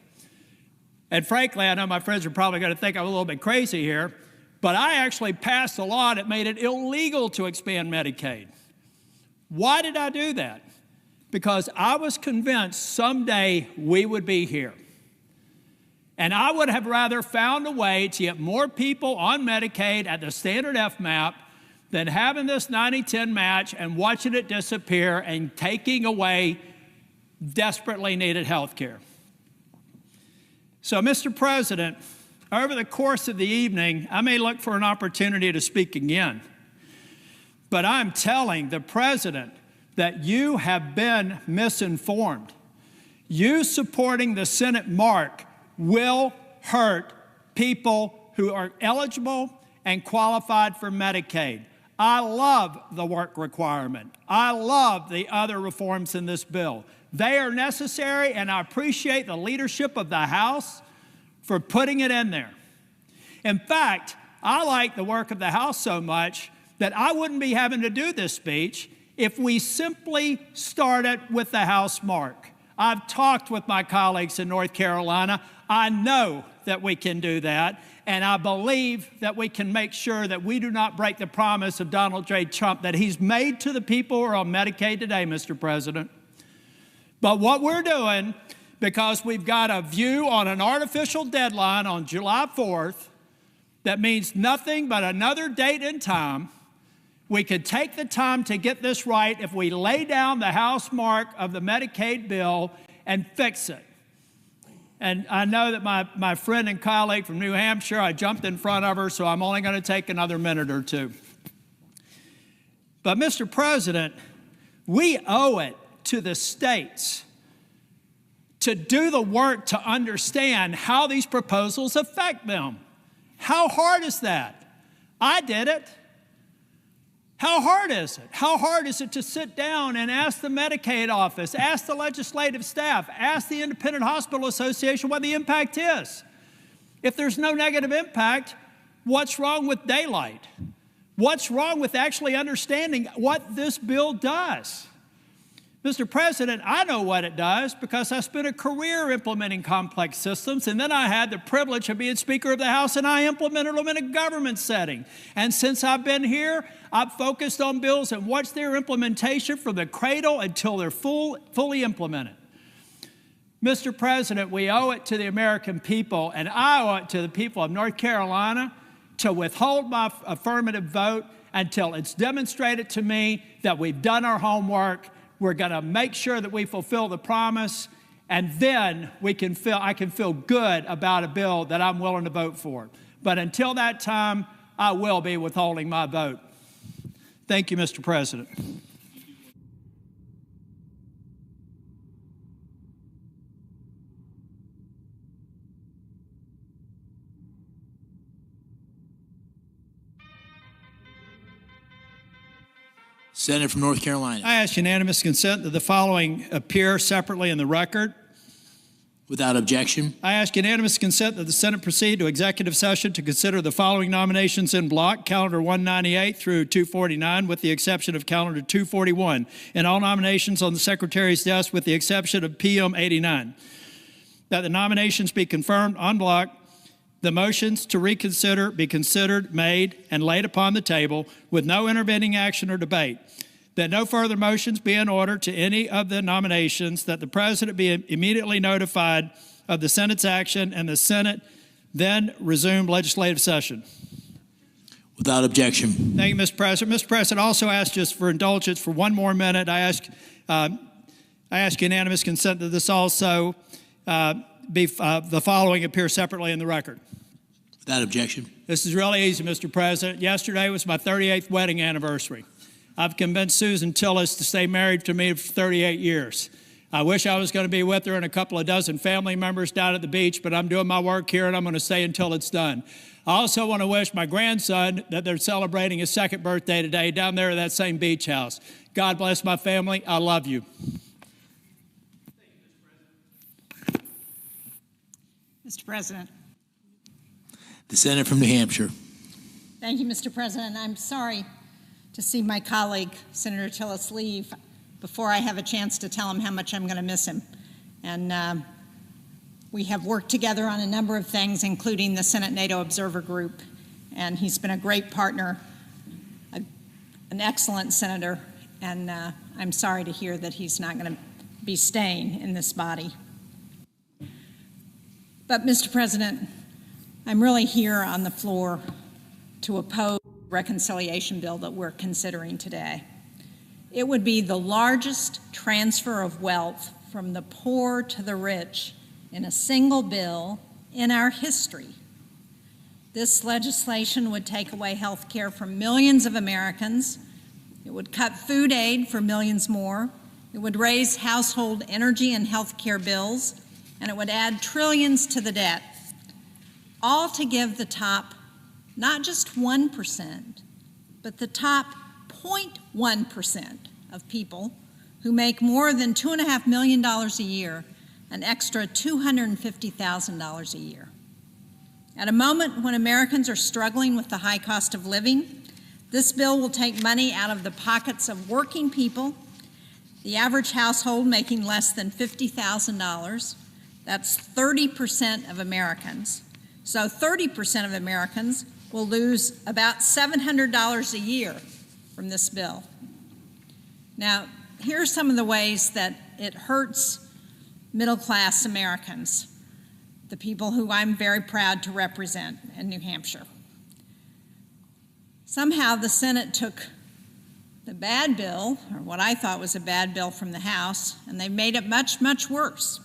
And frankly, I know my friends are probably going to think I'm a little bit crazy here, but I actually passed a law that made it illegal to expand Medicaid. Why did I do that? Because I was convinced someday we would be here. And I would have rather found a way to get more people on Medicaid at the standard FMAP than having this 90-10 match and watching it disappear and taking away desperately needed health care. So, Mr. President, over the course of the evening, I may look for an opportunity to speak again. But I'm telling the President that you have been misinformed. You supporting the Senate mark will hurt people who are eligible and qualified for Medicaid. I love the work requirement. I love the other reforms in this bill. They are necessary, and I appreciate the leadership of the House for putting it in there. In fact, I like the work of the House so much that I wouldn't be having to do this speech if we simply started with the House mark. I've talked with my colleagues in North Carolina. I know that we can do that, and I believe that we can make sure that we do not break the promise of Donald J. Trump that he's made to the people who are on Medicaid today, Mr. President. But what we're doing, because we've got a view on an artificial deadline on July 4th that means nothing but another date and time, we could take the time to get this right if we lay down the House mark of the Medicaid bill and fix it. And I know that my friend and colleague from New Hampshire, I jumped in front of her, so I'm only going to take another minute or two. But, Mr. President, we owe it to the states to do the work to understand how these proposals affect them. How hard is that? I did it. How hard is it? How hard is it to sit down and ask the Medicaid office, ask the legislative staff, ask the Independent Hospital Association what the impact is? If there's no negative impact, what's wrong with daylight? What's wrong with actually understanding what this bill does? Mr. President, I know what it does because I spent a career implementing complex systems, and then I had the privilege of being Speaker of the House, and I implemented them in a government setting. And since I've been here, I've focused on bills and watched their implementation from the cradle until they're fully implemented. Mr. President, we owe it to the American people, and I owe it to the people of North Carolina to withhold my affirmative vote until it's demonstrated to me that we've done our homework. We're going to make sure that we fulfill the promise, and then I can feel good about a bill that I'm willing to vote for. But until that time, I will be withholding my vote. Thank you, Mr. President. Senator from North Carolina. I ask unanimous consent that the following appear separately in the record. Without objection. I ask unanimous consent that the Senate proceed to executive session to consider the following nominations in block, calendar 198 through 249, with the exception of calendar 241, and all nominations on the Secretary's desk with the exception of PM 89. That the nominations be confirmed en bloc, the motions to reconsider be considered, made, and laid upon the table with no intervening action or debate. That no further motions be in order to any of the nominations, that the President be immediately notified of the Senate's action, and the Senate then resume legislative session. Without objection. Thank you, Mr. President. Mr. President, I also ask just for indulgence for one more minute. I ask unanimous consent that this also the following appear separately in the record. Without objection. This is really easy, Mr. President. Yesterday was my 38th wedding anniversary. I've convinced Susan Tillis to stay married to me for 38 years. I wish I was going to be with her and a couple of dozen family members down at the beach, but I'm doing my work here and I'm going to stay until it's done. I also want to wish my grandson that they're celebrating his 2nd birthday today down there at that same beach house. God bless my family. I love you. Mr. President. The senator from New Hampshire. Thank you, Mr. President. I'm sorry to see my colleague, Senator Tillis, leave before I have a chance to tell him how much I'm going to miss him. And we have worked together on a number of things, including the Senate NATO Observer Group, and he's been a great partner, an excellent senator, and I'm sorry to hear that he's not going to be staying in this body. But, Mr. President, I'm really here on the floor to oppose the reconciliation bill that we're considering today. It would be the largest transfer of wealth from the poor to the rich in a single bill in our history. This legislation would take away health care from millions of Americans. It would cut food aid for millions more. It would raise household energy and health care bills, and it would add trillions to the debt, all to give the top not just 1%, but the top 0.1% of people who make more than $2.5 million a year an extra $250,000 a year. At a moment when Americans are struggling with the high cost of living, this bill will take money out of the pockets of working people, the average household making less than $50,000. That's 30% of Americans. So 30% of Americans will lose about $700 a year from this bill. Now, here are some of the ways that it hurts middle-class Americans, the people who I'm very proud to represent in New Hampshire. Somehow the Senate took the bad bill, or what I thought was a bad bill from the House, and they made it much, much worse.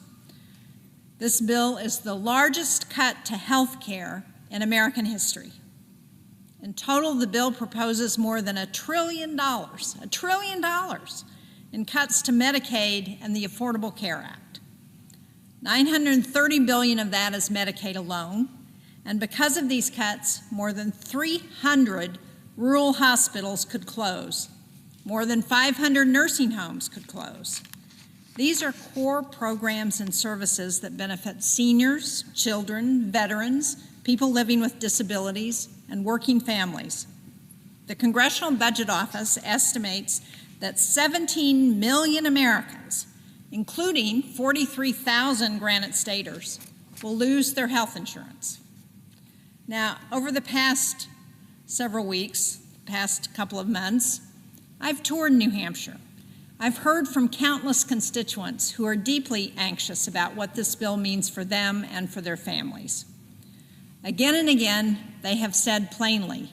This bill is the largest cut to health care in American history. In total, the bill proposes more than $1 trillion in cuts to Medicaid and the Affordable Care Act. $930 billion of that is Medicaid alone, and because of these cuts, more than 300 rural hospitals could close. More than 500 nursing homes could close. These are core programs and services that benefit seniors, children, veterans, people living with disabilities, and working families. The Congressional Budget Office estimates that 17 million Americans, including 43,000 Granite Staters, will lose their health insurance. Now, over the past several weeks, past couple of months, I've toured New Hampshire. I've heard from countless constituents who are deeply anxious about what this bill means for them and for their families. Again and again, they have said plainly,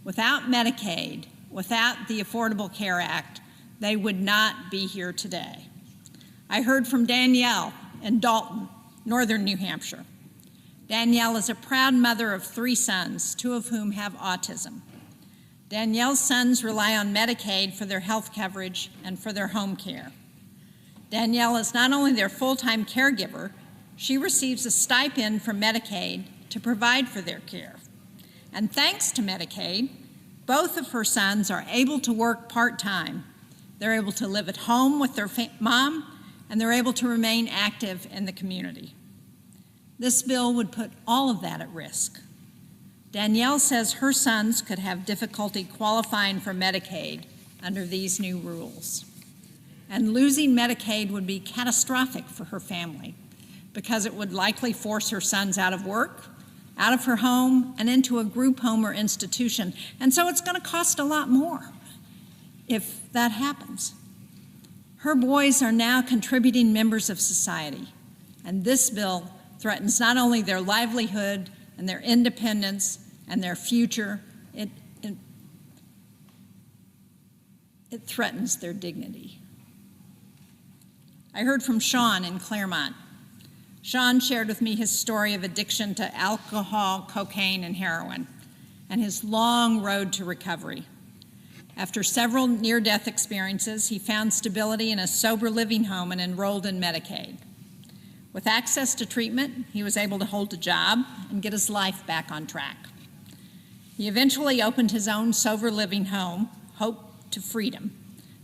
without Medicaid, without the Affordable Care Act, they would not be here today. I heard from Danielle in Dalton, northern New Hampshire. Danielle is a proud mother of 3 sons, 2 of whom have autism. Danielle's sons rely on Medicaid for their health coverage and for their home care. Danielle is not only their full-time caregiver, she receives a stipend from Medicaid to provide for their care. And thanks to Medicaid, both of her sons are able to work part-time. They're able to live at home with their mom, and they're able to remain active in the community. This bill would put all of that at risk. Danielle says her sons could have difficulty qualifying for Medicaid under these new rules. And losing Medicaid would be catastrophic for her family because it would likely force her sons out of work, out of her home, and into a group home or institution. And so it's going to cost a lot more if that happens. Her boys are now contributing members of society, and this bill threatens not only their livelihood and their independence and their future, it threatens their dignity. I heard from Sean in Claremont. Sean shared with me his story of addiction to alcohol, cocaine, and heroin, and his long road to recovery. After several near-death experiences, he found stability in a sober living home and enrolled in Medicaid. With access to treatment, he was able to hold a job and get his life back on track. He eventually opened his own sober living home, Hope to Freedom,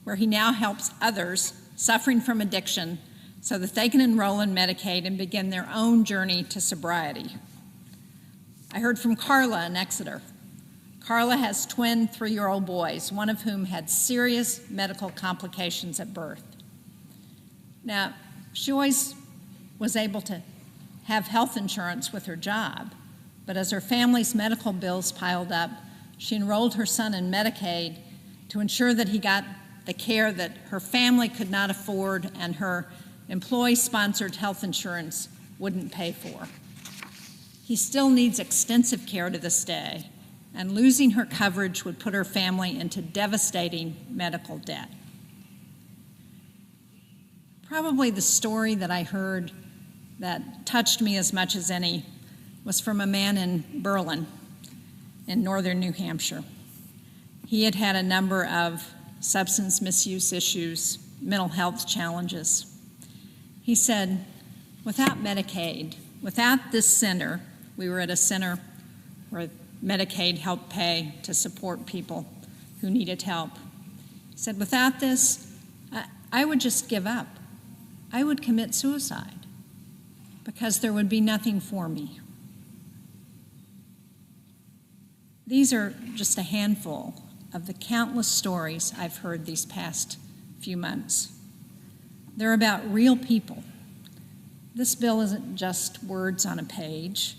where he now helps others suffering from addiction so that they can enroll in Medicaid and begin their own journey to sobriety. I heard from Carla in Exeter. Carla has twin 3-year-old boys, one of whom had serious medical complications at birth. Now, she always was able to have health insurance with her job, but as her family's medical bills piled up, she enrolled her son in Medicaid to ensure that he got the care that her family could not afford and her employee-sponsored health insurance wouldn't pay for. He still needs extensive care to this day, and losing her coverage would put her family into devastating medical debt. Probably the story that I heard that touched me as much as any was from a man in Berlin in northern New Hampshire. He had had a number of substance misuse issues, mental health challenges. He said, without Medicaid, without this center, we were at a center where Medicaid helped pay to support people who needed help. He said, without this, I would just give up. I would commit suicide because there would be nothing for me. These are just a handful of the countless stories I've heard these past few months. They're about real people. This bill isn't just words on a page.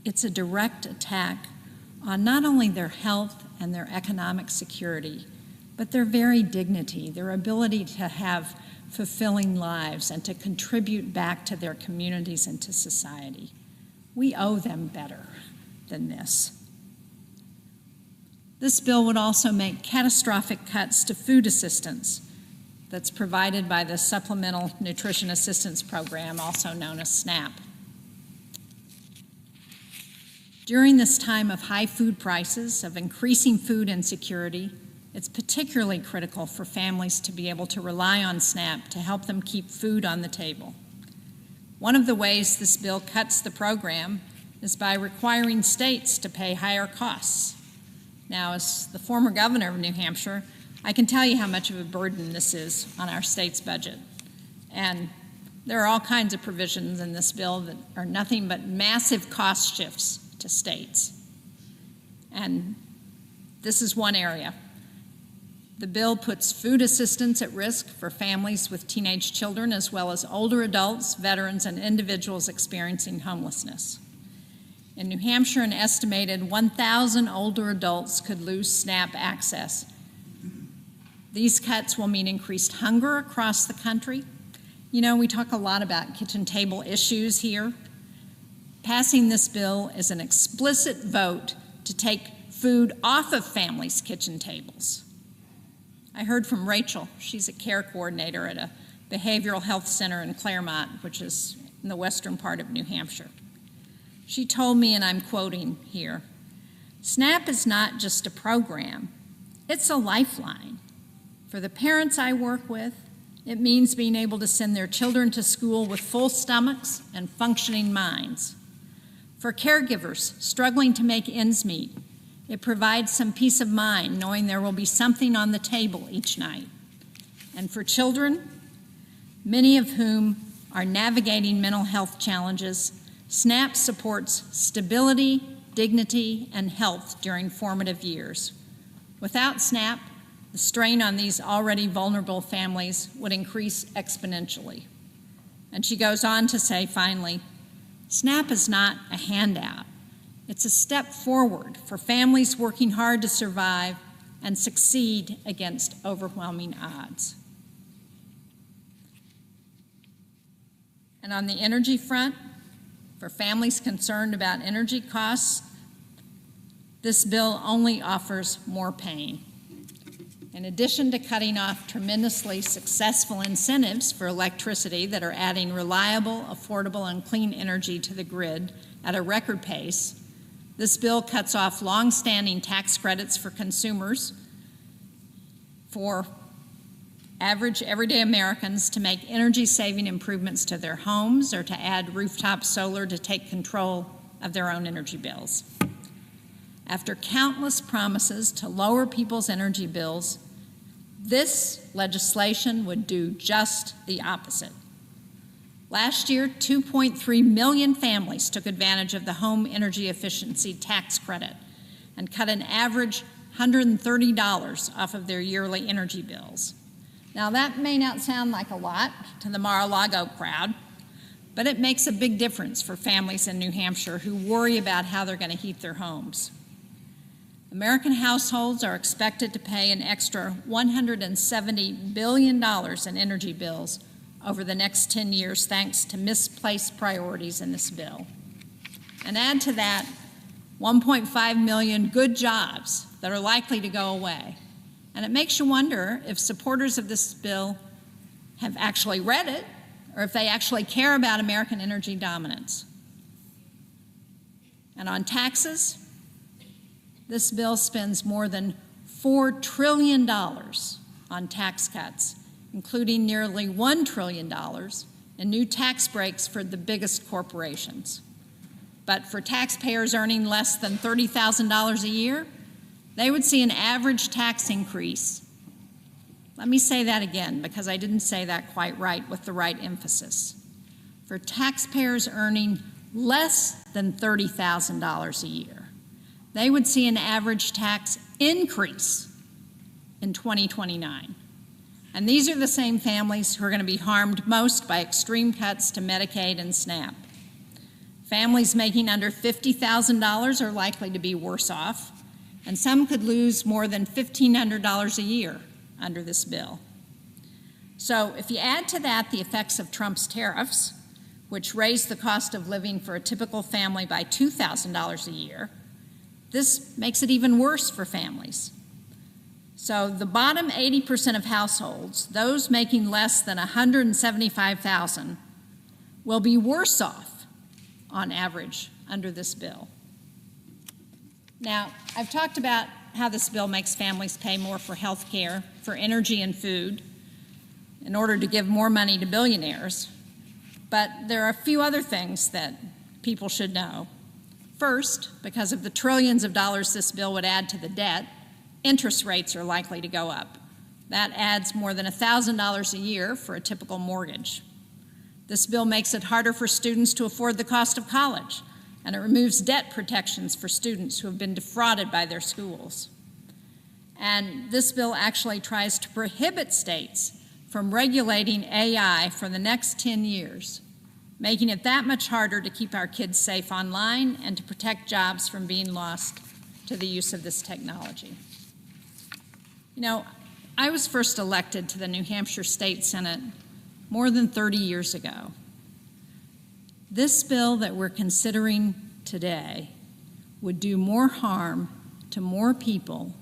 It's a direct attack on not only their health and their economic security, but their very dignity, their ability to have fulfilling lives and to contribute back to their communities and to society. We owe them better than this. This bill would also make catastrophic cuts to food assistance that's provided by the Supplemental Nutrition Assistance Program, also known as SNAP. During this time of high food prices, of increasing food insecurity, it's particularly critical for families to be able to rely on SNAP to help them keep food on the table. One of the ways this bill cuts the program is by requiring states to pay higher costs. Now, as the former governor of New Hampshire, I can tell you how much of a burden this is on our state's budget. And there are all kinds of provisions in this bill that are nothing but massive cost shifts to states. And this is one area. The bill puts food assistance at risk for families with teenage children, as well as older adults, veterans, and individuals experiencing homelessness. In New Hampshire, an estimated 1,000 older adults could lose SNAP access. These cuts will mean increased hunger across the country. You know, we talk a lot about kitchen table issues here. Passing this bill is an explicit vote to take food off of families' kitchen tables. I heard from Rachel. She's a care coordinator at a behavioral health center in Claremont, which is in the western part of New Hampshire. She told me, and I'm quoting here, SNAP is not just a program, it's a lifeline. For the parents I work with, it means being able to send their children to school with full stomachs and functioning minds. For caregivers struggling to make ends meet, it provides some peace of mind knowing there will be something on the table each night. And for children, many of whom are navigating mental health challenges, SNAP supports stability, dignity, and health during formative years. Without SNAP, the strain on these already vulnerable families would increase exponentially. And she goes on to say, finally, SNAP is not a handout. It's a step forward for families working hard to survive and succeed against overwhelming odds. And on the energy front, for families concerned about energy costs, this bill only offers more pain. In addition to cutting off tremendously successful incentives for electricity that are adding reliable, affordable, and clean energy to the grid at a record pace, this bill cuts off long-standing tax credits for consumers for average everyday Americans to make energy-saving improvements to their homes or to add rooftop solar to take control of their own energy bills. After countless promises to lower people's energy bills, this legislation would do just the opposite. Last year, 2.3 million families took advantage of the home energy efficiency tax credit and cut an average $130 off of their yearly energy bills. Now, that may not sound like a lot to the Mar-a-Lago crowd, but it makes a big difference for families in New Hampshire who worry about how they're going to heat their homes. American households are expected to pay an extra $170 billion in energy bills over the next 10 years thanks to misplaced priorities in this bill. And add to that 1.5 million good jobs that are likely to go away. And it makes you wonder if supporters of this bill have actually read it or if they actually care about American energy dominance. And on taxes, this bill spends more than $4 trillion on tax cuts, including nearly $1 trillion in new tax breaks for the biggest corporations. But for taxpayers earning less than $30,000 a year, they would see an average tax increase. Let me say that again, because I didn't say that quite right with the right emphasis. For taxpayers earning less than $30,000 a year, they would see an average tax increase in 2029. And these are the same families who are going to be harmed most by extreme cuts to Medicaid and SNAP. Families making under $50,000 are likely to be worse off, and some could lose more than $1,500 a year under this bill. So if you add to that the effects of Trump's tariffs, which raised the cost of living for a typical family by $2,000 a year, this makes it even worse for families. So the bottom 80% of households, those making less than $175,000, will be worse off on average under this bill. Now, I've talked about how this bill makes families pay more for health care, for energy and food, in order to give more money to billionaires. But there are a few other things that people should know. First, because of the trillions of dollars this bill would add to the debt, interest rates are likely to go up. That adds more than $1,000 a year for a typical mortgage. This bill makes it harder for students to afford the cost of college, and it removes debt protections for students who have been defrauded by their schools. And this bill actually tries to prohibit states from regulating AI for the next 10 years, making it that much harder to keep our kids safe online and to protect jobs from being lost to the use of this technology. You know, I was first elected to the New Hampshire State Senate more than 30 years ago. This bill that we're considering today would do more harm to more people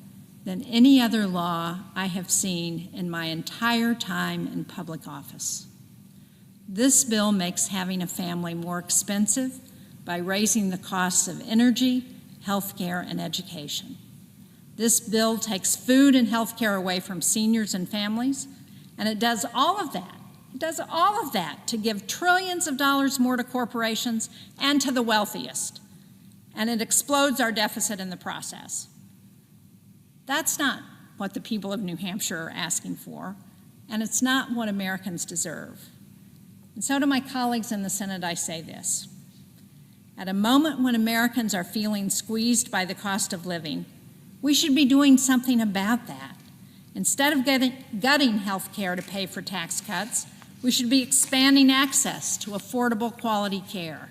than any other law I have seen in my entire time in public office. This bill makes having a family more expensive by raising the costs of energy, health care, and education. This bill takes food and health care away from seniors and families, and it does all of that. It does all of that to give trillions of dollars more to corporations and to the wealthiest, and it explodes our deficit in the process. That's not what the people of New Hampshire are asking for, and it's not what Americans deserve. And so to my colleagues in the Senate, I say this. At a moment when Americans are feeling squeezed by the cost of living, we should be doing something about that. Instead of gutting health care to pay for tax cuts, we should be expanding access to affordable quality care.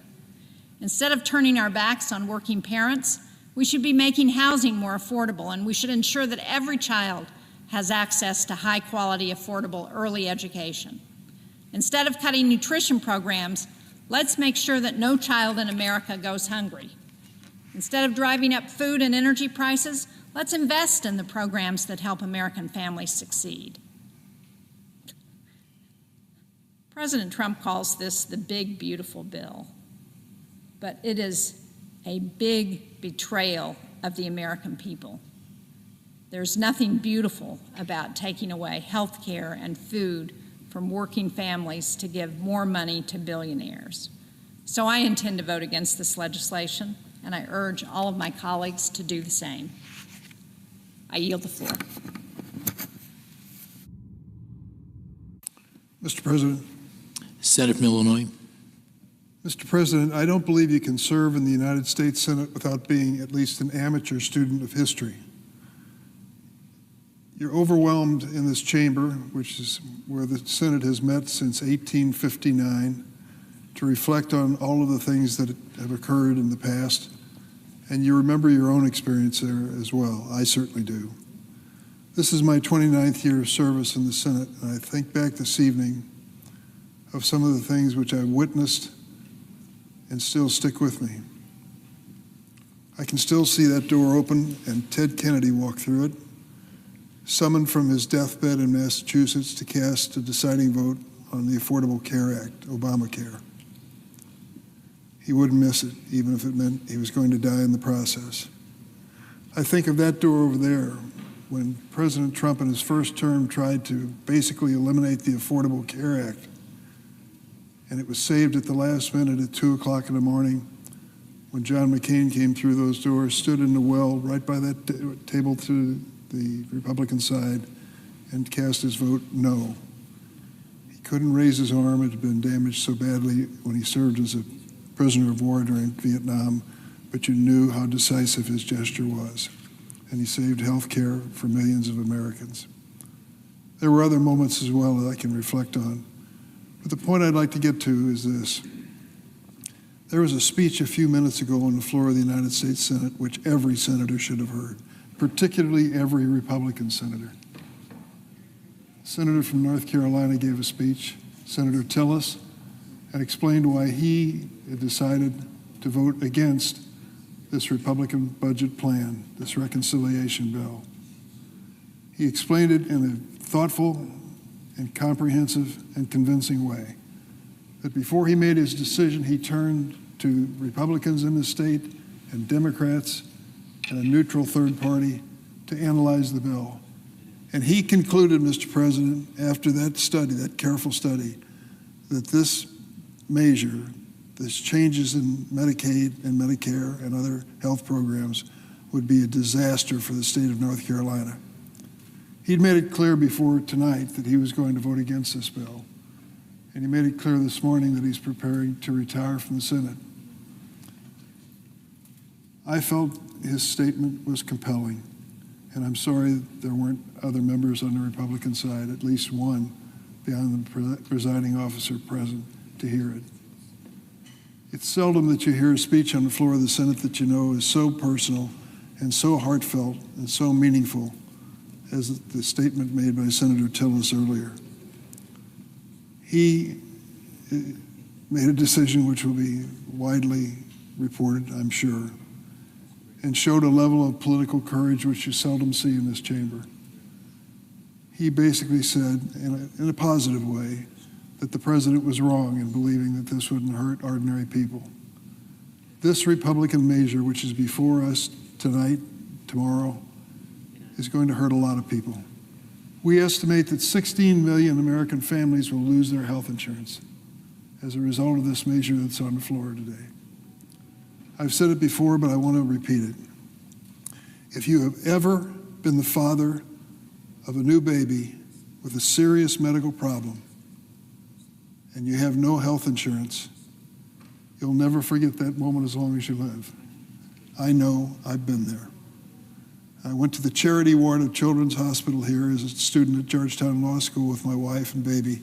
Instead of turning our backs on working parents, we should be making housing more affordable, and we should ensure that every child has access to high-quality, affordable early education. Instead of cutting nutrition programs, let's make sure that no child in America goes hungry. Instead of driving up food and energy prices, let's invest in the programs that help American families succeed. President Trump calls this the big, beautiful bill, but it is a big betrayal of the American people. There's nothing beautiful about taking away health care and food from working families to give more money to billionaires. So I intend to vote against this legislation, and I urge all of my colleagues to do the same. I yield the floor. Mr. President. Senator from Illinois. Mr. President, I don't believe you can serve in the United States Senate without being at least an amateur student of history. You're overwhelmed in this chamber, which is where the Senate has met since 1859, to reflect on all of the things that have occurred in the past, and you remember your own experience there as well. I certainly do. This is my 29th year of service in the Senate, and I think back this evening of some of the things which I've witnessed and still stick with me. I can still see that door open and Ted Kennedy walk through it, summoned from his deathbed in Massachusetts to cast a deciding vote on the Affordable Care Act, Obamacare. He wouldn't miss it, even if it meant he was going to die in the process. I think of that door over there when President Trump in his first term tried to basically eliminate the Affordable Care Act, and it was saved at the last minute at 2 o'clock in the morning when John McCain came through those doors, stood in the well right by that table to the Republican side, and cast his vote no. He couldn't raise his arm. It had been damaged so badly when he served as a prisoner of war during Vietnam, but you knew how decisive his gesture was. And he saved health care for millions of Americans. There were other moments as well that I can reflect on. But the point I'd like to get to is this. There was a speech a few minutes ago on the floor of the United States Senate which every senator should have heard, particularly every Republican senator. A senator from North Carolina gave a speech, Senator Tillis, and explained why he had decided to vote against this Republican budget plan, this reconciliation bill. He explained it in a thoughtful and comprehensive and convincing way. That before he made his decision, he turned to Republicans in the state and Democrats and a neutral third party to analyze the bill. And he concluded, Mr. President, after that study, that careful study, that this measure, this changes in Medicaid and Medicare and other health programs would be a disaster for the state of North Carolina. He'd made it clear before tonight that he was going to vote against this bill. And he made it clear this morning that he's preparing to retire from the Senate. I felt his statement was compelling, and I'm sorry that there weren't other members on the Republican side, at least one, beyond the presiding officer present, to hear it. It's seldom that you hear a speech on the floor of the Senate that you know is so personal and so heartfelt and so meaningful as the statement made by Senator Tillis earlier. He made a decision which will be widely reported, I'm sure, and showed a level of political courage which you seldom see in this chamber. He basically said, in a positive way, that the president was wrong in believing that this wouldn't hurt ordinary people. This Republican measure, which is before us tonight, tomorrow, is going to hurt a lot of people. We estimate that 16 million American families will lose their health insurance as a result of this measure that's on the floor today. I've said it before, but I want to repeat it. If you have ever been the father of a new baby with a serious medical problem and you have no health insurance, you'll never forget that moment as long as you live. I know, I've been there. I went to the charity ward of Children's Hospital here as a student at Georgetown Law School with my wife and baby,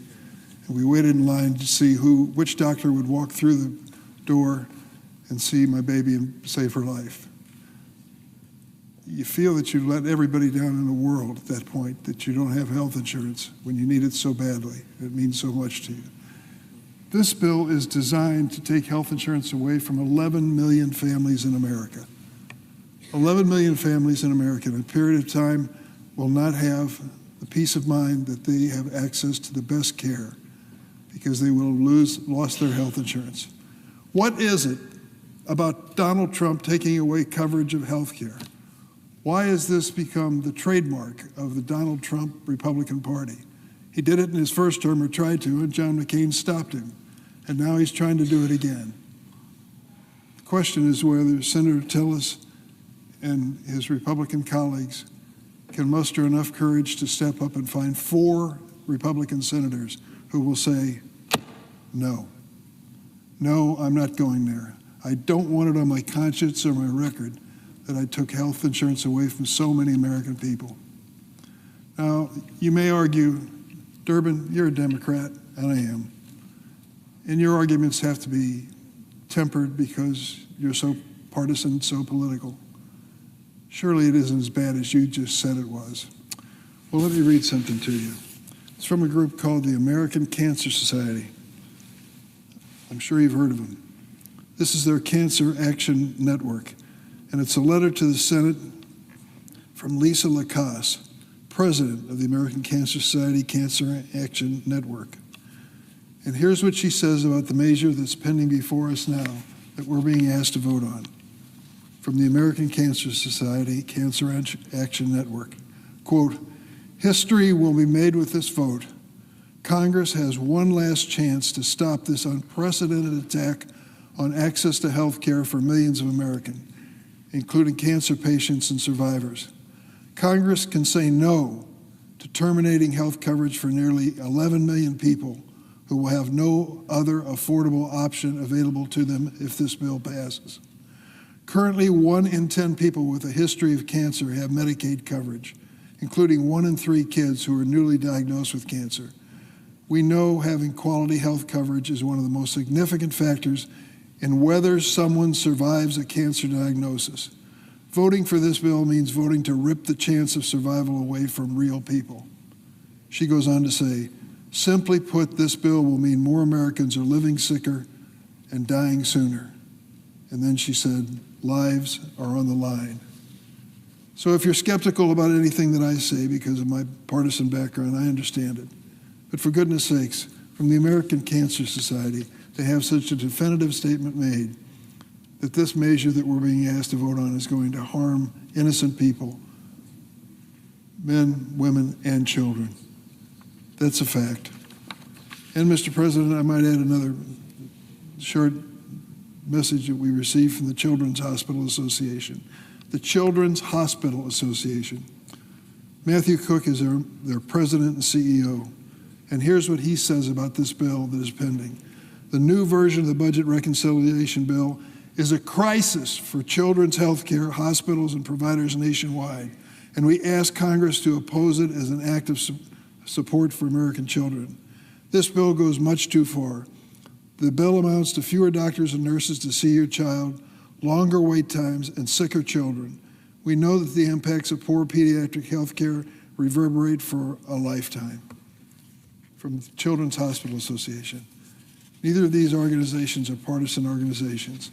and we waited in line to see which doctor would walk through the door and see my baby and save her life. You feel that you've let everybody down in the world at that point, that you don't have health insurance when you need it so badly. It means so much to you. This bill is designed to take health insurance away from 11 million families in America. 11 million families in America in a period of time will not have the peace of mind that they have access to the best care because they will have lost their health insurance. What is it about Donald Trump taking away coverage of health care? Why has this become the trademark of the Donald Trump Republican Party? He did it in his first term, or tried to, and John McCain stopped him. And now he's trying to do it again. The question is whether Senator Tillis and his Republican colleagues can muster enough courage to step up and find 4 Republican senators who will say, No. No, I'm not going there. I don't want it on my conscience or my record that I took health insurance away from so many American people. Now, you may argue, Durbin, you're a Democrat, and I am. And your arguments have to be tempered because you're so partisan, so political. Surely it isn't as bad as you just said it was. Well, let me read something to you. It's from a group called the American Cancer Society. I'm sure you've heard of them. This is their Cancer Action Network, and it's a letter to the Senate from Lisa Lacasse, president of the American Cancer Society Cancer Action Network. And here's what she says about the measure that's pending before us now that we're being asked to vote on. From the American Cancer Society Cancer Action Network. Quote, history will be made with this vote. Congress has one last chance to stop this unprecedented attack on access to health care for millions of Americans, including cancer patients and survivors. Congress can say no to terminating health coverage for nearly 11 million people who will have no other affordable option available to them if this bill passes. Currently, 1 in 10 people with a history of cancer have Medicaid coverage, including 1 in 3 kids who are newly diagnosed with cancer. We know having quality health coverage is one of the most significant factors in whether someone survives a cancer diagnosis. Voting for this bill means voting to rip the chance of survival away from real people. She goes on to say, simply put, this bill will mean more Americans are living sicker and dying sooner. And then she said, lives are on the line. So if you're skeptical about anything that I say because of my partisan background, I understand it. But for goodness sakes, from the American Cancer Society, to have such a definitive statement made that this measure that we're being asked to vote on is going to harm innocent people, men, women, and children. That's a fact. And Mr. President, I might add another short message that we received from the Children's Hospital Association. The Children's Hospital Association. Matthew Cook is their president and CEO. And here's what he says about this bill that is pending. The new version of the budget reconciliation bill is a crisis for children's health care, hospitals, and providers nationwide. And we ask Congress to oppose it as an act of support for American children. This bill goes much too far. The bill amounts to fewer doctors and nurses to see your child, longer wait times, and sicker children. We know that the impacts of poor pediatric health care reverberate for a lifetime. From the Children's Hospital Association. Neither of these organizations are partisan organizations,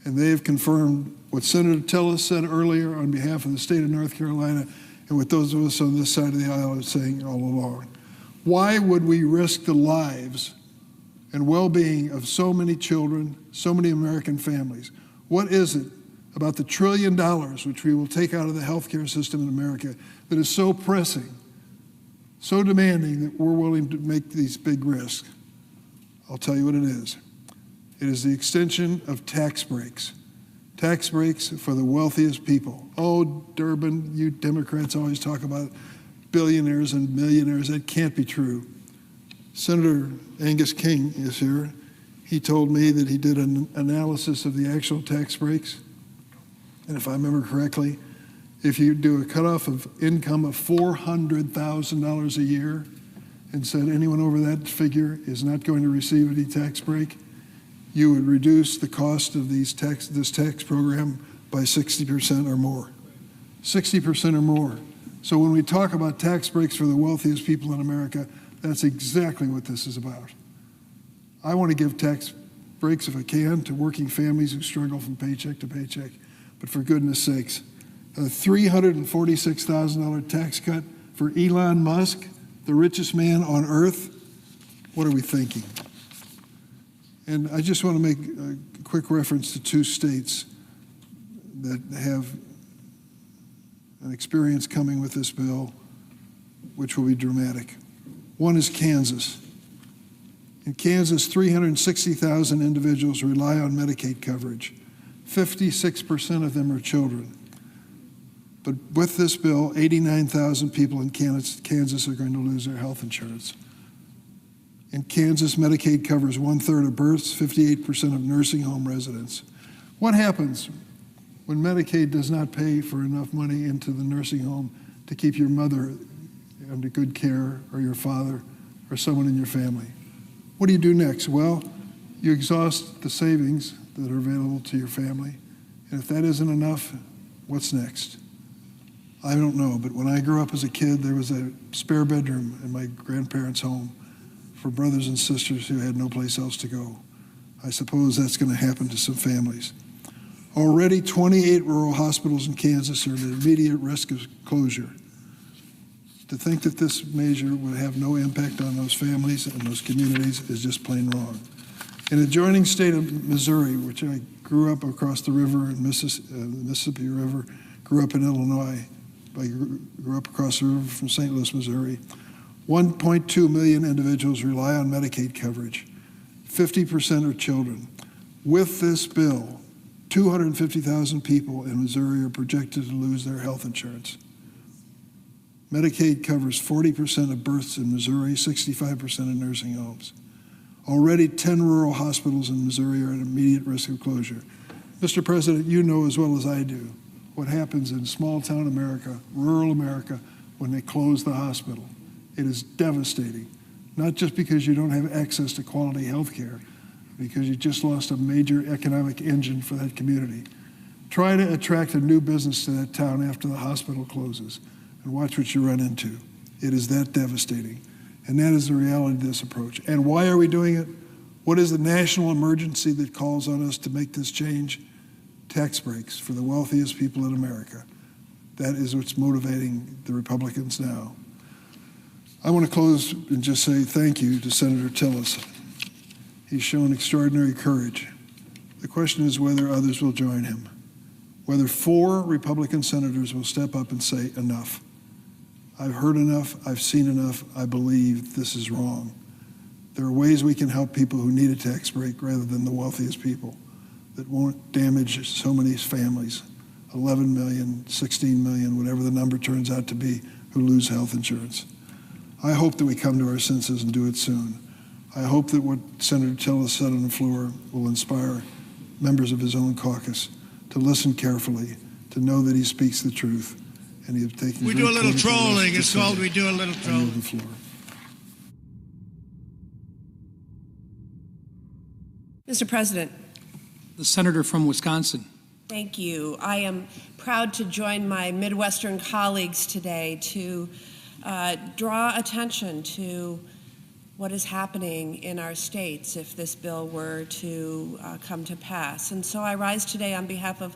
and they have confirmed what Senator Tillis said earlier on behalf of the state of North Carolina and what those of us on this side of the aisle are saying all along. Why would we risk the lives and well-being of so many children, so many American families? What is it about the $1 trillion which we will take out of the healthcare system in America that is so pressing, so demanding that we're willing to make these big risks? I'll tell you what it is. It is the extension of tax breaks. Tax breaks for the wealthiest people. Oh, Durbin, you Democrats always talk about billionaires and millionaires. That can't be true. Senator Angus King is here. He told me that he did an analysis of the actual tax breaks. And if I remember correctly, if you do a cutoff of income of $400,000 a year and said anyone over that figure is not going to receive any tax break, you would reduce the cost of this tax program by 60% or more. 60% or more. So when we talk about tax breaks for the wealthiest people in America, that's exactly what this is about. I want to give tax breaks, if I can, to working families who struggle from paycheck to paycheck. But for goodness sakes, a $346,000 tax cut for Elon Musk, the richest man on earth? What are we thinking? And I just want to make a quick reference to 2 states that have an experience coming with this bill, which will be dramatic. One is Kansas. In Kansas, 360,000 individuals rely on Medicaid coverage. 56% of them are children. But with this bill, 89,000 people in Kansas are going to lose their health insurance. In Kansas, Medicaid covers 1/3 of births, 58% of nursing home residents. What happens when Medicaid does not pay for enough money into the nursing home to keep your mother under good care, or your father, or someone in your family? What do you do next? Well, you exhaust the savings that are available to your family. And if that isn't enough, what's next? I don't know, but when I grew up as a kid, there was a spare bedroom in my grandparents' home for brothers and sisters who had no place else to go. I suppose that's going to happen to some families. Already 28 rural hospitals in Kansas are at immediate risk of closure. To think that this measure would have no impact on those families and those communities is just plain wrong. In the adjoining state of Missouri, which I grew up across the river in the Mississippi River, grew up in Illinois, I grew up across the river from St. Louis, Missouri, 1.2 million individuals rely on Medicaid coverage. 50% are children. With this bill, 250,000 people in Missouri are projected to lose their health insurance. Medicaid covers 40% of births in Missouri, 65% in nursing homes. Already 10 rural hospitals in Missouri are at immediate risk of closure. Mr. President, you know as well as I do what happens in small town America, rural America, when they close the hospital. It is devastating, not just because you don't have access to quality health care, because you just lost a major economic engine for that community. Try to attract a new business to that town after the hospital closes, and watch what you run into. It is that devastating. And that is the reality of this approach. And why are we doing it? What is the national emergency that calls on us to make this change? Tax breaks for the wealthiest people in America. That is what's motivating the Republicans now. I want to close and just say thank you to Senator Tillis. He's shown extraordinary courage. The question is whether others will join him, whether 4 Republican senators will step up and say enough. I've heard enough, I've seen enough, I believe this is wrong. There are ways we can help people who need a tax break rather than the wealthiest people that won't damage so many families, 11 million, 16 million, whatever the number turns out to be, who lose health insurance. I hope that we come to our senses and do it soon. I hope that what Senator Tillis said on the floor will inspire members of his own caucus to listen carefully, to know that he speaks the truth. And he has taken we do a little trolling. It's called we do a little trolling. The floor. Mr. President. The senator from Wisconsin. Thank you. I am proud to join my Midwestern colleagues today to draw attention to what is happening in our states if this bill were to come to pass. And so I rise today on behalf of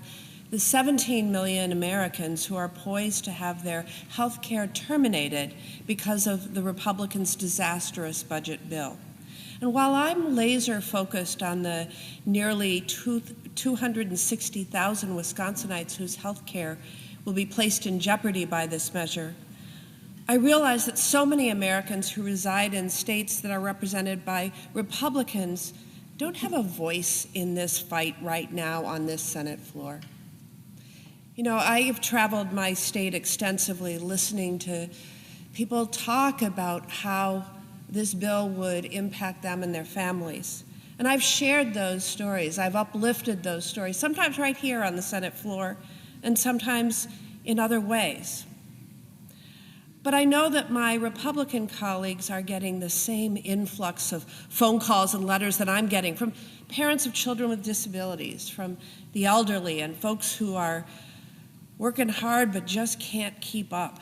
the 17 million Americans who are poised to have their health care terminated because of the Republicans' disastrous budget bill. And while I'm laser focused on the nearly 260,000 Wisconsinites whose health care will be placed in jeopardy by this measure, I realize that so many Americans who reside in states that are represented by Republicans don't have a voice in this fight right now on this Senate floor. You know, I have traveled my state extensively listening to people talk about how this bill would impact them and their families. And I've shared those stories. I've uplifted those stories, sometimes right here on the Senate floor and sometimes in other ways. But I know that my Republican colleagues are getting the same influx of phone calls and letters that I'm getting from parents of children with disabilities, from the elderly and folks who are working hard but just can't keep up.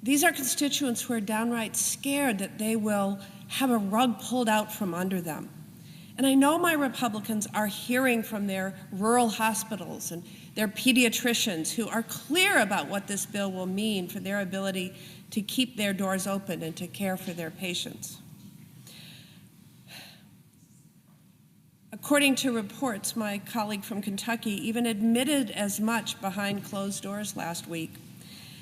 These are constituents who are downright scared that they will have a rug pulled out from under them. And I know my Republicans are hearing from their rural hospitals and their pediatricians who are clear about what this bill will mean for their ability to keep their doors open and to care for their patients. According to reports, my colleague from Kentucky even admitted as much behind closed doors last week,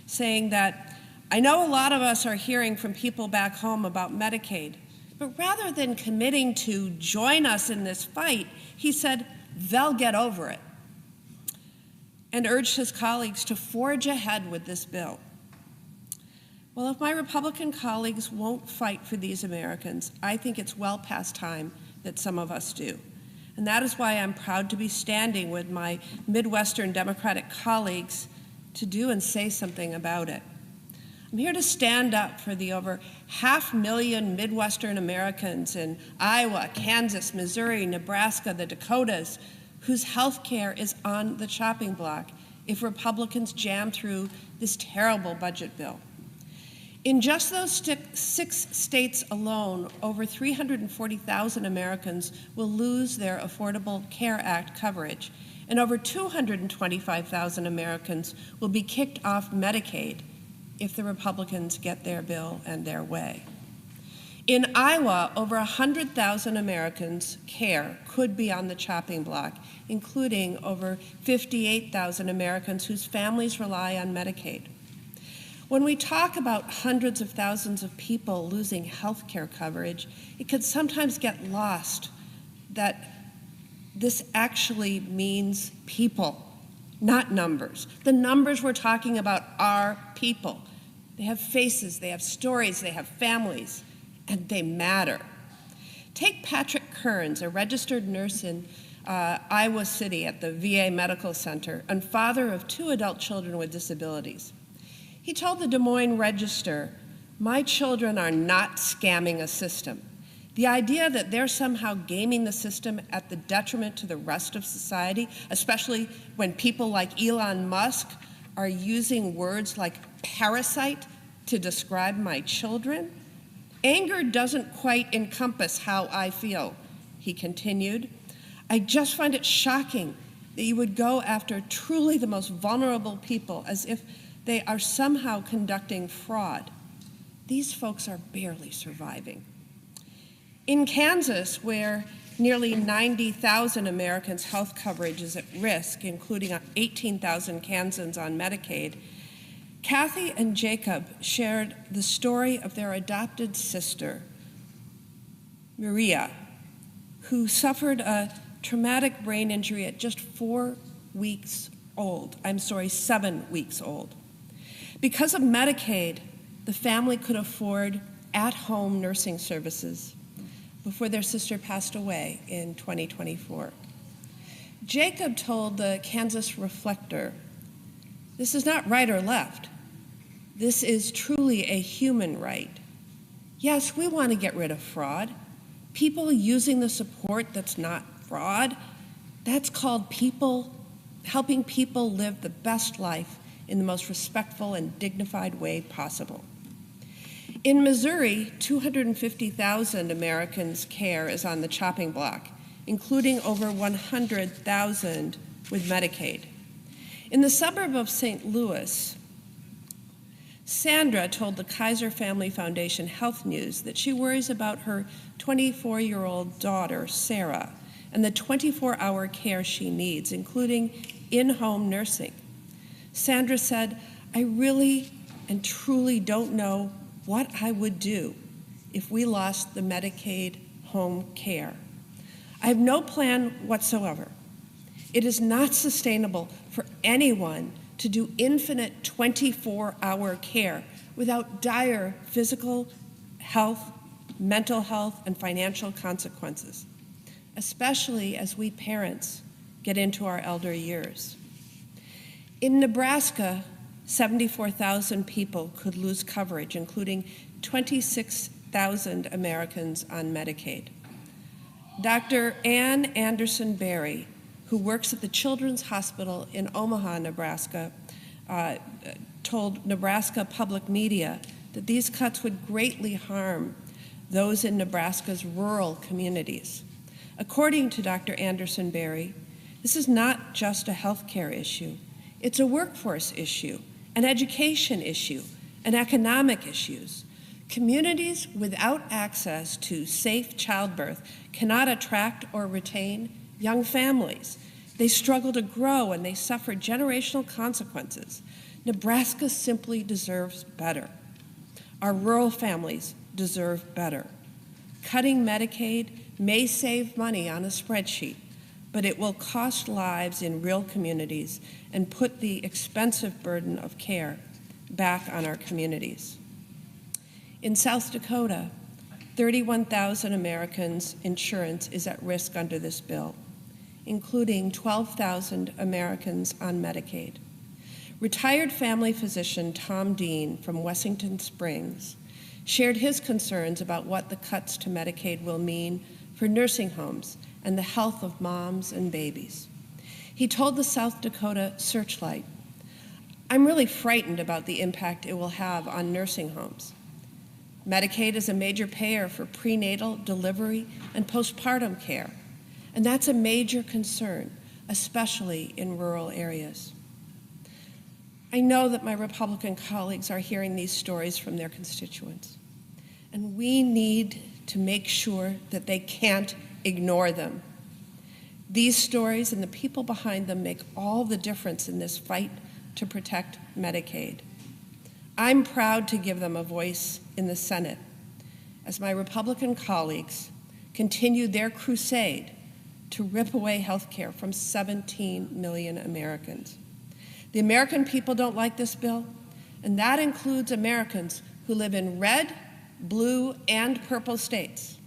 saying that, I know a lot of us are hearing from people back home about Medicaid, but rather than committing to join us in this fight, he said they'll get over it, and urged his colleagues to forge ahead with this bill. Well, if my Republican colleagues won't fight for these Americans, I think it's well past time that some of us do. And that is why I'm proud to be standing with my Midwestern Democratic colleagues to do and say something about it. I'm here to stand up for the over 500,000 Midwestern Americans in Iowa, Kansas, Missouri, Nebraska, the Dakotas, whose health care is on the chopping block if Republicans jam through this terrible budget bill. In just those 6 states alone, over 340,000 Americans will lose their Affordable Care Act coverage, and over 225,000 Americans will be kicked off Medicaid if the Republicans get their bill and their way. In Iowa, over 100,000 Americans' care could be on the chopping block, including over 58,000 Americans whose families rely on Medicaid. When we talk about hundreds of thousands of people losing health care coverage, it can sometimes get lost that this actually means people, not numbers. The numbers we're talking about are people. They have faces, they have stories, they have families, and they matter. Take Patrick Kearns, a registered nurse in Iowa City at the VA Medical Center and father of 2 adult children with disabilities. He told the Des Moines Register, "My children are not scamming a system. The idea that they're somehow gaming the system at the detriment to the rest of society, especially when people like Elon Musk are using words like parasite to describe my children. Anger doesn't quite encompass how I feel," he continued. "I just find it shocking that you would go after truly the most vulnerable people as if they are somehow conducting fraud. These folks are barely surviving." In Kansas, where nearly 90,000 Americans' health coverage is at risk, including 18,000 Kansans on Medicaid, Kathy and Jacob shared the story of their adopted sister, Maria, who suffered a traumatic brain injury at just 7 weeks old. Because of Medicaid, the family could afford at-home nursing services before their sister passed away in 2024. Jacob told the Kansas Reflector, "This is not right or left. This is truly a human right. Yes, we want to get rid of fraud. People using the support that's not fraud, that's called helping people live the best life in the most respectful and dignified way possible." In Missouri, 250,000 Americans' care is on the chopping block, including over 100,000 with Medicaid. In the suburb of St. Louis, Sandra told the Kaiser Family Foundation Health News that she worries about her 24-year-old daughter, Sarah, and the 24-hour care she needs, including in-home nursing. Sandra said, "I really and truly don't know what I would do if we lost the Medicaid home care. I have no plan whatsoever. It is not sustainable for anyone to do infinite 24-hour care without dire physical health, mental health, and financial consequences, especially as we parents get into our elder years." In Nebraska, 74,000 people could lose coverage, including 26,000 Americans on Medicaid. Dr. Ann Anderson Berry, who works at the Children's Hospital in Omaha, Nebraska, told Nebraska Public Media that these cuts would greatly harm those in Nebraska's rural communities. According to Dr. Anderson Berry, this is not just a health care issue. It's a workforce issue, an education issue, and economic issues. Communities without access to safe childbirth cannot attract or retain young families. They struggle to grow and they suffer generational consequences. Nebraska simply deserves better. Our rural families deserve better. Cutting Medicaid may save money on a spreadsheet, but it will cost lives in real communities and put the expensive burden of care back on our communities. In South Dakota, 31,000 Americans' insurance is at risk under this bill, including 12,000 Americans on Medicaid. Retired family physician Tom Dean from Wessington Springs shared his concerns about what the cuts to Medicaid will mean for nursing homes and the health of moms and babies. He told the South Dakota Searchlight, "I'm really frightened about the impact it will have on nursing homes. Medicaid is a major payer for prenatal, delivery, and postpartum care, and that's a major concern, especially in rural areas." I know that my Republican colleagues are hearing these stories from their constituents, and we need to make sure that they can't ignore them. These stories and the people behind them make all the difference in this fight to protect Medicaid. I'm proud to give them a voice in the Senate as my Republican colleagues continue their crusade to rip away health care from 17 million Americans. The American people don't like this bill, and that includes Americans who live in red, blue, and purple states.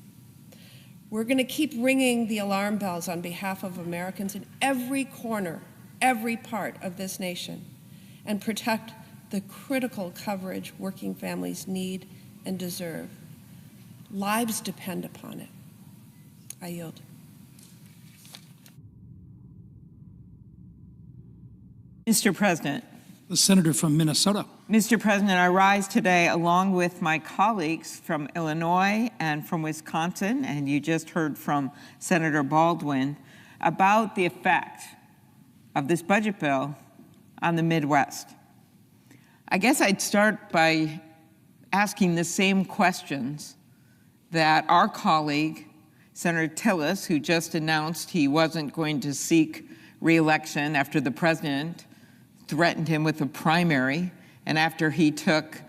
We're going to keep ringing the alarm bells on behalf of Americans in every corner, every part of this nation, and protect the critical coverage working families need and deserve. Lives depend upon it. I yield. Mr. President. The senator from Minnesota. Mr. President, I rise today along with my colleagues from Illinois and from Wisconsin, and you just heard from Senator Baldwin, about the effect of this budget bill on the Midwest. I guess I'd start by asking the same questions that our colleague, Senator Tillis, who just announced he wasn't going to seek re-election after the president threatened him with a primary, and after he took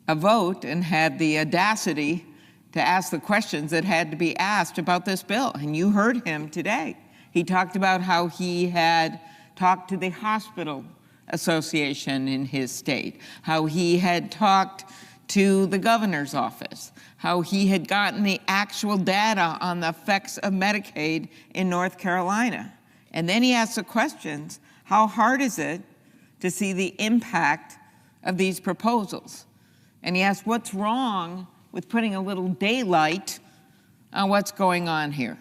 a vote and had the audacity to ask the questions that had to be asked about this bill. And you heard him today. He talked about how he had talked to the hospital association in his state, how he had talked to the governor's office, how he had gotten the actual data on the effects of Medicaid in North Carolina. And then he asked the questions, how hard is it to see the impact of these proposals? And he asked, what's wrong with putting a little daylight on what's going on here?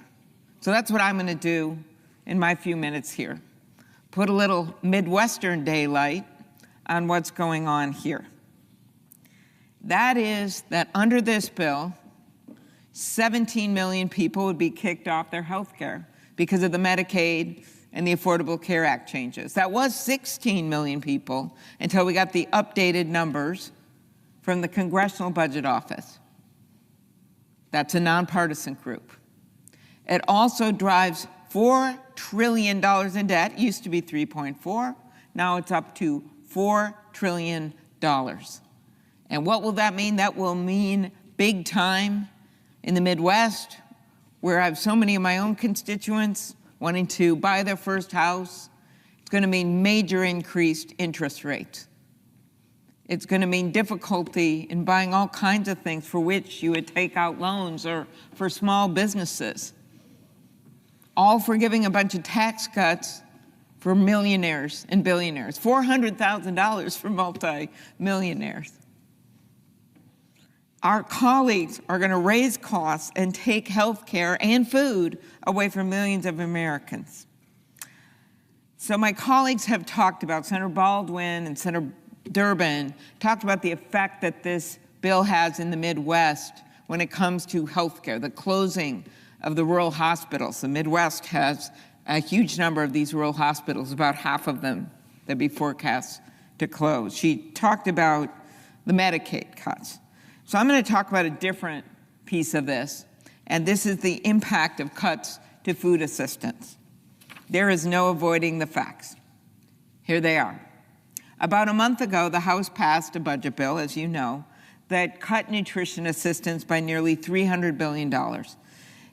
So that's what I'm going to do in my few minutes here. Put a little Midwestern daylight on what's going on here. That is that under this bill, 17 million people would be kicked off their health care because of the Medicaid and the Affordable Care Act changes. That was 16 million people until we got the updated numbers from the Congressional Budget Office. That's a nonpartisan group. It also drives $4 trillion in debt. It used to be 3.4. Now it's up to $4 trillion. And what will that mean? That will mean big time in the Midwest, where I have so many of my own constituents wanting to buy their first house. It's going to mean major increased interest rates. It's going to mean difficulty in buying all kinds of things for which you would take out loans, or for small businesses. All for giving a bunch of tax cuts for millionaires and billionaires. $400,000 for multi-millionaires. Our colleagues are going to raise costs and take health care and food away from millions of Americans. So my colleagues have talked about, Senator Baldwin and Senator Durbin, talked about the effect that this bill has in the Midwest when it comes to health care, the closing of the rural hospitals. The Midwest has a huge number of these rural hospitals, about half of them that be forecast to close. She talked about the Medicaid cuts. So I'm going to talk about a different piece of this, and this is the impact of cuts to food assistance. There is no avoiding the facts. Here they are. About a month ago, the House passed a budget bill, as you know, that cut nutrition assistance by nearly $300 billion.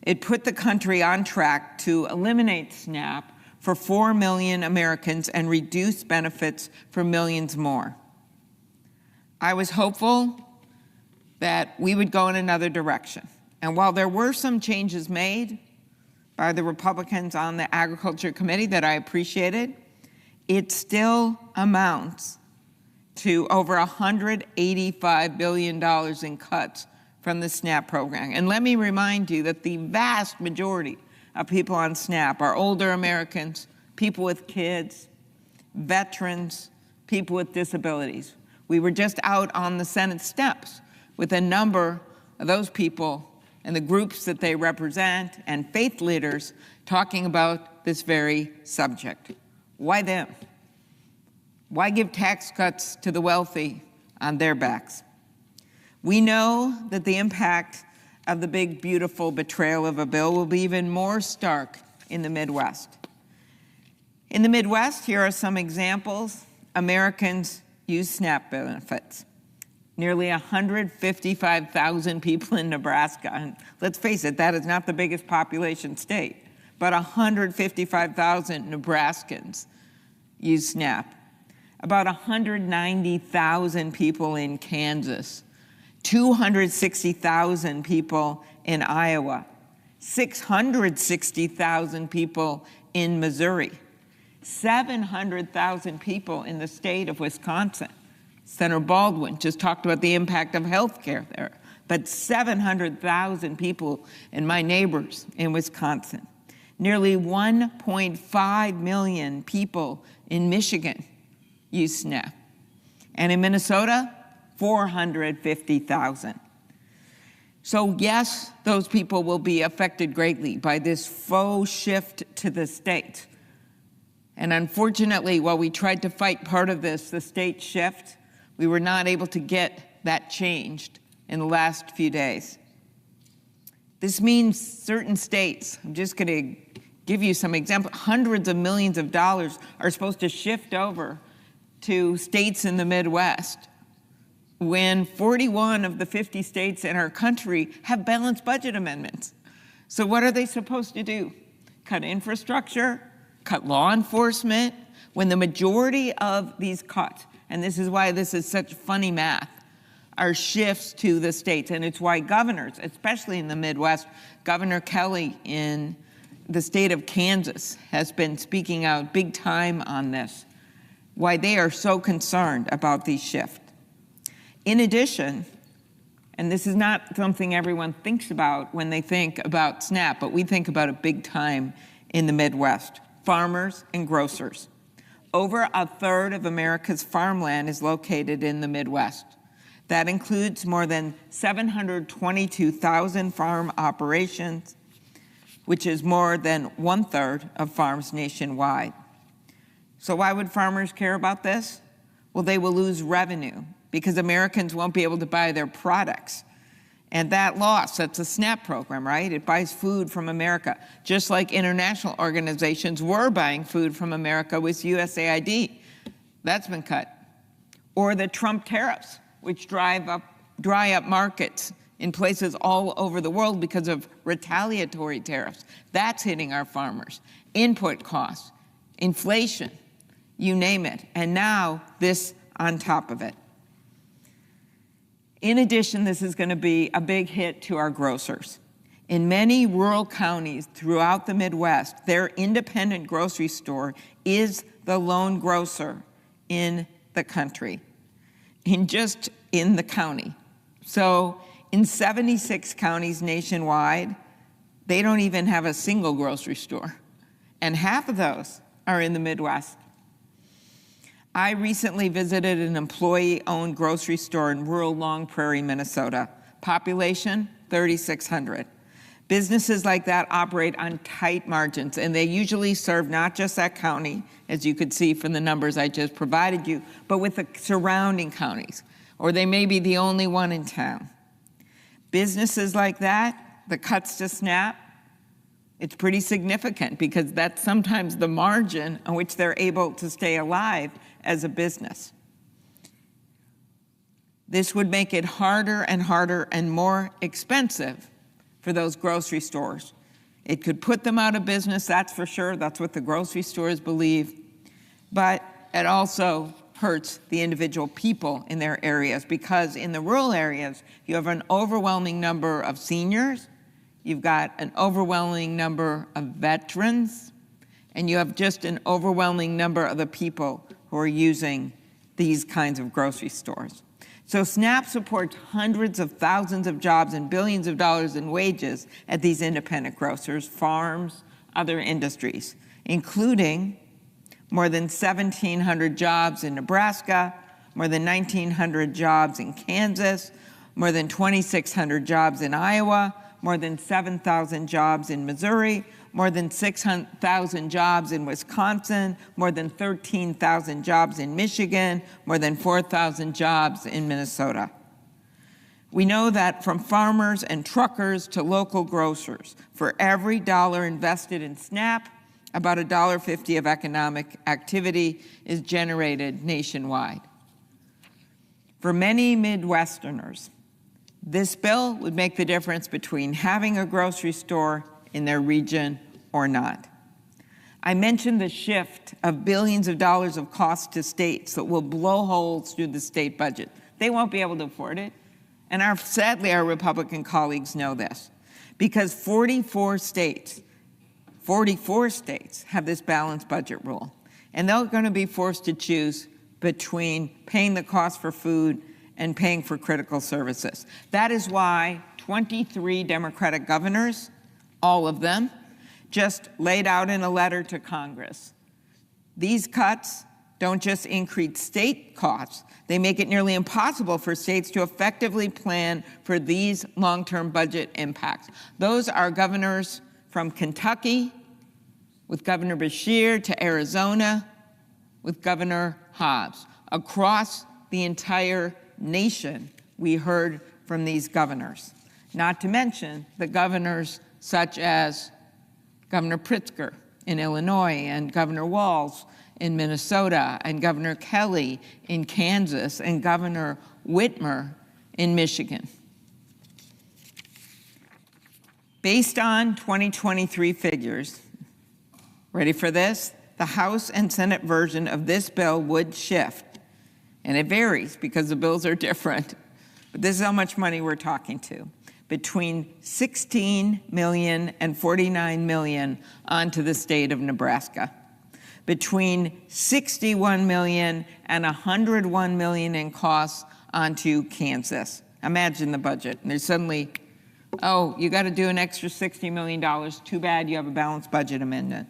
It put the country on track to eliminate SNAP for 4 million Americans and reduce benefits for millions more. I was hopeful that we would go in another direction. And while there were some changes made by the Republicans on the Agriculture Committee that I appreciated, it still amounts to over $185 billion in cuts from the SNAP program. And let me remind you that the vast majority of people on SNAP are older Americans, people with kids, veterans, people with disabilities. We were just out on the Senate steps with a number of those people and the groups that they represent and faith leaders talking about this very subject. Why them? Why give tax cuts to the wealthy on their backs? We know that the impact of the big, beautiful betrayal of a bill will be even more stark in the Midwest. In the Midwest, here are some examples. Americans use SNAP benefits. Nearly 155,000 people in Nebraska. And let's face it, that is not the biggest population state, but 155,000 Nebraskans use SNAP. About 190,000 people in Kansas, 260,000 people in Iowa, 660,000 people in Missouri, 700,000 people in the state of Wisconsin. Senator Baldwin just talked about the impact of health care there, but 700,000 people in my neighbors in Wisconsin. Nearly 1.5 million people in Michigan use SNAP. And in Minnesota, 450,000. So yes, those people will be affected greatly by this faux shift to the state. And unfortunately, while we tried to fight part of this, the state shift, we were not able to get that changed in the last few days. This means certain states, I'm just going to give you some examples, hundreds of millions of dollars are supposed to shift over to states in the Midwest when 41 of the 50 states in our country have balanced budget amendments. So what are they supposed to do? Cut infrastructure? Cut law enforcement? When the majority of these cuts, and this is why this is such funny math, are shifts to the states. And it's why governors, especially in the Midwest, Governor Kelly in the state of Kansas has been speaking out big time on this, why they are so concerned about these shifts. In addition, and this is not something everyone thinks about when they think about SNAP, but we think about it big time in the Midwest, farmers and grocers. Over a third of America's farmland is located in the Midwest. That includes more than 722,000 farm operations, which is more than 1/3 of farms nationwide. So why would farmers care about this? Well, they will lose revenue because Americans won't be able to buy their products. And that loss, that's a SNAP program, right? It buys food from America, just like international organizations were buying food from America with USAID. That's been cut. Or the Trump tariffs, which dry up markets in places all over the world because of retaliatory tariffs. That's hitting our farmers. Input costs, inflation, you name it. And now this on top of it. In addition, this is going to be a big hit to our grocers. In many rural counties throughout the Midwest, their independent grocery store is the lone grocer in the country, in the county. So in 76 counties nationwide, they don't even have a single grocery store. And half of those are in the Midwest. I recently visited an employee-owned grocery store in rural Long Prairie, Minnesota. Population, 3,600. Businesses like that operate on tight margins, and they usually serve not just that county, as you could see from the numbers I just provided you, but with the surrounding counties, or they may be the only one in town. Businesses like that, the cuts to SNAP, it's pretty significant because that's sometimes the margin on which they're able to stay alive as a business. This would make it harder and harder and more expensive for those grocery stores. It could put them out of business, that's for sure. That's what the grocery stores believe. But it also hurts the individual people in their areas, because in the rural areas, you have an overwhelming number of seniors, you've got an overwhelming number of veterans, and you have just an overwhelming number of the people who are using these kinds of grocery stores. So SNAP supports hundreds of thousands of jobs and billions of dollars in wages at these independent grocers, farms, other industries, including more than 1,700 jobs in Nebraska, more than 1,900 jobs in Kansas, more than 2,600 jobs in Iowa, more than 7,000 jobs in Missouri, more than 6,000 jobs in Wisconsin, more than 13,000 jobs in Michigan, more than 4,000 jobs in Minnesota. We know that from farmers and truckers to local grocers, for every dollar invested in SNAP, about $1.50 of economic activity is generated nationwide. For many Midwesterners, this bill would make the difference between having a grocery store in their region or not. I mentioned the shift of billions of dollars of costs to states that will blow holes through the state budget. They won't be able to afford it. And sadly, our Republican colleagues know this, because 44 states have this balanced budget rule. And they're going to be forced to choose between paying the cost for food and paying for critical services. That is why 23 Democratic governors, all of them, just laid out in a letter to Congress. These cuts don't just increase state costs, they make it nearly impossible for states to effectively plan for these long-term budget impacts. Those are governors from Kentucky, with Governor Beshear, to Arizona, with Governor Hobbs. Across the entire nation, we heard from these governors. Not to mention the governors such as Governor Pritzker in Illinois, and Governor Walz in Minnesota, and Governor Kelly in Kansas, and Governor Whitmer in Michigan. Based on 2023 figures, ready for this? The House and Senate version of this bill would shift, and it varies because the bills are different, but this is how much money we're talking to, between $16 million and $49 million onto the state of Nebraska, between $61 million and $101 million in costs onto Kansas. Imagine the budget. And there's suddenly, oh, you got to do an extra $60 million. Too bad you have a balanced budget amendment.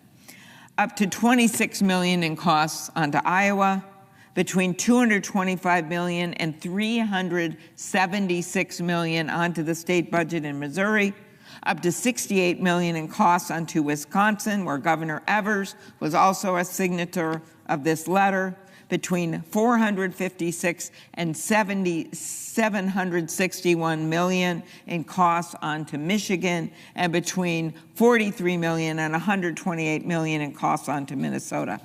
Up to $26 million in costs onto Iowa, between $225 million and $376 million onto the state budget in Missouri, up to $68 million in costs onto Wisconsin, where Governor Evers was also a signator of this letter, between $456 and $761 million in costs onto Michigan, and between $43 million and $128 million in costs onto Minnesota.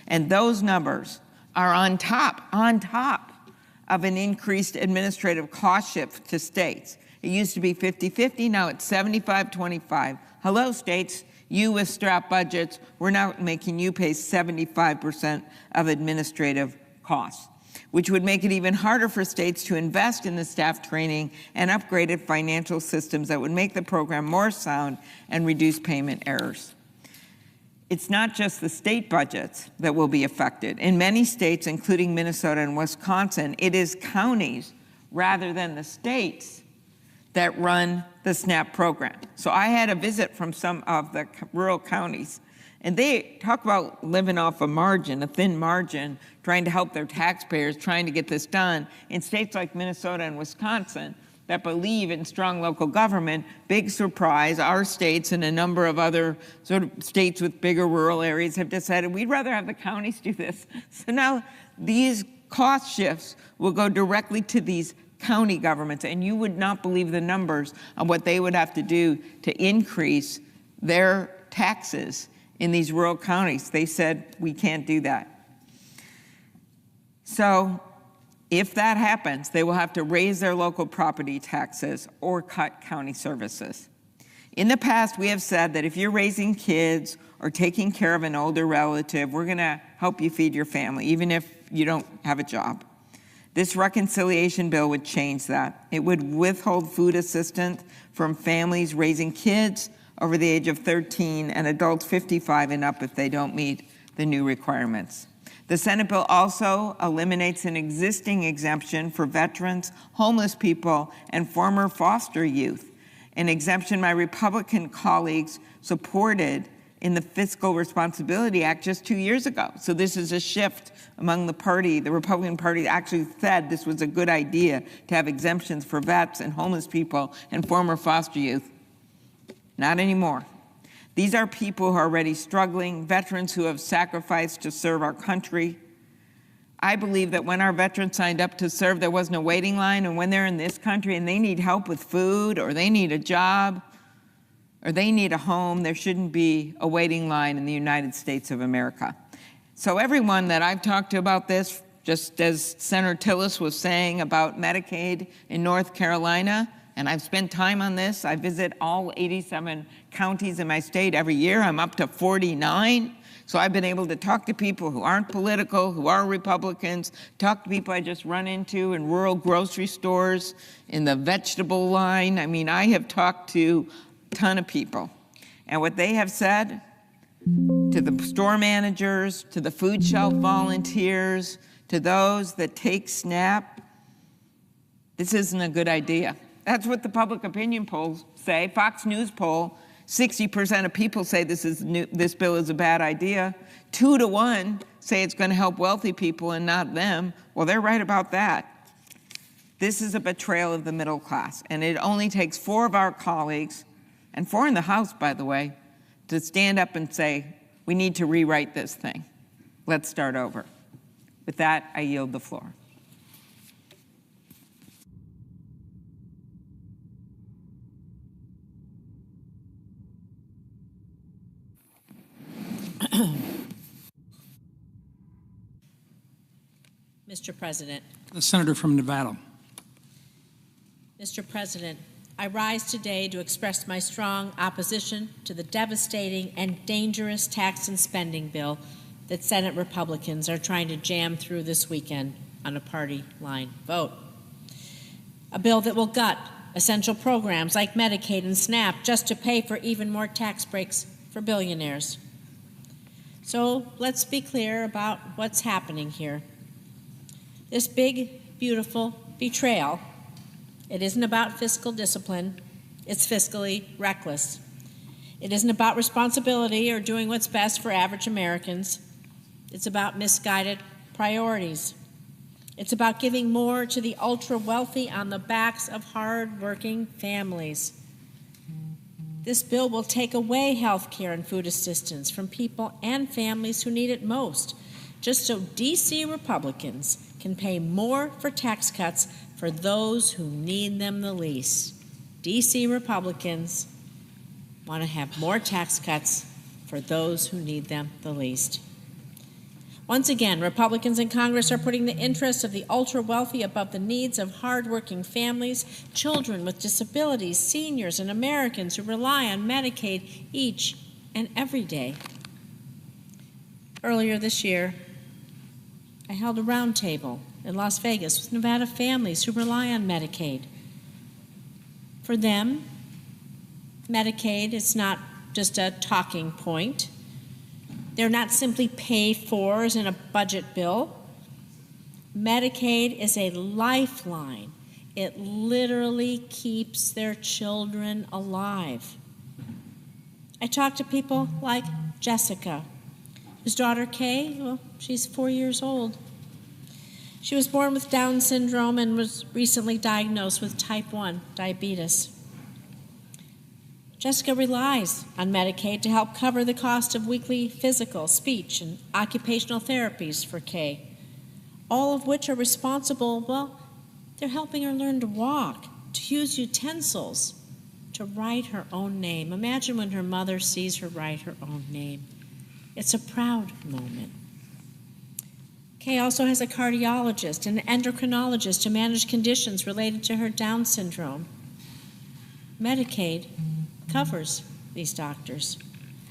And those numbers are on top of an increased administrative cost shift to states. It used to be 50-50, now it's 75-25. Hello, states, you with strapped budgets, we're now making you pay 75% of administrative costs, which would make it even harder for states to invest in the staff training and upgraded financial systems that would make the program more sound and reduce payment errors. It's not just the state budgets that will be affected. In many states, including Minnesota and Wisconsin, it is counties rather than the states that run the SNAP program. So I had a visit from some of the rural counties, and they talk about living off a margin, a thin margin, trying to help their taxpayers, trying to get this done. In states like Minnesota and Wisconsin that believe in strong local government, big surprise, our states and a number of other sort of states with bigger rural areas have decided we'd rather have the counties do this. So now these cost shifts will go directly to these county governments, and you would not believe the numbers on what they would have to do to increase their taxes in these rural counties. They said, we can't do that. So if that happens, they will have to raise their local property taxes or cut county services. In the past, we have said that if you're raising kids or taking care of an older relative, we're going to help you feed your family, even if you don't have a job. This reconciliation bill would change that. It would withhold food assistance from families raising kids over the age of 13 and adults 55 and up if they don't meet the new requirements. The Senate bill also eliminates an existing exemption for veterans, homeless people, and former foster youth, an exemption my Republican colleagues supported in the Fiscal Responsibility Act just 2 years ago. So this is a shift among the party. The Republican Party actually said this was a good idea to have exemptions for vets and homeless people and former foster youth. Not anymore. These are people who are already struggling, veterans who have sacrificed to serve our country. I believe that when our veterans signed up to serve, there wasn't a waiting line, and when they're in this country and they need help with food, or they need a job, or they need a home, there shouldn't be a waiting line in the United States of America. So everyone that I've talked to about this, just as Senator Tillis was saying about Medicaid in North Carolina, and I've spent time on this. I visit all 87 counties in my state every year. I'm up to 49. So I've been able to talk to people who aren't political, who are Republicans, talk to people I just run into in rural grocery stores, in the vegetable line. I mean, I have talked to a ton of people. And what they have said to the store managers, to the food shelf volunteers, to those that take SNAP, this isn't a good idea. That's what the public opinion polls say. Fox News poll, 60% of people say this bill is a bad idea. 2 to 1 say it's going to help wealthy people and not them. Well, they're right about that. This is a betrayal of the middle class, and it only takes 4 of our colleagues, and 4 in the House, by the way, to stand up and say, we need to rewrite this thing. Let's start over. With that, I yield the floor. Mr. President. The senator from Nevada. Mr. President, I rise today to express my strong opposition to the devastating and dangerous tax and spending bill that Senate Republicans are trying to jam through this weekend on a party line vote. A bill that will gut essential programs like Medicaid and SNAP just to pay for even more tax breaks for billionaires. So let's be clear about what's happening here. This big, beautiful betrayal, it isn't about fiscal discipline, it's fiscally reckless. It isn't about responsibility or doing what's best for average Americans. It's about misguided priorities. It's about giving more to the ultra-wealthy on the backs of hard-working families. This bill will take away health care and food assistance from people and families who need it most, just so D.C. Republicans can pay more for tax cuts for those who need them the least. D.C. Republicans want to have more tax cuts for those who need them the least. Once again, Republicans in Congress are putting the interests of the ultra-wealthy above the needs of hardworking families, children with disabilities, seniors, and Americans who rely on Medicaid each and every day. Earlier this year, I held a roundtable in Las Vegas with Nevada families who rely on Medicaid. For them, Medicaid is not just a talking point. They're not simply pay-fors in a budget bill. Medicaid is a lifeline. It literally keeps their children alive. I talked to people like Jessica, whose daughter Kay, well, she's 4 years old. She was born with Down syndrome and was recently diagnosed with type 1 diabetes. Jessica relies on Medicaid to help cover the cost of weekly physical, speech, and occupational therapies for Kay, all of which are responsible, well, they're helping her learn to walk, to use utensils, to write her own name. Imagine when her mother sees her write her own name. It's a proud moment. Kay also has a cardiologist and an endocrinologist to manage conditions related to her Down syndrome. Medicaid covers these doctors.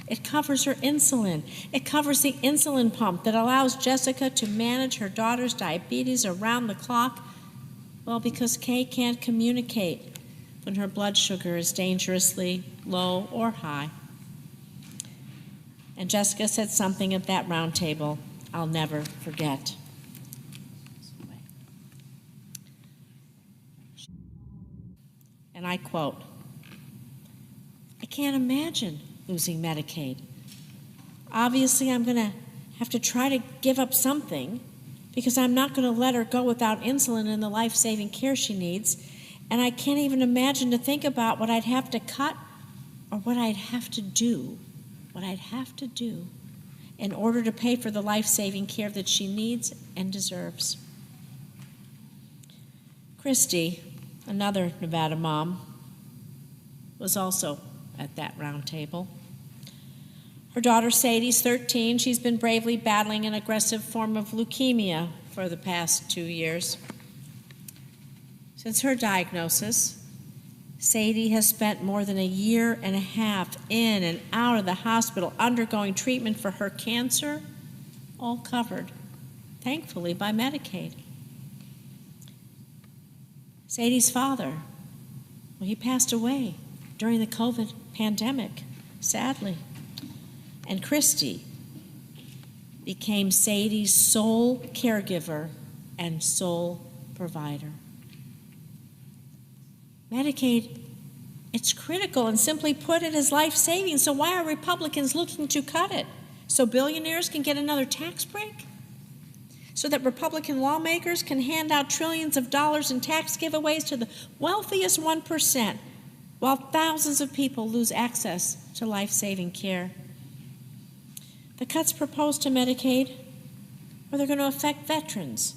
It covers her insulin. It covers the insulin pump that allows Jessica to manage her daughter's diabetes around the clock. Well, because Kay can't communicate when her blood sugar is dangerously low or high. And Jessica said something at that round table I'll never forget. And I quote, "I can't imagine losing Medicaid. Obviously, I'm going to have to try to give up something because I'm not going to let her go without insulin and the life-saving care she needs. And I can't even imagine to think about what I'd have to cut or what I'd have to do in order to pay for the life-saving care that she needs and deserves." Christy, another Nevada mom, was also at that round table. Her daughter Sadie's 13. She's been bravely battling an aggressive form of leukemia for the past 2 years. Since her diagnosis, Sadie has spent more than 1.5 years in and out of the hospital undergoing treatment for her cancer, all covered, thankfully, by Medicaid. Sadie's father, well, he passed away during the COVID pandemic, sadly. And Christy became Sadie's sole caregiver and sole provider. Medicaid, it's critical, and simply put, it is life-saving. So why are Republicans looking to cut it? So billionaires can get another tax break? So that Republican lawmakers can hand out trillions of dollars in tax giveaways to the wealthiest 1%, while thousands of people lose access to life-saving care? The cuts proposed to Medicaid, well, they're going to affect veterans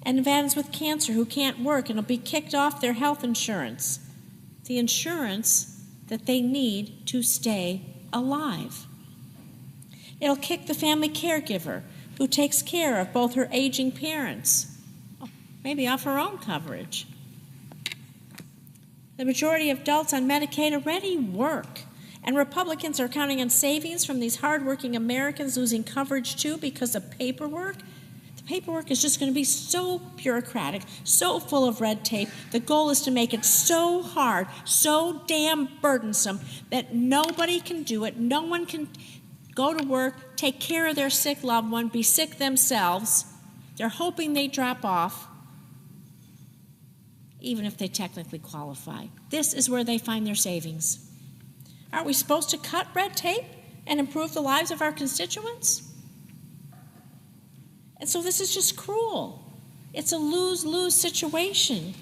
and Nevadans with cancer who can't work and will be kicked off their health insurance, the insurance that they need to stay alive. It'll kick the family caregiver who takes care of both her aging parents, maybe off her own coverage. The majority of adults on Medicaid already work, and Republicans are counting on savings from these hardworking Americans losing coverage too because of paperwork. The paperwork is just going to be so bureaucratic, so full of red tape. The goal is to make it so hard, so damn burdensome that nobody can do it. No one can go to work, take care of their sick loved one, be sick themselves. They're hoping they drop off, even if they technically qualify. This is where they find their savings. Aren't we supposed to cut red tape and improve the lives of our constituents? And so this is just cruel. It's a lose-lose situation.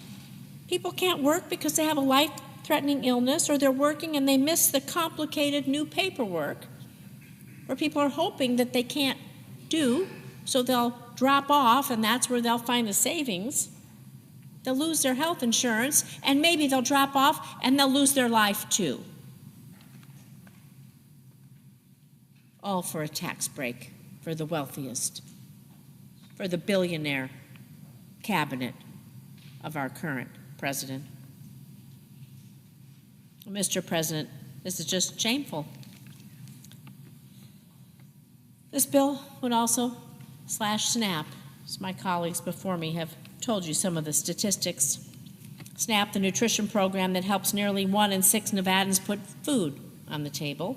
People can't work because they have a life-threatening illness, or they're working and they miss the complicated new paperwork, where people are hoping that they can't do, so they'll drop off, and that's where they'll find the savings. They'll lose their health insurance, and maybe they'll drop off and they'll lose their life too. All for a tax break for the wealthiest, for the billionaire cabinet of our current president. Mr. President, this is just shameful. This bill would also slash SNAP, as my colleagues before me have told you some of the statistics. SNAP, the nutrition program that helps nearly 1 in 6 Nevadans put food on the table.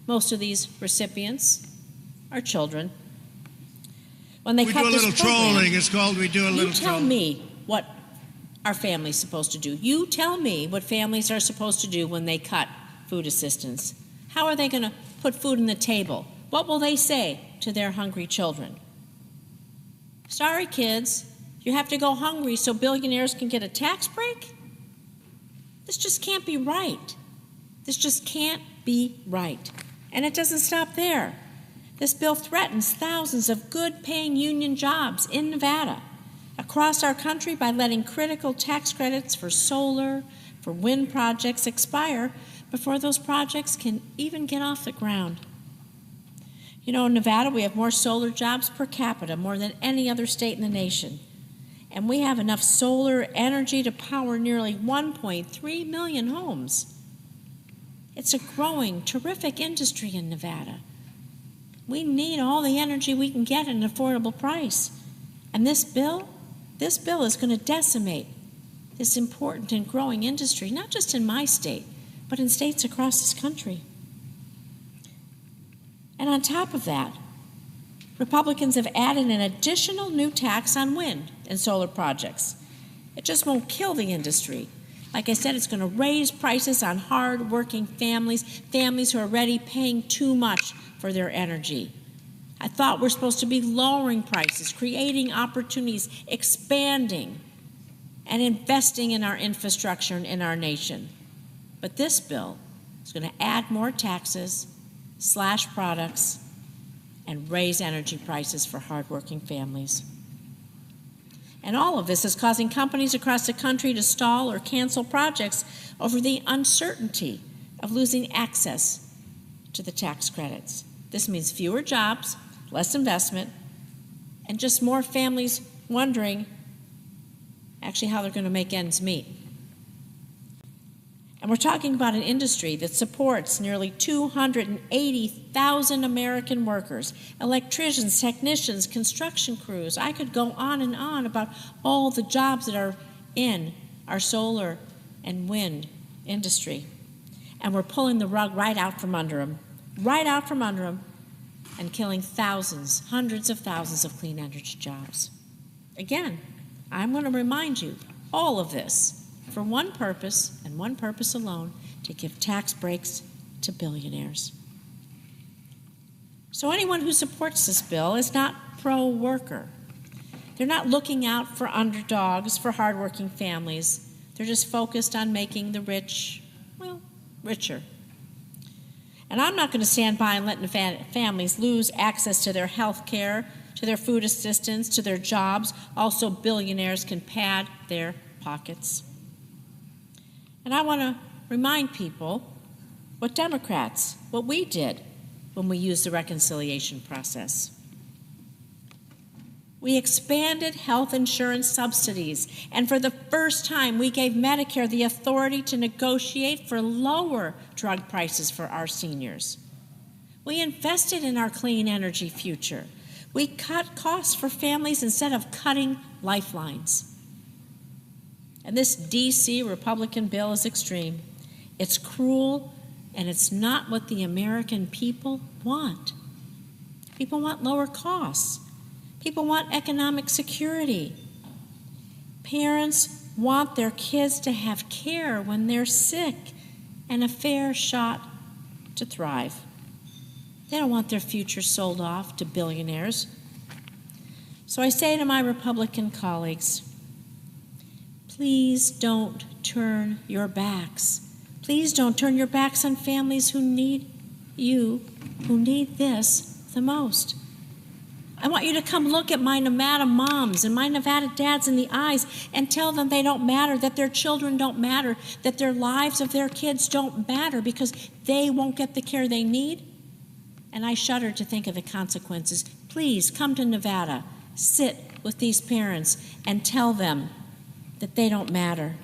Most of these recipients are children. When they cut this program, trolling. It's called we do a little trolling. You tell me what our family's supposed to do. You tell me what families are supposed to do when they cut food assistance. How are they going to put food on the table? What will they say to their hungry children? Sorry, kids, you have to go hungry so billionaires can get a tax break? This just can't be right. This just can't be right. And it doesn't stop there. This bill threatens thousands of good-paying union jobs in Nevada, across our country, by letting critical tax credits for solar, for wind projects expire before those projects can even get off the ground. You know, in Nevada, we have more solar jobs per capita, more than any other state in the nation. And we have enough solar energy to power nearly 1.3 million homes. It's a growing, terrific industry in Nevada. We need all the energy we can get at an affordable price. And this bill is going to decimate this important and growing industry, not just in my state, but in states across this country. And on top of that, Republicans have added an additional new tax on wind and solar projects. It just won't kill the industry. Like I said, it's going to raise prices on hard-working families who are already paying too much for their energy. I thought we're supposed to be lowering prices, creating opportunities, expanding, and investing in our infrastructure and in our nation. But this bill is going to add more taxes, slash products, and raise energy prices for hardworking families. And all of this is causing companies across the country to stall or cancel projects over the uncertainty of losing access to the tax credits. This means fewer jobs, less investment, and just more families wondering actually how they're going to make ends meet. And we're talking about an industry that supports nearly 280,000 American workers, electricians, technicians, construction crews. I could go on and on about all the jobs that are in our solar and wind industry. And we're pulling the rug right out from under them, and killing thousands, hundreds of thousands of clean energy jobs. Again, I'm going to remind you, all of this for one purpose and one purpose alone, to give tax breaks to billionaires. So anyone who supports this bill is not pro-worker. They're not looking out for underdogs, for hardworking families. They're just focused on making the rich, well, richer. And I'm not going to stand by and let families lose access to their health care, to their food assistance, to their jobs. Also, billionaires can pad their pockets. And I want to remind people what we did when we used the reconciliation process. We expanded health insurance subsidies, and for the first time, we gave Medicare the authority to negotiate for lower drug prices for our seniors. We invested in our clean energy future. We cut costs for families instead of cutting lifelines. And this D.C. Republican bill is extreme. It's cruel, and it's not what the American people want. People want lower costs. People want economic security. Parents want their kids to have care when they're sick and a fair shot to thrive. They don't want their future sold off to billionaires. So I say to my Republican colleagues, please don't turn your backs. Please don't turn your backs on families who need you, who need this the most. I want you to come look at my Nevada moms and my Nevada dads in the eyes and tell them they don't matter, that their children don't matter, that their lives of their kids don't matter because they won't get the care they need. And I shudder to think of the consequences. Please come to Nevada, sit with these parents and tell them that they don't matter.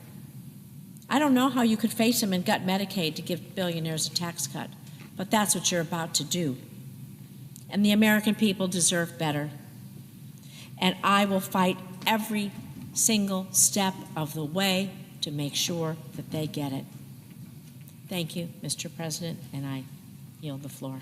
I don't know how you could face them and gut Medicaid to give billionaires a tax cut, but that's what you're about to do. And the American people deserve better. And I will fight every single step of the way to make sure that they get it. Thank you, Mr. President, and I yield the floor.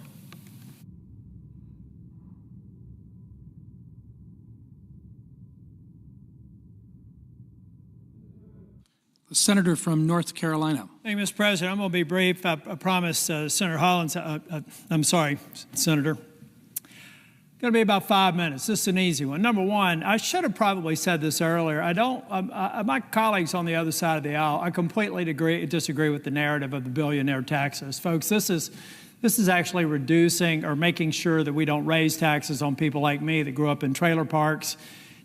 The senator from North Carolina. Thank you, Mr. President. I'm going to be brief. I promised Senator Hollins, I'm sorry, Senator. Going to be about 5 minutes. This is an easy one. Number one, I should have probably said this earlier. My colleagues on the other side of the aisle, I completely disagree with the narrative of the billionaire taxes. Folks, this is actually reducing or making sure that we don't raise taxes on people like me that grew up in trailer parks,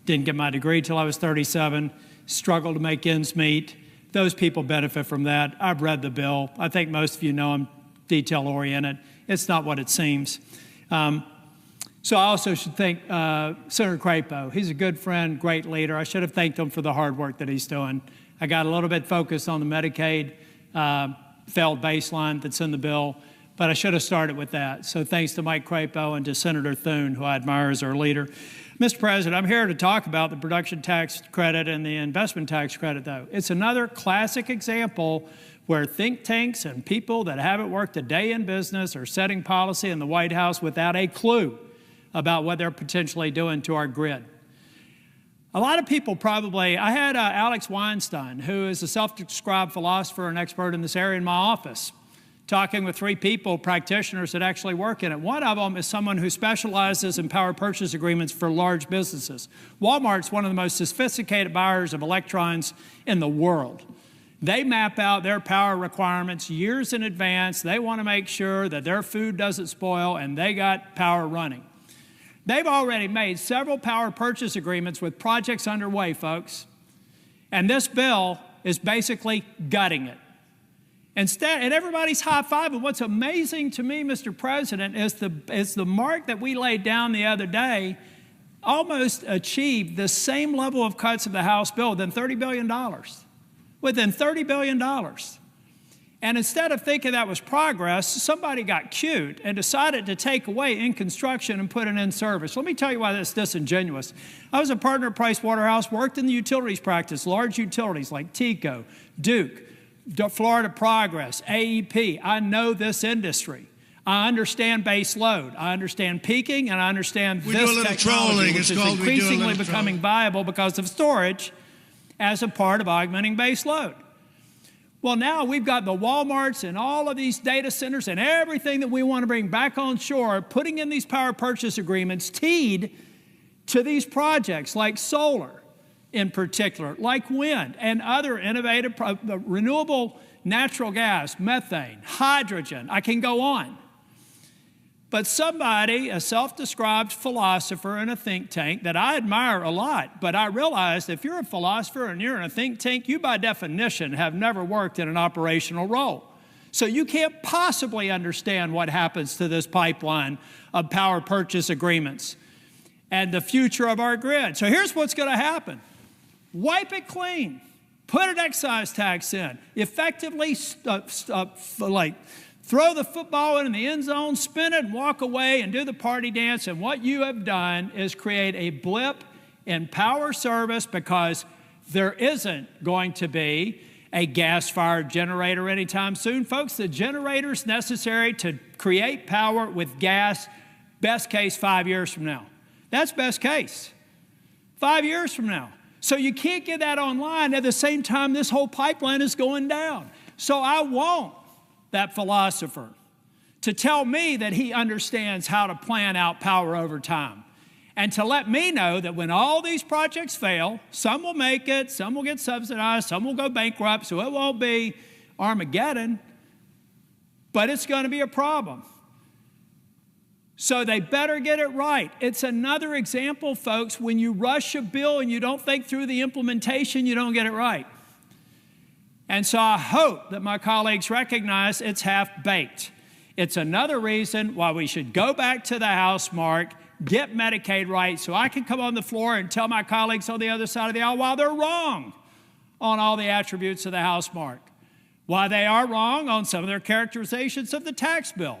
didn't get my degree till I was 37, struggled to make ends meet. Those people benefit from that. I've read the bill. I think most of you know I'm detail-oriented. It's not what it seems. So I also should thank Senator Crapo. He's a good friend, great leader. I should have thanked him for the hard work that he's doing. I got a little bit focused on the Medicaid failed baseline that's in the bill, but I should have started with that. So thanks to Mike Crapo and to Senator Thune, who I admire as our leader. Mr. President, I'm here to talk about the production tax credit and the investment tax credit, though. It's another classic example where think tanks and people that haven't worked a day in business are setting policy in the White House without a clue about what they're potentially doing to our grid. A lot of people probably, I had Alex Weinstein, who is a self-described philosopher and expert in this area, in my office, talking with 3 people, practitioners that actually work in it. One of them is someone who specializes in power purchase agreements for large businesses. Walmart's one of the most sophisticated buyers of electrons in the world. They map out their power requirements years in advance. They want to make sure that their food doesn't spoil and they got power running. They've already made several power purchase agreements with projects underway, folks. And this bill is basically gutting it. Instead, and everybody's high-fiving. What's amazing to me, Mr. President, is the mark that we laid down the other day almost achieved the same level of cuts of the House bill within $30 billion. Within $30 billion. And instead of thinking that was progress, somebody got cute and decided to take away in construction and put it in service. Let me tell you why that's disingenuous. I was a partner at Price Waterhouse, worked in the utilities practice, large utilities like TECO, Duke, Florida Progress, AEP. I know this industry. I understand base load. I understand peaking, and I understand this technology, which is increasingly becoming viable because of storage as a part of augmenting base load. Well, now we've got the Walmarts and all of these data centers and everything that we want to bring back on shore, putting in these power purchase agreements teed to these projects like solar in particular, like wind and other innovative, renewable natural gas, methane, hydrogen. I can go on. But somebody, a self-described philosopher in a think tank that I admire a lot, but I realize if you're a philosopher and you're in a think tank, you by definition have never worked in an operational role. So you can't possibly understand what happens to this pipeline of power purchase agreements and the future of our grid. So here's what's going to happen. Wipe it clean. Put an excise tax in. Effectively throw the football in the end zone, spin it, and walk away and do the party dance. And what you have done is create a blip in power service because there isn't going to be a gas-fired generator anytime soon. Folks, the generator's necessary to create power with gas, best case 5 years from now. That's best case. 5 years from now. So you can't get that online at the same time this whole pipeline is going down. So I want that philosopher to tell me that he understands how to plan out power over time and to let me know that when all these projects fail, some will make it, some will get subsidized, some will go bankrupt, so it won't be Armageddon, but it's going to be a problem. So they better get it right. It's another example, folks, when you rush a bill and you don't think through the implementation, you don't get it right. And so I hope that my colleagues recognize it's half-baked. It's another reason why we should go back to the House, Mark, get Medicaid right so I can come on the floor and tell my colleagues on the other side of the aisle why they're wrong on all the attributes of the House, Mark, why they are wrong on some of their characterizations of the tax bill,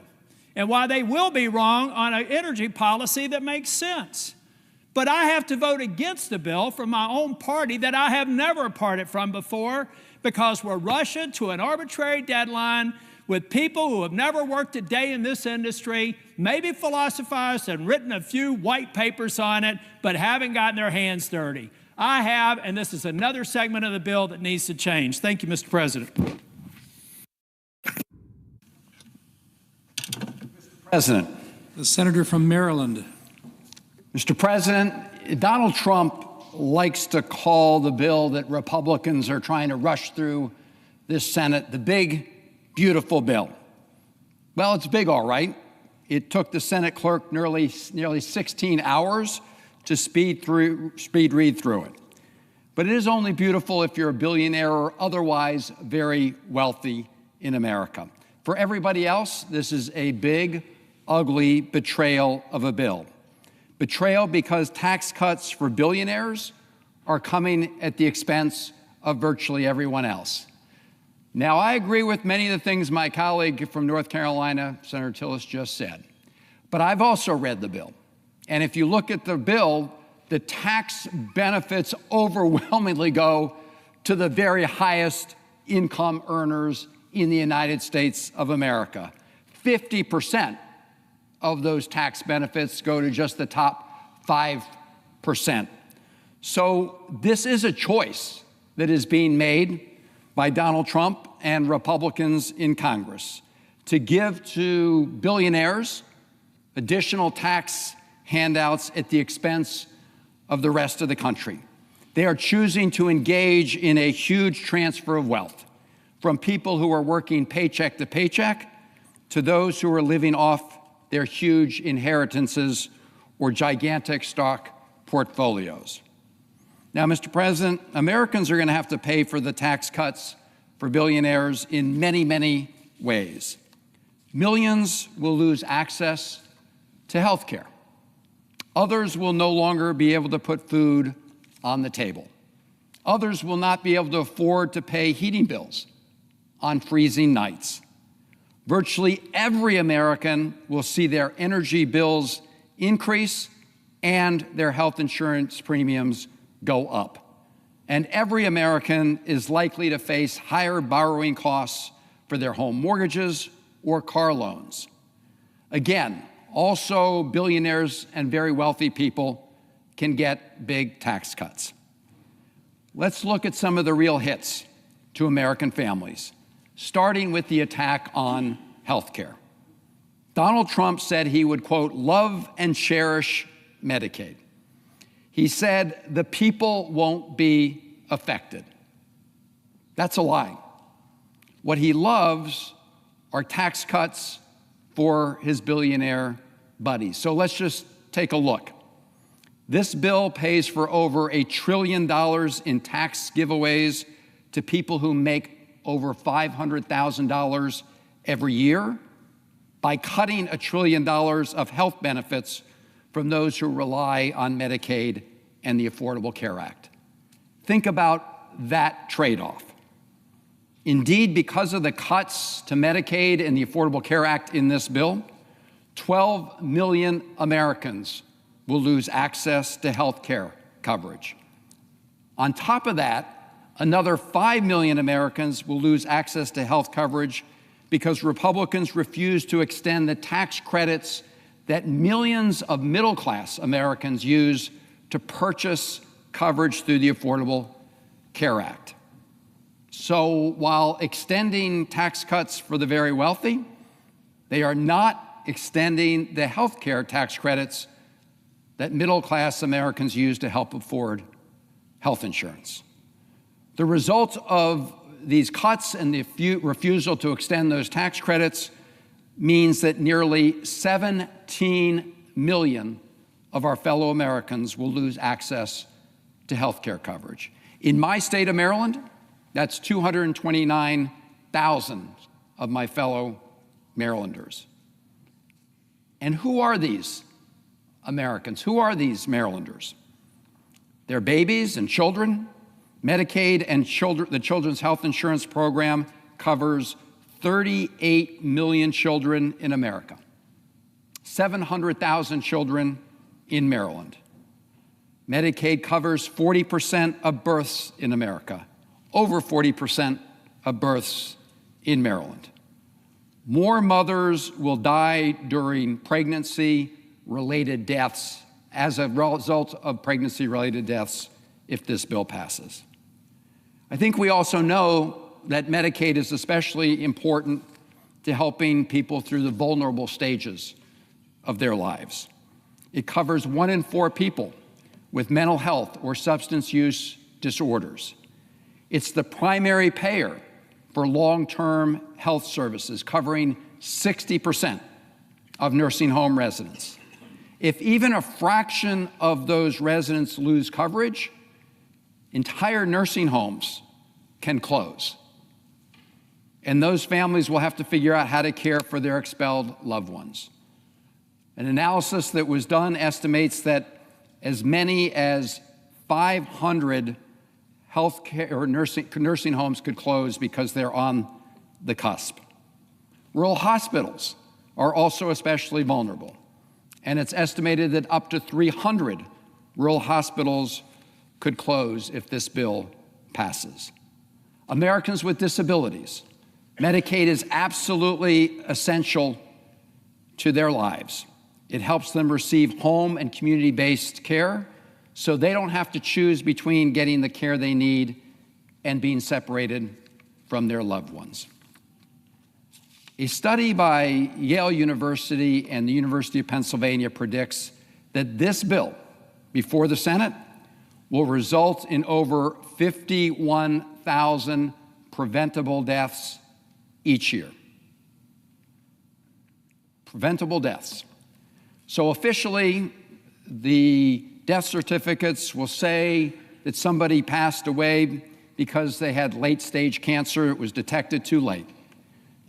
and why they will be wrong on an energy policy that makes sense. But I have to vote against the bill from my own party that I have never parted from before because we're rushing to an arbitrary deadline with people who have never worked a day in this industry, maybe philosophized and written a few white papers on it, but haven't gotten their hands dirty. I have, and this is another segment of the bill that needs to change. Thank you, Mr. President. President. The senator from Maryland. Mr. President, Donald Trump likes to call the bill that Republicans are trying to rush through this Senate the big, beautiful bill. Well, it's big, all right. It took the Senate clerk nearly 16 hours to speed read through it. But it is only beautiful if you're a billionaire or otherwise very wealthy in America. For everybody else, this is a big, ugly betrayal of a bill. Betrayal because tax cuts for billionaires are coming at the expense of virtually everyone else. Now, I agree with many of the things my colleague from North Carolina, Senator Tillis, just said. But I've also read the bill. And if you look at the bill, the tax benefits overwhelmingly go to the very highest income earners in the United States of America. 50% of those tax benefits go to just the top 5%. So this is a choice that is being made by Donald Trump and Republicans in Congress to give to billionaires additional tax handouts at the expense of the rest of the country. They are choosing to engage in a huge transfer of wealth from people who are working paycheck to paycheck to those who are living off their huge inheritances or gigantic stock portfolios. Now, Mr. President, Americans are going to have to pay for the tax cuts for billionaires in many, many ways. Millions will lose access to health care. Others will no longer be able to put food on the table. Others will not be able to afford to pay heating bills on freezing nights. Virtually every American will see their energy bills increase and their health insurance premiums go up. And every American is likely to face higher borrowing costs for their home mortgages or car loans. Again, also billionaires and very wealthy people can get big tax cuts. Let's look at some of the real hits to American families, starting with the attack on health care. Donald Trump said he would, quote, love and cherish Medicaid. He said the people won't be affected. That's a lie. What he loves are tax cuts for his billionaire buddies. So let's just take a look. This bill pays for over $1 trillion in tax giveaways to people who make over $500,000 every year by cutting $1 trillion of health benefits from those who rely on Medicaid and the Affordable Care Act. Think about that trade-off. Indeed, because of the cuts to Medicaid and the Affordable Care Act in this bill, 12 million Americans will lose access to health care coverage. On top of that, another 5 million Americans will lose access to health coverage because Republicans refuse to extend the tax credits that millions of middle-class Americans use to purchase coverage through the Affordable Care Act. So while extending tax cuts for the very wealthy, they are not extending the health care tax credits that middle-class Americans use to help afford health insurance. The result of these cuts and the refusal to extend those tax credits means that nearly 17 million of our fellow Americans will lose access to health care coverage. In my state of Maryland, that's 229,000 of my fellow Marylanders. And who are these Americans? Who are these Marylanders? They're babies and children. Medicaid and the Children's Health Insurance Program covers 38 million children in America, 700,000 children in Maryland. Medicaid covers 40% of births in America, over 40% of births in Maryland. More mothers will die during pregnancy-related deaths as a result of pregnancy-related deaths if this bill passes. I think we also know that Medicaid is especially important to helping people through the vulnerable stages of their lives. It covers 1 in 4 people with mental health or substance use disorders. It's the primary payer for long-term health services, covering 60% of nursing home residents. If even a fraction of those residents lose coverage, entire nursing homes can close. And those families will have to figure out how to care for their expelled loved ones. An analysis that was done estimates that as many as 500 health care or nursing homes could close because they're on the cusp. Rural hospitals are also especially vulnerable, and it's estimated that up to 300 rural hospitals could close if this bill passes. Americans with disabilities, Medicaid is absolutely essential to their lives. It helps them receive home and community-based care so they don't have to choose between getting the care they need and being separated from their loved ones. A study by Yale University and the University of Pennsylvania predicts that this bill before the Senate will result in over 51,000 preventable deaths each year. Preventable deaths. So officially, the death certificates will say that somebody passed away because they had late-stage cancer. It was detected too late,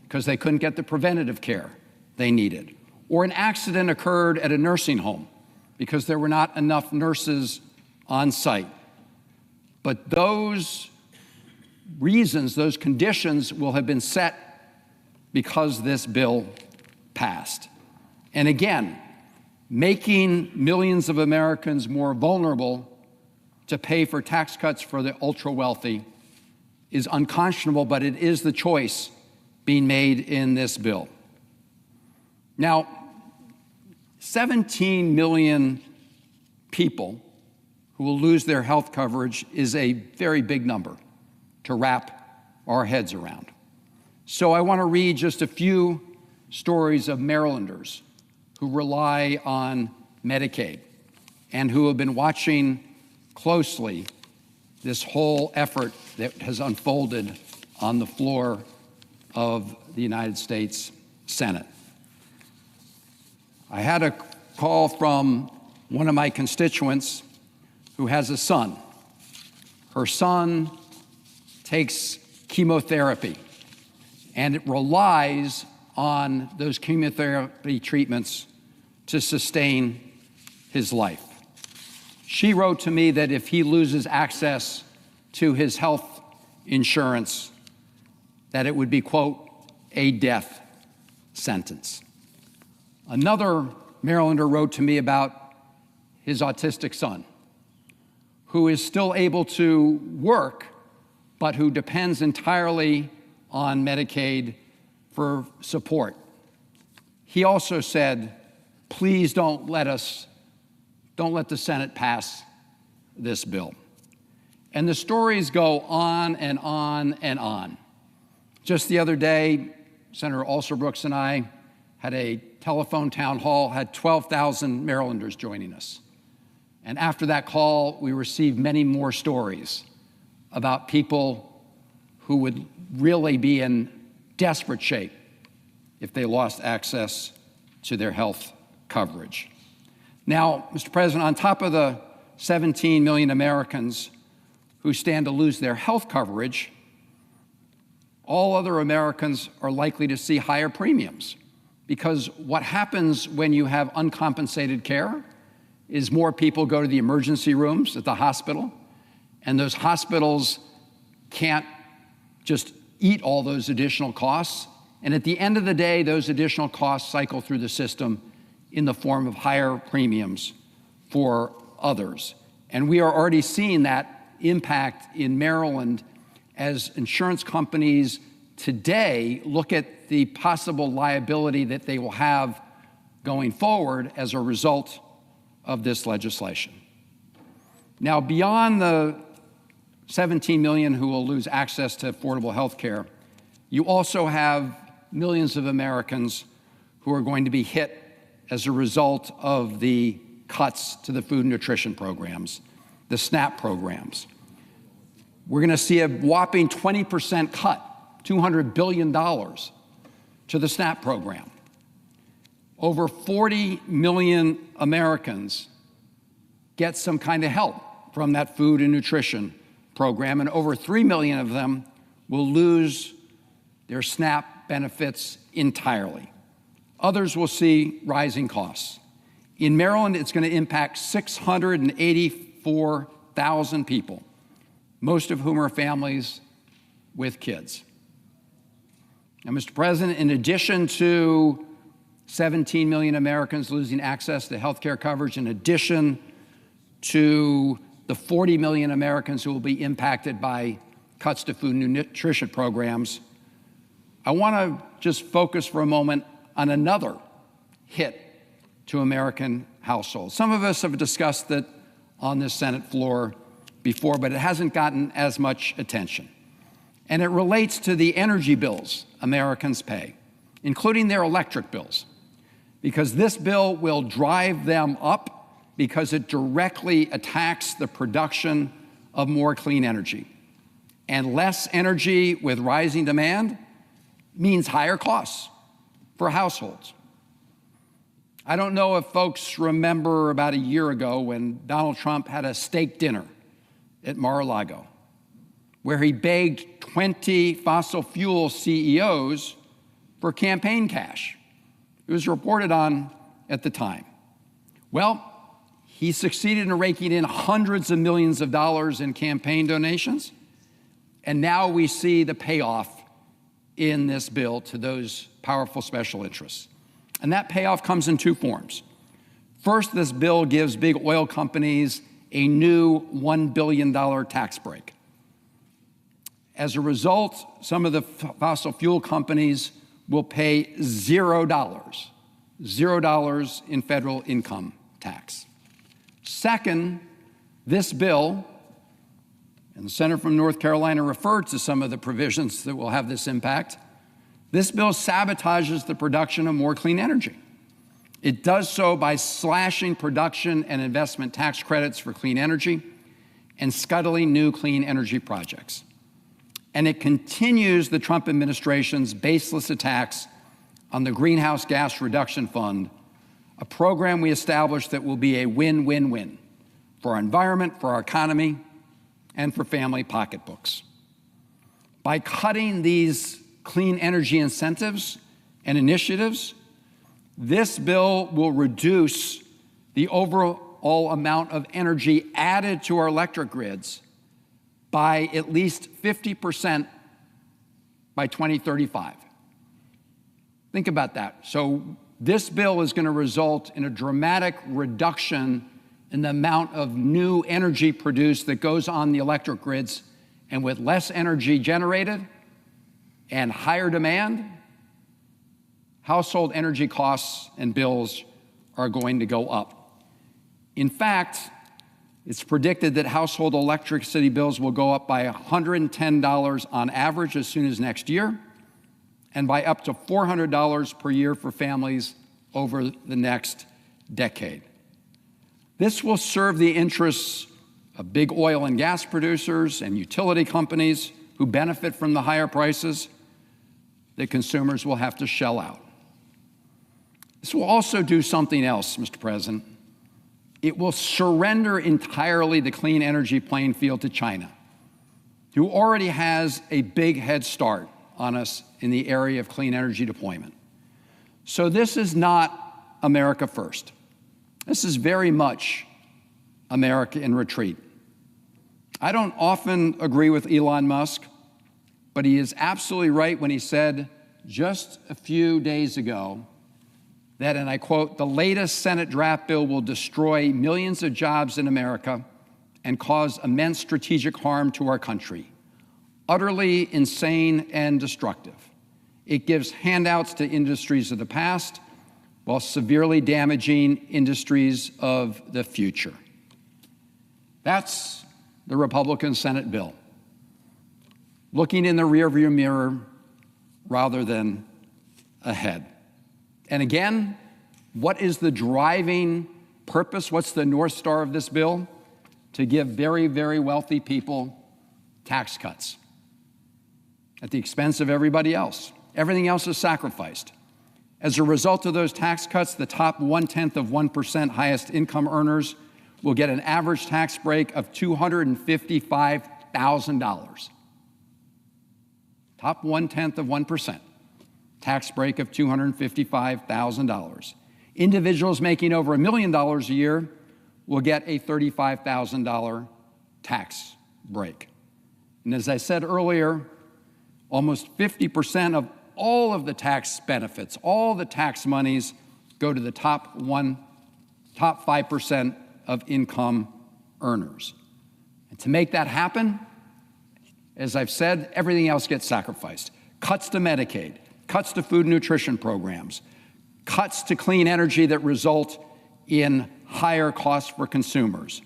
because they couldn't get the preventative care they needed. Or an accident occurred at a nursing home because there were not enough nurses on site. But those reasons, those conditions will have been set because this bill passed. And again, making millions of Americans more vulnerable to pay for tax cuts for the ultra-wealthy is unconscionable, but it is the choice being made in this bill. Now, 17 million people who will lose their health coverage is a very big number to wrap our heads around. So I want to read just a few stories of Marylanders who rely on Medicaid and who have been watching closely this whole effort that has unfolded on the floor of the United States Senate. I had a call from one of my constituents who has a son. Her son takes chemotherapy, and it relies on those chemotherapy treatments to sustain his life. She wrote to me that if he loses access to his health insurance, that it would be, quote, a death sentence. Another Marylander wrote to me about his autistic son, who is still able to work, but who depends entirely on Medicaid for support. He also said, please don't let the Senate pass this bill. And the stories go on and on and on. Just the other day, Senator Alsobrooks and I had a telephone town hall, had 12,000 Marylanders joining us. And after that call, we received many more stories about people who would really be in desperate shape if they lost access to their health coverage. Now, Mr. President, on top of the 17 million Americans who stand to lose their health coverage, all other Americans are likely to see higher premiums, because what happens when you have uncompensated care is more people go to the emergency rooms at the hospital, and those hospitals can't just eat all those additional costs. And at the end of the day, those additional costs cycle through the system in the form of higher premiums for others. And we are already seeing that impact in Maryland as insurance companies today look at the possible liability that they will have going forward as a result of this legislation. Now, beyond the 17 million who will lose access to affordable health care, you also have millions of Americans who are going to be hit as a result of the cuts to the food and nutrition programs, the SNAP programs. We're going to see a whopping 20% cut, $200 billion, to the SNAP program. Over 40 million Americans get some kind of help from that food and nutrition program, and over 3 million of them will lose their SNAP benefits entirely. Others will see rising costs. In Maryland, it's going to impact 684,000 people, most of whom are families with kids. Now, Mr. President, in addition to 17 million Americans losing access to health care coverage, in addition to the 40 million Americans who will be impacted by cuts to food and nutrition programs, I want to just focus for a moment on another hit to American households. Some of us have discussed it on this Senate floor before, but it hasn't gotten as much attention. And it relates to the energy bills Americans pay, including their electric bills, because this bill will drive them up because it directly attacks the production of more clean energy. And less energy with rising demand means higher costs for households. I don't know if folks remember about a year ago when Donald Trump had a steak dinner at Mar-a-Lago, where he begged 20 fossil fuel CEOs for campaign cash. It was reported on at the time. Well, he succeeded in raking in hundreds of millions of dollars in campaign donations, and now we see the payoff in this bill to those powerful special interests. And that payoff comes in two forms. First, this bill gives big oil companies a new $1 billion tax break. As a result, some of the fossil fuel companies will pay $0 in federal income tax. Second, this bill, and the senator from North Carolina referred to some of the provisions that will have this impact, this bill sabotages the production of more clean energy. It does so by slashing production and investment tax credits for clean energy and scuttling new clean energy projects. And it continues the Trump administration's baseless attacks on the Greenhouse Gas Reduction Fund, a program we established that will be a win-win-win for our environment, for our economy, and for family pocketbooks. By cutting these clean energy incentives and initiatives, this bill will reduce the overall amount of energy added to our electric grids by at least 50% by 2035. Think about that. So this bill is going to result in a dramatic reduction in the amount of new energy produced that goes on the electric grids, and with less energy generated and higher demand, household energy costs and bills are going to go up. In fact, it's predicted that household electricity bills will go up by $110 on average as soon as next year, and by up to $400 per year for families over the next decade. This will serve the interests of big oil and gas producers and utility companies who benefit from the higher prices that consumers will have to shell out. This will also do something else, Mr. President. It will surrender entirely the clean energy playing field to China, who already has a big head start on us in the area of clean energy deployment. So this is not America first. This is very much America in retreat. I don't often agree with Elon Musk, but he is absolutely right when he said just a few days ago that, and I quote, "The latest Senate draft bill will destroy millions of jobs in America and cause immense strategic harm to our country. Utterly insane and destructive. It gives handouts to industries of the past while severely damaging industries of the future." That's the Republican Senate bill, looking in the rearview mirror rather than ahead. And again, what is the driving purpose? What's the North Star of this bill? To give very, very wealthy people tax cuts at the expense of everybody else. Everything else is sacrificed. As a result of those tax cuts, the top 0.1% highest income earners will get an average tax break of $255,000. Top 0.1% tax break of $255,000. Individuals making over $1 million a year will get a $35,000 tax break. And as I said earlier, almost 50% of all of the tax benefits, all the tax monies go to the top 5% of income earners. And to make that happen, as I've said, everything else gets sacrificed. Cuts to Medicaid, cuts to food and nutrition programs, cuts to clean energy that result in higher costs for consumers.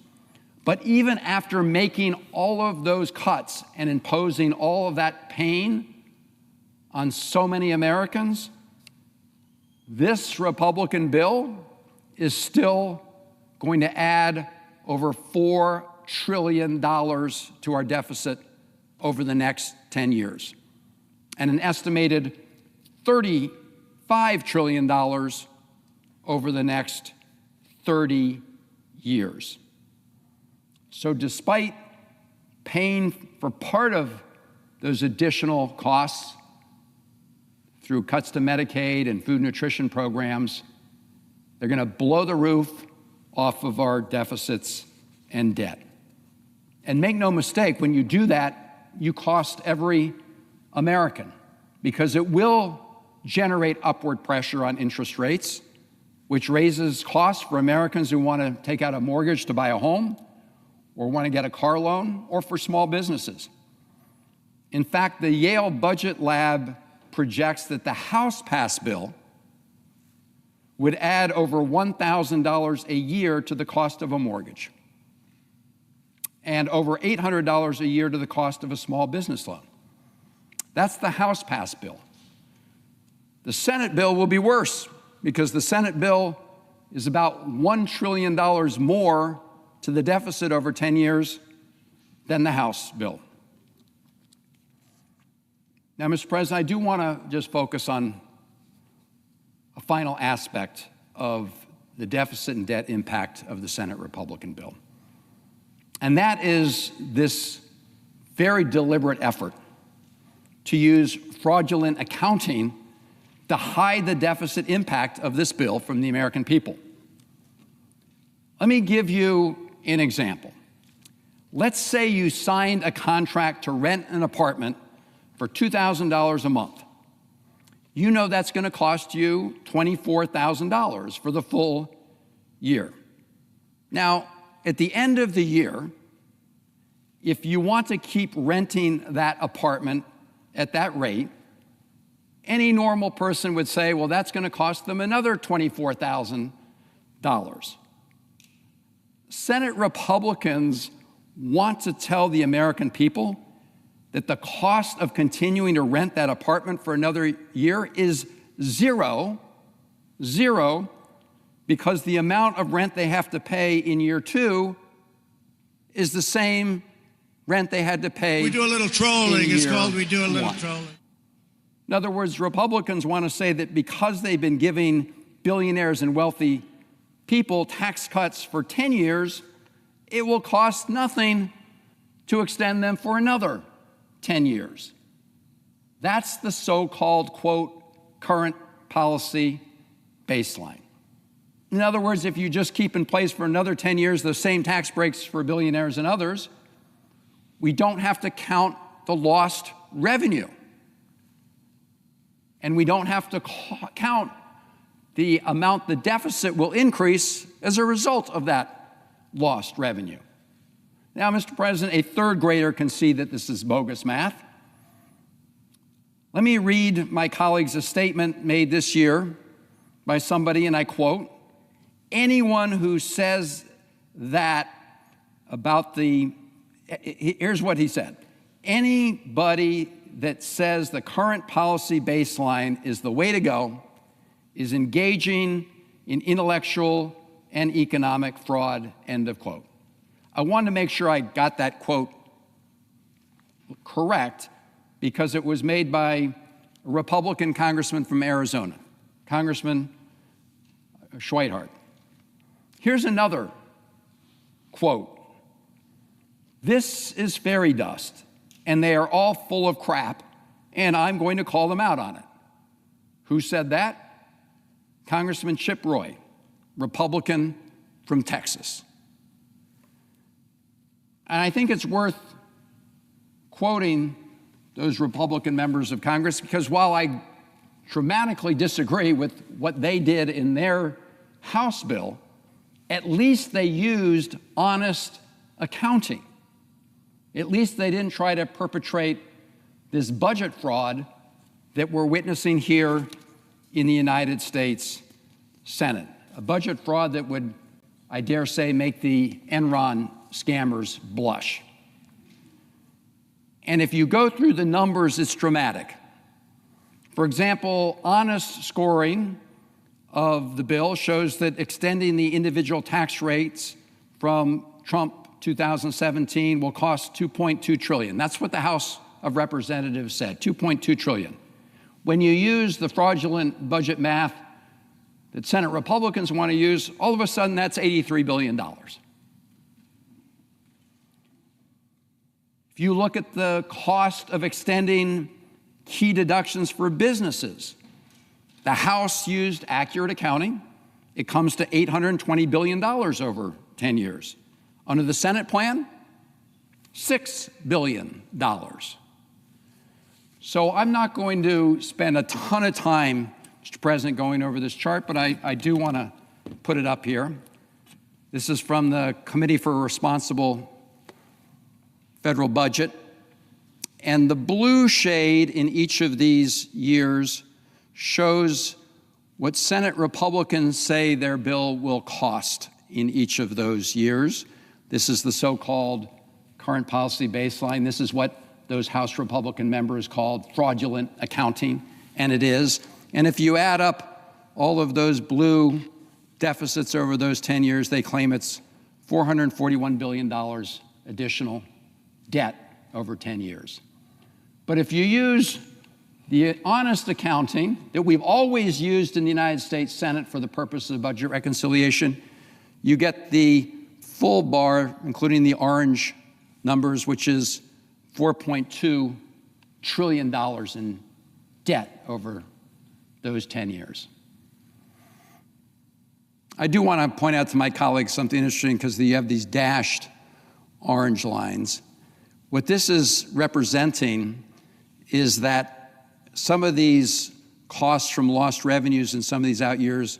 But even after making all of those cuts and imposing all of that pain on so many Americans, this Republican bill is still going to add over $4 trillion to our deficit over the next 10 years, and an estimated $35 trillion over the next 30 years. So despite paying for part of those additional costs through cuts to Medicaid and food and nutrition programs, they're going to blow the roof off of our deficits and debt. And make no mistake, when you do that, you cost every American, because it will generate upward pressure on interest rates, which raises costs for Americans who want to take out a mortgage to buy a home, or want to get a car loan, or for small businesses. In fact, the Yale Budget Lab projects that the House-passed bill would add over $1,000 a year to the cost of a mortgage, and over $800 a year to the cost of a small business loan. That's the House-passed bill. The Senate bill will be worse, because the Senate bill is about $1 trillion more to the deficit over 10 years than the House bill. Now, Mr. President, I do want to just focus on a final aspect of the deficit and debt impact of the Senate Republican bill. And that is this very deliberate effort to use fraudulent accounting to hide the deficit impact of this bill from the American people. Let me give you an example. Let's say you signed a contract to rent an apartment for $2,000 a month. You know that's going to cost you $24,000 for the full year. Now, at the end of the year, if you want to keep renting that apartment at that rate, any normal person would say, well, that's going to cost them another $24,000. Senate Republicans want to tell the American people that the cost of continuing to rent that apartment for another year is zero, because the amount of rent they have to pay in year 2 is the same rent they had to pay. We do a little trolling. It's called we do a little trolling. In other words, Republicans want to say that because they've been giving billionaires and wealthy people tax cuts for 10 years, it will cost nothing to extend them for another 10 years. That's the so-called, quote, current policy baseline. In other words, if you just keep in place for another 10 years the same tax breaks for billionaires and others, we don't have to count the lost revenue. And we don't have to count the amount the deficit will increase as a result of that lost revenue. Now, Mr. President, a third grader can see that this is bogus math. Let me read my colleagues a statement made this year by somebody, and I quote, anyone who says that about the, here's what he said, anybody that says the current policy baseline is the way to go is engaging in intellectual and economic fraud, end of quote. I wanted to make sure I got that quote correct because it was made by a Republican congressman from Arizona, Congressman Schweihart. Here's another quote. This is fairy dust, and they are all full of crap, and I'm going to call them out on it. Who said that? Congressman Chip Roy, Republican from Texas. And I think it's worth quoting those Republican members of Congress, because while I dramatically disagree with what they did in their House bill, at least they used honest accounting. At least they didn't try to perpetrate this budget fraud that we're witnessing here in the United States Senate. A budget fraud that would, I dare say, make the Enron scammers blush. And if you go through the numbers, it's dramatic. For example, honest scoring of the bill shows that extending the individual tax rates from Trump 2017 will cost $2.2 trillion. That's what the House of Representatives said, $2.2 trillion. When you use the fraudulent budget math that Senate Republicans want to use, all of a sudden that's $83 billion. If you look at the cost of extending key deductions for businesses, the House used accurate accounting. It comes to $820 billion over 10 years. Under the Senate plan, $6 billion. So I'm not going to spend a ton of time, Mr. President, going over this chart, but I do want to put it up here. This is from the Committee for a Responsible Federal Budget. And the blue shade in each of these years shows what Senate Republicans say their bill will cost in each of those years. This is the so-called current policy baseline. This is what those House Republican members called fraudulent accounting, and it is. And if you add up all of those blue deficits over those 10 years, they claim it's $441 billion additional debt over 10 years. But if you use the honest accounting that we've always used in the United States Senate for the purpose of budget reconciliation, you get the full bar, including the orange numbers, which is $4.2 trillion in debt over those 10 years. I do want to point out to my colleagues something interesting, because you have these dashed orange lines. What this is representing is that some of these costs from lost revenues in some of these out years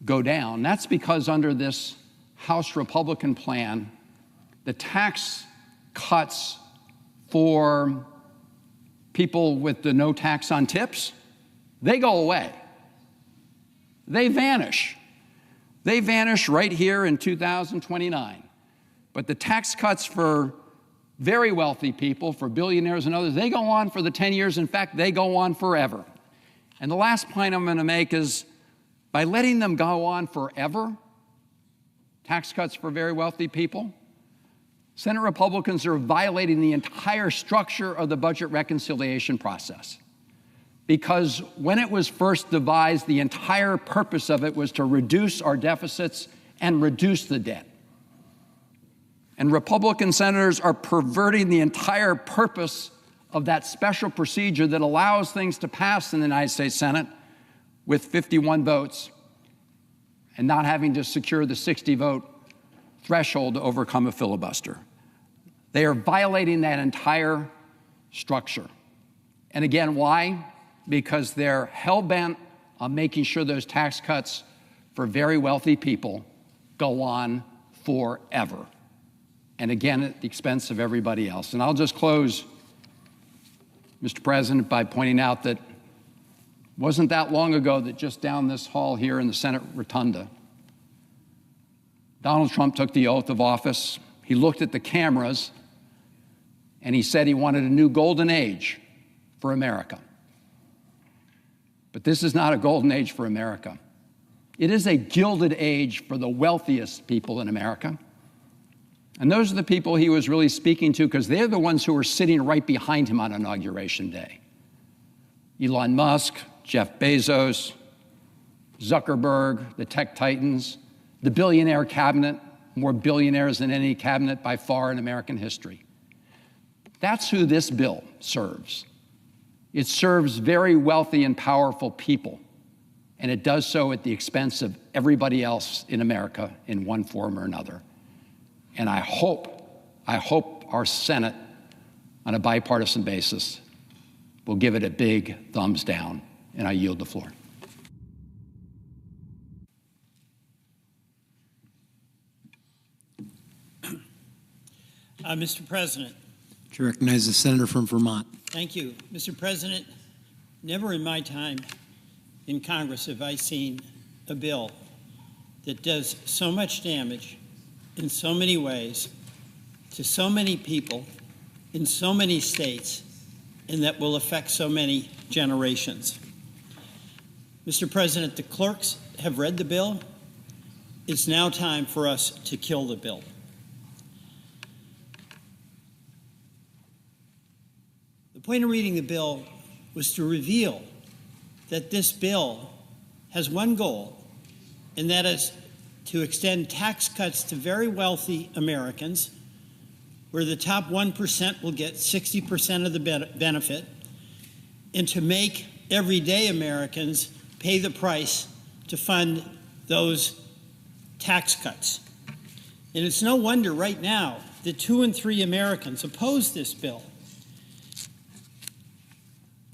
go down. That's because under this House Republican plan, the tax cuts for people with the no tax on tips, they go away. They vanish. They vanish right here in 2029. But the tax cuts for very wealthy people, for billionaires and others, they go on for the 10 years. In fact, they go on forever. And the last point I'm going to make is, by letting them go on forever, tax cuts for very wealthy people, Senate Republicans are violating the entire structure of the budget reconciliation process. Because when it was first devised, the entire purpose of it was to reduce our deficits and reduce the debt. And Republican senators are perverting the entire purpose of that special procedure that allows things to pass in the United States Senate with 51 votes and not having to secure the 60-vote threshold to overcome a filibuster. They are violating that entire structure. And again, why? Because they're hell-bent on making sure those tax cuts for very wealthy people go on forever. And again, at the expense of everybody else. And I'll just close, Mr. President, by pointing out that it wasn't that long ago that just down this hall here in the Senate Rotunda, Donald Trump took the oath of office. He looked at the cameras and he said he wanted a new golden age for America. But this is not a golden age for America. It is a gilded age for the wealthiest people in America. And those are the people he was really speaking to, because they're the ones who were sitting right behind him on Inauguration Day. Elon Musk, Jeff Bezos, Zuckerberg, the tech titans, the billionaire cabinet, more billionaires than any cabinet by far in American history. That's who this bill serves. It serves very wealthy and powerful people, and it does so at the expense of everybody else in America in one form or another. And I hope our Senate on a bipartisan basis will give it a big thumbs down, and I yield the floor. Mr. President. To recognize the senator from Vermont. Thank you. Mr. President, never in my time in Congress have I seen a bill that does so much damage in so many ways to so many people in so many states and that will affect so many generations. Mr. President, the clerks have read the bill. It's now time for us to kill the bill. The point of reading the bill was to reveal that this bill has one goal, and that is to extend tax cuts to very wealthy Americans, where the top 1% will get 60% of the benefit, and to make everyday Americans pay the price to fund those tax cuts. And it's no wonder right now that 2 in 3 Americans oppose this bill.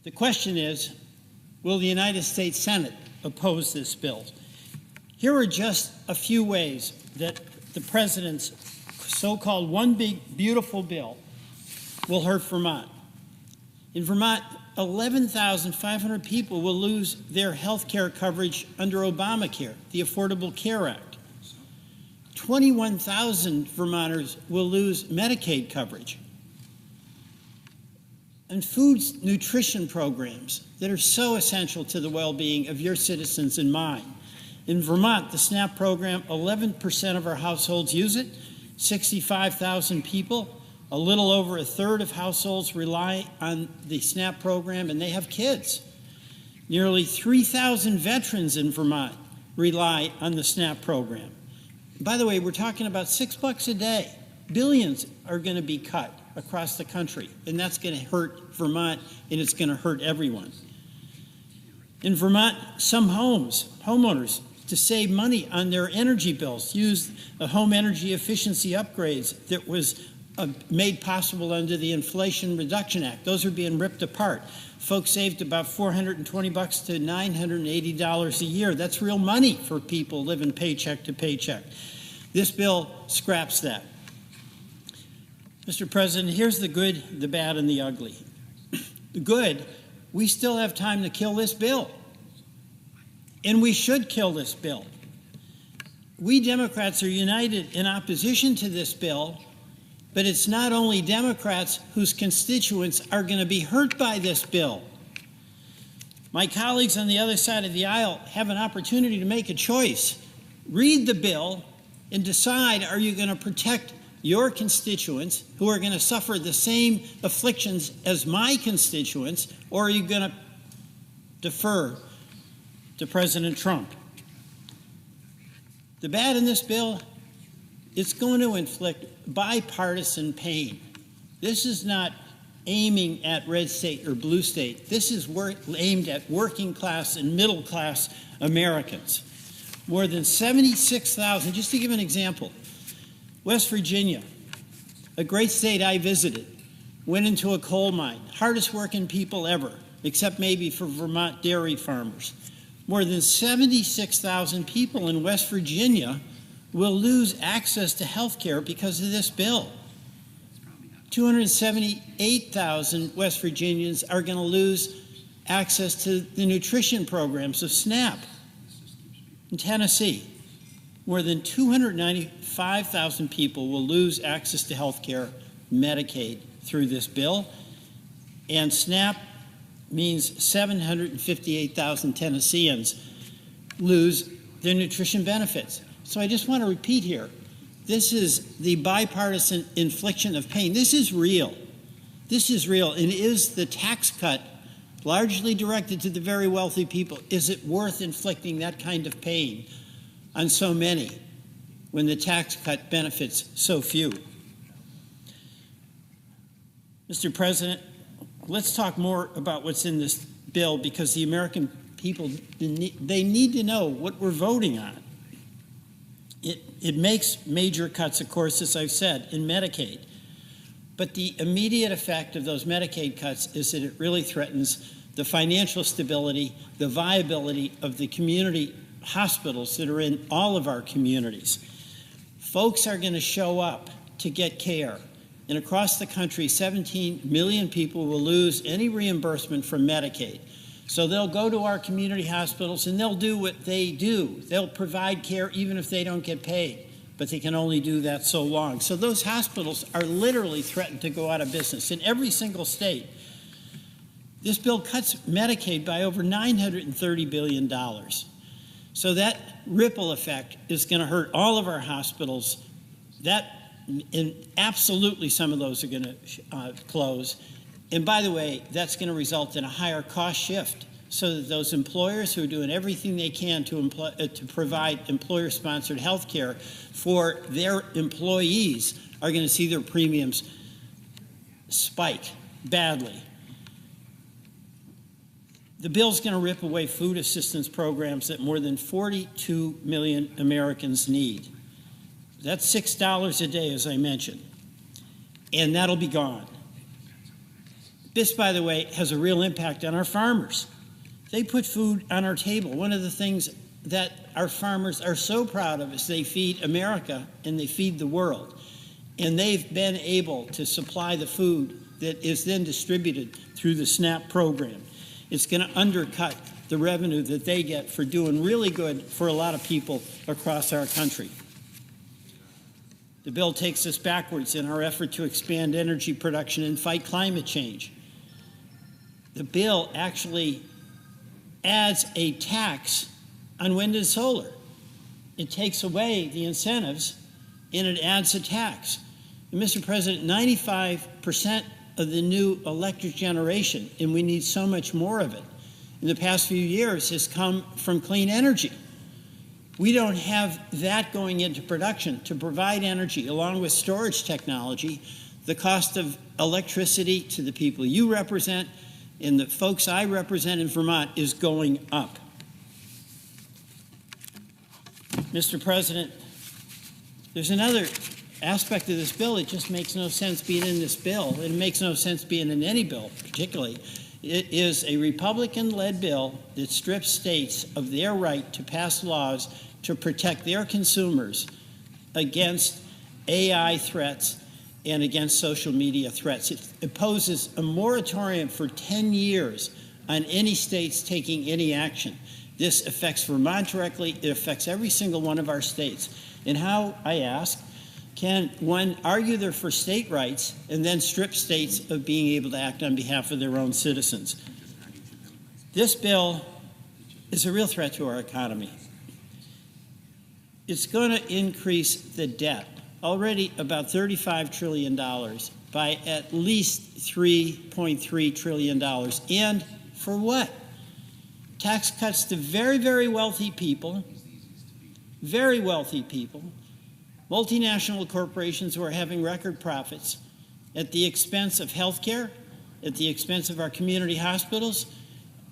The question is, will the United States Senate oppose this bill? Here are just a few ways that the president's so-called one big, beautiful bill will hurt Vermont. In Vermont, 11,500 people will lose their health care coverage under Obamacare, the Affordable Care Act. 21,000 Vermonters will lose Medicaid coverage. And food nutrition programs that are so essential to the well-being of your citizens and mine. In Vermont, the SNAP program, 11% of our households use it, 65,000 people, a little over a third of households rely on the SNAP program, and they have kids. Nearly 3,000 veterans in Vermont rely on the SNAP program. By the way, we're talking about $6 a day. Billions are going to be cut across the country, and that's going to hurt Vermont, and it's going to hurt everyone. In Vermont, some homeowners, to save money on their energy bills, use the home energy efficiency upgrades that was made possible under the Inflation Reduction Act. Those are being ripped apart. Folks saved about $420 to $980 a year. That's real money for people living paycheck to paycheck. This bill scraps that. Mr. President, here's the good, the bad, and the ugly. The good, we still have time to kill this bill. And we should kill this bill. We Democrats are united in opposition to this bill, but it's not only Democrats whose constituents are going to be hurt by this bill. My colleagues on the other side of the aisle have an opportunity to make a choice. Read the bill and decide, are you going to protect your constituents who are going to suffer the same afflictions as my constituents, or are you going to defer to President Trump? The bad in this bill, it's going to inflict bipartisan pain. This is not aiming at red state or blue state. This is aimed at working class and middle class Americans. More than 76,000, just to give an example, West Virginia, a great state I visited, went into a coal mine, hardest working people ever, except maybe for Vermont dairy farmers. More than 76,000 people in West Virginia will lose access to health care because of this bill. 278,000 West Virginians are going to lose access to the nutrition programs of SNAP. In Tennessee, more than 295,000 people will lose access to health care, Medicaid, through this bill. And SNAP means 758,000 Tennesseans lose their nutrition benefits. So I just want to repeat here, this is the bipartisan infliction of pain. This is real. This is real. And is the tax cut largely directed to the very wealthy people? Is it worth inflicting that kind of pain on so many when the tax cut benefits so few? Mr. President, let's talk more about what's in this bill, because the American people, they need to know what we're voting on. It makes major cuts, of course, as I've said, in Medicaid. But the immediate effect of those Medicaid cuts is that it really threatens the financial stability, the viability of the community hospitals that are in all of our communities. Folks are going to show up to get care. And across the country, 17 million people will lose any reimbursement from Medicaid. So they'll go to our community hospitals and they'll do what they do. They'll provide care even if they don't get paid, but they can only do that so long. So those hospitals are literally threatened to go out of business in every single state. This bill cuts Medicaid by over $930 billion. So that ripple effect is going to hurt all of our hospitals. And absolutely some of those are going to close. And by the way, that's going to result in a higher cost shift so that those employers who are doing everything they can to provide employer-sponsored health care for their employees are going to see their premiums spike badly. The bill's going to rip away food assistance programs that more than 42 million Americans need. That's $6 a day, as I mentioned, and that'll be gone. This, by the way, has a real impact on our farmers. They put food on our table. One of the things that our farmers are so proud of is they feed America and they feed the world. And they've been able to supply the food that is then distributed through the SNAP program. It's going to undercut the revenue that they get for doing really good for a lot of people across our country. The bill takes us backwards in our effort to expand energy production and fight climate change. The bill actually adds a tax on wind and solar. It takes away the incentives and it adds a tax. And Mr. President, 95% of the new electric generation, and we need so much more of it, in the past few years has come from clean energy. We don't have that going into production to provide energy along with storage technology. The cost of electricity to the people you represent and the folks I represent in Vermont is going up. Mr. President, there's another aspect of this bill. It just makes no sense being in this bill. It makes no sense being in any bill, particularly. It is a Republican-led bill that strips states of their right to pass laws to protect their consumers against AI threats and against social media threats. It imposes a moratorium for 10 years on any states taking any action. This affects Vermont directly. It affects every single one of our states. And how, I ask, can one argue they're for state rights and then strip states of being able to act on behalf of their own citizens? This bill is a real threat to our economy. It's going to increase the debt, already about $35 trillion, by at least $3.3 trillion. And for what? Tax cuts to very, very wealthy people, multinational corporations who are having record profits at the expense of health care, at the expense of our community hospitals,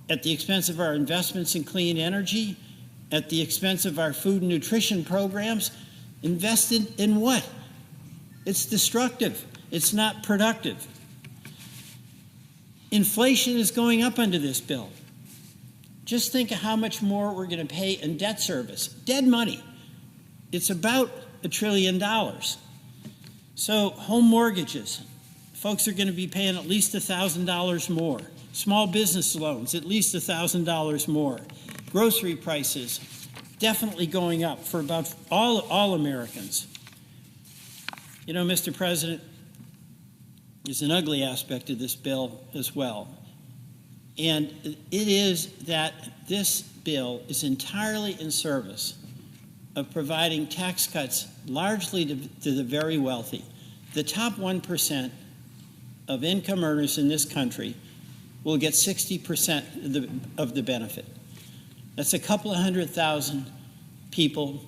at the expense of our investments in clean energy, at the expense of our food and nutrition programs. Invested in what? It's destructive. It's not productive. Inflation is going up under this bill. Just think of how much more we're going to pay in debt service. Dead money. It's about $1 trillion. So home mortgages, folks are going to be paying at least $1,000 more. Small business loans, at least $1,000 more. Grocery prices definitely going up for about all Americans. You know, Mr. President, there's an ugly aspect of this bill as well. And it is that this bill is entirely in service of providing tax cuts largely to the very wealthy. The top 1% of income earners in this country will get 60% of the benefit. That's a couple of 100,000 people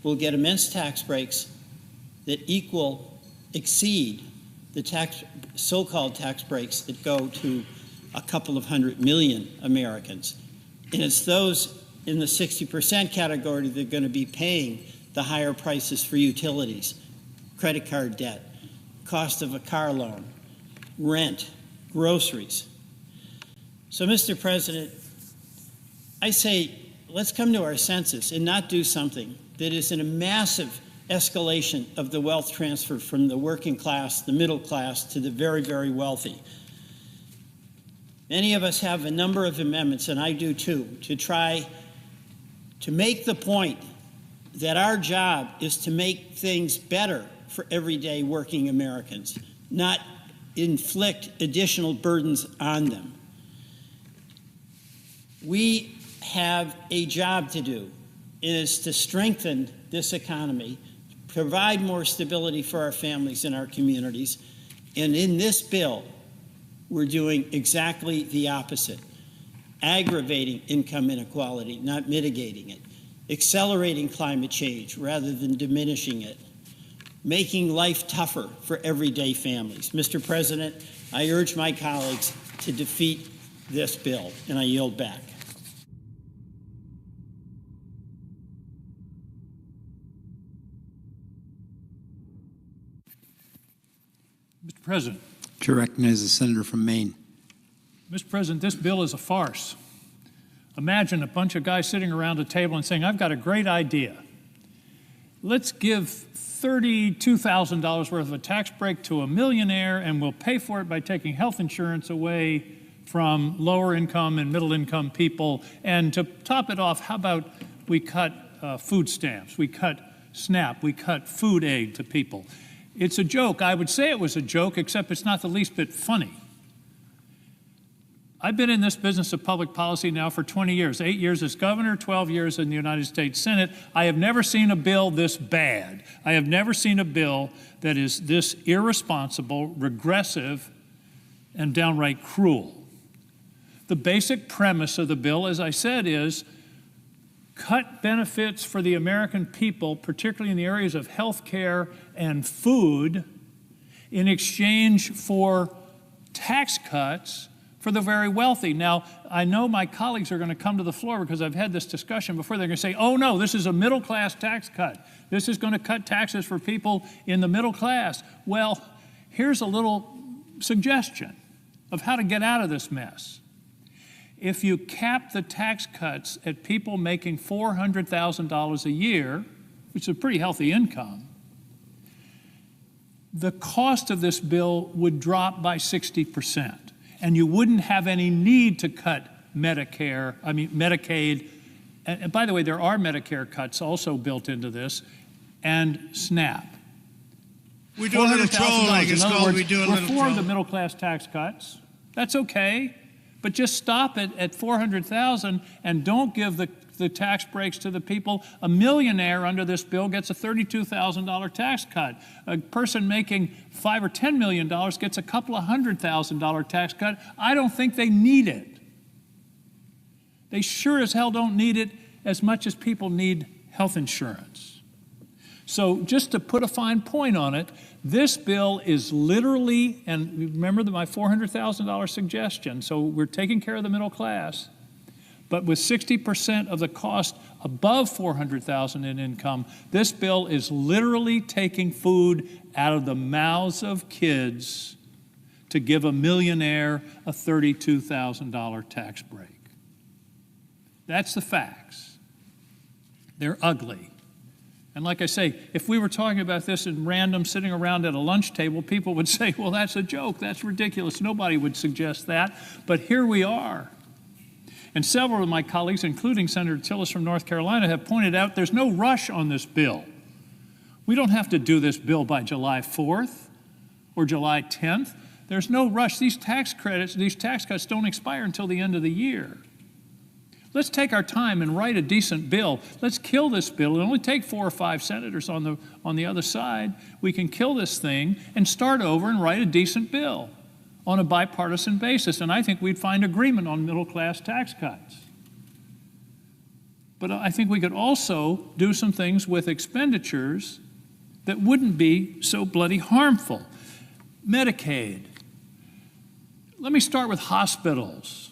will get immense tax breaks that exceed the so-called tax breaks that go to a couple of 100 million Americans. And it's those in the 60% category that are going to be paying the higher prices for utilities, credit card debt, cost of a car loan, rent, groceries. So, Mr. President, I say let's come to our senses and not do something that is in a massive escalation of the wealth transfer from the working class, the middle class, to the very, very wealthy. Many of us have a number of amendments, and I do too, to try to make the point that our job is to make things better for everyday working Americans, not inflict additional burdens on them. We have a job to do. It is to strengthen this economy, provide more stability for our families and our communities. And in this bill, we're doing exactly the opposite, aggravating income inequality, not mitigating it, accelerating climate change rather than diminishing it, making life tougher for everyday families. Mr. President, I urge my colleagues to defeat this bill, and I yield back. Mr. President. To recognize the senator from Maine. Mr. President, this bill is a farce. Imagine a bunch of guys sitting around a table and saying, I've got a great idea. Let's give $32,000 worth of a tax break to a millionaire, and we'll pay for it by taking health insurance away from lower income and middle income people. And to top it off, how about we cut food stamps, we cut SNAP, we cut food aid to people. It's a joke. I would say it was a joke, except it's not the least bit funny. I've been in this business of public policy now for 20 years, 8 years as governor, 12 years in the United States Senate. I have never seen a bill this bad. I have never seen a bill that is this irresponsible, regressive, and downright cruel. The basic premise of the bill, as I said, is cut benefits for the American people, particularly in the areas of health care and food, in exchange for tax cuts for the very wealthy. Now, I know my colleagues are going to come to the floor because I've had this discussion before. They're going to say, oh no, this is a middle-class tax cut. This is going to cut taxes for people in the middle class. Well, here's a little suggestion of how to get out of this mess. If you cap the tax cuts at people making $400,000 a year, which is a pretty healthy income, the cost of this bill would drop by 60%. And you wouldn't have any need to cut Medicaid. And by the way, there are Medicare cuts also built into this, and SNAP. We do a little trolling. It's called we do a little trolling. Reform the middle class tax cuts. That's okay. But just stop it at $400,000 and don't give the tax breaks to the people. A millionaire under this bill gets a $32,000 tax cut. A person making $5 or $10 million gets a couple of $100,000 tax cut. I don't think they need it. They sure as hell don't need it as much as people need health insurance. So just to put a fine point on it, this bill is literally, and remember my $400,000 suggestion, so we're taking care of the middle class, but with 60% of the cost above $400,000 in income, this bill is literally taking food out of the mouths of kids to give a millionaire a $32,000 tax break. That's the facts. They're ugly. And like I say, if we were talking about this in random, sitting around at a lunch table, people would say, well, that's a joke, that's ridiculous. Nobody would suggest that. But here we are. And several of my colleagues, including Senator Tillis from North Carolina, have pointed out there's no rush on this bill. We don't have to do this bill by July 4th or July 10th. There's no rush. These tax credits, these tax cuts don't expire until the end of the year. Let's take our time and write a decent bill. Let's kill this bill. It'll only take 4 or 5 senators on the other side. We can kill this thing and start over and write a decent bill on a bipartisan basis. And I think we'd find agreement on middle-class tax cuts. But I think we could also do some things with expenditures that wouldn't be so bloody harmful. Medicaid. Let me start with hospitals.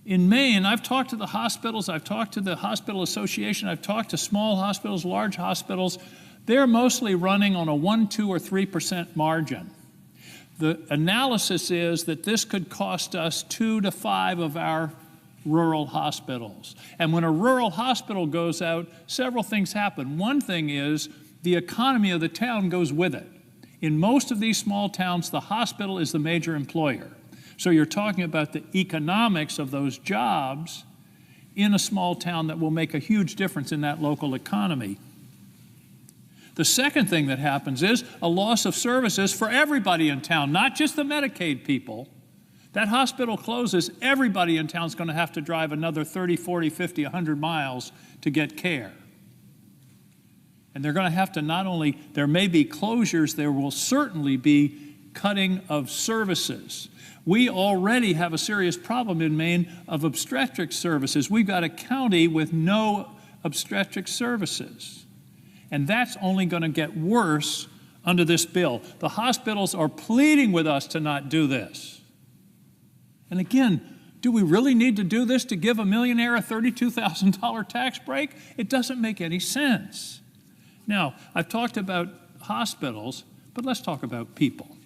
In Maine, I've talked to the hospitals, I've talked to the hospital association, I've talked to small hospitals, large hospitals. They're mostly running on a 1%, 2%, or 3% margin. The analysis is that this could cost us 2 to 5 of our rural hospitals. And when a rural hospital goes out, several things happen. One thing is the economy of the town goes with it. In most of these small towns, the hospital is the major employer. So you're talking about the economics of those jobs in a small town that will make a huge difference in that local economy. The second thing that happens is a loss of services for everybody in town, not just the Medicaid people. That hospital closes, everybody in town is going to have to drive another 30, 40, 50, 100 miles to get care. And they're going to have to not only, there may be closures, there will certainly be cutting of services. We already have a serious problem in Maine of obstetric services. We've got a county with no obstetric services. And that's only going to get worse under this bill. The hospitals are pleading with us to not do this. And again, do we really need to do this to give a millionaire a $32,000 tax break? It doesn't make any sense. Now, I've talked about hospitals, but let's talk about people.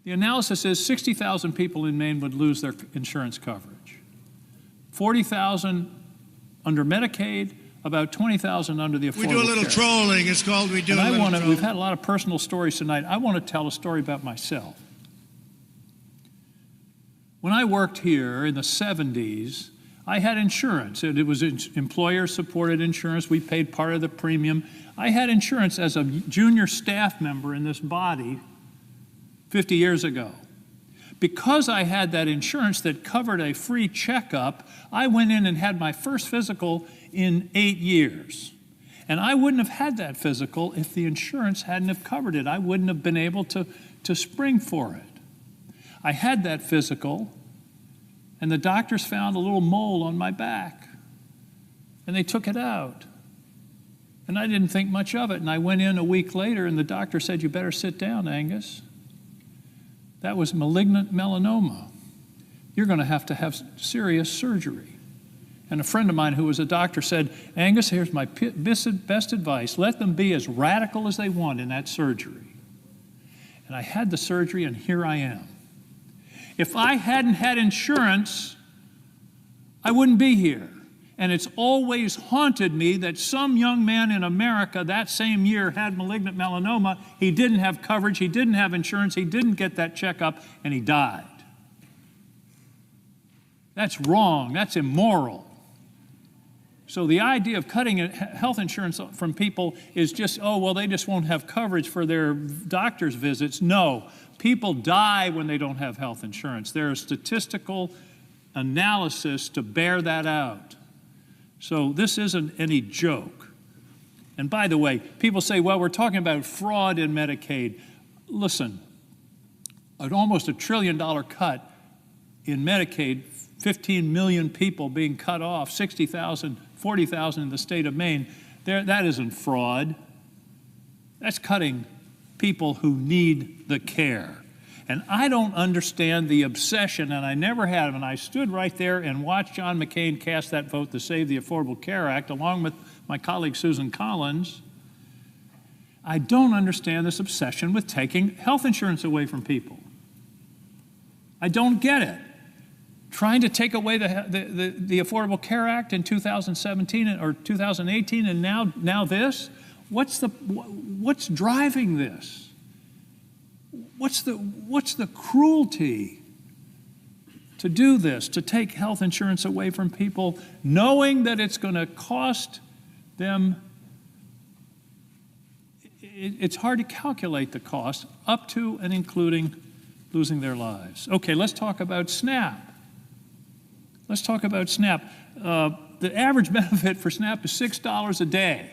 The analysis is 60,000 people in Maine would lose their insurance coverage. 40,000 under Medicaid, about 20,000 under the Affordable Care Act. We do a little trolling. It's called we do a little trolling. We've had a lot of personal stories tonight. I want to tell a story about myself. When I worked here in the 70s, I had insurance. It was employer-supported insurance. We paid part of the premium. I had insurance as a junior staff member in this body 50 years ago. Because I had that insurance that covered a free checkup, I went in and had my first physical in 8 years. And I wouldn't have had that physical if the insurance hadn't have covered it. I wouldn't have been able to spring for it. I had that physical, and the doctors found a little mole on my back, and they took it out. And I didn't think much of it, and I went in a week later, and the doctor said, "You better sit down, Angus. That was malignant melanoma. You're going to have serious surgery." And a friend of mine who was a doctor said, "Angus, here's my best advice. Let them be as radical as they want in that surgery." And I had the surgery, and here I am. If I hadn't had insurance, I wouldn't be here. And it's always haunted me that some young man in America that same year had malignant melanoma. He didn't have coverage, he didn't have insurance, he didn't get that checkup, and he died. That's wrong, that's immoral. So the idea of cutting health insurance from people is just, oh, well, they just won't have coverage for their doctor's visits. No, people die when they don't have health insurance. There is statistical analysis to bear that out. So this isn't any joke. And by the way, people say, well, we're talking about fraud in Medicaid. Listen, almost $1 trillion cut in Medicaid, 15 million people being cut off, 60,000, 40,000 in the state of Maine, that isn't fraud. That's cutting people who need the care. And I don't understand the obsession, and I never have, and I stood right there and watched John McCain cast that vote to save the Affordable Care Act, along with my colleague Susan Collins. I don't understand this obsession with taking health insurance away from people. I don't get it. Trying to take away the Affordable Care Act in 2017 or 2018, and now this? What's driving this? What's the cruelty to do this, to take health insurance away from people, knowing that it's going to cost them? It's hard to calculate the cost, up to and including losing their lives. Okay, let's talk about SNAP. Let's talk about SNAP. The average benefit for SNAP is $6 a day.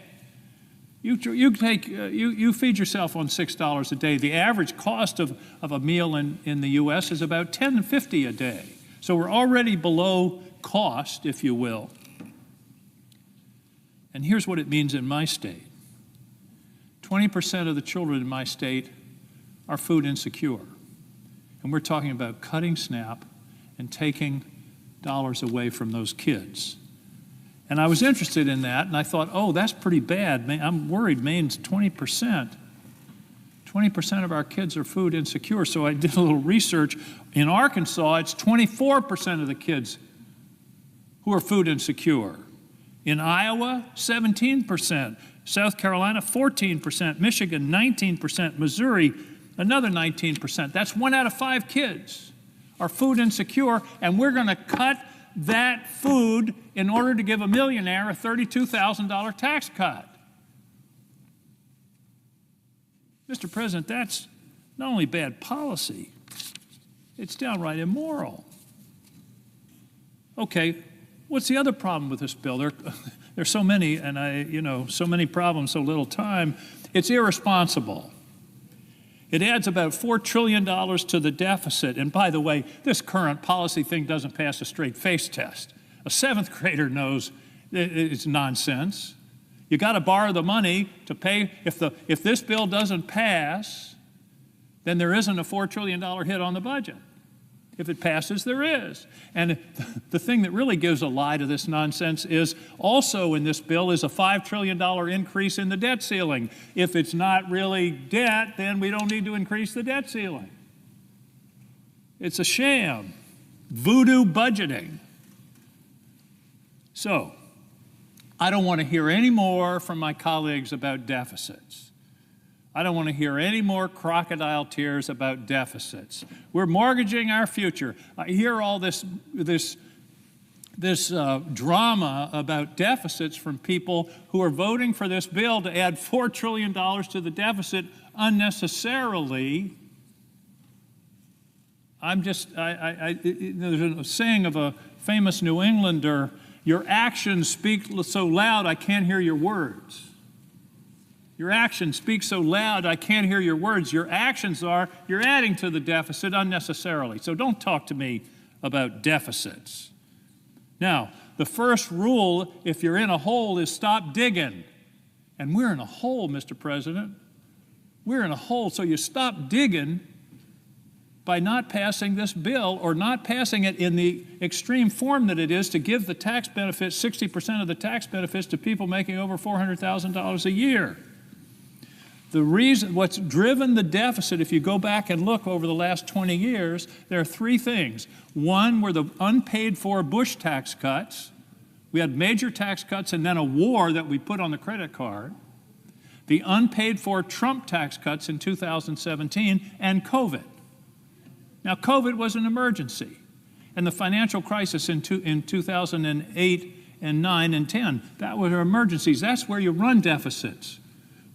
You feed yourself on $6 a day. The average cost of a meal in the U.S. is about $10.50 a day. So we're already below cost, if you will. And here's what it means in my state. 20% of the children in my state are food insecure. And we're talking about cutting SNAP and taking dollars away from those kids. And I was interested in that, and I thought, oh, that's pretty bad. I'm worried Maine's 20%. 20% of our kids are food insecure. So I did a little research. In Arkansas, it's 24% of the kids who are food insecure. In Iowa, 17%. South Carolina, 14%. Michigan, 19%. Missouri, another 19%. That's 1 out of 5 kids are food insecure, and we're going to cut that food in order to give a millionaire a $32,000 tax cut. Mr. President, that's not only bad policy, it's downright immoral. Okay, what's the other problem with this bill? There's so many, and so many problems, so little time. It's irresponsible. It adds about $4 trillion to the deficit. And by the way, this current policy thing doesn't pass a straight face test. A 7th grader knows it's nonsense. You got to borrow the money to pay. If this bill doesn't pass, then there isn't a $4 trillion hit on the budget. If it passes, there is. And the thing that really gives a lie to this nonsense is also in this bill is a $5 trillion increase in the debt ceiling. If it's not really debt, then we don't need to increase the debt ceiling. It's a sham. Voodoo budgeting. So, I don't want to hear any more from my colleagues about deficits. I don't want to hear any more crocodile tears about deficits. We're mortgaging our future. I hear all this drama about deficits from people who are voting for this bill to add $4 trillion to the deficit unnecessarily. There's a saying of a famous New Englander, your actions speak so loud I can't hear your words. Your actions speak so loud, I can't hear your words. Your actions are, you're adding to the deficit unnecessarily. So don't talk to me about deficits. Now, the first rule, if you're in a hole, is stop digging. And we're in a hole, Mr. President. We're in a hole, so you stop digging by not passing this bill or not passing it in the extreme form that it is to give the tax benefits, 60% of the tax benefits to people making over $400,000 a year. The reason, what's driven the deficit, if you go back and look over the last 20 years, there are 3 things. One were the unpaid for Bush tax cuts. We had major tax cuts and then a war that we put on the credit card. The unpaid for Trump tax cuts in 2017 and COVID. Now, COVID was an emergency. And the financial crisis in 2008 and 9 and 10, that were emergencies. That's where you run deficits.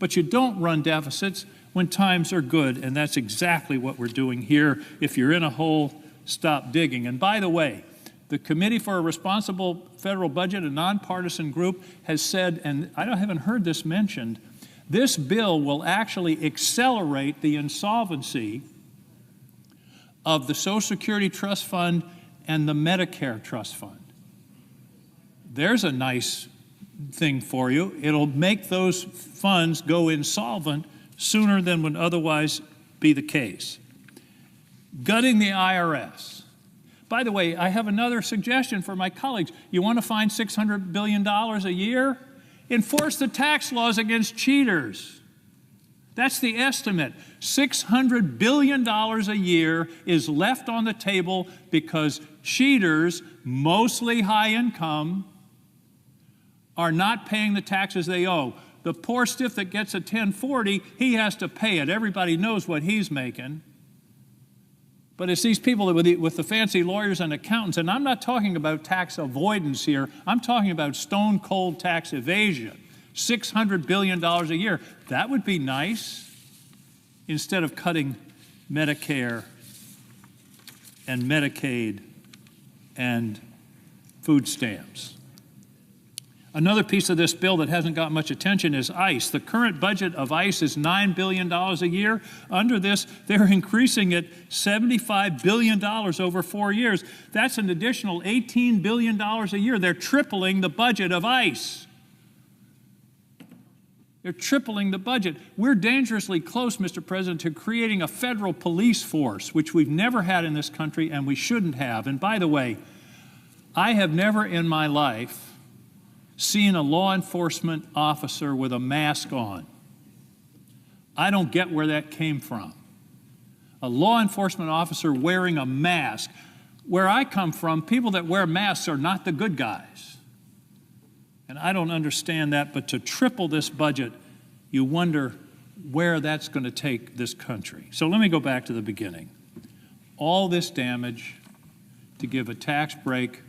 But you don't run deficits when times are good, and that's exactly what we're doing here. If you're in a hole, stop digging. And by the way, the Committee for a Responsible Federal Budget, a nonpartisan group, has said, and I haven't heard this mentioned, this bill will actually accelerate the insolvency of the Social Security Trust Fund and the Medicare Trust Fund. There's a nice thing for you. It'll make those funds go insolvent sooner than would otherwise be the case. Gutting the IRS. By the way, I have another suggestion for my colleagues. You want to find $600 billion a year? Enforce the tax laws against cheaters. That's the estimate. $600 billion a year is left on the table because cheaters, mostly high income, are not paying the taxes they owe. The poor stiff that gets a 1040, he has to pay it. Everybody knows what he's making. But it's these people with the fancy lawyers and accountants, and I'm not talking about tax avoidance here. I'm talking about stone cold tax evasion. $600 billion a year. That would be nice instead of cutting Medicare and Medicaid and food stamps. Another piece of this bill that hasn't got much attention is ICE. The current budget of ICE is $9 billion a year. Under this, they're increasing it $75 billion over 4 years. That's an additional $18 billion a year. They're tripling the budget of ICE. They're tripling the budget. We're dangerously close, Mr. President, to creating a federal police force, which we've never had in this country and we shouldn't have. And by the way, I have never in my life seen a law enforcement officer with a mask on. I don't get where that came from. A law enforcement officer wearing a mask. Where I come from, people that wear masks are not the good guys. And I don't understand that, but to triple this budget, you wonder where that's going to take this country. So let me go back to the beginning. All this damage to give a tax break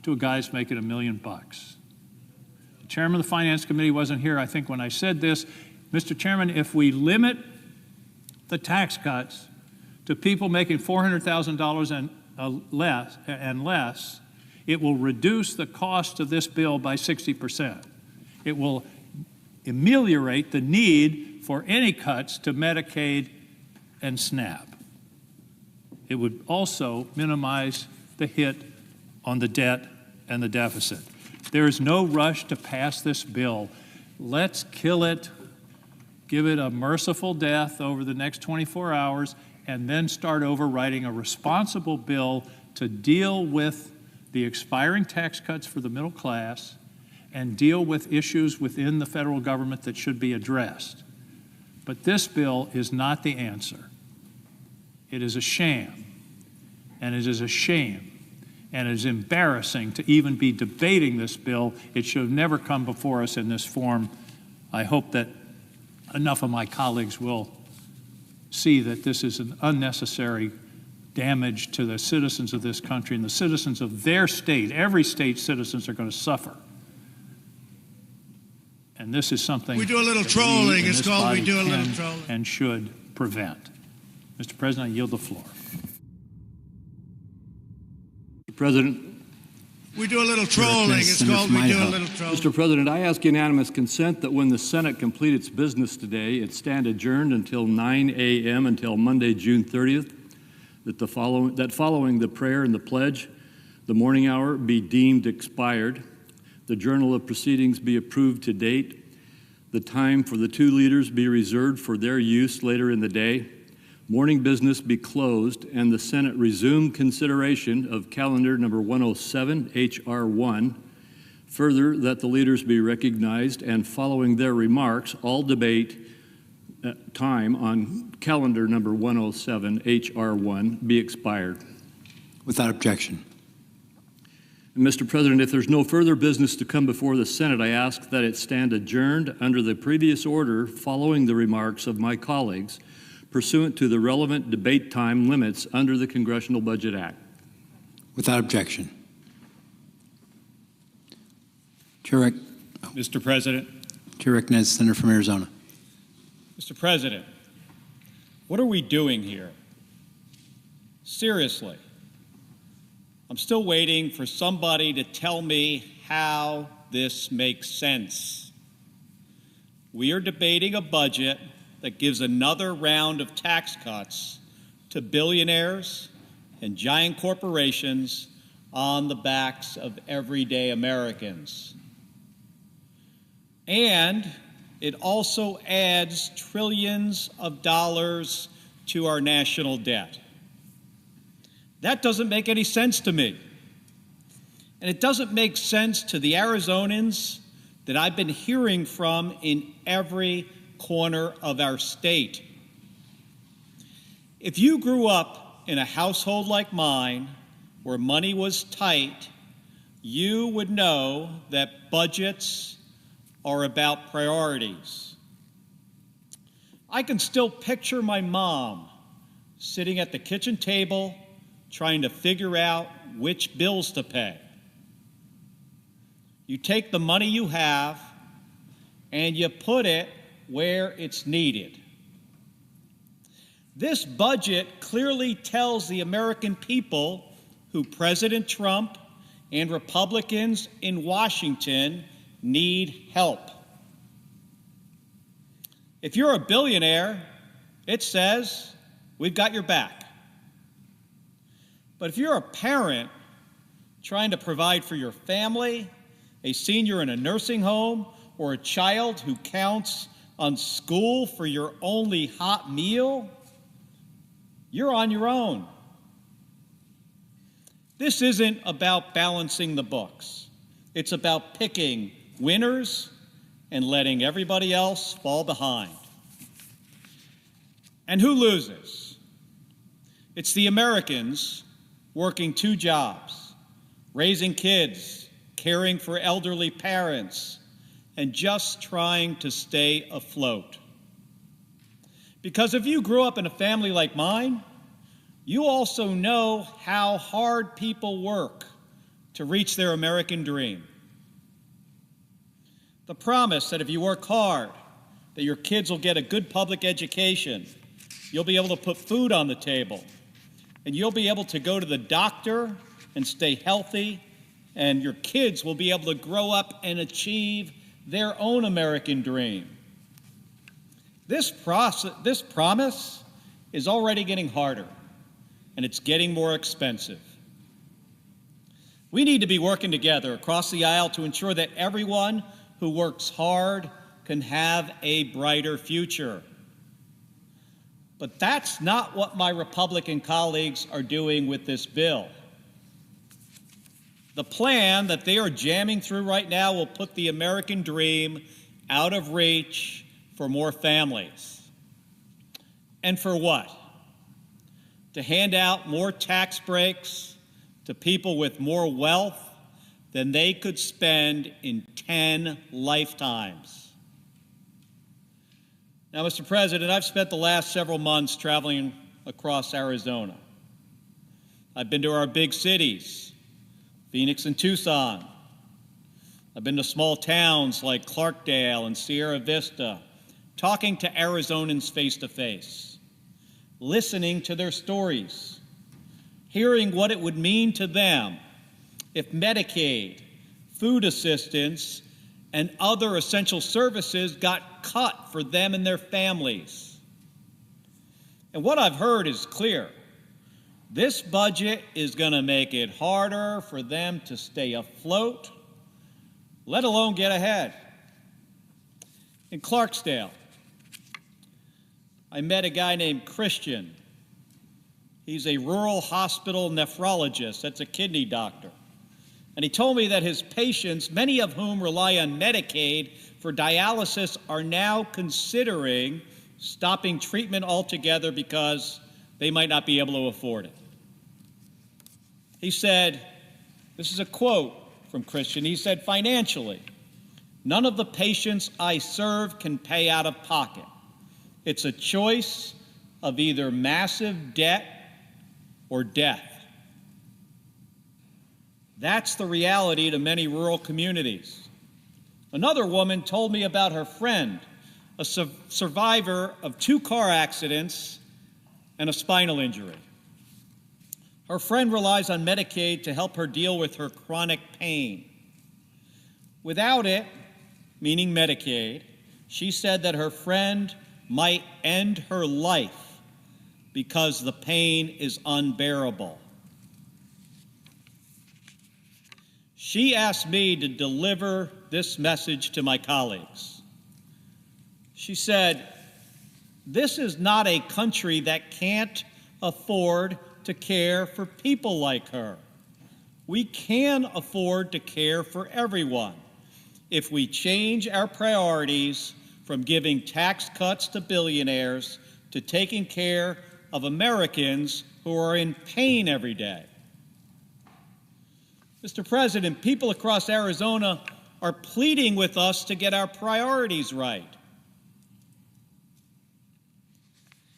to a guy who's making $1 million. The chairman of the Finance Committee wasn't here, I think, when I said this. Mr. Chairman, if we limit the tax cuts to people making $400,000 and less, it will reduce the cost of this bill by 60%. It will ameliorate the need for any cuts to Medicaid and SNAP. It would also minimize the hit on the debt and the deficit. There is no rush to pass this bill. Let's kill it, give it a merciful death over the next 24 hours, and then start over writing a responsible bill to deal with the expiring tax cuts for the middle class and deal with issues within the federal government that should be addressed. But this bill is not the answer. It is a sham, and it is a shame, and it is embarrassing to even be debating this bill. It should have never come before us in this form. I hope that enough of my colleagues will see that this is an unnecessary damage to the citizens of this country and the citizens of their state. Every state's citizens are going to suffer. And this is something we do a little trolling. It's called we do a little trolling. And should prevent. Mr. President, I yield the floor. Mr. President, we do a little trolling. It's called we do a little trolling. Mr. President, I ask unanimous consent that when the Senate complete its business today, it stand adjourned until 9 a.m. until Monday, June 30th, that following the prayer and the pledge, the morning hour be deemed expired, the journal of proceedings be approved to date, the time for the two leaders be reserved for their use later in the day, morning business be closed, and the Senate resume consideration of calendar number 107, H.R. 1. Further, that the leaders be recognized, and following their remarks, all debate time on calendar number 107, H.R. 1, be expired. Without objection. And Mr. President, if there's no further business to come before the Senate, I ask that it stand adjourned under the previous order following the remarks of my colleagues, pursuant to the relevant debate time limits under the Congressional Budget Act. Without objection. Mr. President. Chair recognizes the Senator from Arizona. Mr. President, what are we doing here? Seriously. I'm still waiting for somebody to tell me how this makes sense. We are debating a budget that gives another round of tax cuts to billionaires and giant corporations on the backs of everyday Americans. And it also adds trillions of dollars to our national debt. That doesn't make any sense to me. And it doesn't make sense to the Arizonans that I've been hearing from in every corner of our state. If you grew up in a household like mine, where money was tight, you would know that budgets are about priorities. I can still picture my mom sitting at the kitchen table trying to figure out which bills to pay. You take the money you have and you put it where it's needed. This budget clearly tells the American people who President Trump and Republicans in Washington need help. If you're a billionaire, it says, we've got your back. But if you're a parent trying to provide for your family, a senior in a nursing home, or a child who counts on school for your only hot meal, you're on your own. This isn't about balancing the books. It's about picking winners and letting everybody else fall behind. And who loses? It's the Americans working 2 jobs, raising kids, caring for elderly parents, and just trying to stay afloat. Because if you grew up in a family like mine, you also know how hard people work to reach their American dream. The promise that if you work hard, that your kids will get a good public education, you'll be able to put food on the table, and you'll be able to go to the doctor and stay healthy, and your kids will be able to grow up and achieve their own American dream. This promise is already getting harder, and it's getting more expensive. We need to be working together across the aisle to ensure that everyone who works hard can have a brighter future. But that's not what my Republican colleagues are doing with this bill. The plan that they are jamming through right now will put the American dream out of reach for more families. And for what? To hand out more tax breaks to people with more wealth than they could spend in 10 lifetimes. Now, Mr. President, I've spent the last several months traveling across Arizona. I've been to our big cities, Phoenix and Tucson. I've been to small towns like Clarkdale and Sierra Vista, talking to Arizonans face to face, listening to their stories, hearing what it would mean to them if Medicaid, food assistance, and other essential services got cut for them and their families. And what I've heard is clear. This budget is going to make it harder for them to stay afloat, let alone get ahead. In Clarksdale, I met a guy named Christian. He's a rural hospital nephrologist. That's a kidney doctor. And he told me that his patients, many of whom rely on Medicaid for dialysis, are now considering stopping treatment altogether because they might not be able to afford it. He said, this is a quote from Christian, he said, financially, none of the patients I serve can pay out of pocket. It's a choice of either massive debt or death. That's the reality to many rural communities. Another woman told me about her friend, a survivor of 2 car accidents and a spinal injury. Her friend relies on Medicaid to help her deal with her chronic pain. Without it, meaning Medicaid, she said that her friend might end her life because the pain is unbearable. She asked me to deliver this message to my colleagues. She said, this is not a country that can't afford to care for people like her. We can afford to care for everyone if we change our priorities from giving tax cuts to billionaires to taking care of Americans who are in pain every day. Mr. President, people across Arizona are pleading with us to get our priorities right.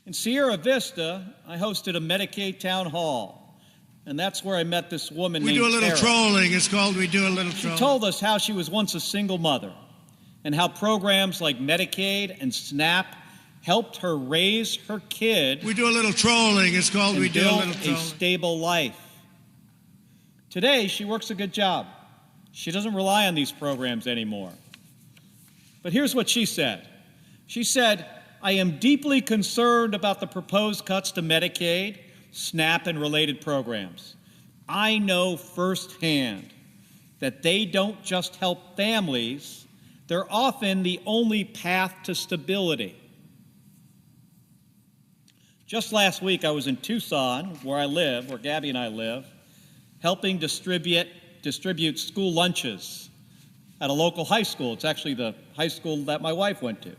In Sierra Vista, I hosted a Medicaid town hall, and that's where I met this woman named We do a little Tara. trolling. It's called We Do a Little She Trolling. told us how she was once a single mother and how programs like Medicaid and SNAP helped her raise her kid. We do a little trolling. It's called and We Do a build Little Trolling. a stable life. Today, she works a good job. She doesn't rely on these programs anymore. But here's what she said. She said, I am deeply concerned about the proposed cuts to Medicaid, SNAP, and related programs. I know firsthand that they don't just help families, they're often the only path to stability. Just last week, I was in Tucson, where I live, where Gabby and I live, helping distribute school lunches at a local high school. It's actually the high school that my wife went to.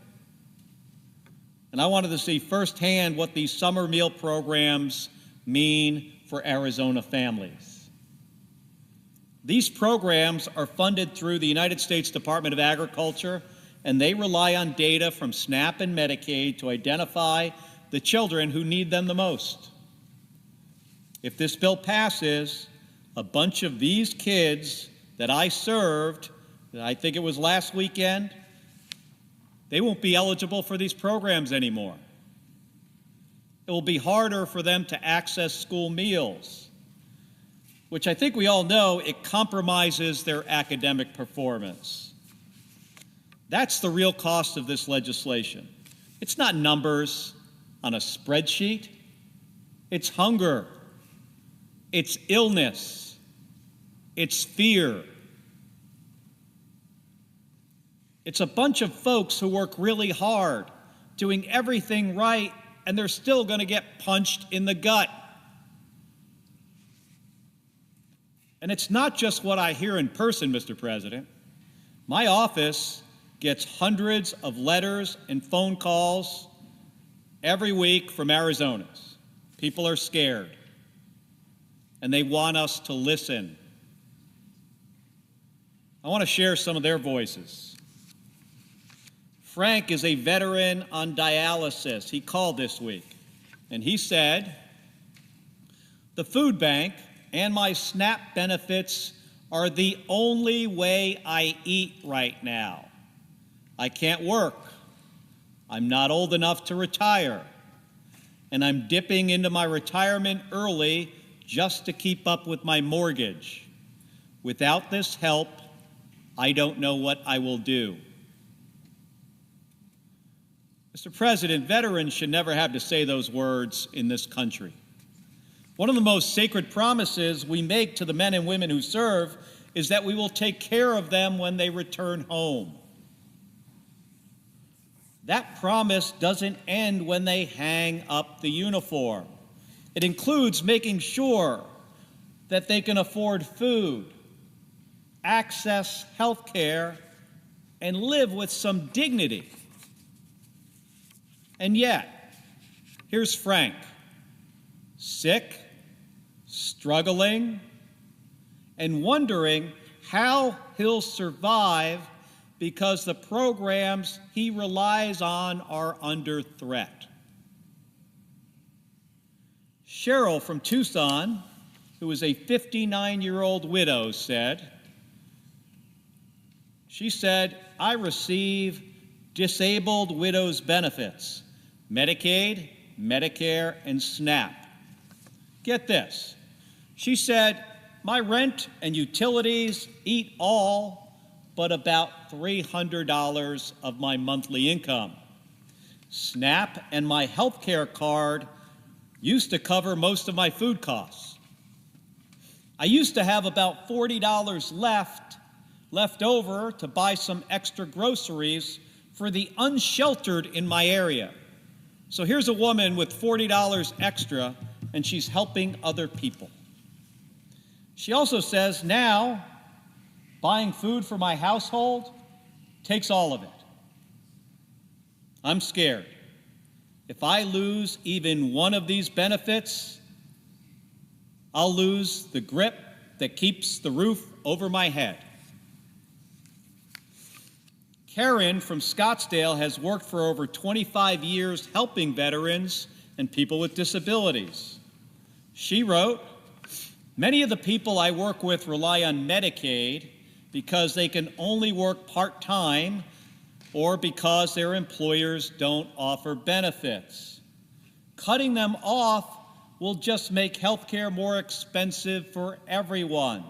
And I wanted to see firsthand what these summer meal programs mean for Arizona families. These programs are funded through the United States Department of Agriculture, and they rely on data from SNAP and Medicaid to identify the children who need them the most. If this bill passes, a bunch of these kids that I served, I think it was last weekend, they won't be eligible for these programs anymore. It will be harder for them to access school meals, which I think we all know it compromises their academic performance. That's the real cost of this legislation. It's not numbers on a spreadsheet. It's hunger. It's illness. It's fear. It's a bunch of folks who work really hard, doing everything right, and they're still going to get punched in the gut. And it's not just what I hear in person, Mr. President. My office gets hundreds of letters and phone calls every week from Arizonans. People are scared, and they want us to listen. I want to share some of their voices. Frank is a veteran on dialysis. He called this week, and he said, "The food bank and my SNAP benefits are the only way I eat right now. I can't work. I'm not old enough to retire, and I'm dipping into my retirement early just to keep up with my mortgage. Without this help, I don't know what I will do." Mr. President, veterans should never have to say those words in this country. One of the most sacred promises we make to the men and women who serve is that we will take care of them when they return home. That promise doesn't end when they hang up the uniform. It includes making sure that they can afford food, access health care, and live with some dignity. And yet, here's Frank, sick, struggling, and wondering how he'll survive because the programs he relies on are under threat. Cheryl from Tucson, who is a 59-year-old widow, said, "I receive disabled widows' benefits, Medicaid, Medicare, and SNAP. Get this. She said, my rent and utilities eat all but about $300 of my monthly income. SNAP and my health care card used to cover most of my food costs. I used to have about $40 left over to buy some extra groceries for the unsheltered in my area. So here's a woman with $40 extra, and she's helping other people." She also says, "Now, buying food for my household takes all of it. I'm scared. If I lose even one of these benefits, I'll lose the grip that keeps the roof over my head." Karen from Scottsdale has worked for over 25 years helping veterans and people with disabilities. She wrote, "Many of the people I work with rely on Medicaid because they can only work part-time or because their employers don't offer benefits. Cutting them off will just make health care more expensive for everyone.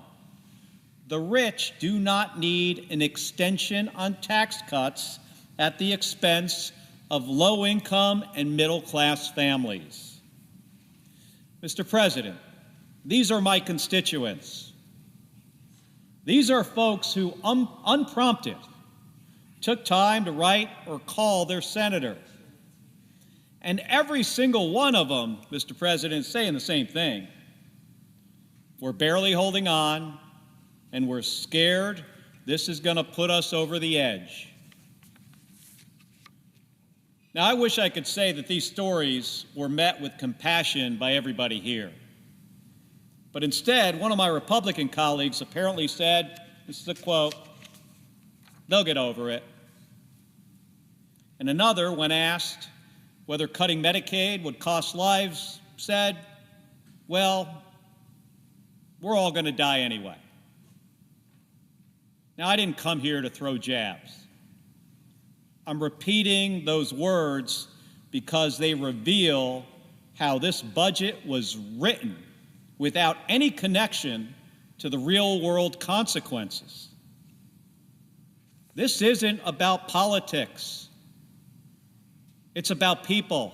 The rich do not need an extension on tax cuts at the expense of low-income and middle-class families." Mr. President, these are my constituents. These are folks who, unprompted, took time to write or call their senator. And every single one of them, Mr. President, is saying the same thing. We're barely holding on, and we're scared this is going to put us over the edge. Now, I wish I could say that these stories were met with compassion by everybody here. But instead, one of my Republican colleagues apparently said, this is a quote, "They'll get over it." And another, when asked whether cutting Medicaid would cost lives, said, "Well, we're all going to die anyway." Now, I didn't come here to throw jabs. I'm repeating those words because they reveal how this budget was written without any connection to the real-world consequences. This isn't about politics. It's about people.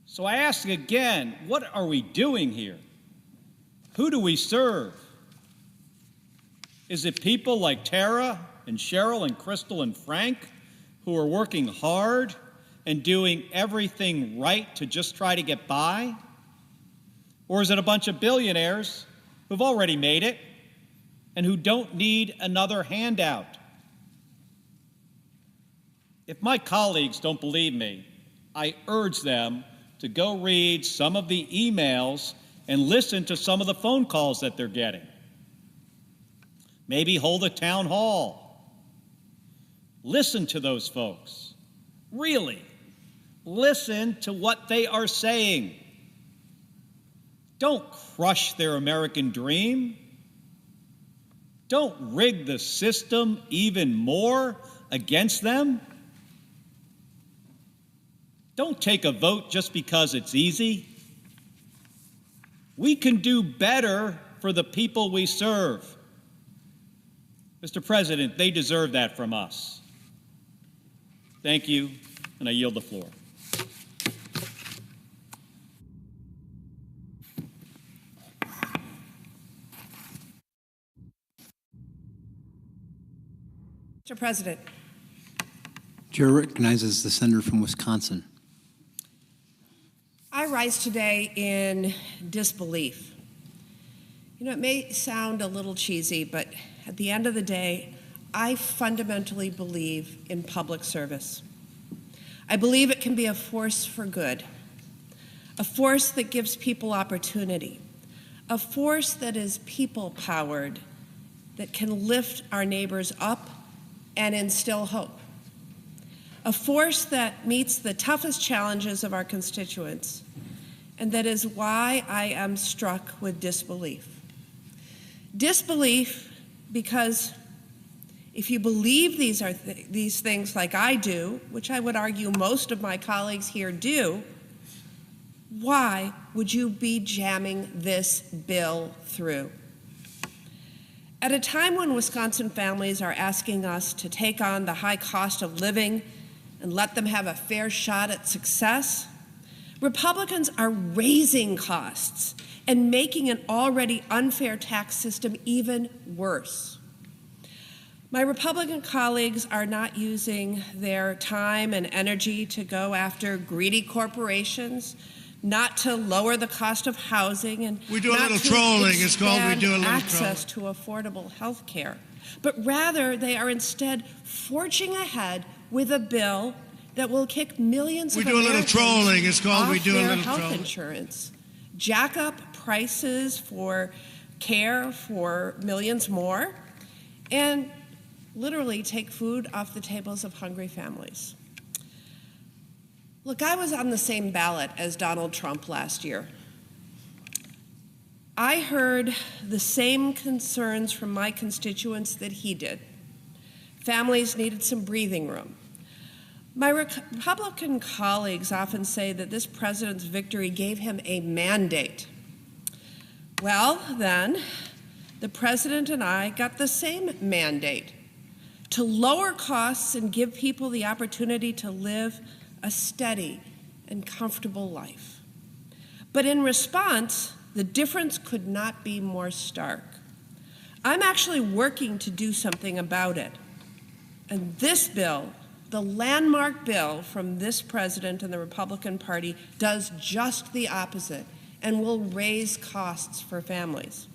So I ask again, what are we doing here? Who do we serve? Is it people like Tara and Cheryl and Crystal and Frank who are working hard and doing everything right to just try to get by? Or is it a bunch of billionaires who've already made it and who don't need another handout? If my colleagues don't believe me, I urge them to go read some of the emails and listen to some of the phone calls that they're getting. Maybe hold a town hall. Listen to those folks. Really, listen to what they are saying. Don't crush their American dream. Don't rig the system even more against them. Don't take a vote just because it's easy. We can do better for the people we serve. Mr. President, they deserve that from us. Thank you, and I yield the floor. Mr. President. Chair recognizes the senator from Wisconsin. I rise today in disbelief. You know, it may sound a little cheesy, but at the end of the day, I fundamentally believe in public service. I believe it can be a force for good, a force that gives people opportunity, a force that is people-powered, that can lift our neighbors up and instill hope, a force that meets the toughest challenges of our constituents, and that is why I am struck with disbelief. Disbelief because if you believe these things like I do, which I would argue most of my colleagues here do, why would you be jamming this bill through? At a time when Wisconsin families are asking us to take on the high cost of living and let them have a fair shot at success, Republicans are raising costs and making an already unfair tax system even worse. My Republican colleagues are not using their time and energy to go after greedy corporations, not to lower the cost of housing, and we do a not little to trolling. It's called we do a little access to affordable health care. But rather, they are instead forging ahead with a bill that will kick millions of Americans a little trolling. It's called we do a their little health trolling. Insurance, jack up prices for care for millions more, and literally take food off the tables of hungry families. Look, I was on the same ballot as Donald Trump last year. I heard the same concerns from my constituents that he did. Families needed some breathing room. My Republican colleagues often say that this president's victory gave him a mandate. Well, then, the president and I got the same mandate: to lower costs and give people the opportunity to live a steady and comfortable life. But in response, the difference could not be more stark. I'm actually working to do something about it. And this bill, the landmark bill from this president and the Republican Party, does just the opposite and will raise costs for families.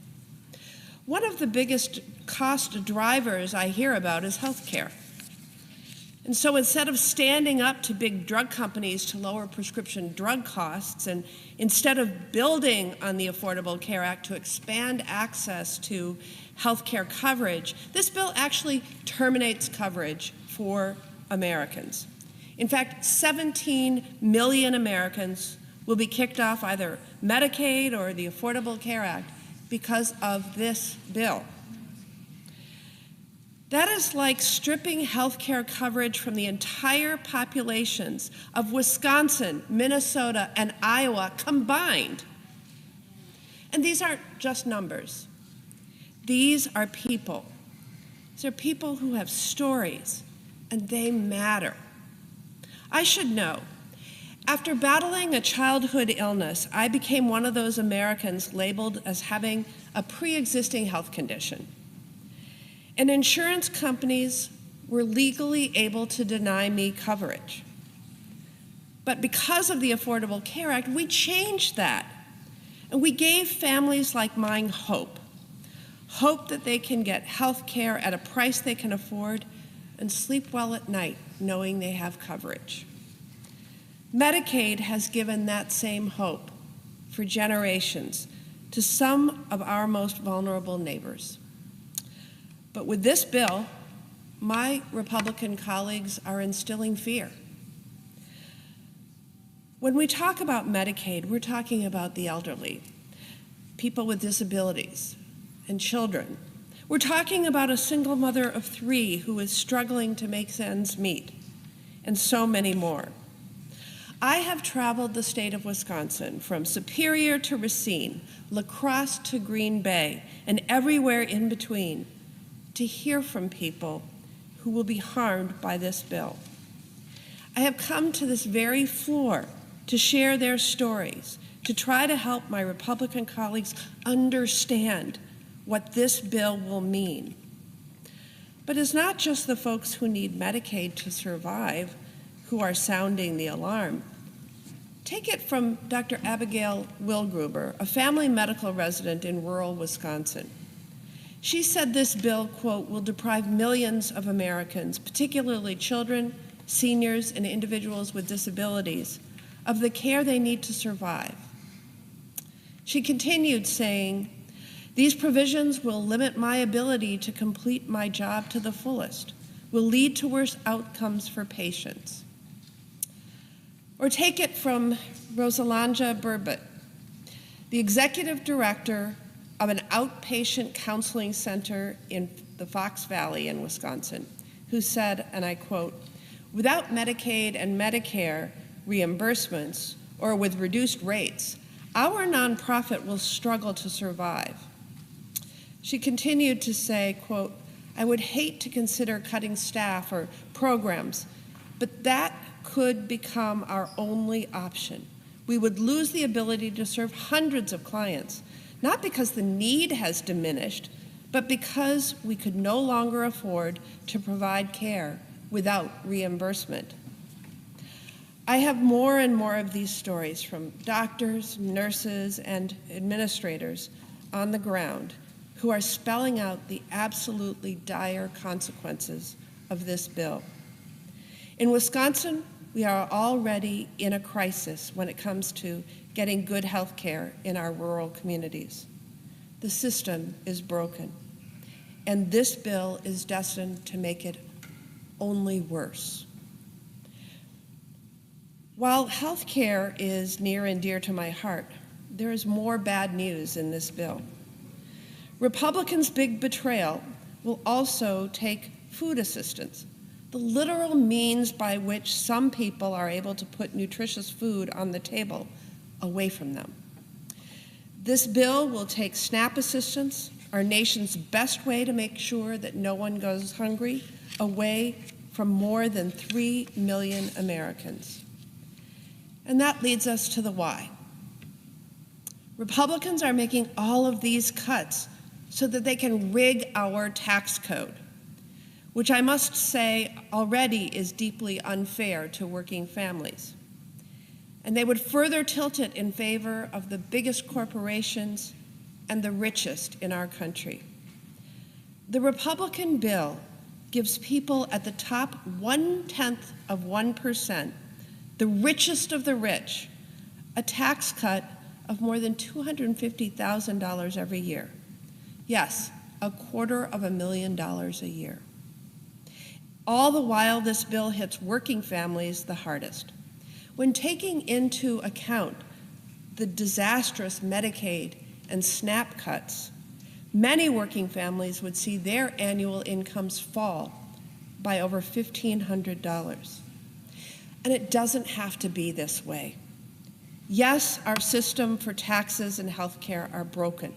One of the biggest cost drivers I hear about is health care. And so instead of standing up to big drug companies to lower prescription drug costs, and instead of building on the Affordable Care Act to expand access to health care coverage, this bill actually terminates coverage for Americans. In fact, 17 million Americans will be kicked off either Medicaid or the Affordable Care Act because of this bill. That is like stripping health care coverage from the entire populations of Wisconsin, Minnesota, and Iowa combined. And these aren't just numbers. These are people. These are people who have stories, and they matter. I should know, after battling a childhood illness, I became one of those Americans labeled as having a pre-existing health condition. And insurance companies were legally able to deny me coverage. But because of the Affordable Care Act, we changed that. And we gave families like mine hope. Hope that they can get health care at a price they can afford and sleep well at night knowing they have coverage. Medicaid has given that same hope for generations to some of our most vulnerable neighbors. But with this bill, my Republican colleagues are instilling fear. When we talk about Medicaid, we're talking about the elderly, people with disabilities, and children. We're talking about a single mother of 3 who is struggling to make ends meet, and so many more. I have traveled the state of Wisconsin from Superior to Racine, La Crosse to Green Bay, and everywhere in between, to hear from people who will be harmed by this bill. I have come to this very floor to share their stories, to try to help my Republican colleagues understand what this bill will mean. But it's not just the folks who need Medicaid to survive who are sounding the alarm. Take it from Dr. Abigail Wilgruber, a family medical resident in rural Wisconsin. She said this bill, quote, will deprive millions of Americans, particularly children, seniors, and individuals with disabilities, of the care they need to survive. She continued saying, these provisions will limit my ability to complete my job to the fullest, will lead to worse outcomes for patients. Or take it from Rosalanja Burbot, the executive director of an outpatient counseling center in the Fox Valley in Wisconsin, who said, and I quote, without Medicaid and Medicare reimbursements or with reduced rates, our nonprofit will struggle to survive. She continued to say, quote, I would hate to consider cutting staff or programs, but that could become our only option. We would lose the ability to serve hundreds of clients, not because the need has diminished, but because we could no longer afford to provide care without reimbursement. I have more and more of these stories from doctors, nurses, and administrators on the ground who are spelling out the absolutely dire consequences of this bill. In Wisconsin, we are already in a crisis when it comes to getting good health care in our rural communities. The system is broken, and this bill is destined to make it only worse. While health care is near and dear to my heart, there is more bad news in this bill. Republicans' big betrayal will also take food assistance, the literal means by which some people are able to put nutritious food on the table, away from them. This bill will take SNAP assistance, our nation's best way to make sure that no one goes hungry, away from more than 3 million Americans. And that leads us to the why. Republicans are making all of these cuts so that they can rig our tax code, which I must say already is deeply unfair to working families. And they would further tilt it in favor of the biggest corporations and the richest in our country. The Republican bill gives people at the top 0.1%, the richest of the rich, a tax cut of more than $250,000 every year. Yes, $250,000 a year. All the while, this bill hits working families the hardest. When taking into account the disastrous Medicaid and SNAP cuts, many working families would see their annual incomes fall by over $1,500. And it doesn't have to be this way. Yes, our system for taxes and health care are broken,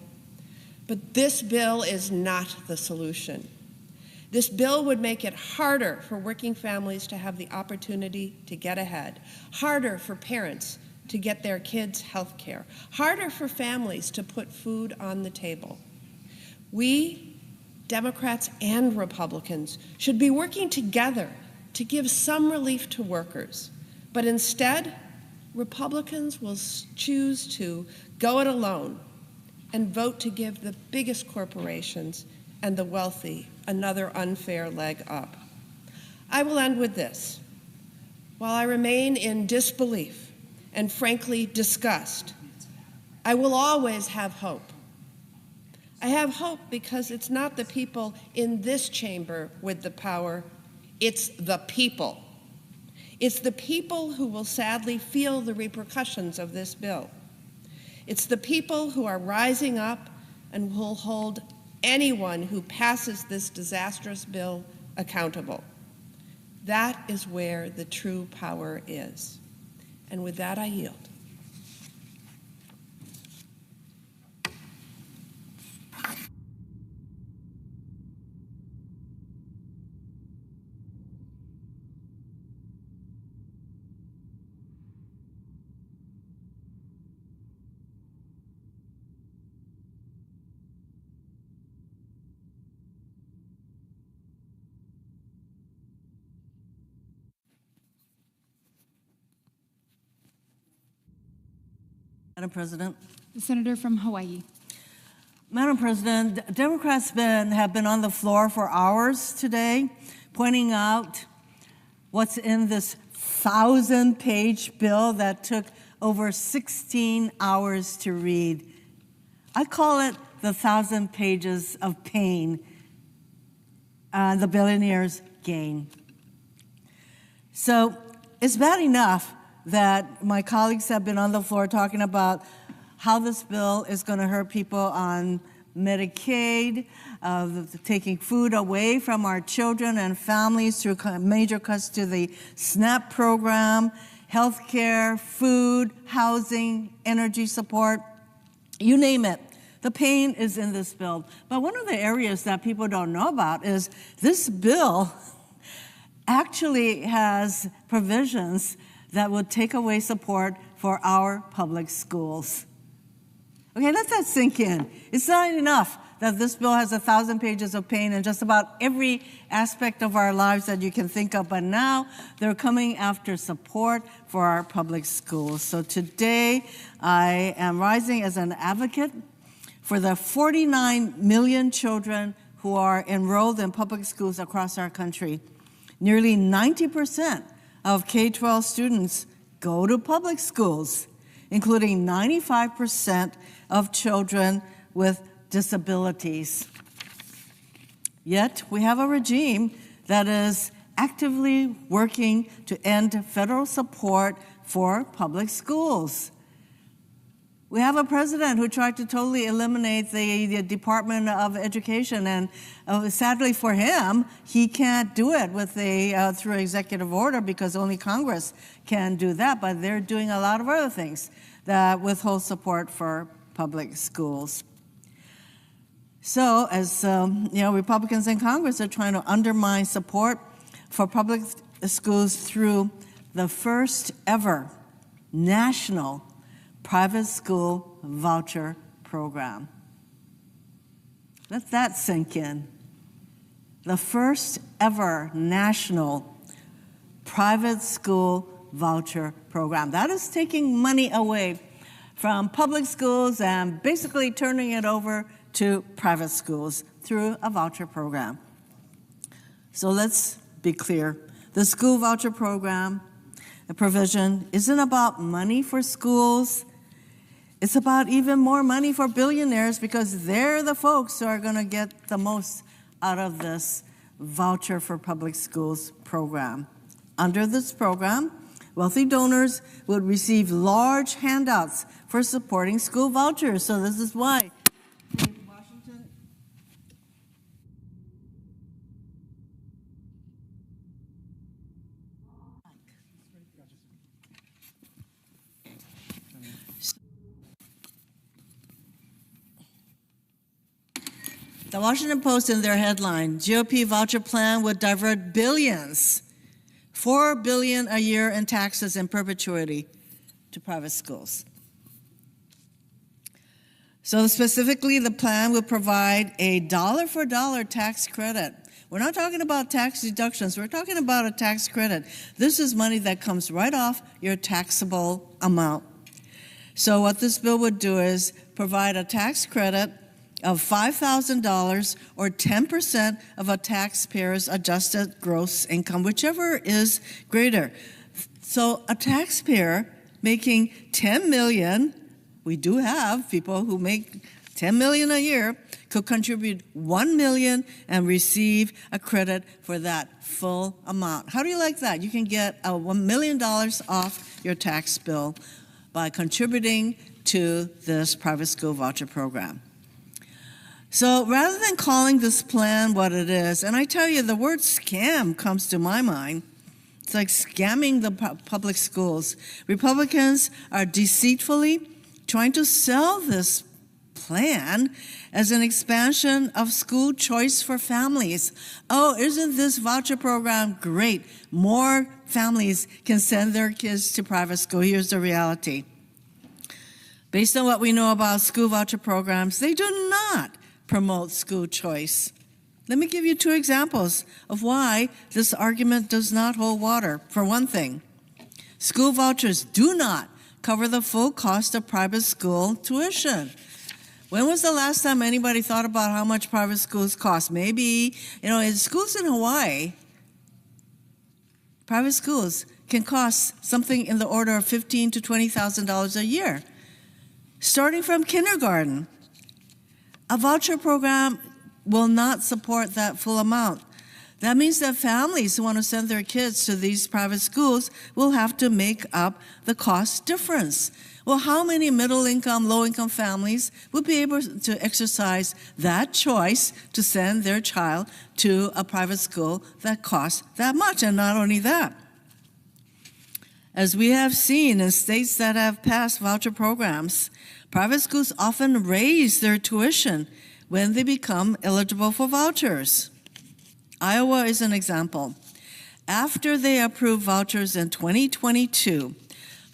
but this bill is not the solution. This bill would make it harder for working families to have the opportunity to get ahead, harder for parents to get their kids health care, harder for families to put food on the table. We, Democrats and Republicans, should be working together to give some relief to workers, but instead, Republicans will choose to go it alone and vote to give the biggest corporations and the wealthy another unfair leg up. I will end with this. While I remain in disbelief and frankly disgust, I will always have hope. I have hope because it's not the people in this chamber with the power, it's the people. It's the people who will sadly feel the repercussions of this bill. It's the people who are rising up and will hold anyone who passes this disastrous bill accountable. That is where the true power is. And with that, I yield. Madam President. The Senator from Hawaii. Madam President, Democrats have been on the floor for hours today, pointing out what's in this 1,000-page bill that took over 16 hours to read. I call it the 1,000 pages of pain, the billionaires' gain. So it's bad enough that my colleagues have been on the floor talking about how this bill is going to hurt people on Medicaid, taking food away from our children and families through major cuts to the SNAP program, health care, food, housing, energy support, you name it. The pain is in this bill. But one of the areas that people don't know about is this bill actually has provisions that would take away support for our public schools. Okay, let that sink in. It's not enough that this bill has 1,000 pages of pain in just about every aspect of our lives that you can think of, but now they're coming after support for our public schools. So today, I am rising as an advocate for the 49 million children who are enrolled in public schools across our country. Nearly 90% of K-12 students go to public schools, including 95% of children with disabilities. Yet, we have a regime that is actively working to end federal support for public schools. We have a president who tried to totally eliminate the Department of Education, and sadly for him, he can't do it with through executive order because only Congress can do that, but they're doing a lot of other things that withhold support for public schools. So as Republicans in Congress are trying to undermine support for public schools through the first ever national private school voucher program. Let that sink in. The first ever national private school voucher program. That is taking money away from public schools and basically turning it over to private schools through a voucher program. So let's be clear. The school voucher program, the provision, isn't about money for schools. It's about even more money for billionaires, because they're the folks who are going to get the most out of this voucher for public schools program. Under this program, wealthy donors would receive large handouts for supporting school vouchers. So this is why Washington. The Washington Post, in their headline, GOP voucher plan would divert billions, $4 billion a year in taxes in perpetuity to private schools. So specifically, the plan would provide a dollar-for-dollar tax credit. We're not talking about tax deductions. We're talking about a tax credit. This is money that comes right off your taxable amount. So what this bill would do is provide a tax credit of $5,000 or 10% of a taxpayer's adjusted gross income, whichever is greater. So a taxpayer making $10 million, we do have people who make $10 million a year, could contribute $1 million and receive a credit for that full amount. How do you like that? You can get $1 million off your tax bill by contributing to this private school voucher program. So rather than calling this plan what it is, and I tell you, the word scam comes to my mind. It's like scamming the public schools. Republicans are deceitfully trying to sell this plan as an expansion of school choice for families. Oh, isn't this voucher program great? More families can send their kids to private school. Here's the reality. Based on what we know about school voucher programs, they do not promote school choice. Let me give you two examples of why this argument does not hold water. For one thing, school vouchers do not cover the full cost of private school tuition. When was the last time anybody thought about how much private schools cost? Maybe, in schools in Hawaii, private schools can cost something in the order of $15,000 to $20,000 a year, starting from kindergarten. A voucher program will not support that full amount. That means that families who want to send their kids to these private schools will have to make up the cost difference. Well, how many middle-income, low-income families would be able to exercise that choice to send their child to a private school that costs that much? And not only that, as we have seen in states that have passed voucher programs, private schools often raise their tuition when they become eligible for vouchers. Iowa is an example. After they approved vouchers in 2022,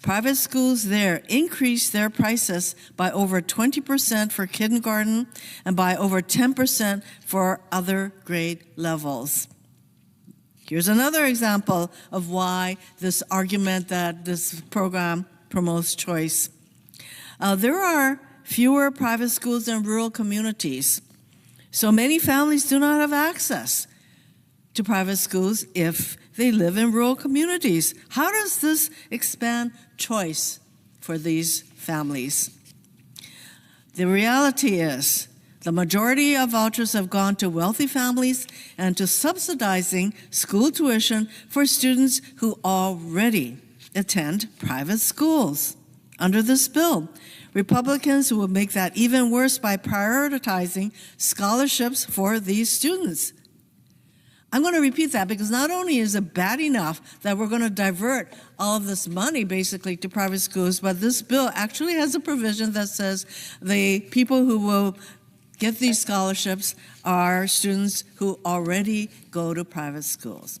private schools there increased their prices by over 20% for kindergarten and by over 10% for other grade levels. Here's another example of why this argument that this program promotes choice. There are fewer private schools in rural communities, so many families do not have access to private schools if they live in rural communities. How does this expand choice for these families? The reality is the majority of vouchers have gone to wealthy families and to subsidizing school tuition for students who already attend private schools. Under this bill, Republicans will make that even worse by prioritizing scholarships for these students. I'm going to repeat that because not only is it bad enough that we're going to divert all of this money basically to private schools, but this bill actually has a provision that says the people who will get these scholarships are students who already go to private schools.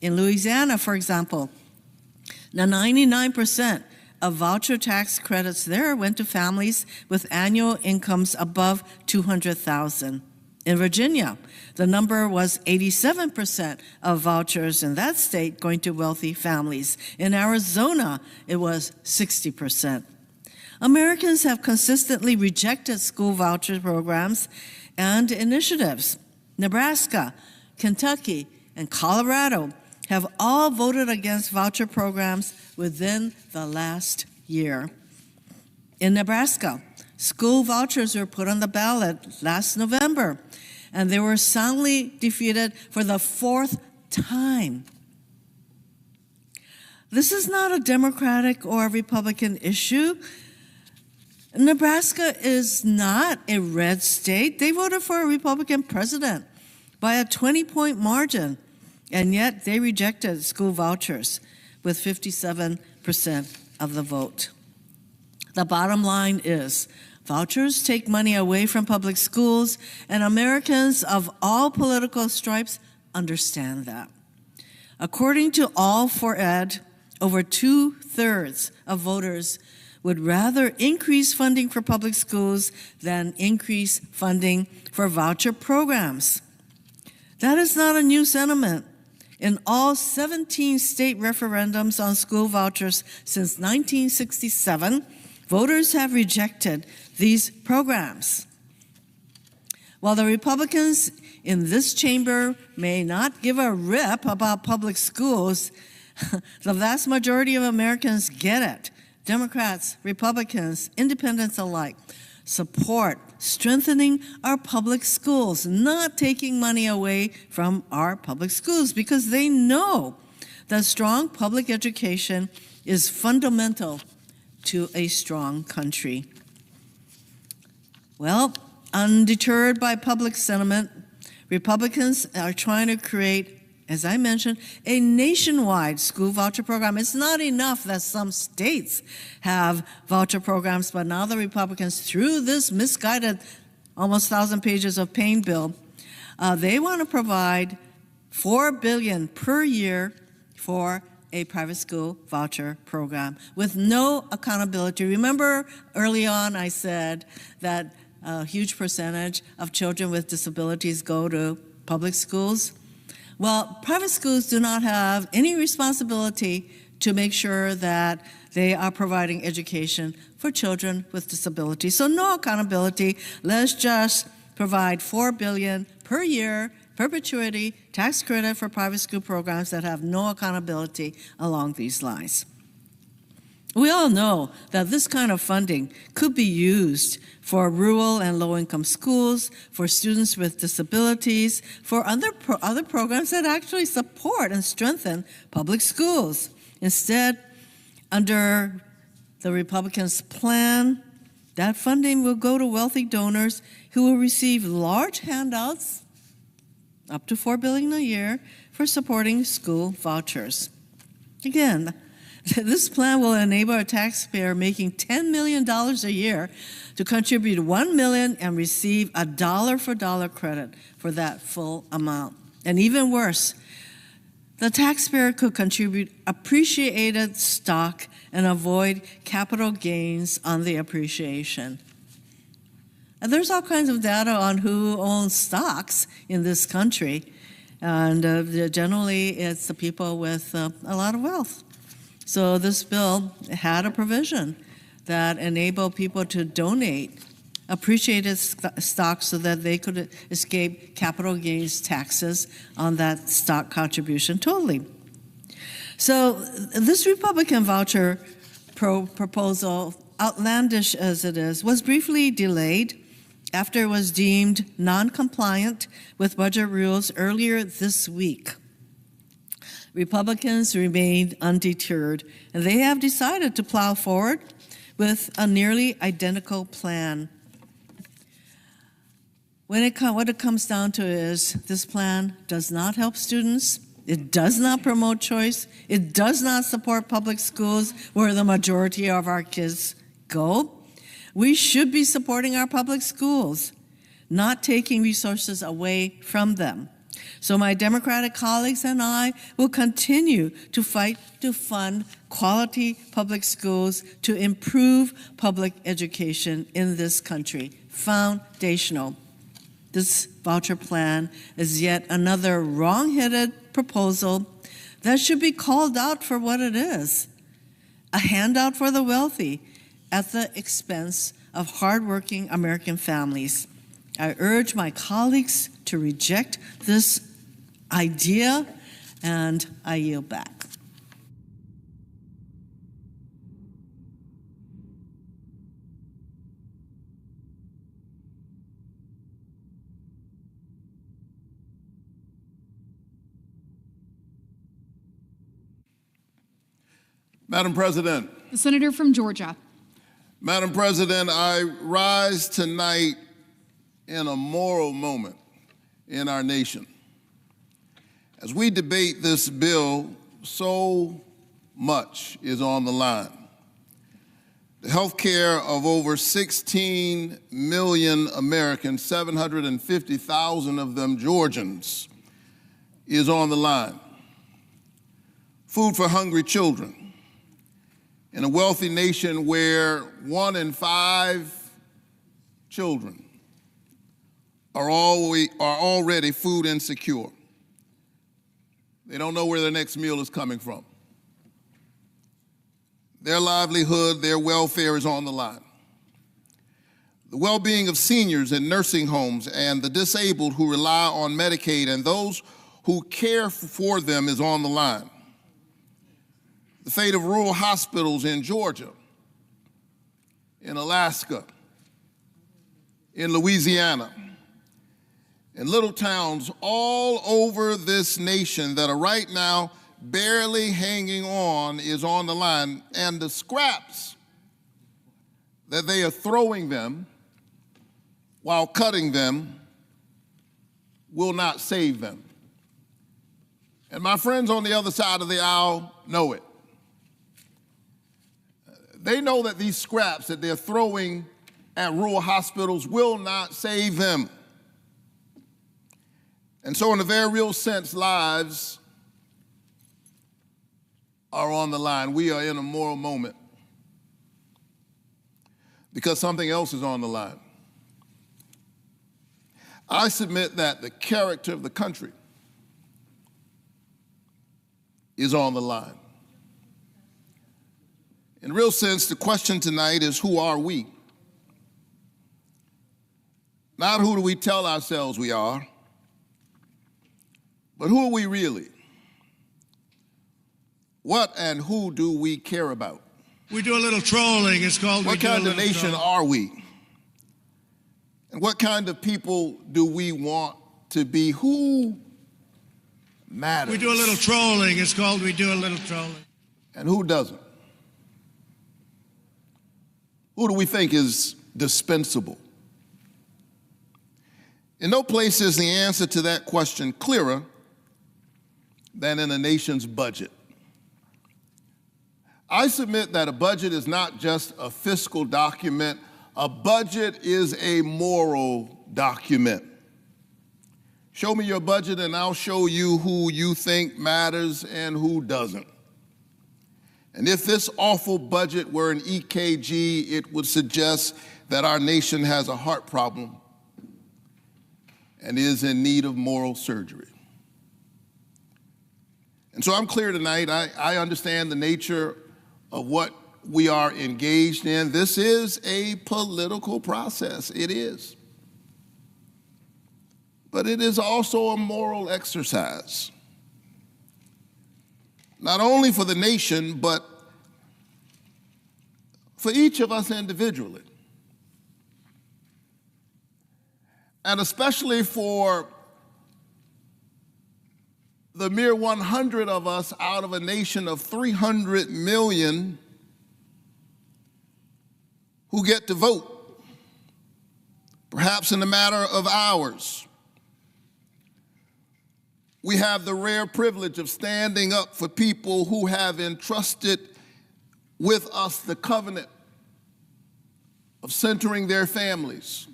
In Louisiana, for example, now 99% of voucher tax credits there went to families with annual incomes above $200,000. In Virginia, the number was 87% of vouchers in that state going to wealthy families. In Arizona, it was 60%. Americans have consistently rejected school voucher programs and initiatives. Nebraska, Kentucky, and Colorado have all voted against voucher programs within the last year. In Nebraska, school vouchers were put on the ballot last November, and they were soundly defeated for the 4th time. This is not a Democratic or a Republican issue. Nebraska is not a red state. They voted for a Republican president by a 20-point margin, and yet they rejected school vouchers with 57% of the vote. The bottom line is, vouchers take money away from public schools, and Americans of all political stripes understand that. According to All for Ed, over 2/3 of voters would rather increase funding for public schools than increase funding for voucher programs. That is not a new sentiment. In all 17 state referendums on school vouchers since 1967, voters have rejected these programs. While the Republicans in this chamber may not give a rip about public schools, the vast majority of Americans get it. Democrats, Republicans, independents alike support strengthening our public schools, not taking money away from our public schools, because they know that strong public education is fundamental to a strong country. Well, undeterred by public sentiment, Republicans are trying to create, as I mentioned, a nationwide school voucher program. It's not enough that some states have voucher programs, but now the Republicans, through this misguided almost 1,000 pages of pain bill, they want to provide $4 billion per year for a private school voucher program with no accountability. Remember early on I said that a huge percentage of children with disabilities go to public schools? Well, private schools do not have any responsibility to make sure that they are providing education for children with disabilities. So no accountability. Let's just provide $4 billion per year, perpetuity, tax credit for private school programs that have no accountability along these lines. We all know that this kind of funding could be used for rural and low-income schools, for students with disabilities, for other programs that actually support and strengthen public schools. Instead, under the Republicans' plan, that funding will go to wealthy donors who will receive large handouts, up to $4 billion a year, for supporting school vouchers. Again, this plan will enable a taxpayer making $10 million a year to contribute $1 million and receive a dollar-for-dollar credit for that full amount. And even worse, the taxpayer could contribute appreciated stock and avoid capital gains on the appreciation. And there's all kinds of data on who owns stocks in this country, and generally it's the people with a lot of wealth. So this bill had a provision that enabled people to donate appreciated stock so that they could escape capital gains taxes on that stock contribution totally. So this Republican voucher proposal, outlandish as it is, was briefly delayed after it was deemed non-compliant with budget rules earlier this week. Republicans remained undeterred, and they have decided to plow forward with a nearly identical plan. What it comes down to is this plan does not help students, it does not promote choice, it does not support public schools where the majority of our kids go. We should be supporting our public schools, not taking resources away from them. So my Democratic colleagues and I will continue to fight to fund quality public schools to improve public education in this country. Foundational. This voucher plan is yet another wrong-headed proposal that should be called out for what it is. A handout for the wealthy at the expense of hardworking American families. I urge my colleagues to reject this idea, and I yield back. Madam President. The senator from Georgia. Madam President, I rise tonight in a moral moment in our nation. As we debate this bill, so much is on the line. The health care of over 16 million Americans, 750,000 of them Georgians, is on the line. Food for hungry children. In a wealthy nation where 1 in 5 children are already food insecure. They don't know where their next meal is coming from. Their livelihood, their welfare is on the line. The well-being of seniors in nursing homes and the disabled who rely on Medicaid and those who care for them is on the line. The fate of rural hospitals in Georgia, in Alaska, in Louisiana, in little towns all over this nation that are right now barely hanging on is on the line, and the scraps that they are throwing them while cutting them will not save them. And my friends on the other side of the aisle know it. They know that these scraps that they're throwing at rural hospitals will not save them. And so in a very real sense, lives are on the line. We are in a moral moment because something else is on the line. I submit that the character of the country is on the line. In a real sense, the question tonight is, who are we? Not who do we tell ourselves we are, but who are we really? What and who do we care about? We do a little trolling. It's called. What kind of nation are we? And what kind of people do we want to be? Who matters? We do a little trolling. It's called we do a little trolling. And who doesn't? Who do we think is dispensable? In no place is the answer to that question clearer than in a nation's budget. I submit that a budget is not just a fiscal document. A budget is a moral document. Show me your budget and I'll show you who you think matters and who doesn't. And if this awful budget were an EKG, it would suggest that our nation has a heart problem and is in need of moral surgery. And so I'm clear tonight. I understand the nature of what we are engaged in. This is a political process. It is. But it is also a moral exercise. Not only for the nation, but for each of us individually. And especially for the mere 100 of us out of a nation of 300 million who get to vote, perhaps in a matter of hours. We have the rare privilege of standing up for people who have entrusted with us the covenant of centering their families.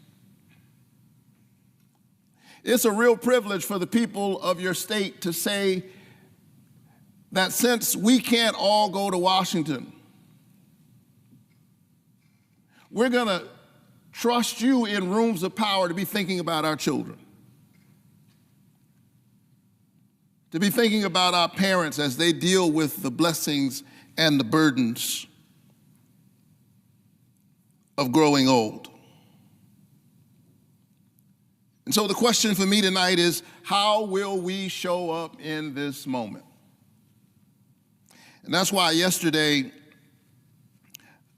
It's a real privilege for the people of your state to say that since we can't all go to Washington, we're going to trust you in rooms of power to be thinking about our children, to be thinking about our parents as they deal with the blessings and the burdens of growing old. And so the question for me tonight is, how will we show up in this moment? And that's why yesterday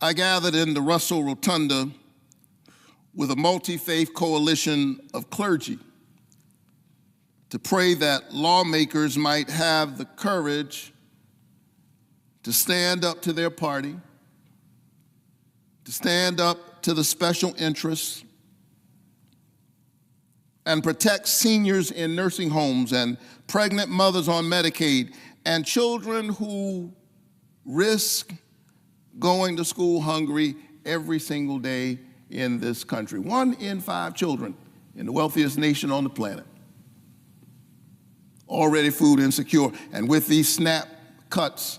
I gathered in the Russell Rotunda with a multi-faith coalition of clergy to pray that lawmakers might have the courage to stand up to their party, to stand up to the special interests, and protect seniors in nursing homes and pregnant mothers on Medicaid and children who risk going to school hungry every single day in this country. 1 in 5 children in the wealthiest nation on the planet already food insecure. And with these SNAP cuts,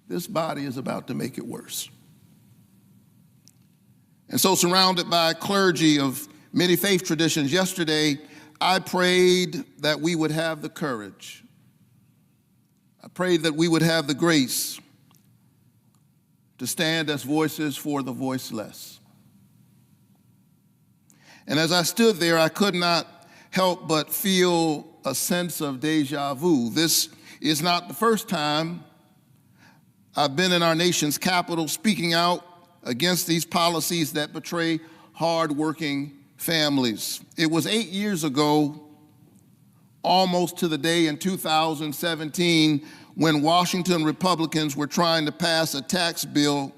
this body is about to make it worse. And so, surrounded by clergy of many faith traditions, yesterday I prayed that we would have the courage. I prayed that we would have the grace to stand as voices for the voiceless. And as I stood there, I could not help but feel a sense of deja vu. This is not the first time I've been in our nation's capital speaking out against these policies that betray hardworking families. It was 8 years ago, almost to the day in 2017, when Washington Republicans were trying to pass a tax bill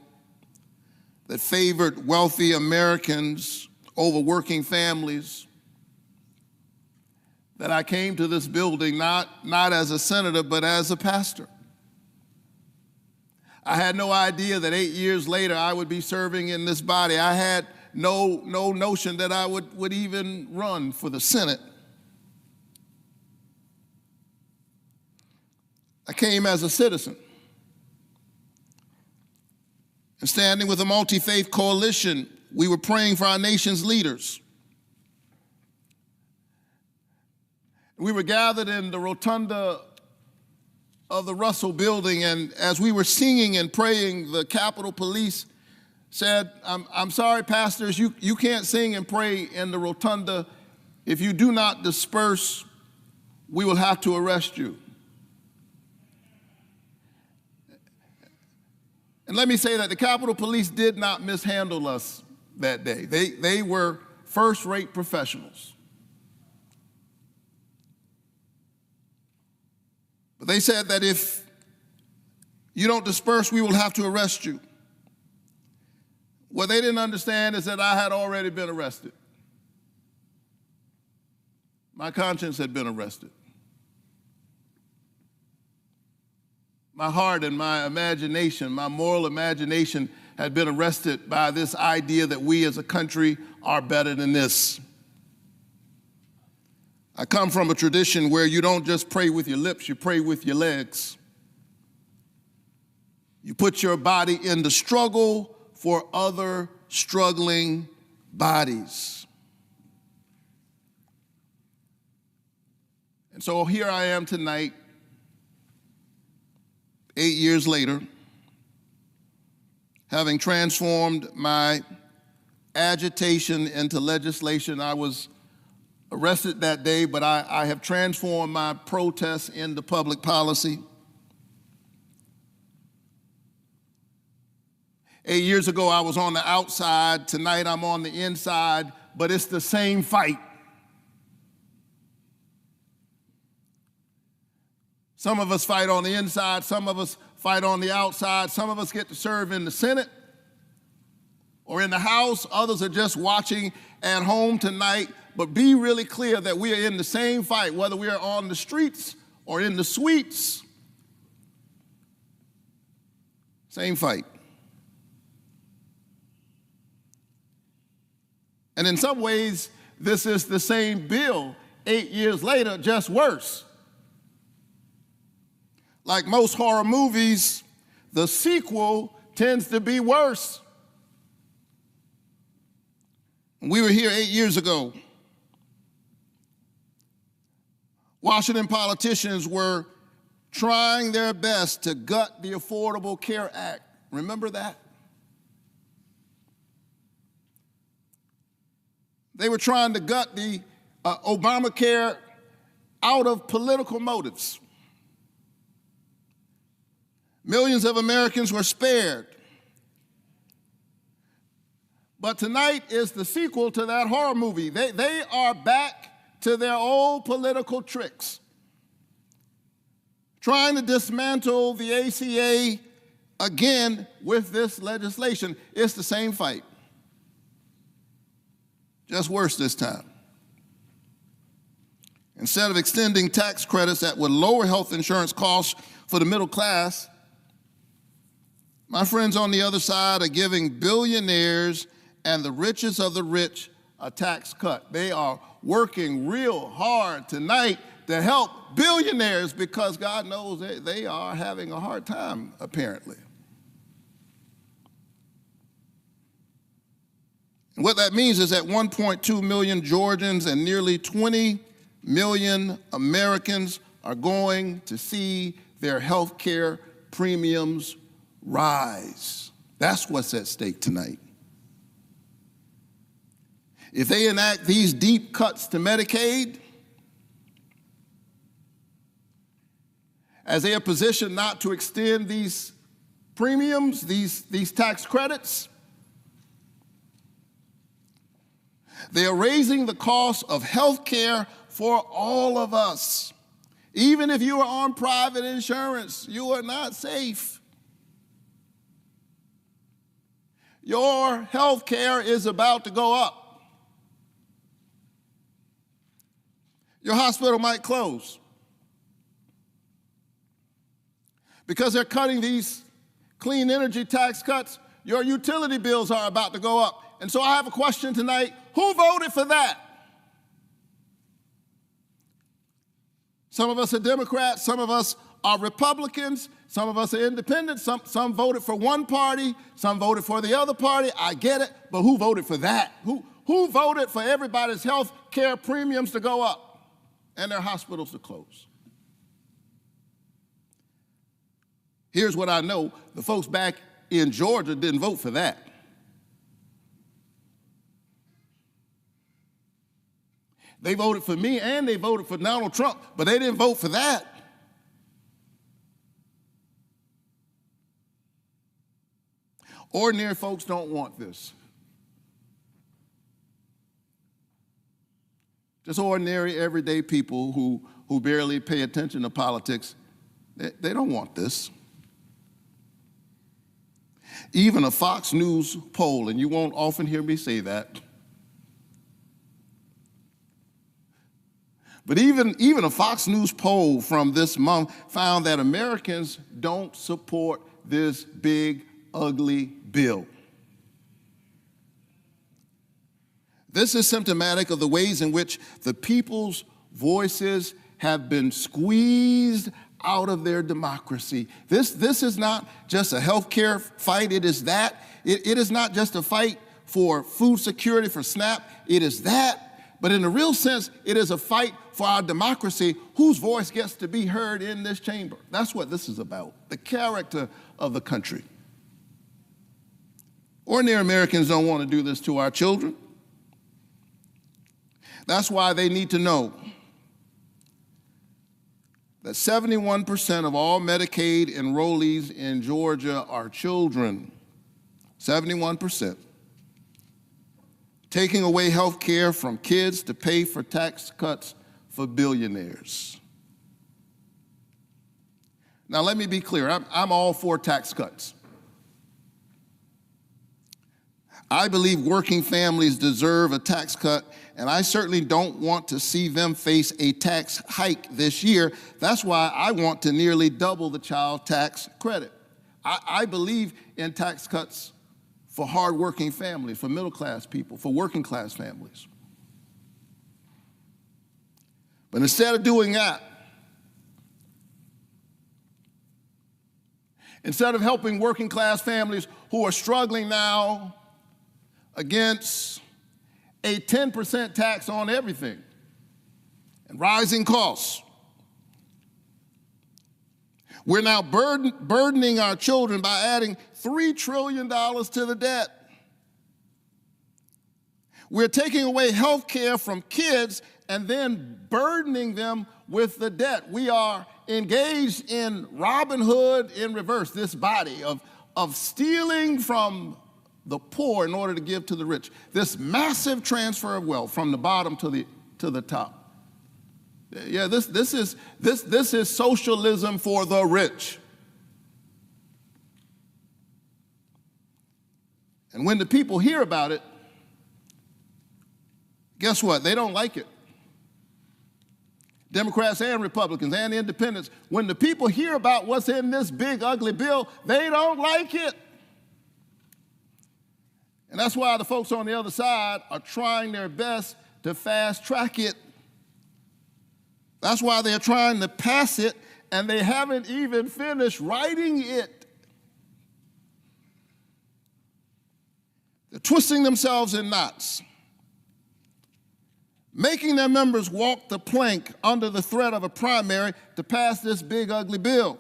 that favored wealthy Americans over working families, that I came to this building not as a senator, but as a pastor. I had no idea that 8 years later I would be serving in this body. I had no notion that I would even run for the Senate. I came as a citizen. And standing with a multi-faith coalition, we were praying for our nation's leaders. We were gathered in the rotunda of the Russell building, and as we were singing and praying, the Capitol Police said, I'm sorry, pastors, you can't sing and pray in the rotunda. If you do not disperse, we will have to arrest you. And let me say that the Capitol Police did not mishandle us that day. They were first-rate professionals. But they said that if you don't disperse, we will have to arrest you. What they didn't understand is that I had already been arrested. My conscience had been arrested. My heart and my imagination, my moral imagination, had been arrested by this idea that we as a country are better than this. I come from a tradition where you don't just pray with your lips, you pray with your legs. You put your body in the struggle for other struggling bodies. And so here I am tonight, 8 years later, having transformed my agitation into legislation. I was arrested that day, but I have transformed my protests into public policy. 8 years ago, I was on the outside. Tonight, I'm on the inside, but it's the same fight. Some of us fight on the inside, some of us fight on the outside, some of us get to serve in the Senate or in the House, others are just watching at home tonight. But be really clear that we are in the same fight, whether we are on the streets or in the suites. Same fight. And in some ways, this is the same bill 8 years later, just worse. Like most horror movies, the sequel tends to be worse. We were here 8 years ago. Washington politicians were trying their best to gut the Affordable Care Act Remember that? They were trying to gut the Obamacare out of political motives. Millions of Americans were spared. But tonight is the sequel to that horror movie. They are back to their old political tricks, trying to dismantle the ACA again with this legislation. It's the same fight, just worse this time. Instead of extending tax credits that would lower health insurance costs for the middle class, my friends on the other side are giving billionaires and the richest of the rich a tax cut. They are working real hard tonight to help billionaires because God knows they are having a hard time, apparently. And what that means is that 1.2 million Georgians and nearly 20 million Americans are going to see their health care premiums rise. That's what's at stake tonight. If they enact these deep cuts to Medicaid, as they are positioned not to extend these premiums, these tax credits, they are raising the cost of health care for all of us. Even if you are on private insurance, you are not safe. Your health care is about to go up. Your hospital might close because they're cutting these clean energy tax cuts. Your utility bills are about to go up. And so I have a question tonight. Who voted for that? Some of us are Democrats, some of us are Republicans, some of us are independents, some voted for one party, some voted for the other party. I get it, but who voted for that? Who voted for everybody's health care premiums to go up and their hospitals to close? Here's what I know. The folks back in Georgia didn't vote for that. They voted for me and they voted for Donald Trump, but they didn't vote for that. Ordinary folks don't want this. Just ordinary, everyday people who barely pay attention to politics, they don't want this. Even a Fox News poll, and you won't often hear me say that, but even a Fox News poll from this month found that Americans don't support this big, ugly bill. This is symptomatic of the ways in which the people's voices have been squeezed out of their democracy. This is not just a health care fight, it is that. It is not just a fight for food security, for SNAP, it is that. But in a real sense, it is a fight for our democracy, whose voice gets to be heard in this chamber. That's what this is about, the character of the country. Ordinary Americans don't want to do this to our children. That's why they need to know that 71% of all Medicaid enrollees in Georgia are children. 71%. Taking away health care from kids to pay for tax cuts for billionaires. Now, let me be clear. I'm all for tax cuts. I believe working families deserve a tax cut, and I certainly don't want to see them face a tax hike this year. That's why I want to nearly double the child tax credit. I believe in tax cuts for hardworking families, for middle-class people, for working-class families. But instead of doing that, instead of helping working-class families who are struggling now against a 10% tax on everything and rising costs, We're now burdening our children by adding $3 trillion to the debt. We're taking away health care from kids and then burdening them with the debt. We are engaged in Robin Hood in reverse, this body of stealing from the poor in order to give to the rich. This massive transfer of wealth from the bottom to the top. Yeah, this is socialism for the rich. And when the people hear about it, guess what? They don't like it. Democrats and Republicans and independents, when the people hear about what's in this big, ugly bill, they don't like it. And that's why the folks on the other side are trying their best to fast track it. That's why they're trying to pass it, and they haven't even finished writing it. They're twisting themselves in knots, making their members walk the plank under the threat of a primary to pass this big, ugly bill.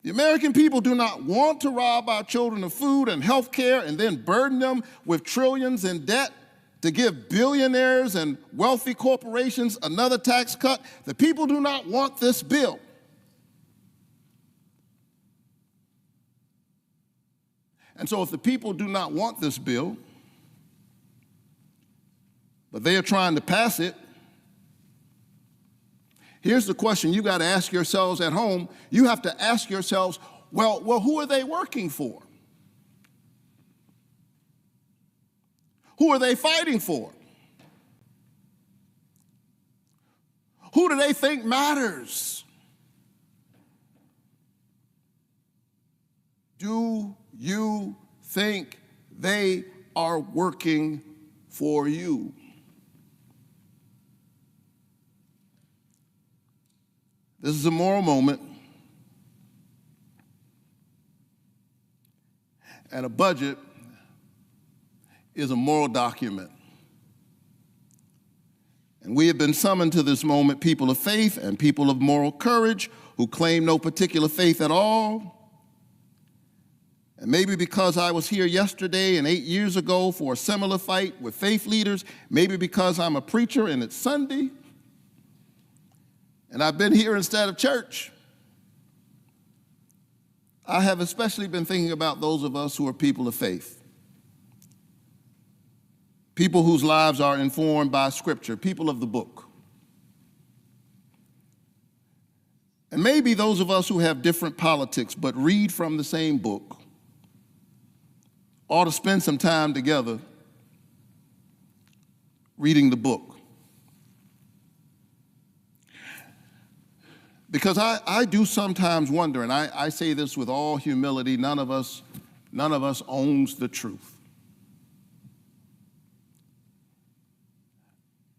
The American people do not want to rob our children of food and health care and then burden them with trillions in debt to give billionaires and wealthy corporations another tax cut. The people do not want this bill. And so if the people do not want this bill, but they are trying to pass it, here's the question you got to ask yourselves at home. You have to ask yourselves, well, who are they working for? Who are they fighting for? Who do they think matters? Do you think they are working for you? This is a moral moment, and a budget is a moral document. And we have been summoned to this moment, people of faith and people of moral courage who claim no particular faith at all. And maybe because I was here yesterday and 8 years ago for a similar fight with faith leaders, maybe because I'm a preacher and it's Sunday, and I've been here instead of church, I have especially been thinking about those of us who are people of faith. People whose lives are informed by Scripture, people of the book. And maybe those of us who have different politics but read from the same book ought to spend some time together reading the book. Because I do sometimes wonder, and I say this with all humility, none of us owns the truth.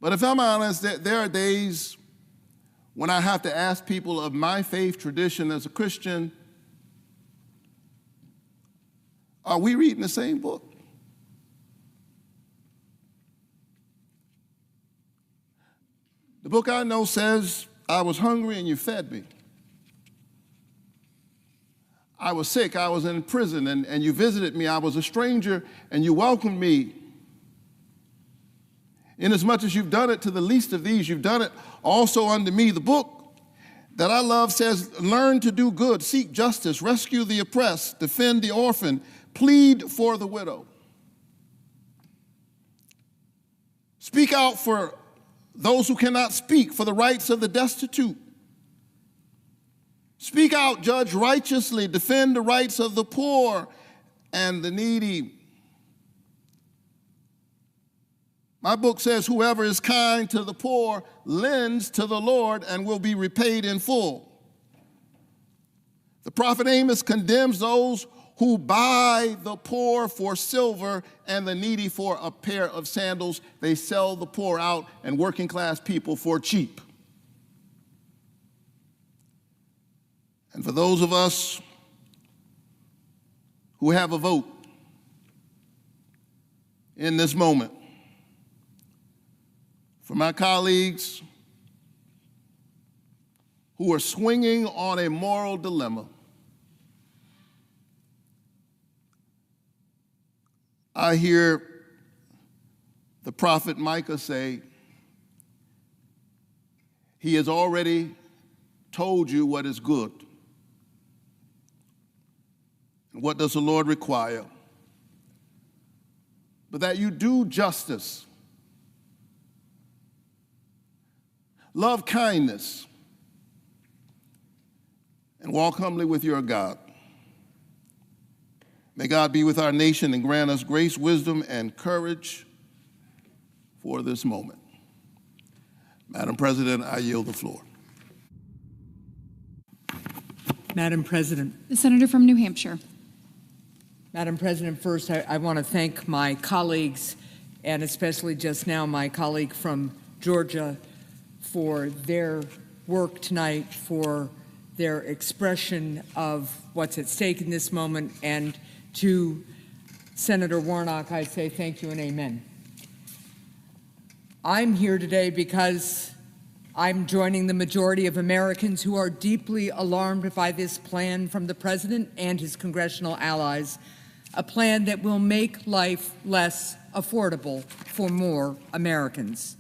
But if I'm honest, there are days when I have to ask people of my faith tradition as a Christian, are we reading the same book? The book I know says, I was hungry and you fed me. I was sick, I was in prison and you visited me. I was a stranger and you welcomed me. Inasmuch as you've done it to the least of these, you've done it also unto me. The book that I love says, learn to do good, seek justice, rescue the oppressed, defend the orphan, plead for the widow. Speak out for those who cannot speak, for the rights of the destitute. Speak out, judge righteously, defend the rights of the poor and the needy. My book says, whoever is kind to the poor lends to the Lord and will be repaid in full. The prophet Amos condemns those who buy the poor for silver and the needy for a pair of sandals. They sell the poor out and working class people for cheap. And for those of us who have a vote in this moment, for my colleagues who are swinging on a moral dilemma. I hear the prophet Micah say, he has already told you what is good. And what does the Lord require? But that you do justice, love kindness, and walk humbly with your God. May God be with our nation and grant us grace, wisdom, and courage for this moment. Madam President, I yield the floor. Madam President. The senator from New Hampshire. Madam President, first I want to thank my colleagues, and especially just now my colleague from Georgia, for their work tonight, for their expression of what's at stake in this moment, and to Senator Warnock, I say thank you and amen. I'm here today because I'm joining the majority of Americans who are deeply alarmed by this plan from the President and his congressional allies, a plan that will make life less affordable for more Americans.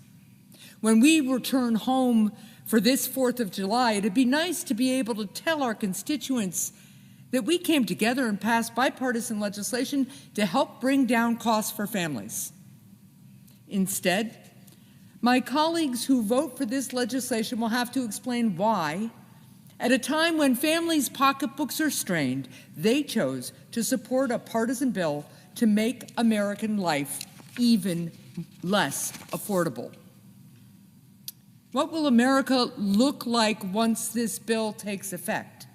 When we return home for this 4th of July, it'd be nice to be able to tell our constituents that we came together and passed bipartisan legislation to help bring down costs for families. Instead, my colleagues who vote for this legislation will have to explain why, at a time when families' pocketbooks are strained, they chose to support a partisan bill to make American life even less affordable. What will America look like once this bill takes effect?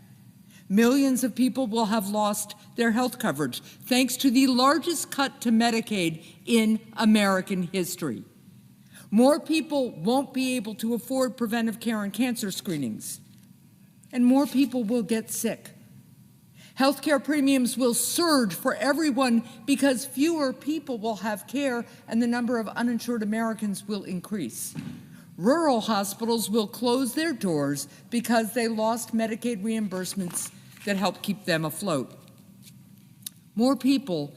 Millions of people will have lost their health coverage thanks to the largest cut to Medicaid in American history. More people won't be able to afford preventive care and cancer screenings, and more people will get sick. Healthcare premiums will surge for everyone because fewer people will have care and the number of uninsured Americans will increase. Rural hospitals will close their doors because they lost Medicaid reimbursements that help keep them afloat. More people,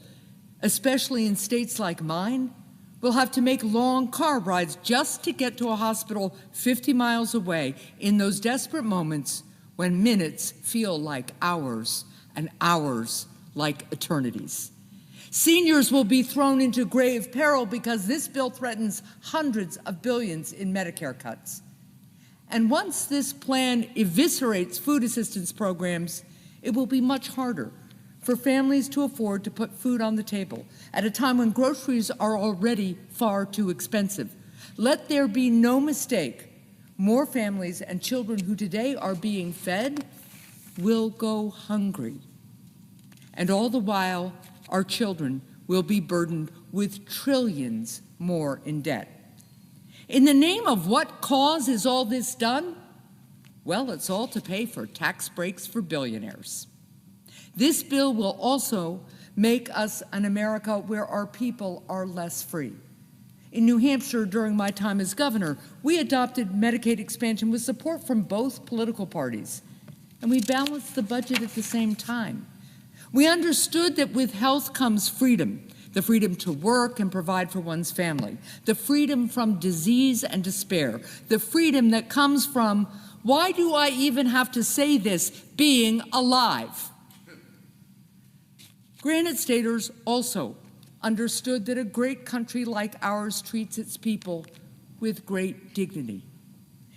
especially in states like mine, will have to make long car rides just to get to a hospital 50 miles away in those desperate moments when minutes feel like hours and hours like eternities. Seniors will be thrown into grave peril because this bill threatens hundreds of billions in Medicare cuts. And once this plan eviscerates food assistance programs, it will be much harder for families to afford to put food on the table at a time when groceries are already far too expensive. Let there be no mistake, more families and children who today are being fed will go hungry. And all the while, our children will be burdened with trillions more in debt. In the name of what cause is all this done? Well, it's all to pay for tax breaks for billionaires. This bill will also make us an America where our people are less free. In New Hampshire, during my time as governor, we adopted Medicaid expansion with support from both political parties, and we balanced the budget at the same time. We understood that with health comes freedom, the freedom to work and provide for one's family, the freedom from disease and despair, the freedom that comes from, why do I even have to say this, being alive. Granite Staters also understood that a great country like ours treats its people with great dignity.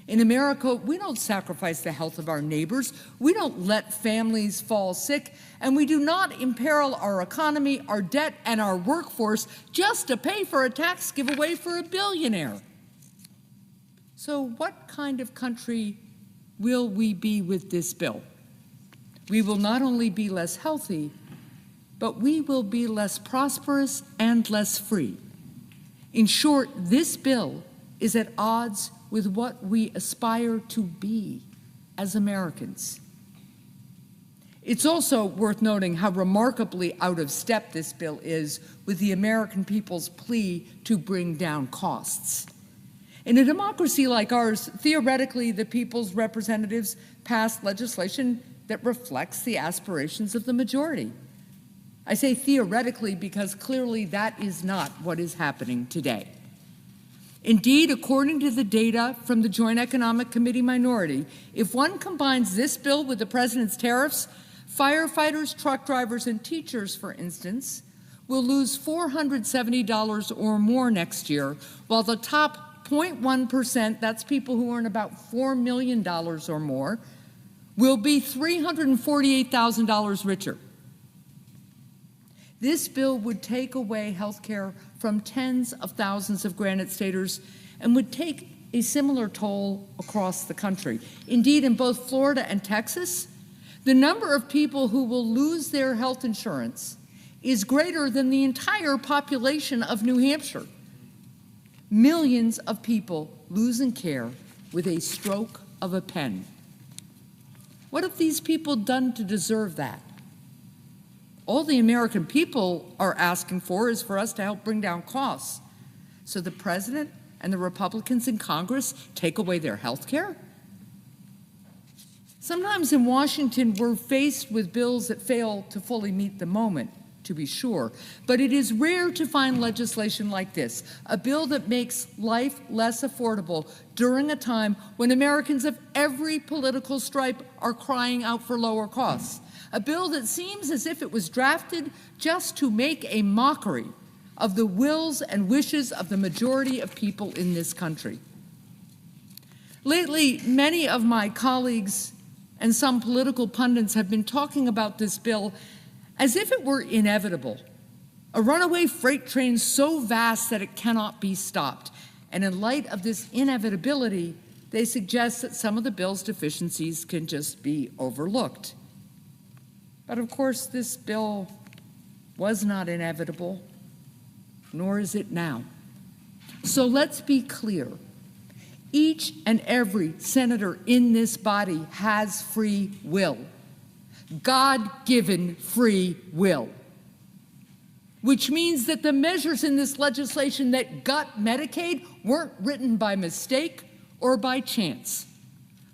In America, we don't sacrifice the health of our neighbors, we don't let families fall sick, and we do not imperil our economy, our debt, and our workforce just to pay for a tax giveaway for a billionaire. So what kind of country will we be with this bill? We will not only be less healthy, but we will be less prosperous and less free. In short, this bill is at odds with what we aspire to be as Americans. It's also worth noting how remarkably out of step this bill is with the American people's plea to bring down costs. In a democracy like ours, theoretically, the people's representatives pass legislation that reflects the aspirations of the majority. I say theoretically because clearly that is not what is happening today. Indeed, according to the data from the Joint Economic Committee minority, if one combines this bill with the president's tariffs, firefighters, truck drivers, and teachers, for instance, will lose $470 or more next year, while the top 0.1%, that's people who earn about $4 million or more, will be $348,000 richer. This bill would take away health care from tens of thousands of Granite Staters and would take a similar toll across the country. Indeed, in both Florida and Texas, the number of people who will lose their health insurance is greater than the entire population of New Hampshire. Millions of people losing care with a stroke of a pen. What have these people done to deserve that? All the American people are asking for is for us to help bring down costs. So the president and the Republicans in Congress take away their health care? Sometimes in Washington, we're faced with bills that fail to fully meet the moment, to be sure. But it is rare to find legislation like this, a bill that makes life less affordable during a time when Americans of every political stripe are crying out for lower costs. A bill that seems as if it was drafted just to make a mockery of the wills and wishes of the majority of people in this country. Lately, many of my colleagues and some political pundits have been talking about this bill as if it were inevitable, a runaway freight train so vast that it cannot be stopped. And in light of this inevitability, they suggest that some of the bill's deficiencies can just be overlooked. But of course, this bill was not inevitable, nor is it now. So let's be clear. Each and every senator in this body has free will, God-given free will, which means that the measures in this legislation that gut Medicaid weren't written by mistake or by chance.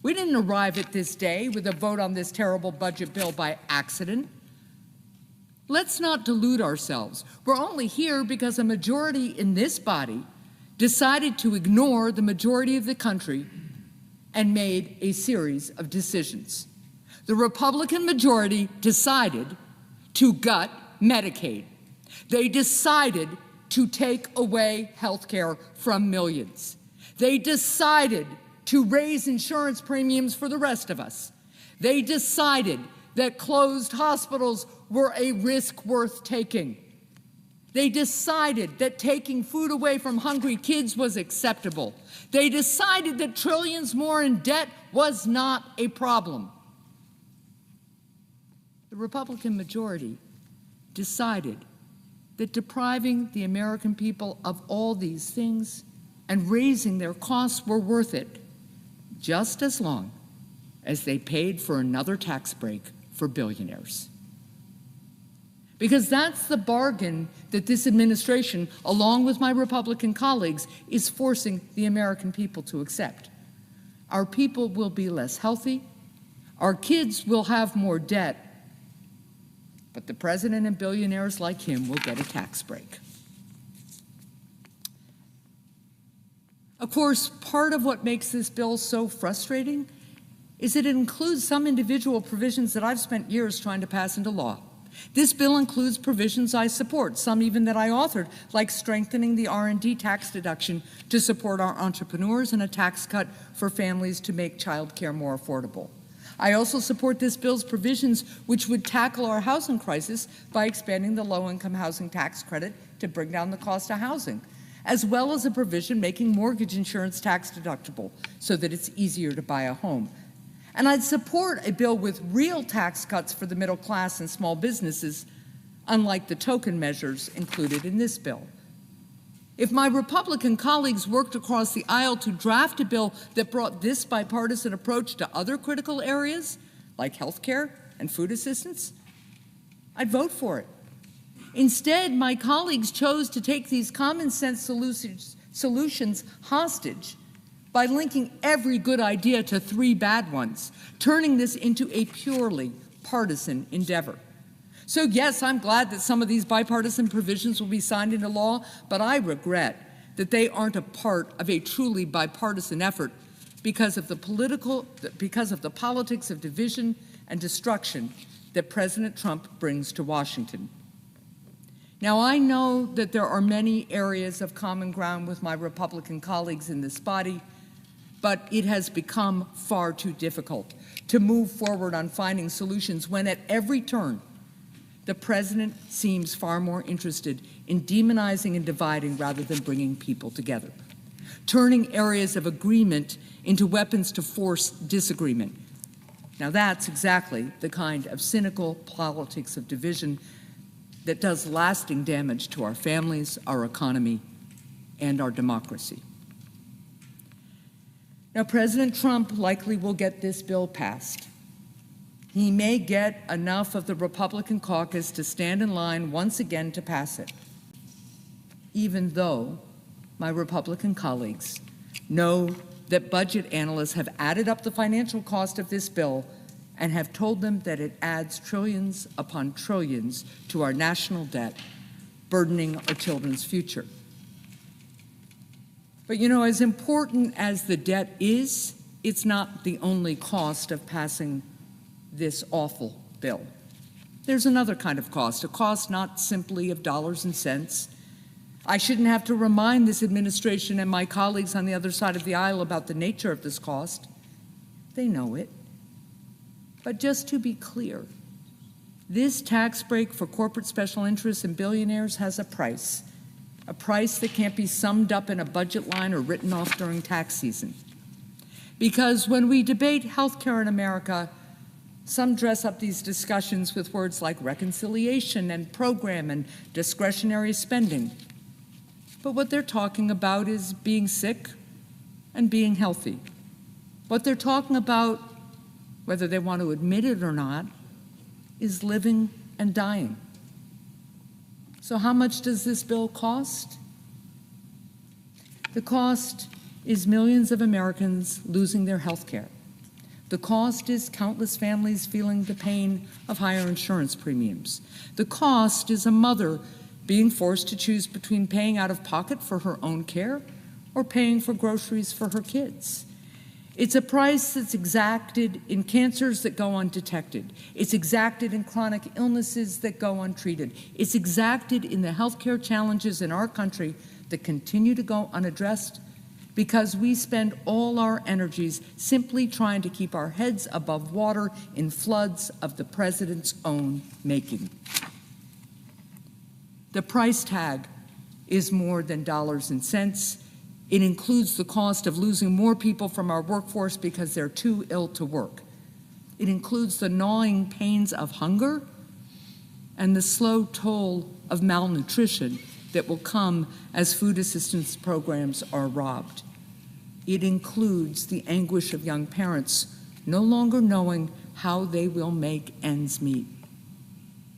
We didn't arrive at this day with a vote on this terrible budget bill by accident. Let's not delude ourselves. We're only here because a majority in this body decided to ignore the majority of the country and made a series of decisions. The Republican majority decided to gut Medicaid. They decided to take away health care from millions. They decided to raise insurance premiums for the rest of us. They decided that closed hospitals were a risk worth taking. They decided that taking food away from hungry kids was acceptable. They decided that trillions more in debt was not a problem. The Republican majority decided that depriving the American people of all these things and raising their costs were worth it, just as long as they paid for another tax break for billionaires. Because that's the bargain that this administration, along with my Republican colleagues, is forcing the American people to accept. Our people will be less healthy, our kids will have more debt, but the president and billionaires like him will get a tax break. Of course, part of what makes this bill so frustrating is that it includes some individual provisions that I've spent years trying to pass into law. This bill includes provisions I support, some even that I authored, like strengthening the R&D tax deduction to support our entrepreneurs and a tax cut for families to make child care more affordable. I also support this bill's provisions which would tackle our housing crisis by expanding the low-income housing tax credit to bring down the cost of housing, as well as a provision making mortgage insurance tax deductible so that it's easier to buy a home. And I'd support a bill with real tax cuts for the middle class and small businesses, unlike the token measures included in this bill. If my Republican colleagues worked across the aisle to draft a bill that brought this bipartisan approach to other critical areas, like health care and food assistance, I'd vote for it. Instead, my colleagues chose to take these common sense solutions hostage by linking every good idea to 3 bad ones, turning this into a purely partisan endeavor. So yes, I'm glad that some of these bipartisan provisions will be signed into law, but I regret that they aren't a part of a truly bipartisan effort because of the politics of division and destruction that President Trump brings to Washington. Now, I know that there are many areas of common ground with my Republican colleagues in this body, but it has become far too difficult to move forward on finding solutions when at every turn the president seems far more interested in demonizing and dividing rather than bringing people together, turning areas of agreement into weapons to force disagreement. Now that's exactly the kind of cynical politics of division that does lasting damage to our families, our economy, and our democracy. Now, President Trump likely will get this bill passed. He may get enough of the Republican caucus to stand in line once again to pass it, even though my Republican colleagues know that budget analysts have added up the financial cost of this bill and have told them that it adds trillions upon trillions to our national debt, burdening our children's future. But you know, as important as the debt is, it's not the only cost of passing this awful bill. There's another kind of cost, a cost not simply of dollars and cents. I shouldn't have to remind this administration and my colleagues on the other side of the aisle about the nature of this cost. They know it. But just to be clear, this tax break for corporate special interests and billionaires has a price that can't be summed up in a budget line or written off during tax season. Because when we debate health care in America, some dress up these discussions with words like reconciliation and program and discretionary spending. But what they're talking about is being sick and being healthy. What they're talking about, whether they want to admit it or not, is living and dying. So how much does this bill cost? The cost is millions of Americans losing their health care. The cost is countless families feeling the pain of higher insurance premiums. The cost is a mother being forced to choose between paying out of pocket for her own care or paying for groceries for her kids. It's a price that's exacted in cancers that go undetected. It's exacted in chronic illnesses that go untreated. It's exacted in the healthcare challenges in our country that continue to go unaddressed because we spend all our energies simply trying to keep our heads above water in floods of the president's own making. The price tag is more than dollars and cents. It includes the cost of losing more people from our workforce because they're too ill to work. It includes the gnawing pains of hunger and the slow toll of malnutrition that will come as food assistance programs are robbed. It includes the anguish of young parents no longer knowing how they will make ends meet.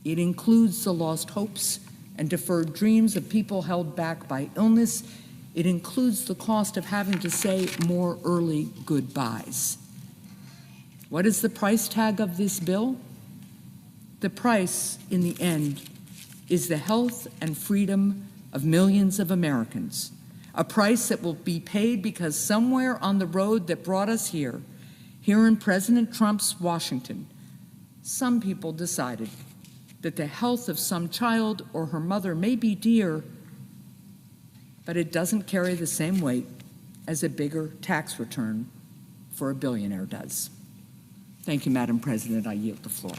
It includes the lost hopes and deferred dreams of people held back by illness. It includes the cost of having to say more early goodbyes. What is the price tag of this bill? The price, in the end, is the health and freedom of millions of Americans, a price that will be paid because somewhere on the road that brought us here in President Trump's Washington, some people decided that the health of some child or her mother may be dear, but it doesn't carry the same weight as a bigger tax return for a billionaire does. Thank you, Madam President. I yield the floor.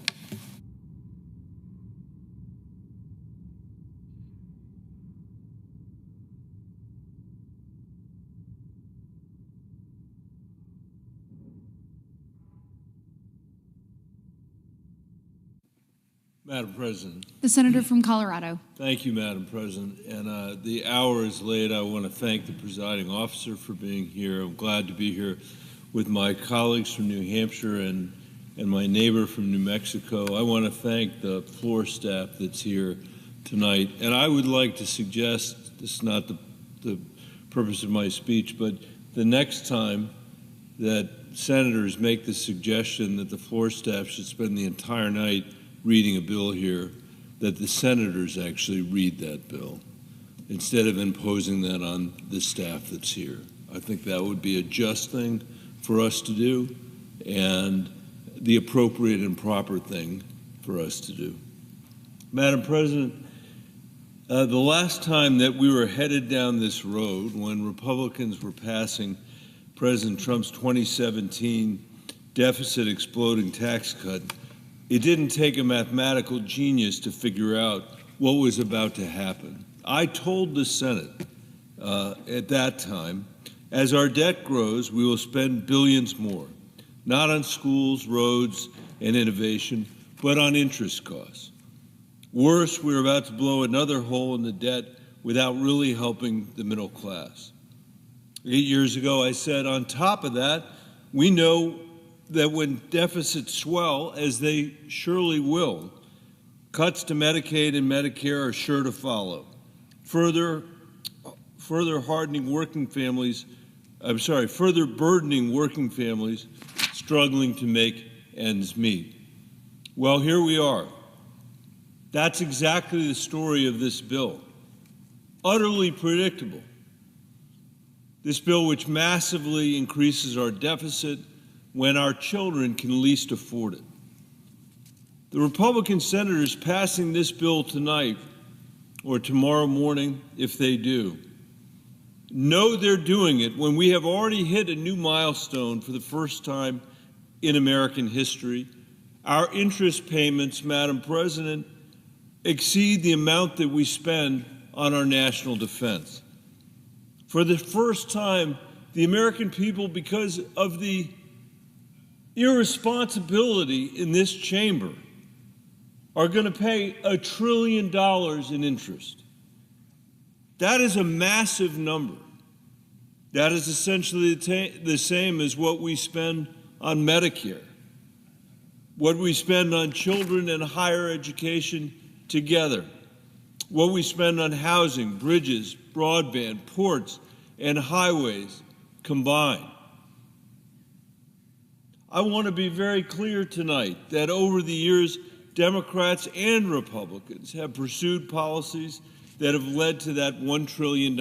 Madam President. The senator from Colorado. Thank you, Madam President. And the hour is late. I want to thank the presiding officer for being here. I'm glad to be here with my colleagues from New Hampshire and my neighbor from New Mexico. I want to thank the floor staff that's here tonight. And I would like to suggest, this is not the purpose of my speech, but the next time that senators make the suggestion that the floor staff should spend the entire night reading a bill here, that the senators actually read that bill instead of imposing that on the staff that's here. I think that would be a just thing for us to do and the appropriate and proper thing for us to do. Madam President, the last time that we were headed down this road, when Republicans were passing President Trump's 2017 deficit exploding tax cut, it didn't take a mathematical genius to figure out what was about to happen. I told the Senate at that time, as our debt grows, we will spend billions more, not on schools, roads, and innovation, but on interest costs. Worse, we're about to blow another hole in the debt without really helping the middle class. 8 years ago, I said, on top of that, we know that when deficits swell, as they surely will, cuts to Medicaid and Medicare are sure to follow, further burdening working families struggling to make ends meet. Well, here we are. That's exactly the story of this bill. Utterly predictable. This bill which massively increases our deficit when our children can least afford it. The Republican senators passing this bill tonight or tomorrow morning, if they do, know they're doing it when we have already hit a new milestone for the first time in American history. Our interest payments, Madam President, exceed the amount that we spend on our national defense. For the first time, the American people, because of the irresponsibility in this chamber, are going to pay $1 trillion in interest. That is a massive number. That is essentially the same as what we spend on Medicare, what we spend on children and higher education together, what we spend on housing, bridges, broadband, ports, and highways combined. I want to be very clear tonight that over the years, Democrats and Republicans have pursued policies that have led to that $1 trillion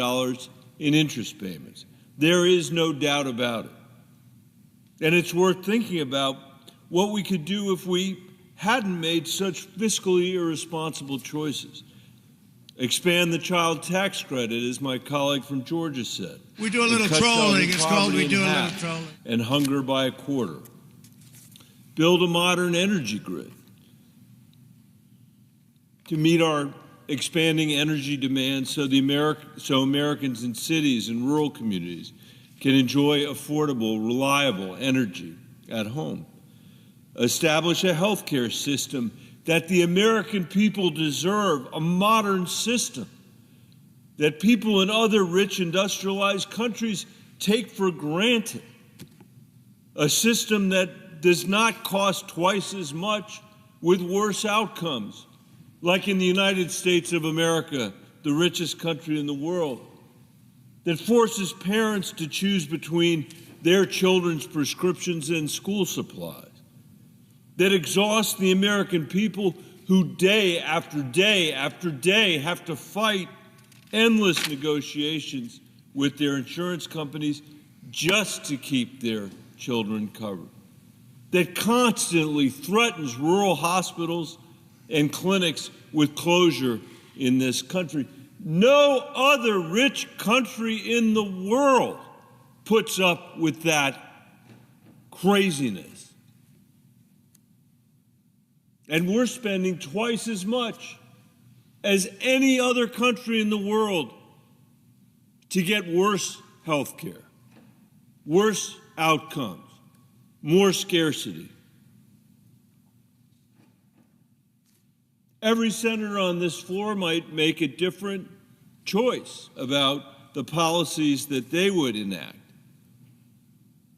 in interest payments. There is no doubt about it. And it's worth thinking about what we could do if we hadn't made such fiscally irresponsible choices. Expand the child tax credit, as my colleague from Georgia said. We do a little trolling. It's called we do a little trolling. And hunger by a quarter. Build a modern energy grid to meet our expanding energy demands so Americans in cities and rural communities can enjoy affordable, reliable energy at home. Establish a healthcare system that the American people deserve, a modern system that people in other rich industrialized countries take for granted, a system that does not cost twice as much with worse outcomes, like in the United States of America, the richest country in the world, that forces parents to choose between their children's prescriptions and school supplies, that exhausts the American people who day after day after day have to fight endless negotiations with their insurance companies just to keep their children covered, that constantly threatens rural hospitals and clinics with closure in this country. No other rich country in the world puts up with that craziness. And we're spending twice as much as any other country in the world to get worse health care, worse outcomes, more scarcity. Every senator on this floor might make a different choice about the policies that they would enact,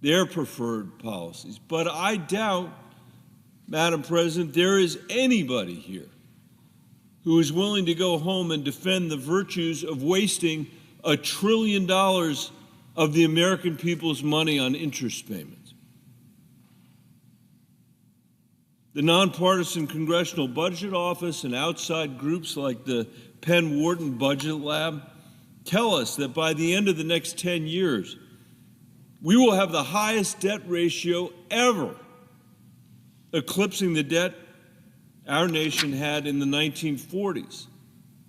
their preferred policies. But I doubt, Madam President, there is anybody here who is willing to go home and defend the virtues of wasting $1 trillion of the American people's money on interest payments. The nonpartisan Congressional Budget Office and outside groups like the Penn Wharton Budget Lab tell us that by the end of the next 10 years, we will have the highest debt ratio ever, eclipsing the debt our nation had in the 1940s.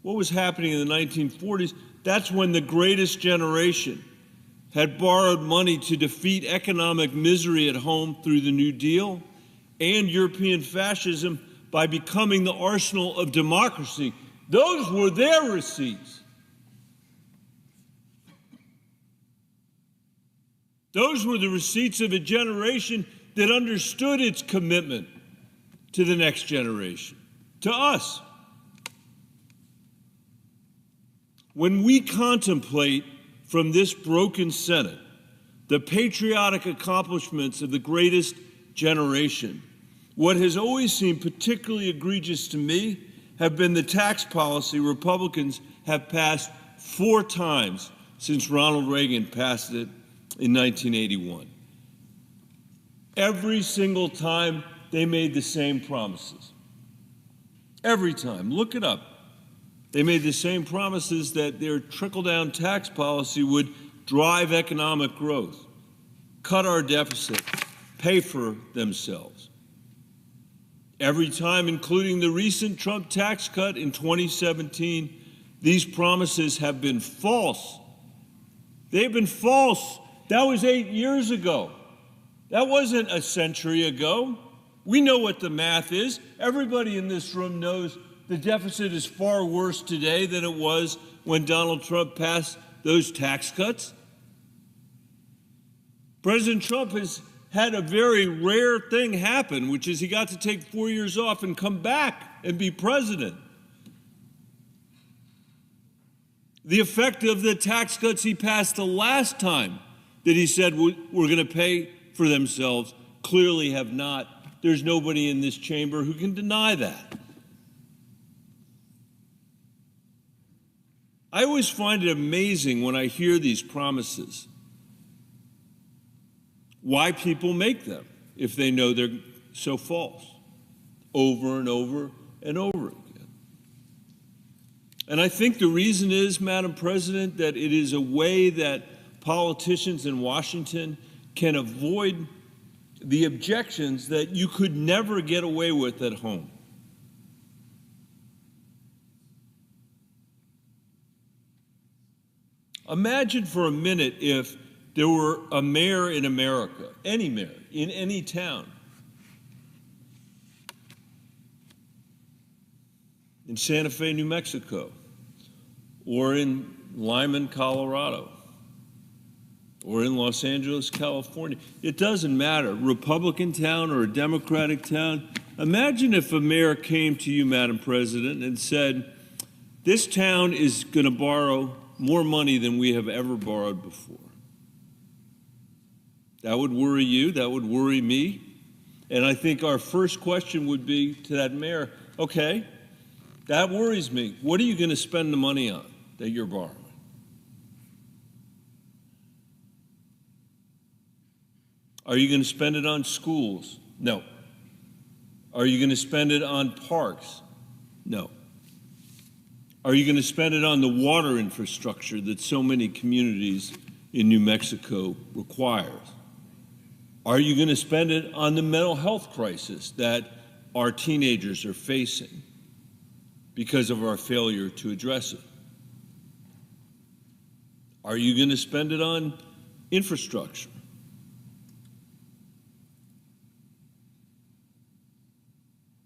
What was happening in the 1940s? That's when the greatest generation had borrowed money to defeat economic misery at home through the New Deal and European fascism by becoming the arsenal of democracy. Those were their receipts. Those were the receipts of a generation that understood its commitment to the next generation, to us. When we contemplate from this broken Senate the patriotic accomplishments of the greatest generation, what has always seemed particularly egregious to me have been the tax policy Republicans have passed 4 times since Ronald Reagan passed it in 1981. Every single time they made the same promises. Every time. Look it up. They made the same promises that their trickle-down tax policy would drive economic growth, cut our deficit, pay for themselves. Every time, including the recent Trump tax cut in 2017, these promises have been false. They've been false. That was 8 years ago. That wasn't a century ago. We know what the math is. Everybody in this room knows the deficit is far worse today than it was when Donald Trump passed those tax cuts. President Trump has had a very rare thing happen, which is he got to take 4 years off and come back and be president. The effect of the tax cuts he passed the last time that he said we're going to pay for themselves clearly have not. There's nobody in this chamber who can deny that. I always find it amazing when I hear these promises, why people make them if they know they're so false, over and over and over again. And I think the reason is, Madam President, that it is a way that politicians in Washington can avoid the objections that you could never get away with at home. Imagine for a minute if there were a mayor in America, any mayor, in any town, in Santa Fe, New Mexico, or in Lyman, Colorado, or in Los Angeles, California. It doesn't matter, Republican town or a Democratic town. Imagine if a mayor came to you, Madam President, and said, this town is going to borrow more money than we have ever borrowed before. That would worry you, that would worry me. And I think our first question would be to that mayor, okay, that worries me. What are you going to spend the money on that you're borrowing? Are you going to spend it on schools? No. Are you going to spend it on parks? No. Are you going to spend it on the water infrastructure that so many communities in New Mexico requires? Are you going to spend it on the mental health crisis that our teenagers are facing because of our failure to address it? Are you going to spend it on infrastructure?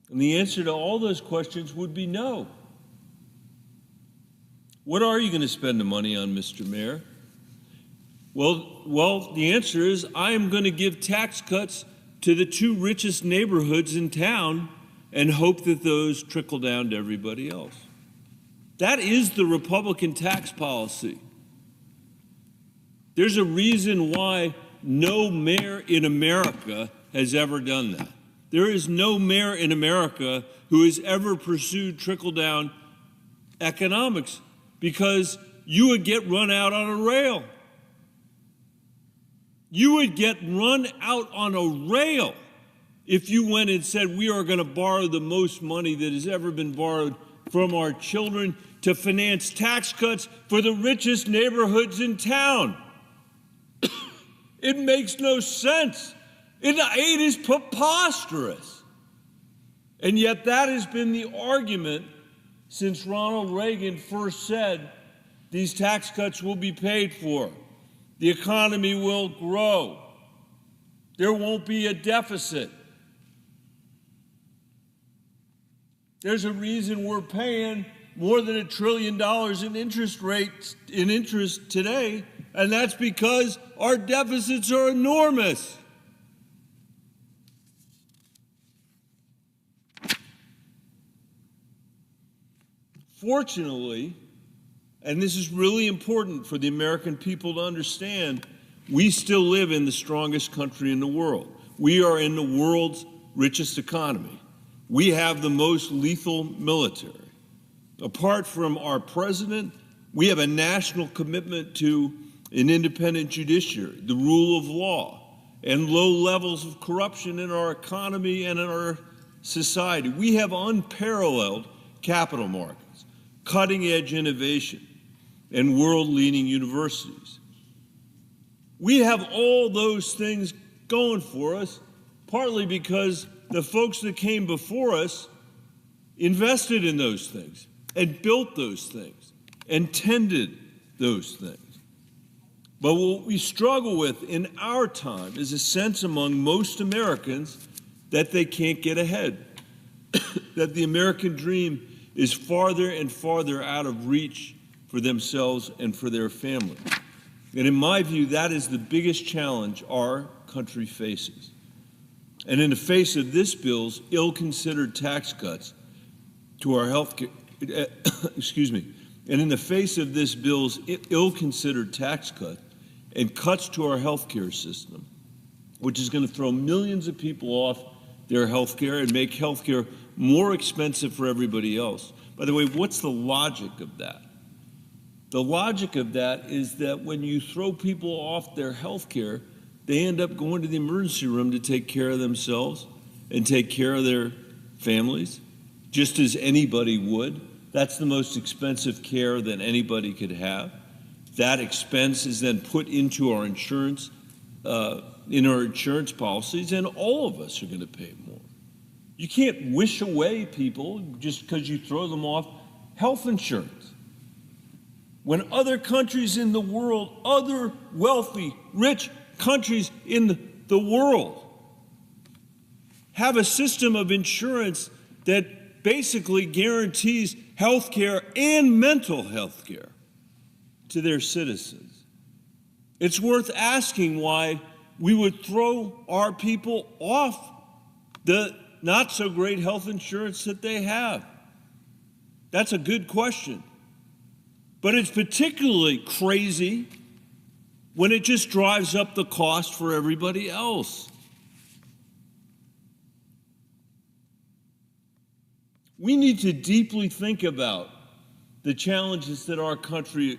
And the answer to all those questions would be no. What are you going to spend the money on, Mr. Mayor? Well, the answer is I am going to give tax cuts to the 2 richest neighborhoods in town and hope that those trickle down to everybody else. That is the Republican tax policy. There's a reason why no mayor in America has ever done that. There is no mayor in America who has ever pursued trickle-down economics because you would get run out on a rail. You would get run out on a rail if you went and said, we are going to borrow the most money that has ever been borrowed from our children to finance tax cuts for the richest neighborhoods in town. It makes no sense. It is preposterous. And yet that has been the argument since Ronald Reagan first said these tax cuts will be paid for. The economy will grow. There won't be a deficit. There's a reason we're paying more than $1 trillion in interest today, and that's because our deficits are enormous. Fortunately, and this is really important for the American people to understand, we still live in the strongest country in the world. We are in the world's richest economy. We have the most lethal military. Apart from our president, we have a national commitment to an independent judiciary, the rule of law, and low levels of corruption in our economy and in our society. We have unparalleled capital markets, cutting-edge innovation, and world-leading universities. We have all those things going for us, partly because the folks that came before us invested in those things and built those things and tended those things. But what we struggle with in our time is a sense among most Americans that they can't get ahead, that the American dream is farther and farther out of reach for themselves and for their family. And in my view, that is the biggest challenge our country faces. And in the face of this bill's ill-considered tax cuts to our health care, and in the face of this bill's ill-considered tax cut and cuts to our health care system, which is going to throw millions of people off their health care and make health care more expensive for everybody else. By the way, what's the logic of that? The logic of that is that when you throw people off their health care, they end up going to the emergency room to take care of themselves and take care of their families, just as anybody would. That's the most expensive care that anybody could have. That expense is then put into our insurance, in our insurance policies, and all of us are going to pay more. You can't wish away people just because you throw them off health insurance. When other countries in the world, other wealthy, rich countries in the world have a system of insurance that basically guarantees health care and mental health care to their citizens. It's worth asking why we would throw our people off the not so great health insurance that they have. That's a good question. But it's particularly crazy when it just drives up the cost for everybody else. We need to deeply think about the challenges that our country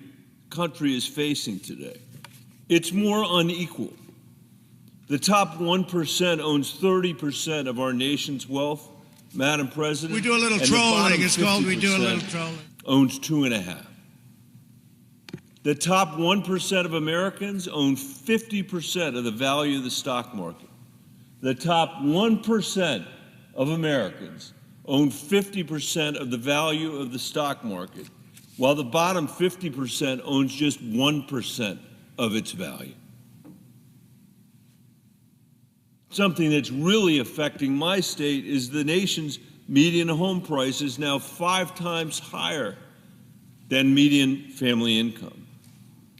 is facing today. It's more unequal. The top 1% owns 30% of our nation's wealth, Madam President. We do a little trolling. It's called we do a little trolling. Owns 2.5%. The top 1% of Americans own 50% of the value of the stock market. The top 1% of Americans own 50% of the value of the stock market, while the bottom 50% owns just 1% of its value. Something that's really affecting my state is the nation's median home price is now 5 times higher than median family income.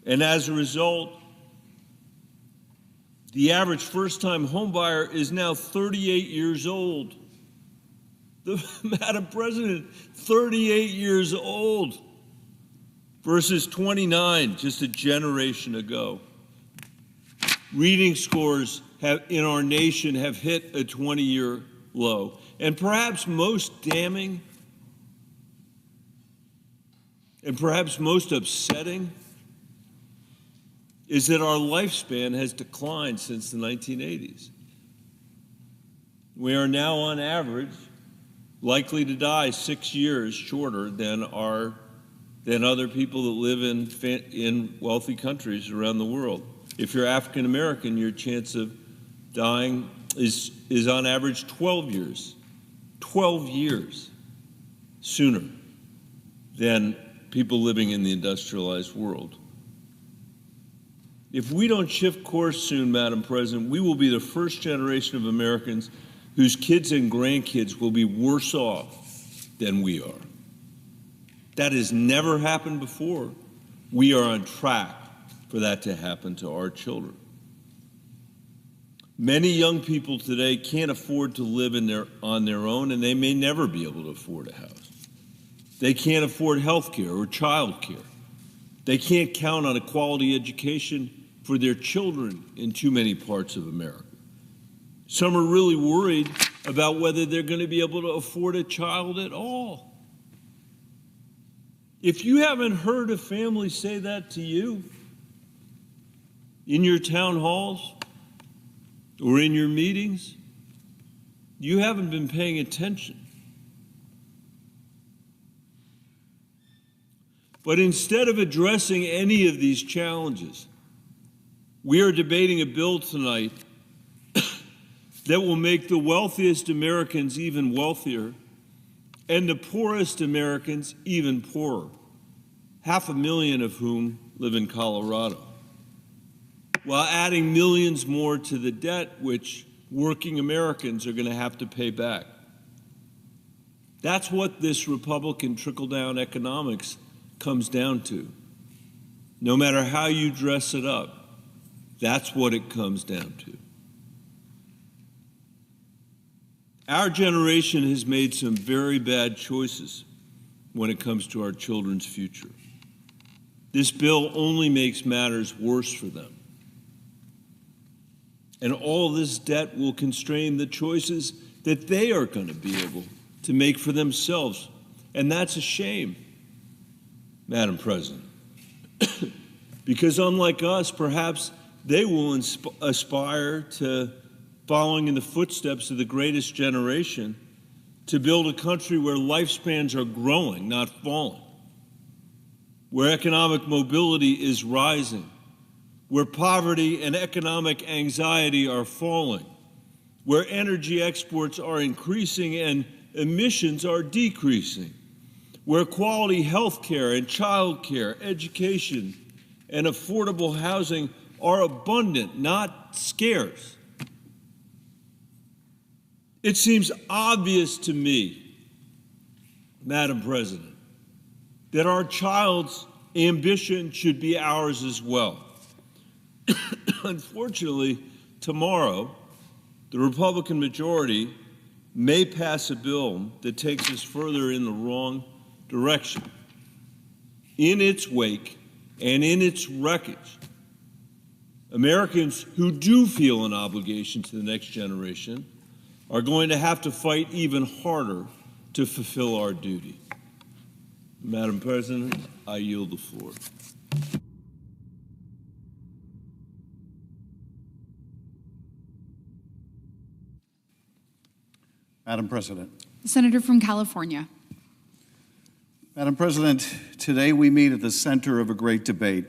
And as a result, the average first-time home buyer is now 38 years old. Madam President, 38 years old versus 29 just a generation ago. Reading scores in our nation have hit a 20-year low. And perhaps most damning, and perhaps most upsetting, is that our lifespan has declined since the 1980s. We are now, on average, likely to die 6 years shorter than other people that live in wealthy countries around the world. If you're African American, your chance of dying is on average 12 years sooner than people living in the industrialized world. If we don't shift course soon, Madam President, we will be the first generation of Americans whose kids and grandkids will be worse off than we are. That has never happened before. We are on track for that to happen to our children. Many young people today can't afford to live on their own, and they may never be able to afford a house. They can't afford health care or child care. They can't count on a quality education for their children in too many parts of America. Some are really worried about whether they're going to be able to afford a child at all. If you haven't heard a family say that to you in your town halls or in your meetings, you haven't been paying attention. But instead of addressing any of these challenges, we are debating a bill tonight that will make the wealthiest Americans even wealthier and the poorest Americans even poorer, 500,000 of whom live in Colorado, while adding millions more to the debt which working Americans are going to have to pay back. That's what this Republican trickle-down economics comes down to. No matter how you dress it up, that's what it comes down to. Our generation has made some very bad choices when it comes to our children's future. This bill only makes matters worse for them. And all this debt will constrain the choices that they are going to be able to make for themselves. And that's a shame, Madam President. Because unlike us, perhaps they will aspire to following in the footsteps of the greatest generation to build a country where lifespans are growing, not falling, where economic mobility is rising, where poverty and economic anxiety are falling, where energy exports are increasing and emissions are decreasing, where quality health care and child care, education, and affordable housing are abundant, not scarce. It seems obvious to me, Madam President, that our child's ambition should be ours as well. Unfortunately, tomorrow, the Republican majority may pass a bill that takes us further in the wrong direction. In its wake and in its wreckage, Americans who do feel an obligation to the next generation are going to have to fight even harder to fulfill our duty. Madam President, I yield the floor. Madam President. The Senator from California. Madam President, today we meet at the center of a great debate,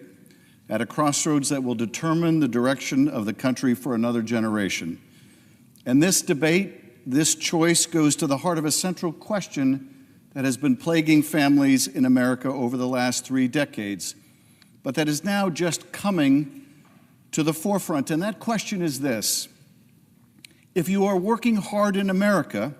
at a crossroads that will determine the direction of the country for another generation. And this debate, this choice, goes to the heart of a central question that has been plaguing families in America over the last 3 decades, but that is now just coming to the forefront. And that question is this: if you are working hard in America,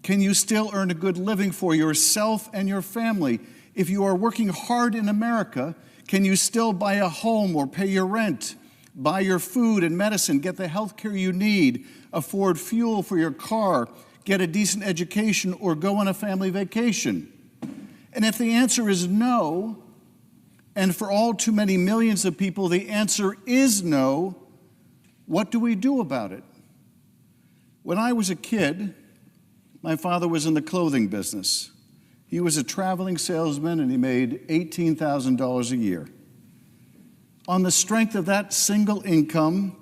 can you still earn a good living for yourself and your family? If you are working hard in America, can you still buy a home or pay your rent, buy your food and medicine, get the health care you need, afford fuel for your car, get a decent education, or go on a family vacation? And if the answer is no, and for all too many millions of people the answer is no, what do we do about it? When I was a kid, my father was in the clothing business, He was a traveling salesman and he made $18,000 a year. On the strength of that single income,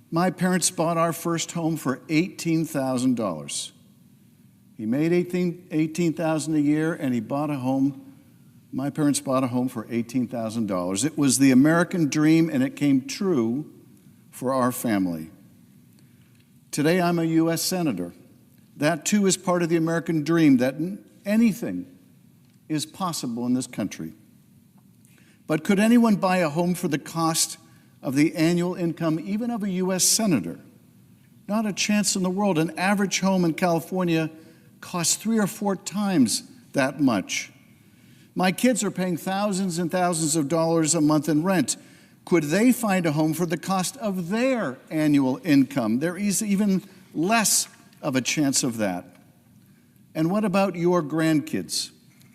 my parents bought our first home for $18,000. He made $18,000 a year and he bought a home. My parents bought a home for $18,000. It was the American dream and it came true for our family. Today I'm a U.S. Senator. That too is part of the American dream, that anything is possible in this country. But could anyone buy a home for the cost of the annual income even of a U.S. Senator? Not a chance in the world. An average home in California costs 3 or 4 times that much. My kids are paying thousands and thousands of dollars a month in rent. Could they find a home for the cost of their annual income? There is even less of a chance of that. And what about your grandkids?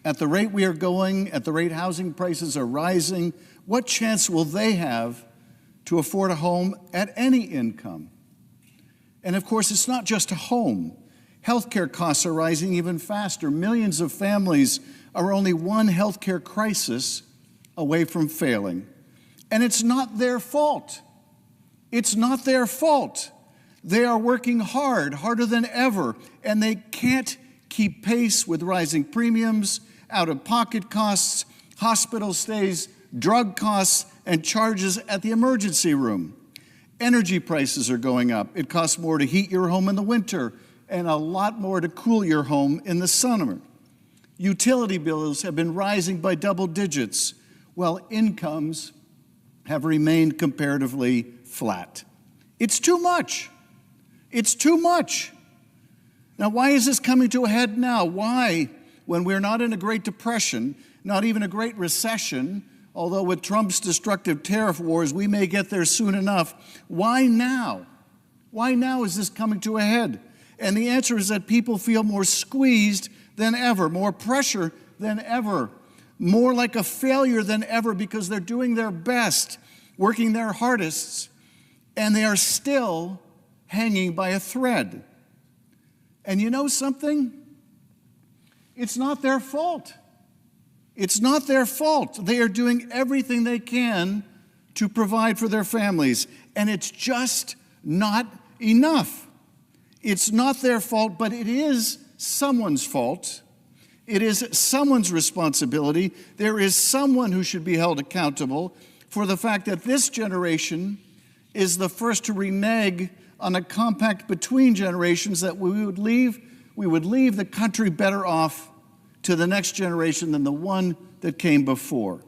At the rate we are going, at the rate housing prices are rising, what chance will they have to afford a home at any income? And of course, it's not just a home. Healthcare costs are rising even faster. Millions of families are only one healthcare crisis away from failing. And it's not their fault. It's not their fault. They are working hard, harder than ever, and they can't keep pace with rising premiums, out-of-pocket costs, hospital stays, drug costs, and charges at the emergency room. Energy prices are going up. It costs more to heat your home in the winter and a lot more to cool your home in the summer. Utility bills have been rising by double digits, while incomes have remained comparatively flat. It's too much. It's too much. Now, why is this coming to a head now? Why, when we're not in a Great Depression, not even a Great Recession, although with Trump's destructive tariff wars, we may get there soon enough, why now? Why now is this coming to a head? And the answer is that people feel more squeezed than ever, more pressure than ever, more like a failure than ever because they're doing their best, working their hardest, and they are still hanging by a thread. And you know something? It's not their fault. It's not their fault. They are doing everything they can to provide for their families, and it's just not enough. It's not their fault, but it is someone's fault. It is someone's responsibility. There is someone who should be held accountable for the fact that this generation is the first to renege on a compact between generations that we would leave the country better off to the next generation than the one that came before.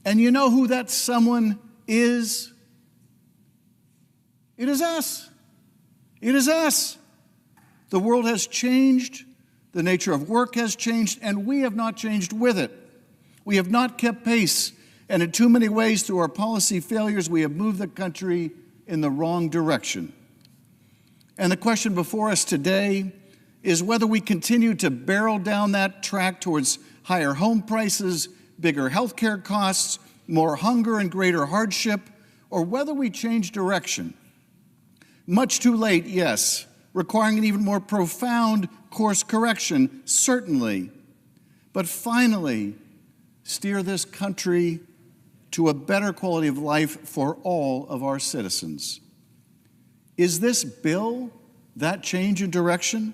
And you know who that someone is? It is us. It is us. The world has changed, the nature of work has changed, and we have not changed with it. We have not kept pace, and in too many ways, through our policy failures, we have moved the country in the wrong direction. And the question before us today is whether we continue to barrel down that track towards higher home prices, bigger healthcare costs, more hunger and greater hardship, or whether we change direction. Much too late, yes, requiring an even more profound course correction, certainly, but finally steer this country to a better quality of life for all of our citizens. Is this bill that change in direction?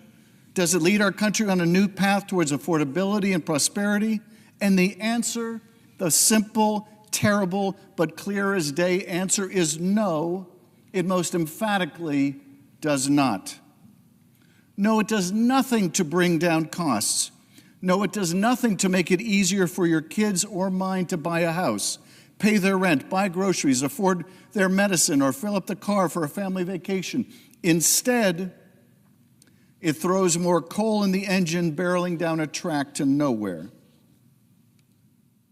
Does it lead our country on a new path towards affordability and prosperity? And the answer, the simple, terrible, but clear as day answer is no. It most emphatically does not. No, it does nothing to bring down costs. No, it does nothing to make it easier for your kids or mine to buy a house, pay their rent, buy groceries, afford their medicine, or fill up the car for a family vacation. Instead, it throws more coal in the engine, barreling down a track to nowhere.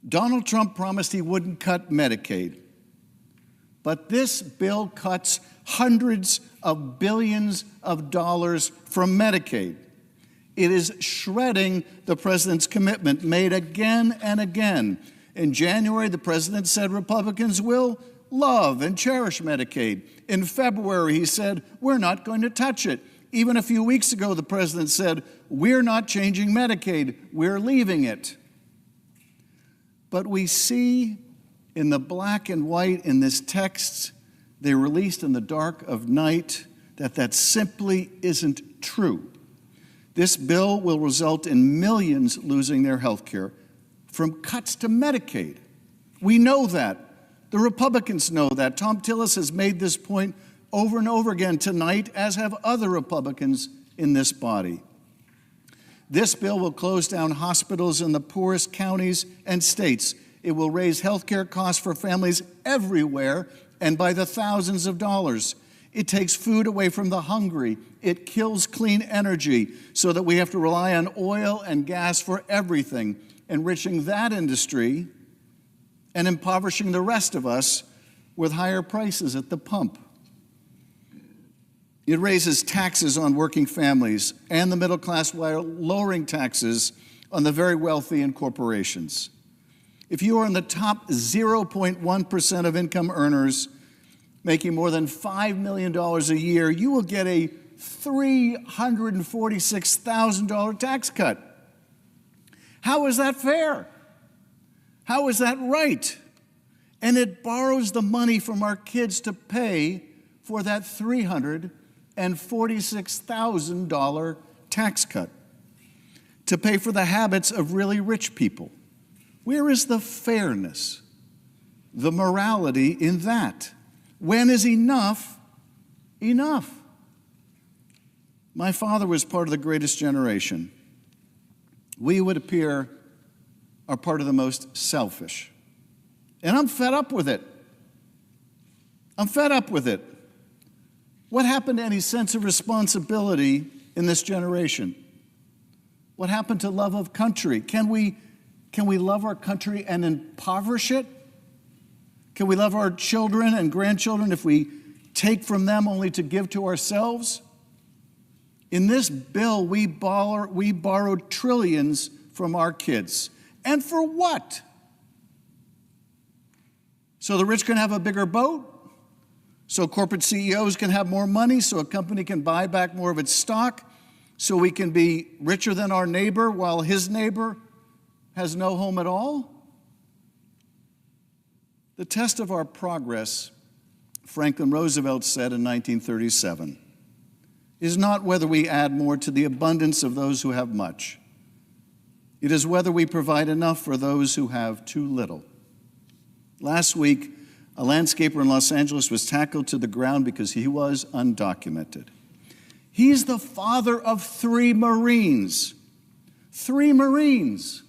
Donald Trump promised he wouldn't cut Medicaid. But this bill cuts hundreds of billions of dollars from Medicaid. It is shredding the president's commitment made again and again. In January, the president said Republicans will love and cherish Medicaid. In February, he said, we're not going to touch it. Even a few weeks ago, the president said, we're not changing Medicaid, we're leaving it. But we see in the black and white in this text they released in the dark of night that simply isn't true. This bill will result in millions losing their health care from cuts to Medicaid. We know that. The Republicans know that. Tom Tillis has made this point over and over again tonight, as have other Republicans in this body. This bill will close down hospitals in the poorest counties and states. It will raise health care costs for families everywhere and by the thousands of dollars. It takes food away from the hungry. It kills clean energy so that we have to rely on oil and gas for everything, enriching that industry and impoverishing the rest of us with higher prices at the pump. It raises taxes on working families and the middle class while lowering taxes on the very wealthy and corporations. If you are in the top 0.1% of income earners making more than $5 million a year, you will get a $346,000 tax cut. How is that fair? How is that right? And it borrows the money from our kids to pay for that $346,000 tax cut, to pay for the habits of really rich people. Where is the fairness, the morality in that? When is enough enough? My father was part of the greatest generation. We, would appear, are part of the most selfish. And I'm fed up with it. I'm fed up with it. What happened to any sense of responsibility in this generation? What happened to love of country? Can we love our country and impoverish it? Can we love our children and grandchildren if we take from them only to give to ourselves? In this bill, we borrowed trillions from our kids. And for what? So the rich can have a bigger boat? So corporate CEOs can have more money? So a company can buy back more of its stock? So we can be richer than our neighbor while his neighbor has no home at all? The test of our progress, Franklin Roosevelt said in 1937, is not whether we add more to the abundance of those who have much. It is whether we provide enough for those who have too little. Last week, a landscaper in Los Angeles was tackled to the ground because he was undocumented. He's the father of 3 Marines. 3 Marines.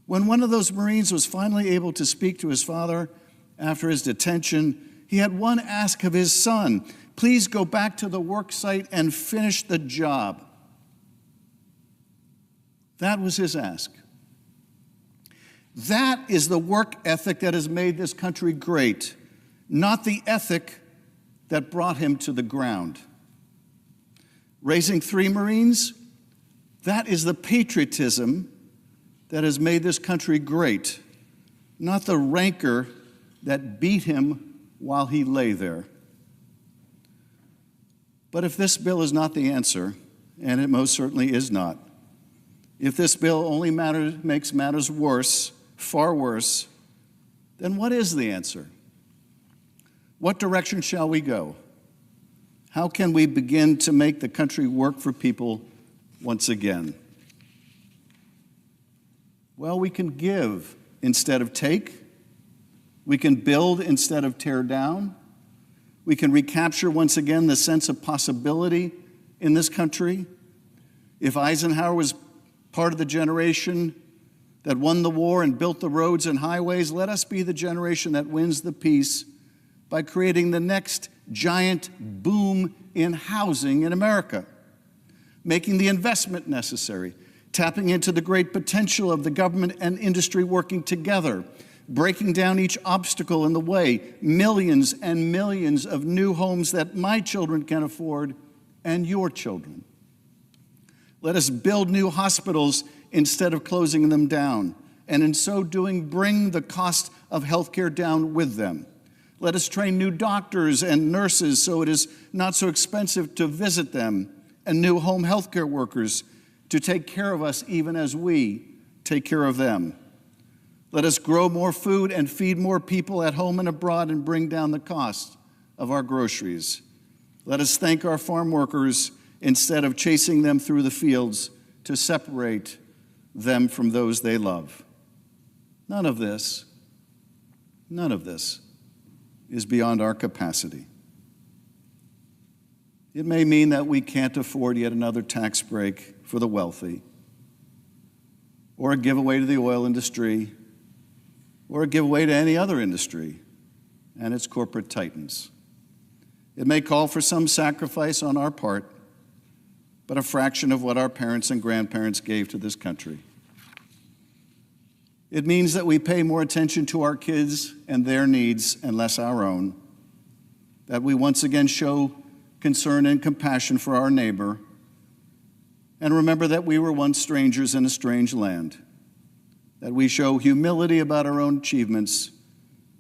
When one of those Marines was finally able to speak to his father after his detention, he had one ask of his son: please go back to the work site and finish the job. That was his ask. That is the work ethic that has made this country great, not the ethic that brought him to the ground. Raising 3 Marines, that is the patriotism that has made this country great, not the rancor that beat him while he lay there. But if this bill is not the answer, and it most certainly is not, if this bill only makes matters worse, far worse, then what is the answer? What direction shall we go? How can we begin to make the country work for people once again? Well, we can give instead of take. We can build instead of tear down. We can recapture once again the sense of possibility in this country. If Eisenhower was part of the generation that won the war and built the roads and highways, let us be the generation that wins the peace by creating the next giant boom in housing in America, making the investment necessary, tapping into the great potential of the government and industry working together, breaking down each obstacle in the way, millions and millions of new homes that my children can afford and your children. Let us build new hospitals instead of closing them down, and in so doing, bring the cost of health care down with them. Let us train new doctors and nurses so it is not so expensive to visit them, and new home health care workers to take care of us even as we take care of them. Let us grow more food and feed more people at home and abroad and bring down the cost of our groceries. Let us thank our farm workers instead of chasing them through the fields to separate them from those they love. None of this is beyond our capacity. It may mean that we can't afford yet another tax break for the wealthy, or a giveaway to the oil industry, or a giveaway to any other industry and its corporate titans. It may call for some sacrifice on our part, but a fraction of what our parents and grandparents gave to this country. It means that we pay more attention to our kids and their needs and less our own, that we once again show concern and compassion for our neighbor, and remember that we were once strangers in a strange land, that we show humility about our own achievements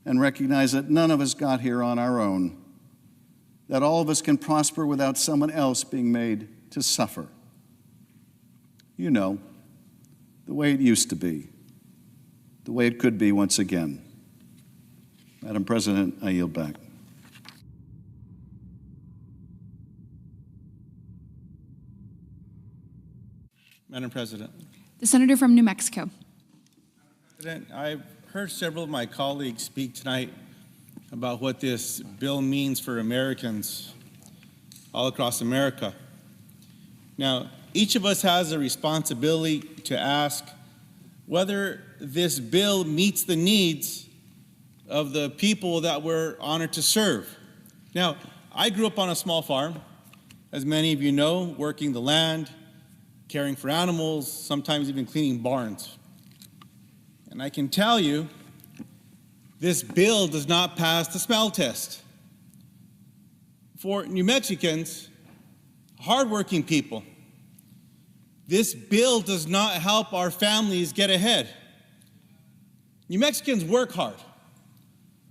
and recognize that none of us got here on our own, that all of us can prosper without someone else being made to suffer. You know, the way it used to be, the way it could be once again. Madam President, I yield back. Madam President. The senator from New Mexico. President, I've heard several of my colleagues speak tonight about what this bill means for Americans all across America. Now, each of us has a responsibility to ask whether this bill meets the needs of the people that we're honored to serve. Now, I grew up on a small farm, as many of you know, working the land, caring for animals, sometimes even cleaning barns. And I can tell you, this bill does not pass the smell test. For New Mexicans, hardworking people, this bill does not help our families get ahead. New Mexicans work hard.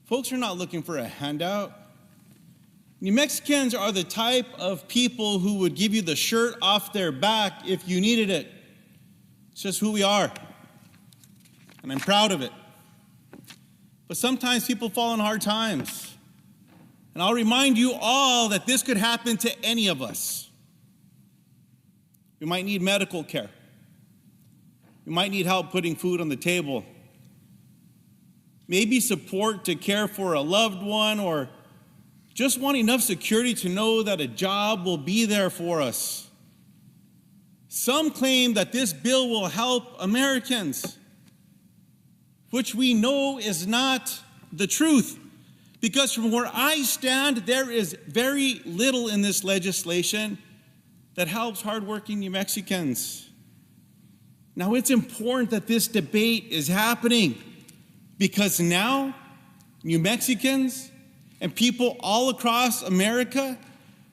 Folks are not looking for a handout. New Mexicans are the type of people who would give you the shirt off their back if you needed it. It's just who we are, and I'm proud of it. But sometimes people fall in hard times. And I'll remind you all that this could happen to any of us. We might need medical care. We might need help putting food on the table. Maybe support to care for a loved one, or just want enough security to know that a job will be there for us. Some claim that this bill will help Americans, which we know is not the truth. Because from where I stand, there is very little in this legislation that helps hardworking New Mexicans. Now, it's important that this debate is happening, because now New Mexicans and people all across America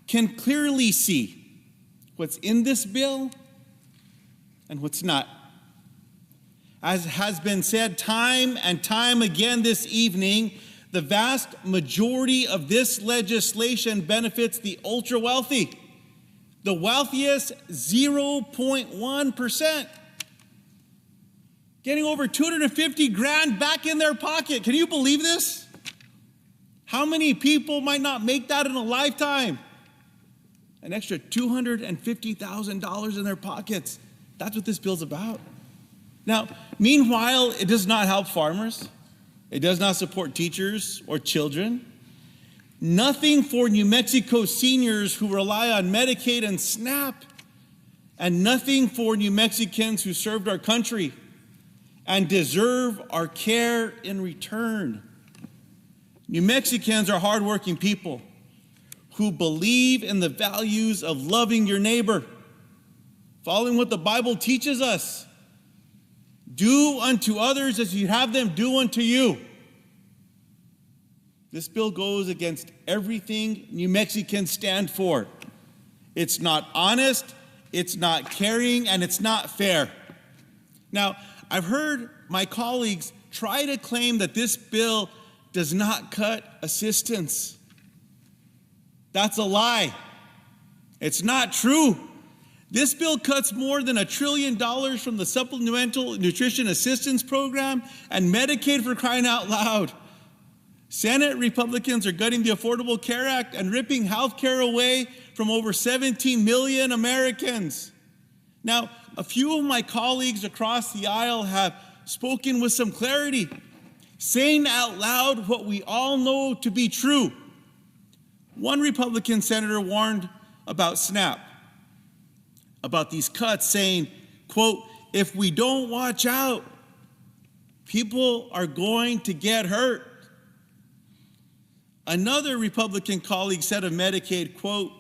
can clearly see what's in this bill and what's not. As has been said time and time again this evening, the vast majority of this legislation benefits the ultra wealthy, the wealthiest 0.1%, getting over 250 grand back in their pocket. Can you believe this? How many people might not make that in a lifetime? An extra $250,000 in their pockets. That's what this bill's about. Now, meanwhile, it does not help farmers. It does not support teachers or children. Nothing for New Mexico seniors who rely on Medicaid and SNAP. And nothing for New Mexicans who served our country and deserve our care in return. New Mexicans are hardworking people who believe in the values of loving your neighbor, following what the Bible teaches us. Do unto others as you have them do unto you. This bill goes against everything New Mexicans stand for. It's not honest, it's not caring, and it's not fair. Now, I've heard my colleagues try to claim that this bill does not cut assistance. That's a lie. It's not true. This bill cuts more than $1 trillion from the Supplemental Nutrition Assistance Program and Medicaid, for crying out loud. Senate Republicans are gutting the Affordable Care Act and ripping health care away from over 17 million Americans. Now, a few of my colleagues across the aisle have spoken with some clarity, saying out loud what we all know to be true. One Republican senator warned about SNAP, about these cuts, saying, quote, if we don't watch out, people are going to get hurt. Another Republican colleague said of Medicaid, quote,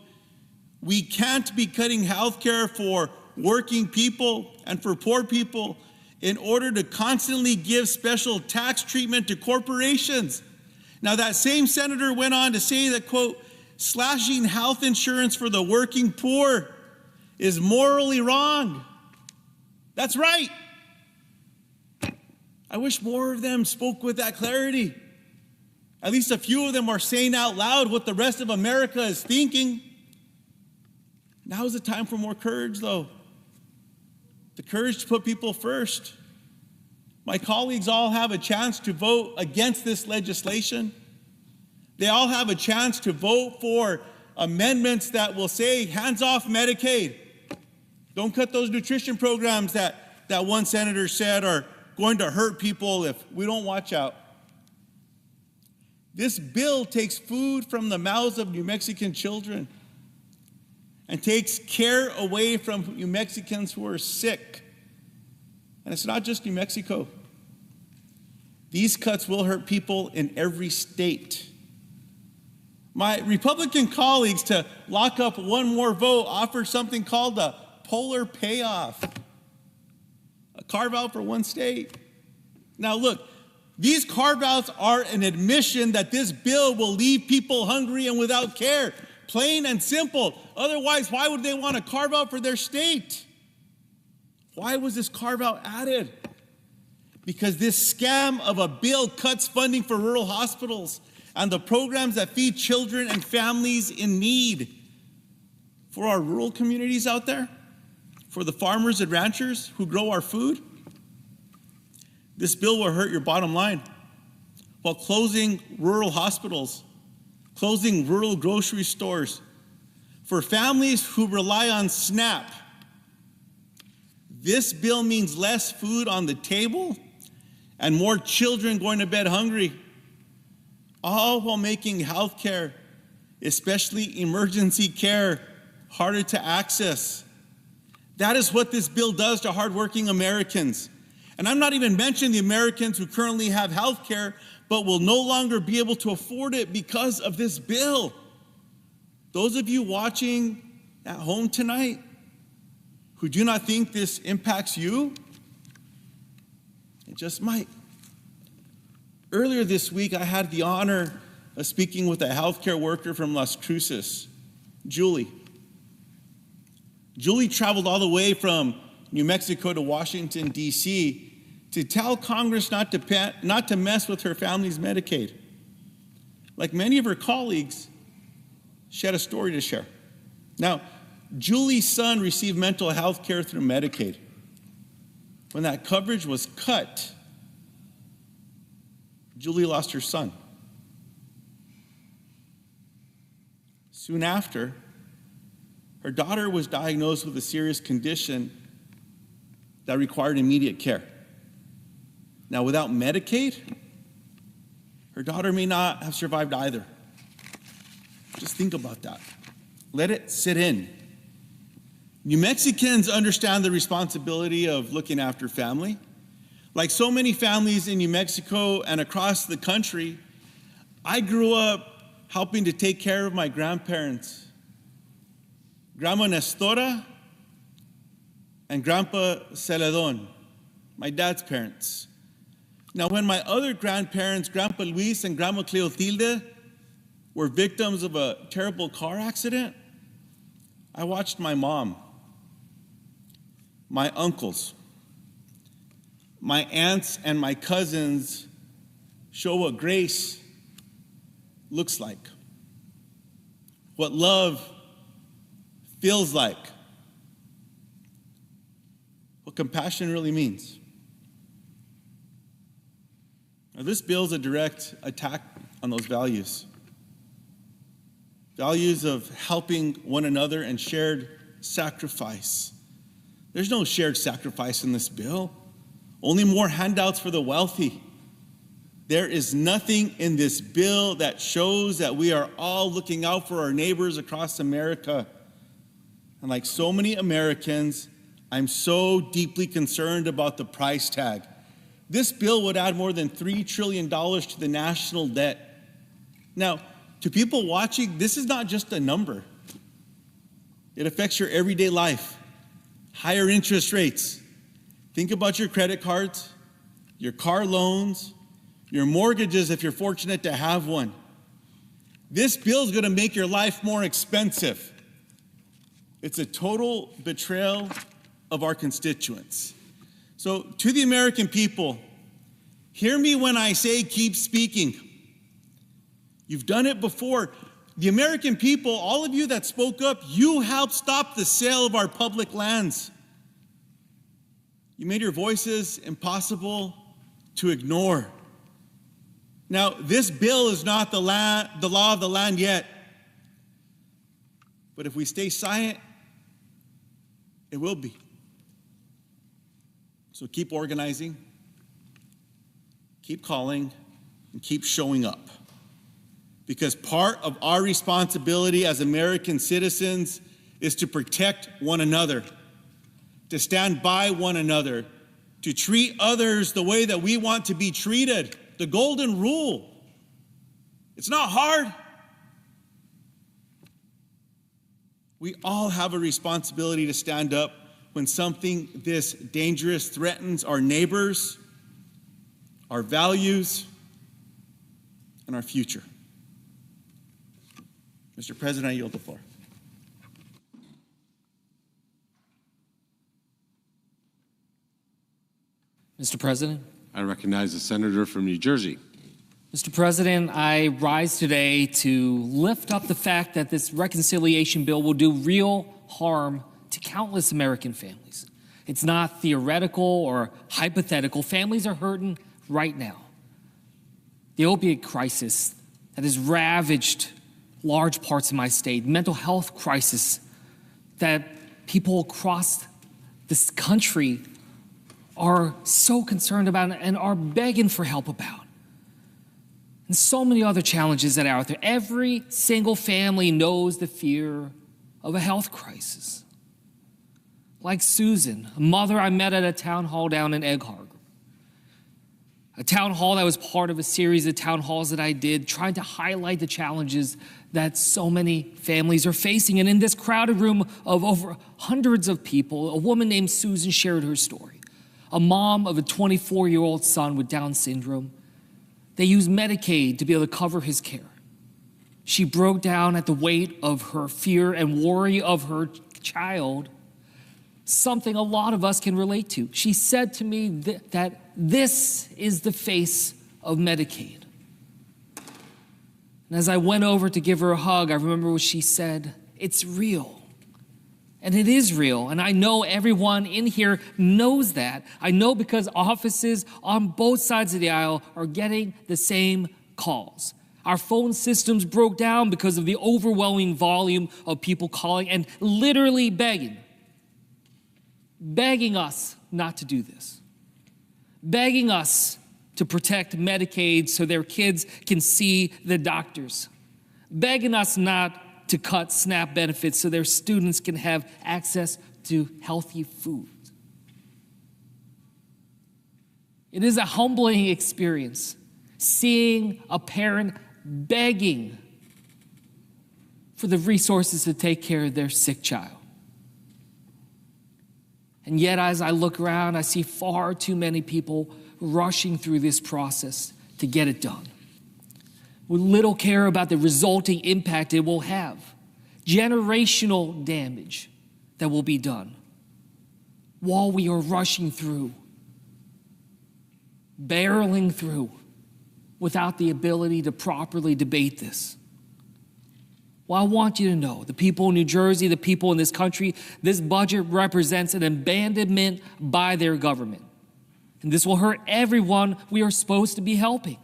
we can't be cutting health care for working people and for poor people in order to constantly give special tax treatment to corporations. Now, that same senator went on to say that, quote, slashing health insurance for the working poor is morally wrong. That's right. I wish more of them spoke with that clarity. At least a few of them are saying out loud what the rest of America is thinking. Now is the time for more courage, though. The courage to put people first. My colleagues all have a chance to vote against this legislation. They all have a chance to vote for amendments that will say, hands off Medicaid. Don't cut those nutrition programs that one senator said are going to hurt people if we don't watch out. This bill takes food from the mouths of New Mexican children and takes care away from New Mexicans who are sick. And it's not just New Mexico. These cuts will hurt people in every state. My Republican colleagues, to lock up one more vote, offer something called a polar payoff, a carve-out for one state. Now look, these carve-outs are an admission that this bill will leave people hungry and without care. Plain and simple. Otherwise, why would they want to carve out for their state? Why was this carve out added? Because this scam of a bill cuts funding for rural hospitals and the programs that feed children and families in need. For our rural communities out there, for the farmers and ranchers who grow our food, this bill will hurt your bottom line while closing rural hospitals, closing rural grocery stores. For families who rely on SNAP, this bill means less food on the table and more children going to bed hungry, all while making health care, especially emergency care, harder to access. That is what this bill does to hardworking Americans. And I'm not even mentioning the Americans who currently have health care but will no longer be able to afford it because of this bill. Those of you watching at home tonight who do not think this impacts you, it just might. Earlier this week, I had the honor of speaking with a healthcare worker from Las Cruces, Julie. Julie traveled all the way from New Mexico to Washington, D.C., to tell Congress not to mess with her family's Medicaid. Like many of her colleagues, she had a story to share. Now, Julie's son received mental health care through Medicaid. When that coverage was cut, Julie lost her son. Soon after, her daughter was diagnosed with a serious condition that required immediate care. Now, without Medicaid, her daughter may not have survived either. Just think about that. Let it sit in. New Mexicans understand the responsibility of looking after family. Like so many families in New Mexico and across the country, I grew up helping to take care of my grandparents, Grandma Nestora and Grandpa Celedon, my dad's parents. Now, when my other grandparents, Grandpa Luis and Grandma Cleotilde, were victims of a terrible car accident, I watched my mom, my uncles, my aunts, and my cousins show what grace looks like, what love feels like, compassion really means. Now, this bill is a direct attack on those values. Values of helping one another and shared sacrifice. There's no shared sacrifice in this bill. Only more handouts for the wealthy. There is nothing in this bill that shows that we are all looking out for our neighbors across America. And like so many Americans, I'm so deeply concerned about the price tag. This bill would add more than $3 trillion to the national debt. Now, to people watching, this is not just a number. It affects your everyday life. Higher interest rates. Think about your credit cards, your car loans, your mortgages if you're fortunate to have one. This bill is going to make your life more expensive. It's a total betrayal of our constituents. So to the American people, hear me when I say keep speaking. You've done it before. The American people, all of you that spoke up, you helped stop the sale of our public lands. You made your voices impossible to ignore. Now, this bill is not the law of the land yet. But if we stay silent, it will be. So keep organizing, keep calling, and keep showing up. Because part of our responsibility as American citizens is to protect one another, to stand by one another, to treat others the way that we want to be treated. The golden rule. It's not hard. We all have a responsibility to stand up when something this dangerous threatens our neighbors, our values, and our future. Mr. President, I yield the floor. Mr. President. I recognize the senator from New Jersey. Mr. President, I rise today to lift up the fact that this reconciliation bill will do real harm to countless American families. It's not theoretical or hypothetical. Families are hurting right now. The opiate crisis that has ravaged large parts of my state, mental health crisis that people across this country are so concerned about and are begging for help about. And so many other challenges that are out there. Every single family knows the fear of a health crisis. Like Susan, a mother I met at a town hall down in Egg Harbor. A town hall that was part of a series of town halls that I did, trying to highlight the challenges that so many families are facing. And in this crowded room of over hundreds of people, a woman named Susan shared her story. A mom of a 24-year-old son with Down syndrome. They used Medicaid to be able to cover his care. She broke down at the weight of her fear and worry of her child, something a lot of us can relate to. She said to me that this is the face of Medicaid. And as I went over to give her a hug, I remember what she said. It's real. And it is real, and I know everyone in here knows that. I know because offices on both sides of the aisle are getting the same calls. Our phone systems broke down because of the overwhelming volume of people calling and literally begging us not to do this. Begging us to protect Medicaid so their kids can see the doctors. Begging us not to cut SNAP benefits so their students can have access to healthy food. It is a humbling experience seeing a parent begging for the resources to take care of their sick child. And yet, as I look around, I see far too many people rushing through this process to get it done, with little care about the resulting impact it will have, generational damage that will be done while we are rushing through, barreling through without the ability to properly debate this. Well, I want you to know, the people in New Jersey, the people in this country, this budget represents an abandonment by their government. And this will hurt everyone we are supposed to be helping.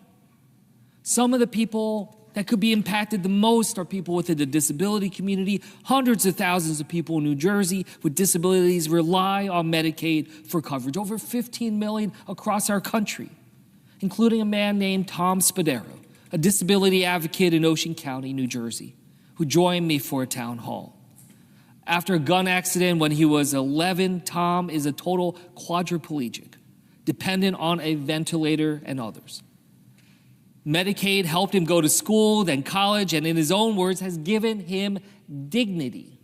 Some of the people that could be impacted the most are people within the disability community. Hundreds of thousands of people in New Jersey with disabilities rely on Medicaid for coverage. Over 15 million across our country, including a man named Tom Spadaro, a disability advocate in Ocean County, New Jersey, who joined me for a town hall. After a gun accident when he was 11, Tom is a total quadriplegic, dependent on a ventilator and others. Medicaid helped him go to school, then college, and in his own words, has given him dignity.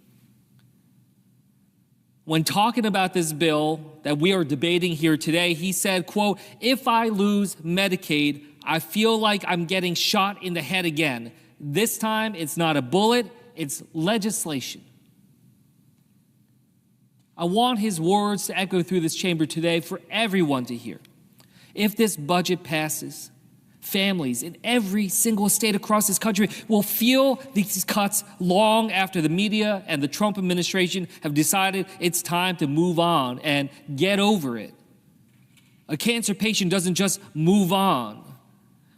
When talking about this bill that we are debating here today, he said, quote, "If I lose Medicaid, I feel like I'm getting shot in the head again. This time, it's not a bullet, it's legislation." I want his words to echo through this chamber today for everyone to hear. If this budget passes, families in every single state across this country will feel these cuts long after the media and the Trump administration have decided it's time to move on and get over it. A cancer patient doesn't just move on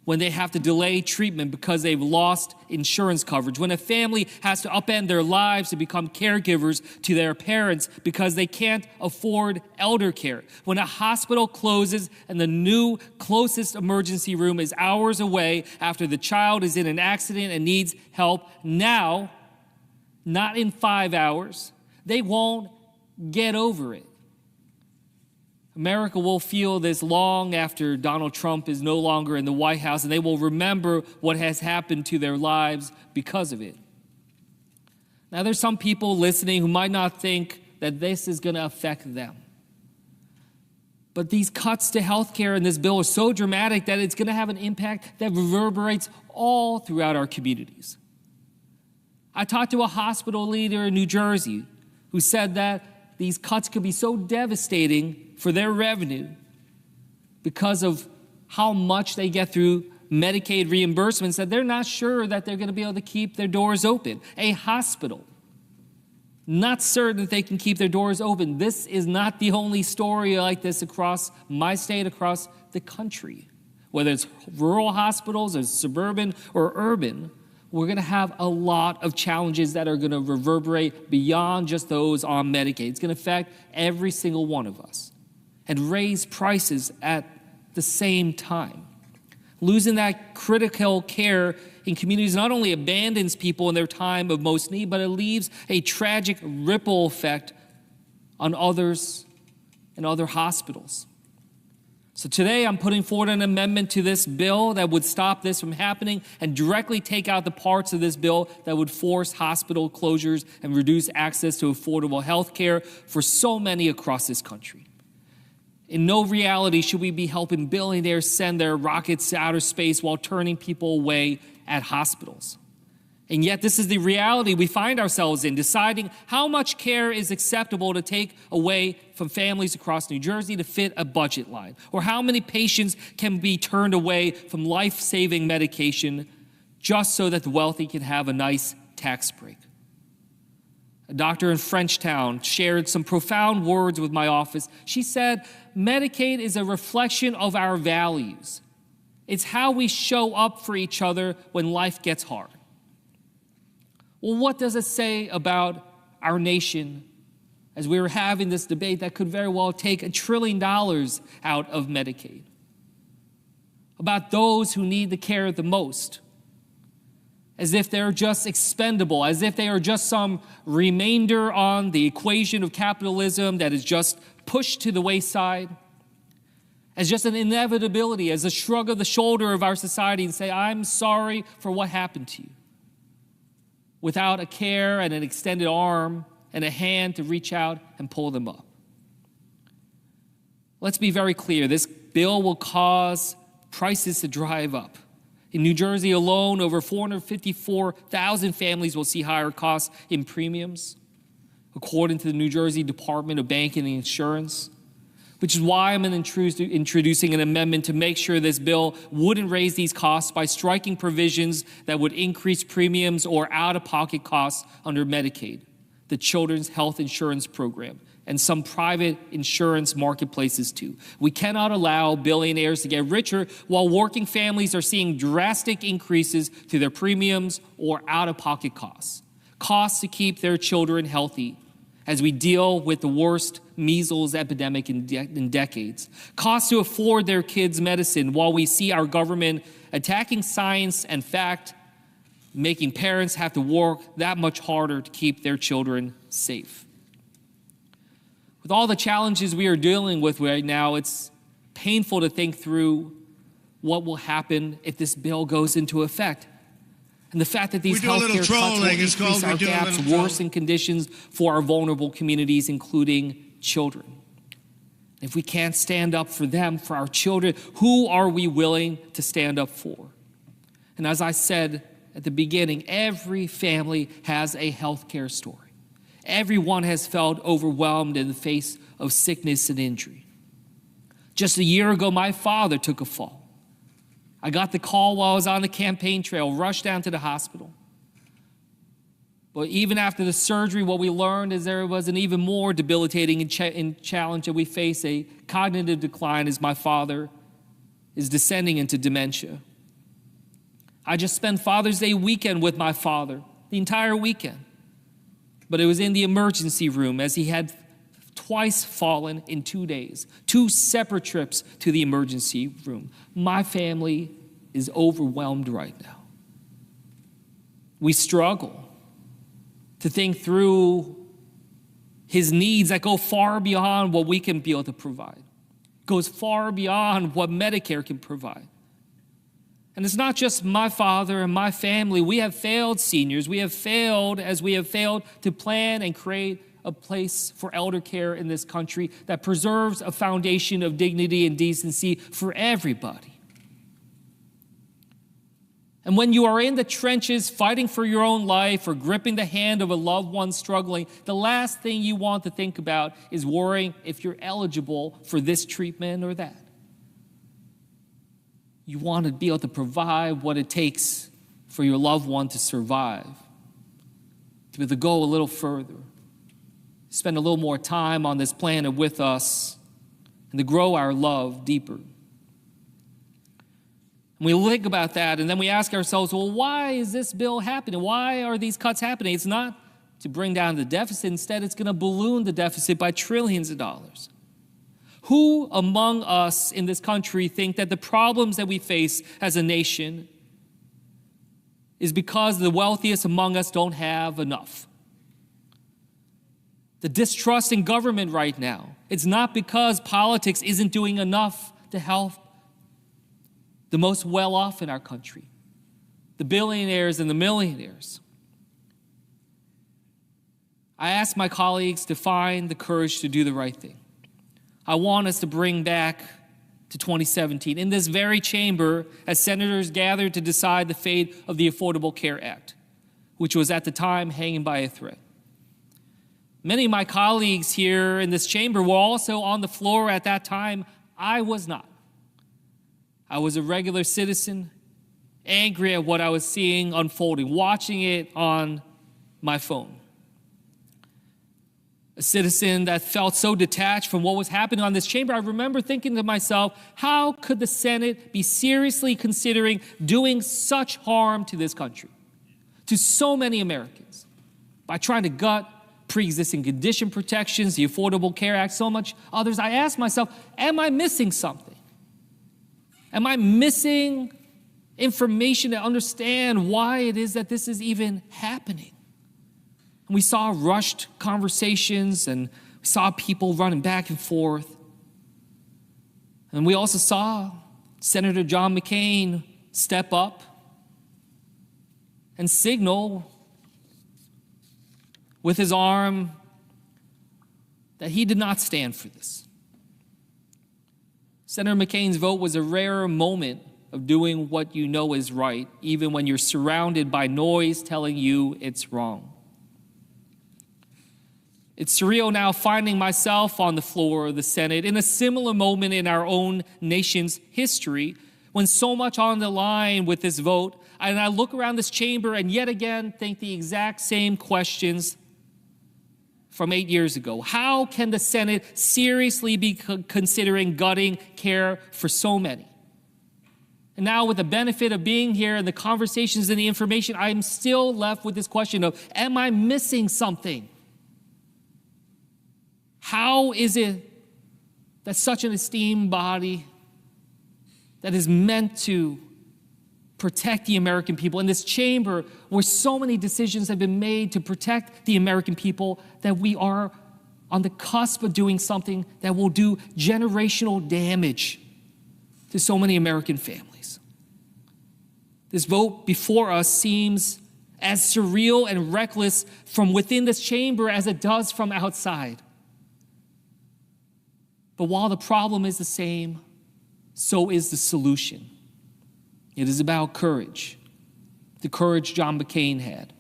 when they have to delay treatment because they've lost insurance coverage, when a family has to upend their lives to become caregivers to their parents because they can't afford elder care, when a hospital closes and the new closest emergency room is hours away after the child is in an accident and needs help now, not in 5 hours, they won't get over it. America will feel this long after Donald Trump is no longer in the White House, and they will remember what has happened to their lives because of it. Now, there's some people listening who might not think that this is going to affect them. But these cuts to health care in this bill are so dramatic that it's going to have an impact that reverberates all throughout our communities. I talked to a hospital leader in New Jersey who said that these cuts could be so devastating for their revenue because of how much they get through Medicaid reimbursements that they're not sure that they're going to be able to keep their doors open. A hospital, not certain that they can keep their doors open. This is not the only story like this across my state, across the country. Whether it's rural hospitals or suburban or urban, we're going to have a lot of challenges that are going to reverberate beyond just those on Medicaid. It's going to affect every single one of us and raise prices at the same time. Losing that critical care in communities not only abandons people in their time of most need, but it leaves a tragic ripple effect on others and other hospitals. So today I'm putting forward an amendment to this bill that would stop this from happening and directly take out the parts of this bill that would force hospital closures and reduce access to affordable health care for so many across this country. In no reality should we be helping billionaires send their rockets to outer space while turning people away at hospitals. And yet this is the reality we find ourselves in, deciding how much care is acceptable to take away from families across New Jersey to fit a budget line, or how many patients can be turned away from life-saving medication just so that the wealthy can have a nice tax break. A doctor in Frenchtown shared some profound words with my office. She said, "Medicaid is a reflection of our values. It's how we show up for each other when life gets hard." Well, what does it say about our nation as we were having this debate that could very well take $1 trillion out of Medicaid? About those who need the care the most, as if they're just expendable, as if they are just some remainder on the equation of capitalism that is just pushed to the wayside, as just an inevitability, as a shrug of the shoulder of our society and say, "I'm sorry for what happened to you," without a care and an extended arm and a hand to reach out and pull them up. Let's be very clear. This bill will cause prices to drive up. In New Jersey alone, over 454,000 families will see higher costs in premiums, according to the New Jersey Department of Banking and Insurance. which is why I'm introducing an amendment to make sure this bill wouldn't raise these costs by striking provisions that would increase premiums or out-of-pocket costs under Medicaid, the Children's Health Insurance Program, and some private insurance marketplaces too. We cannot allow billionaires to get richer while working families are seeing drastic increases to their premiums or out-of-pocket costs. Costs to keep their children healthy as we deal with the worst measles epidemic in decades. Costs to afford their kids medicine while we see our government attacking science and fact, making parents have to work that much harder to keep their children safe. With all the challenges we are dealing with right now, it's painful to think through what will happen if this bill goes into effect. And the fact that these healthcare cuts will increase our gaps, worsen conditions for our vulnerable communities, including children. If we can't stand up for them, for our children, who are we willing to stand up for? And as I said at the beginning, every family has a healthcare story. Everyone has felt overwhelmed in the face of sickness and injury. Just a year ago, my father took a fall. I got the call while I was on the campaign trail, rushed down to the hospital. But even after the surgery, what we learned is there was an even more debilitating challenge that we face, a cognitive decline as my father is descending into dementia. I just spent Father's Day weekend with my father, the entire weekend. But it was in the emergency room as he had twice fallen in 2 days, 2 separate trips to the emergency room. My family is overwhelmed right now. We struggle to think through his needs that go far beyond what we can be able to provide, goes far beyond what Medicare can provide. And it's not just my father and my family. We have failed seniors. We have failed as we have failed to plan and create a place for elder care in this country that preserves a foundation of dignity and decency for everybody. And when you are in the trenches fighting for your own life or gripping the hand of a loved one struggling, the last thing you want to think about is worrying if you're eligible for this treatment or that. You want to be able to provide what it takes for your loved one to survive, to be able to go a little further, spend a little more time on this planet with us, and to grow our love deeper. And we think about that, and then we ask ourselves, well, why is this bill happening? Why are these cuts happening? It's not to bring down the deficit. Instead, it's going to balloon the deficit by trillions of dollars. Who among us in this country think that the problems that we face as a nation is because the wealthiest among us don't have enough? The distrust in government right now, it's not because politics isn't doing enough to help the most well-off in our country, the billionaires and the millionaires. I ask my colleagues to find the courage to do the right thing. I want us to bring back to 2017, in this very chamber, as senators gathered to decide the fate of the Affordable Care Act, which was at the time hanging by a thread. Many of my colleagues here in this chamber were also on the floor at that time. I was not. I was a regular citizen, angry at what I was seeing unfolding, watching it on my phone. A citizen that felt so detached from what was happening on this chamber. I remember thinking to myself, how could the Senate be seriously considering doing such harm to this country, to so many Americans, by trying to gut pre-existing condition protections, the Affordable Care Act, so much others? I asked myself, am I missing something? Am I missing information to understand why it is that this is even happening? And we saw rushed conversations, and we saw people running back and forth. And we also saw Senator John McCain step up and signal with his arm that he did not stand for this. Senator McCain's vote was a rare moment of doing what you know is right, even when you're surrounded by noise telling you it's wrong. It's surreal now finding myself on the floor of the Senate in a similar moment in our own nation's history when so much on the line with this vote. And I look around this chamber and yet again think the exact same questions from 8 years ago. How can the Senate seriously be considering gutting care for so many? And now with the benefit of being here and the conversations and the information, I'm still left with this question of, am I missing something? How is it that such an esteemed body that is meant to protect the American people, in this chamber where so many decisions have been made to protect the American people, that we are on the cusp of doing something that will do generational damage to so many American families? This vote before us seems as surreal and reckless from within this chamber as it does from outside. But while the problem is the same, so is the solution. It is about courage, the courage John McCain had,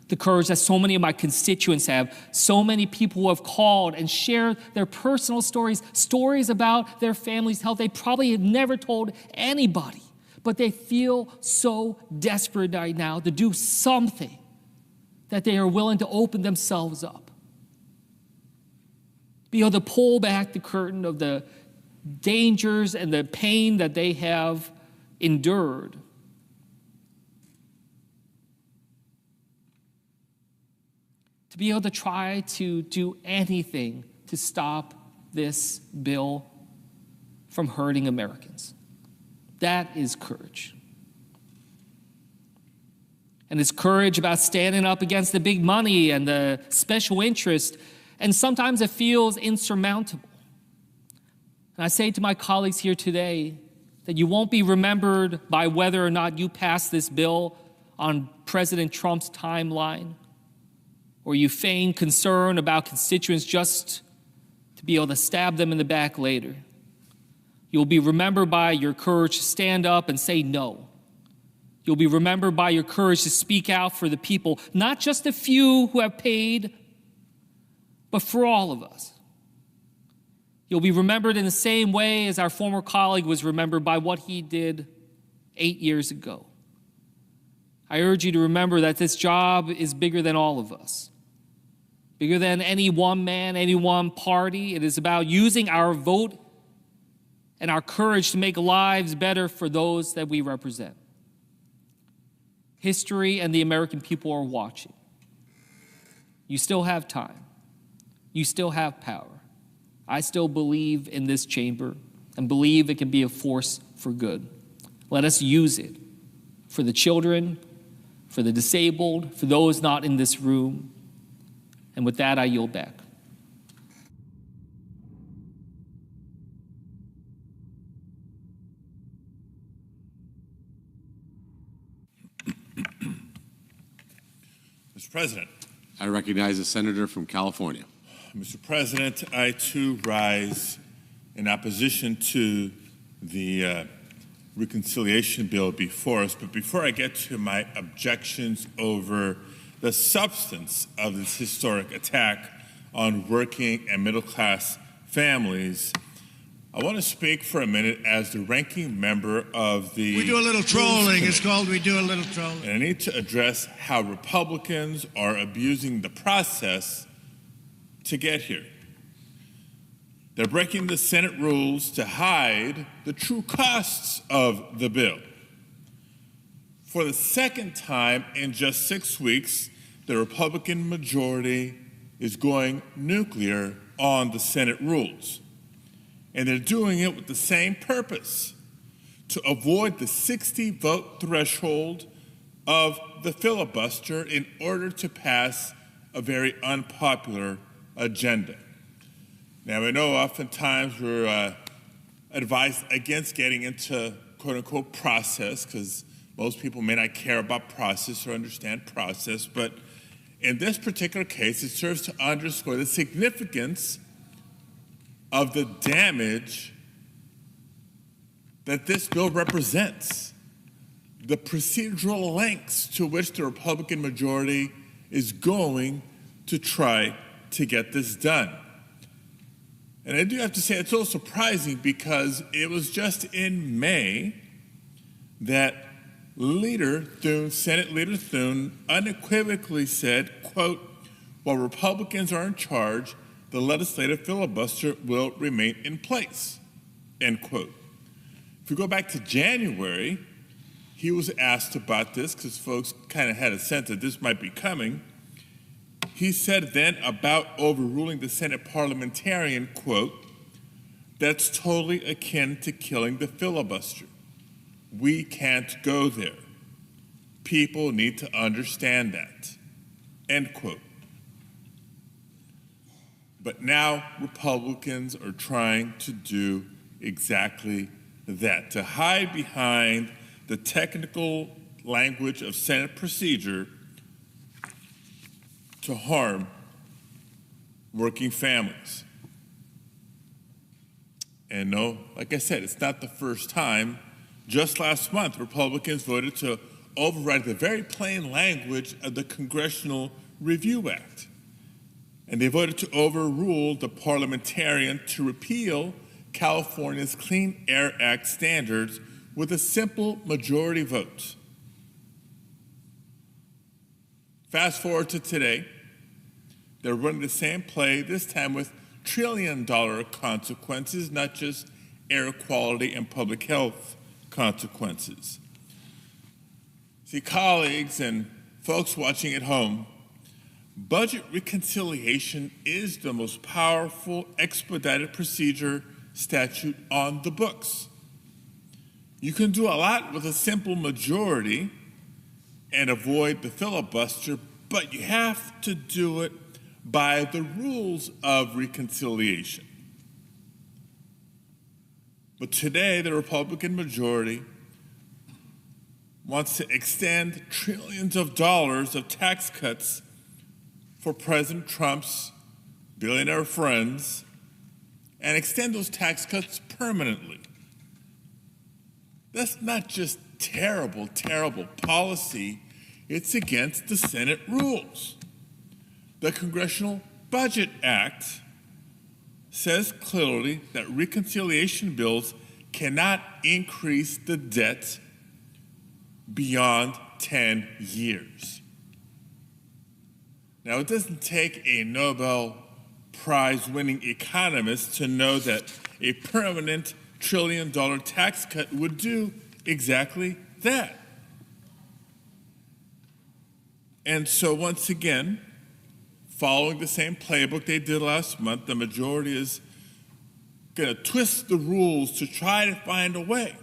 the courage that so many of my constituents have, so many people who have called and shared their personal stories, stories about their family's health they probably have never told anybody, but they feel so desperate right now to do something that they are willing to open themselves up. Be able to pull back the curtain of the dangers and the pain that they have endured. To be able to try to do anything to stop this bill from hurting Americans. That is courage. And it's courage about standing up against the big money and the special interest, and sometimes it feels insurmountable. And I say to my colleagues here today that you won't be remembered by whether or not you pass this bill on President Trump's timeline, or you feign concern about constituents just to be able to stab them in the back later. You'll be remembered by your courage to stand up and say no. You'll be remembered by your courage to speak out for the people, not just the few who have paid, but for all of us. You'll be remembered in the same way as our former colleague was remembered by what he did 8 years ago. I urge you to remember that this job is bigger than all of us, bigger than any one man, any one party. It is about using our vote and our courage to make lives better for those that we represent. History and the American people are watching. You still have time. You still have power. I still believe in this chamber and believe it can be a force for good. Let us use it for the children, for the disabled, for those not in this room. And with that, I yield back. Mr. President. I recognize the senator from California. Mr. President, I too rise in opposition to the reconciliation bill before us. But before I get to my objections over the substance of this historic attack on working and middle-class families, I want to speak for a minute as the ranking member of the... We do a little trolling. It's called We Do a Little Trolling. And I need to address how Republicans are abusing the process to get here. They're breaking the Senate rules to hide the true costs of the bill. For the second time in just 6 weeks, the Republican majority is going nuclear on the Senate rules. And they're doing it with the same purpose, to avoid the 60-vote threshold of the filibuster in order to pass a very unpopular agenda. Now, I know oftentimes we're advised against getting into quote-unquote process, because most people may not care about process or understand process, but in this particular case, it serves to underscore the significance of the damage that this bill represents, the procedural lengths to which the Republican majority is going to try to get this done. And I do have to say it's so surprising because it was just in May that Senate Leader Thune unequivocally said, quote, while Republicans are in charge, the legislative filibuster will remain in place, end quote. If we go back to January, he was asked about this because folks kind of had a sense that this might be coming. He said then about overruling the Senate parliamentarian, quote, that's totally akin to killing the filibuster. We can't go there. People need to understand that, end quote. But now Republicans are trying to do exactly that, to hide behind the technical language of Senate procedure to harm working families. And no, like I said, it's not the first time. Just last month, Republicans voted to override the very plain language of the Congressional Review Act. And they voted to overrule the parliamentarian to repeal California's Clean Air Act standards with a simple majority vote. Fast forward to today, they're running the same play, this time with trillion-dollar consequences, not just air quality and public health consequences. See, colleagues and folks watching at home, budget reconciliation is the most powerful expedited procedure statute on the books. You can do a lot with a simple majority and avoid the filibuster, but you have to do it by the rules of reconciliation. But today, the Republican majority wants to extend trillions of dollars of tax cuts for President Trump's billionaire friends and extend those tax cuts permanently. That's not just terrible, terrible policy, it's against the Senate rules. The Congressional Budget Act says clearly that reconciliation bills cannot increase the debt beyond 10 years. Now, it doesn't take a Nobel Prize-winning economist to know that a permanent trillion-dollar tax cut would do exactly that. And so once again, following the same playbook they did last month, the majority is going to twist the rules to try to find a way.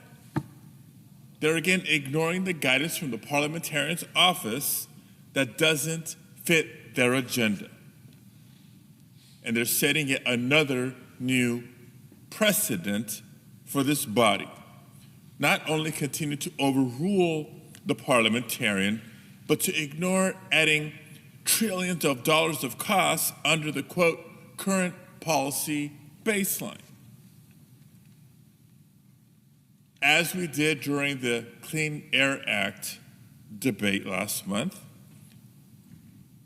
They're again ignoring the guidance from the parliamentarian's office that doesn't fit their agenda. And they're setting yet another new precedent for this body. Not only continue to overrule the parliamentarian, but to ignore adding trillions of dollars of costs under the, quote, current policy baseline. As we did during the Clean Air Act debate last month,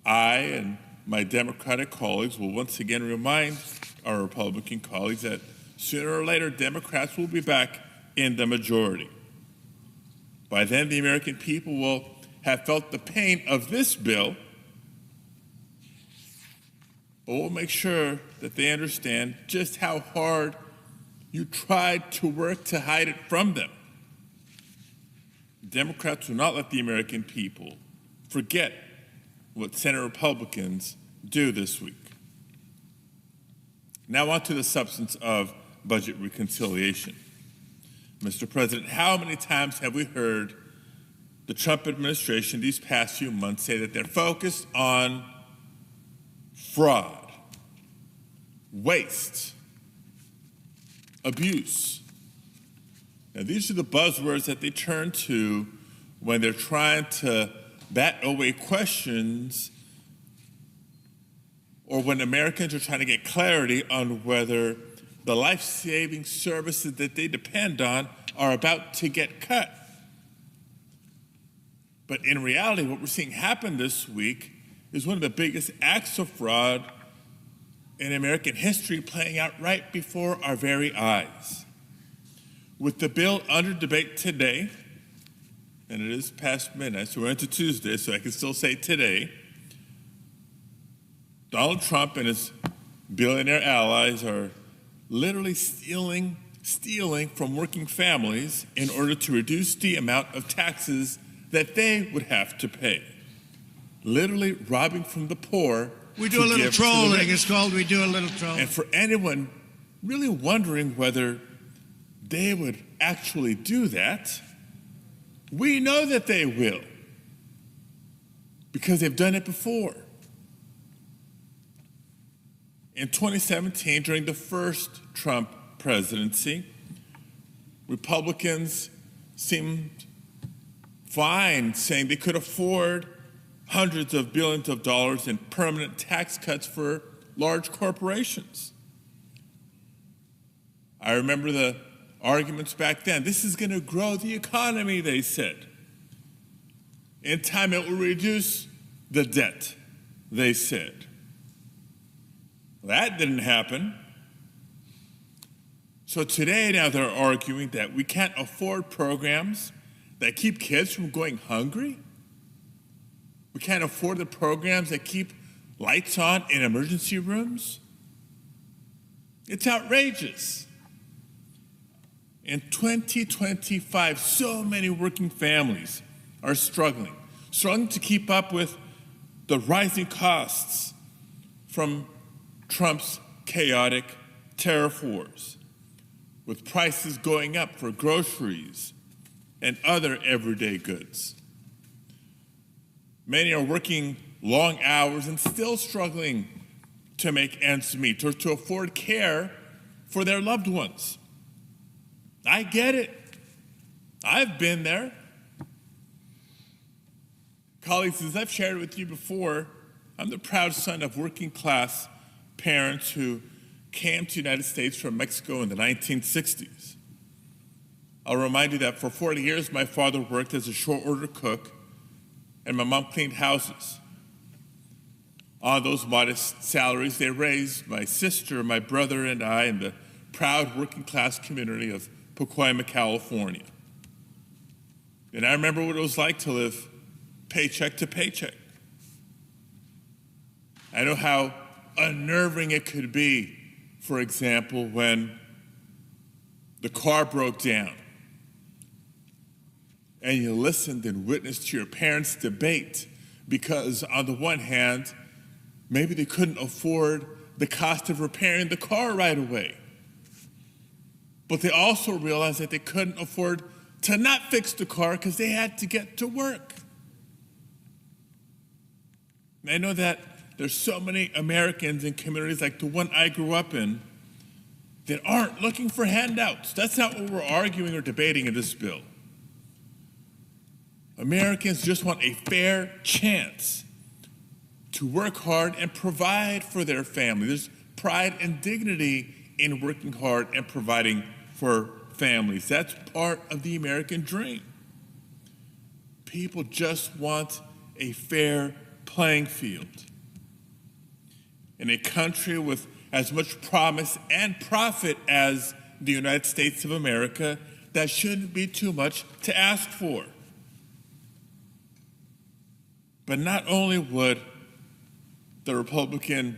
I and my Democratic colleagues will once again remind our Republican colleagues that sooner or later Democrats will be back in the majority. By then, the American people will have felt the pain of this bill, but we'll make sure that they understand just how hard you tried to work to hide it from them. Democrats will not let the American people forget what Senate Republicans do this week. Now on to the substance of budget reconciliation. Mr. President, how many times have we heard the Trump administration these past few months say that they're focused on fraud, waste, abuse? Now, these are the buzzwords that they turn to when they're trying to bat away questions or when Americans are trying to get clarity on whether the life-saving services that they depend on are about to get cut. But in reality, what we're seeing happen this week is one of the biggest acts of fraud in American history playing out right before our very eyes. With the bill under debate today, and it is past midnight, so we're into Tuesday, so I can still say today, Donald Trump and his billionaire allies are literally stealing from working families in order to reduce the amount of taxes that they would have to pay. Literally robbing from the poor. We do a little trolling. It's called we do a little trolling. And for anyone really wondering whether they would actually do that, we know that they will, because they've done it before. In 2017, during the first Trump presidency, Republicans seemed fine, saying they could afford hundreds of billions of dollars in permanent tax cuts for large corporations. I remember the arguments back then. This is going to grow the economy, they said. In time, it will reduce the debt, they said. That didn't happen. So today, now they're arguing that we can't afford programs that keep kids from going hungry. We can't afford the programs that keep lights on in emergency rooms. It's outrageous. In 2025, so many working families are struggling to keep up with the rising costs from Trump's chaotic tariff wars, with prices going up for groceries and other everyday goods. Many are working long hours and still struggling to make ends meet or to afford care for their loved ones. I get it. I've been there. Colleagues, as I've shared with you before, I'm the proud son of working class parents who came to the United States from Mexico in the 1960s. I'll remind you that for 40 years, my father worked as a short order cook and my mom cleaned houses. On those modest salaries, they raised my sister, my brother, and I in the proud working class community of Pacoima, California. And I remember what it was like to live paycheck to paycheck. I know how unnerving it could be, for example, when the car broke down and you listened and witnessed to your parents' debate because, on the one hand, maybe they couldn't afford the cost of repairing the car right away. But they also realized that they couldn't afford to not fix the car because they had to get to work. And I know that there's so many Americans in communities like the one I grew up in that aren't looking for handouts. That's not what we're arguing or debating in this bill. Americans just want a fair chance to work hard and provide for their family. There's pride and dignity in working hard and providing for families. That's part of the American dream. People just want a fair playing field. In a country with as much promise and profit as the United States of America, that shouldn't be too much to ask for. But not only would the Republican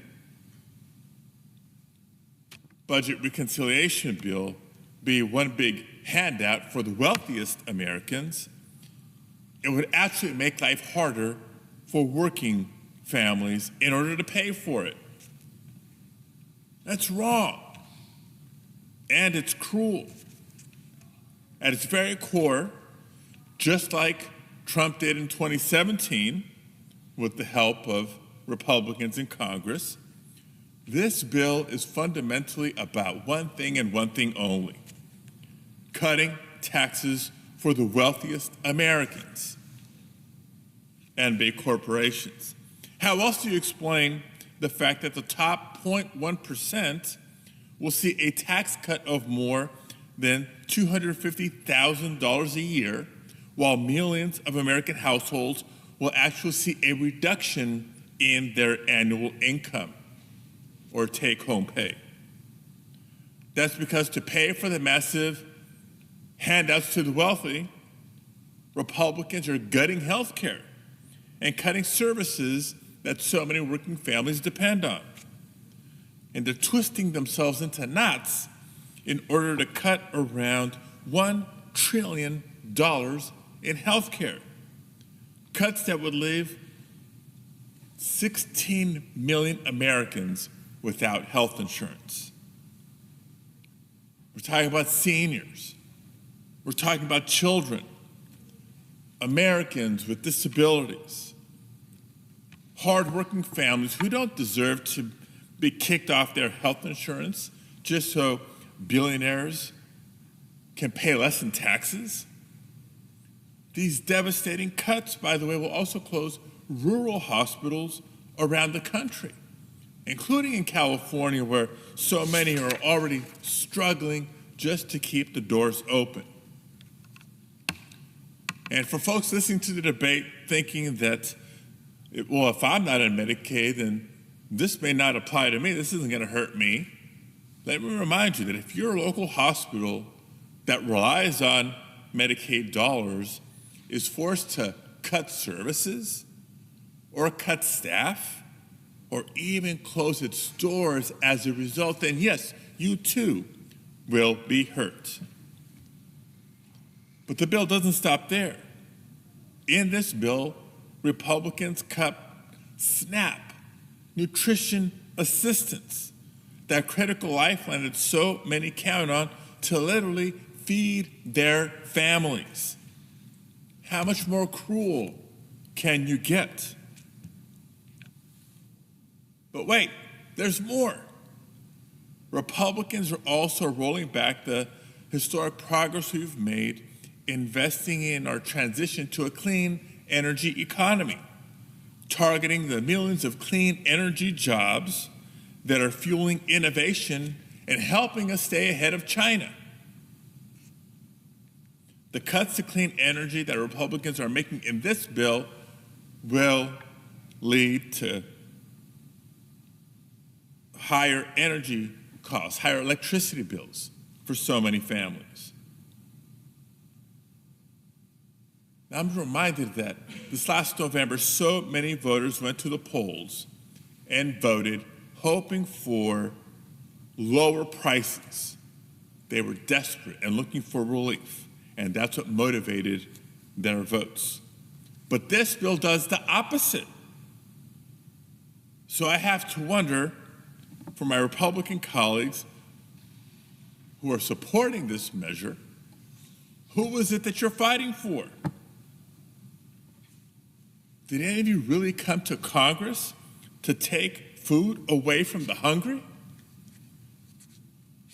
budget reconciliation bill be one big handout for the wealthiest Americans, it would actually make life harder for working families in order to pay for it. That's wrong, and it's cruel. At its very core, just like Trump did in 2017 with the help of Republicans in Congress, this bill is fundamentally about one thing and one thing only: cutting taxes for the wealthiest Americans and big corporations. How else do you explain the fact that the top 0.1% will see a tax cut of more than $250,000 a year, while millions of American households will actually see a reduction in their annual income? or take-home pay. That's because to pay for the massive handouts to the wealthy, Republicans are gutting health care and cutting services that so many working families depend on. And they're twisting themselves into knots in order to cut around $1 trillion in health care. Cuts that would leave 16 million Americans without health insurance. We're talking about seniors. We're talking about children, Americans with disabilities, hardworking families who don't deserve to be kicked off their health insurance just so billionaires can pay less in taxes. These devastating cuts, by the way, will also close rural hospitals around the country, including in California, where so many are already struggling just to keep the doors open. And for folks listening to the debate thinking that, well, if I'm not on Medicaid, then this may not apply to me, this isn't going to hurt me. Let me remind you that if your local hospital that relies on Medicaid dollars is forced to cut services or cut staff or even close its doors as a result, then yes, you too will be hurt. But the bill doesn't stop there. In this bill, Republicans cut SNAP, nutrition assistance, that critical lifeline that so many count on to literally feed their families. How much more cruel can you get? But wait, there's more. Republicans are also rolling back the historic progress we've made investing in our transition to a clean energy economy, targeting the millions of clean energy jobs that are fueling innovation and helping us stay ahead of China. The cuts to clean energy that Republicans are making in this bill will lead to higher energy costs, higher electricity bills for so many families. Now, I'm reminded that this last November, so many voters went to the polls and voted hoping for lower prices. They were desperate and looking for relief, and that's what motivated their votes. But this bill does the opposite. So I have to wonder, for my Republican colleagues who are supporting this measure, who is it that you're fighting for? Did any of you really come to Congress to take food away from the hungry?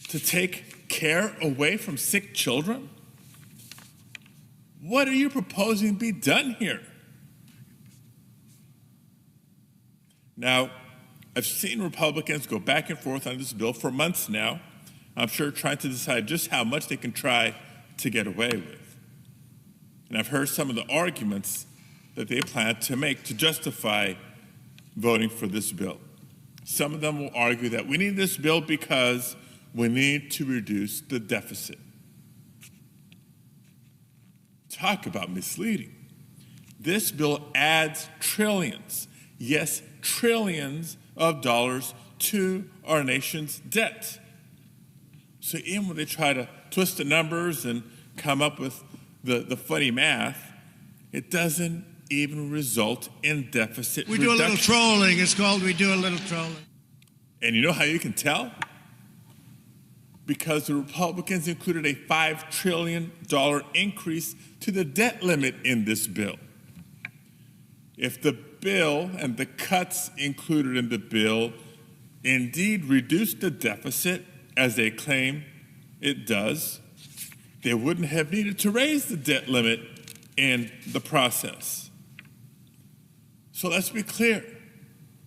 To take care away from sick children? What are you proposing be done here? Now, I've seen Republicans go back and forth on this bill for months now, I'm sure trying to decide just how much they can try to get away with. And I've heard some of the arguments that they plan to make to justify voting for this bill. Some of them will argue that we need this bill because we need to reduce the deficit. Talk about misleading. This bill adds trillions, yes, trillions of dollars to our nation's debt. So even when they try to twist the numbers and come up with the funny math, it doesn't even result in deficit We do a little trolling. It's called we do a little trolling. And you know how you can tell? Because the Republicans included a $5 trillion increase to the debt limit in this bill. If the bill and the cuts included in the bill indeed reduce the deficit, as they claim it does, they wouldn't have needed to raise the debt limit in the process. So let's be clear.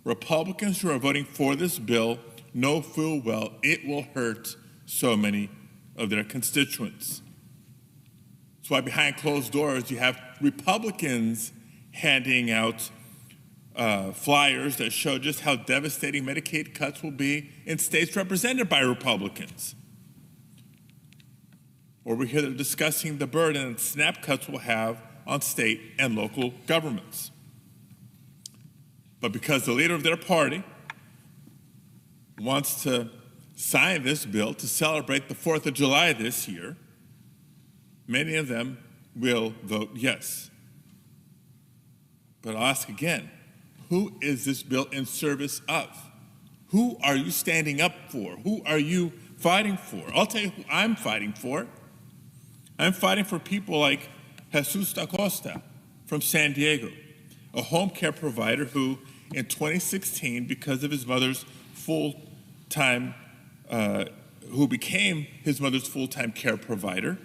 Republicans who are voting for this bill know full well it will hurt so many of their constituents. That's why behind closed doors you have Republicans handing out flyers that show just how devastating Medicaid cuts will be in states represented by Republicans. Or we hear they're discussing the burden that SNAP cuts will have on state and local governments. But because the leader of their party wants to sign this bill to celebrate the 4th of July this year, many of them will vote yes. But I'll ask again, who is this bill in service of? Who are you standing up for? Who are you fighting for? I'll tell you who I'm fighting for. I'm fighting for people like Jesus da Costa from San Diego, a home care provider who in 2016, because of his mother's full-time, who became his mother's full-time care provider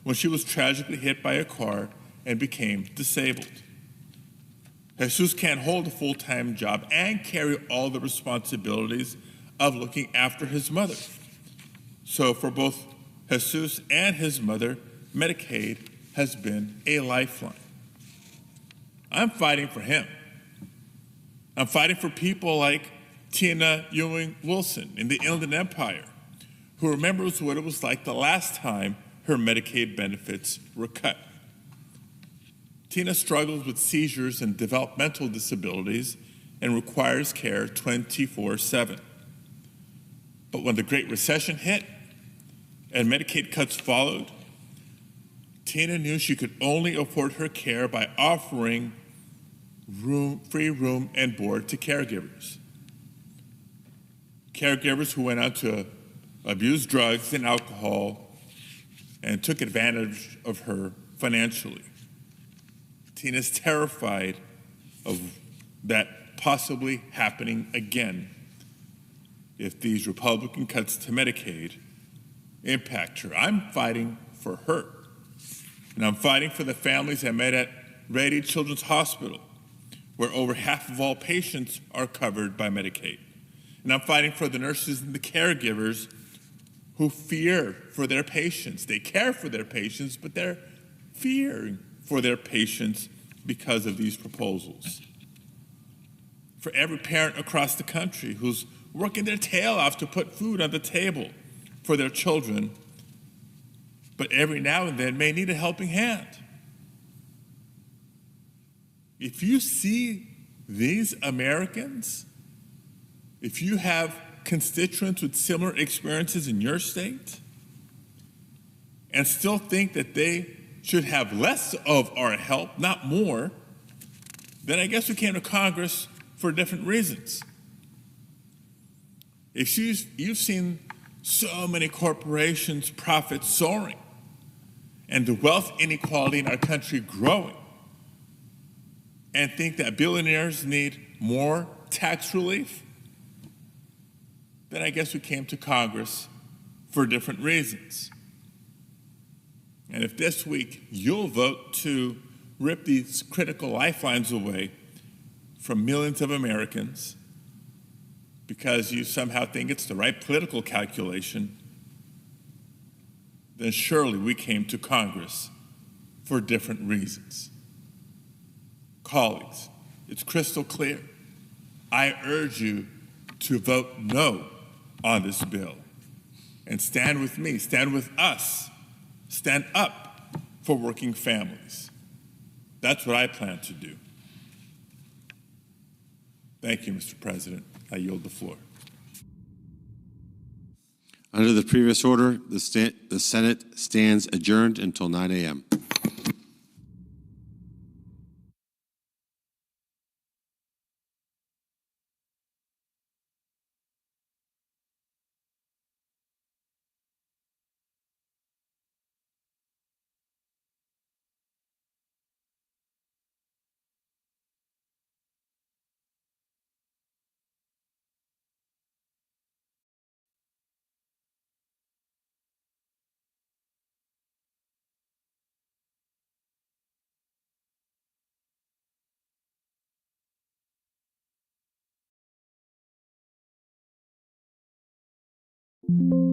when she was tragically hit by a car and became disabled. Jesus can't hold a full-time job and carry all the responsibilities of looking after his mother. So for both Jesus and his mother, Medicaid has been a lifeline. I'm fighting for him. I'm fighting for people like Tina Ewing Wilson in the Inland Empire, who remembers what it was like the last time her Medicaid benefits were cut. Tina struggles with seizures and developmental disabilities and requires care 24/7. But when the Great Recession hit and Medicaid cuts followed, Tina knew she could only afford her care by offering free room and board to caregivers. Caregivers who went out to abuse drugs and alcohol and took advantage of her financially. Tina's terrified of that possibly happening again if these Republican cuts to Medicaid impact her. I'm fighting for her. And I'm fighting for the families I met at Rady Children's Hospital, where over half of all patients are covered by Medicaid. And I'm fighting for the nurses and the caregivers who fear for their patients. They care for their patients, but they're fearing for their patients because of these proposals. For every parent across the country who's working their tail off to put food on the table for their children, but every now and then may need a helping hand. If you see these Americans, if you have constituents with similar experiences in your state, and still think that they should have less of our help, not more, then I guess we came to Congress for different reasons. If you've seen so many corporations' profits soaring and the wealth inequality in our country growing, and think that billionaires need more tax relief, then I guess we came to Congress for different reasons. And if this week you'll vote to rip these critical lifelines away from millions of Americans because you somehow think it's the right political calculation, then surely we came to Congress for different reasons. Colleagues, it's crystal clear. I urge you to vote no on this bill and stand with me, stand with us, stand up for working families. That's what I plan to do. Thank you, Mr. President. I yield the floor. Under the previous order, the Senate stands adjourned until 9 a.m. Thank you.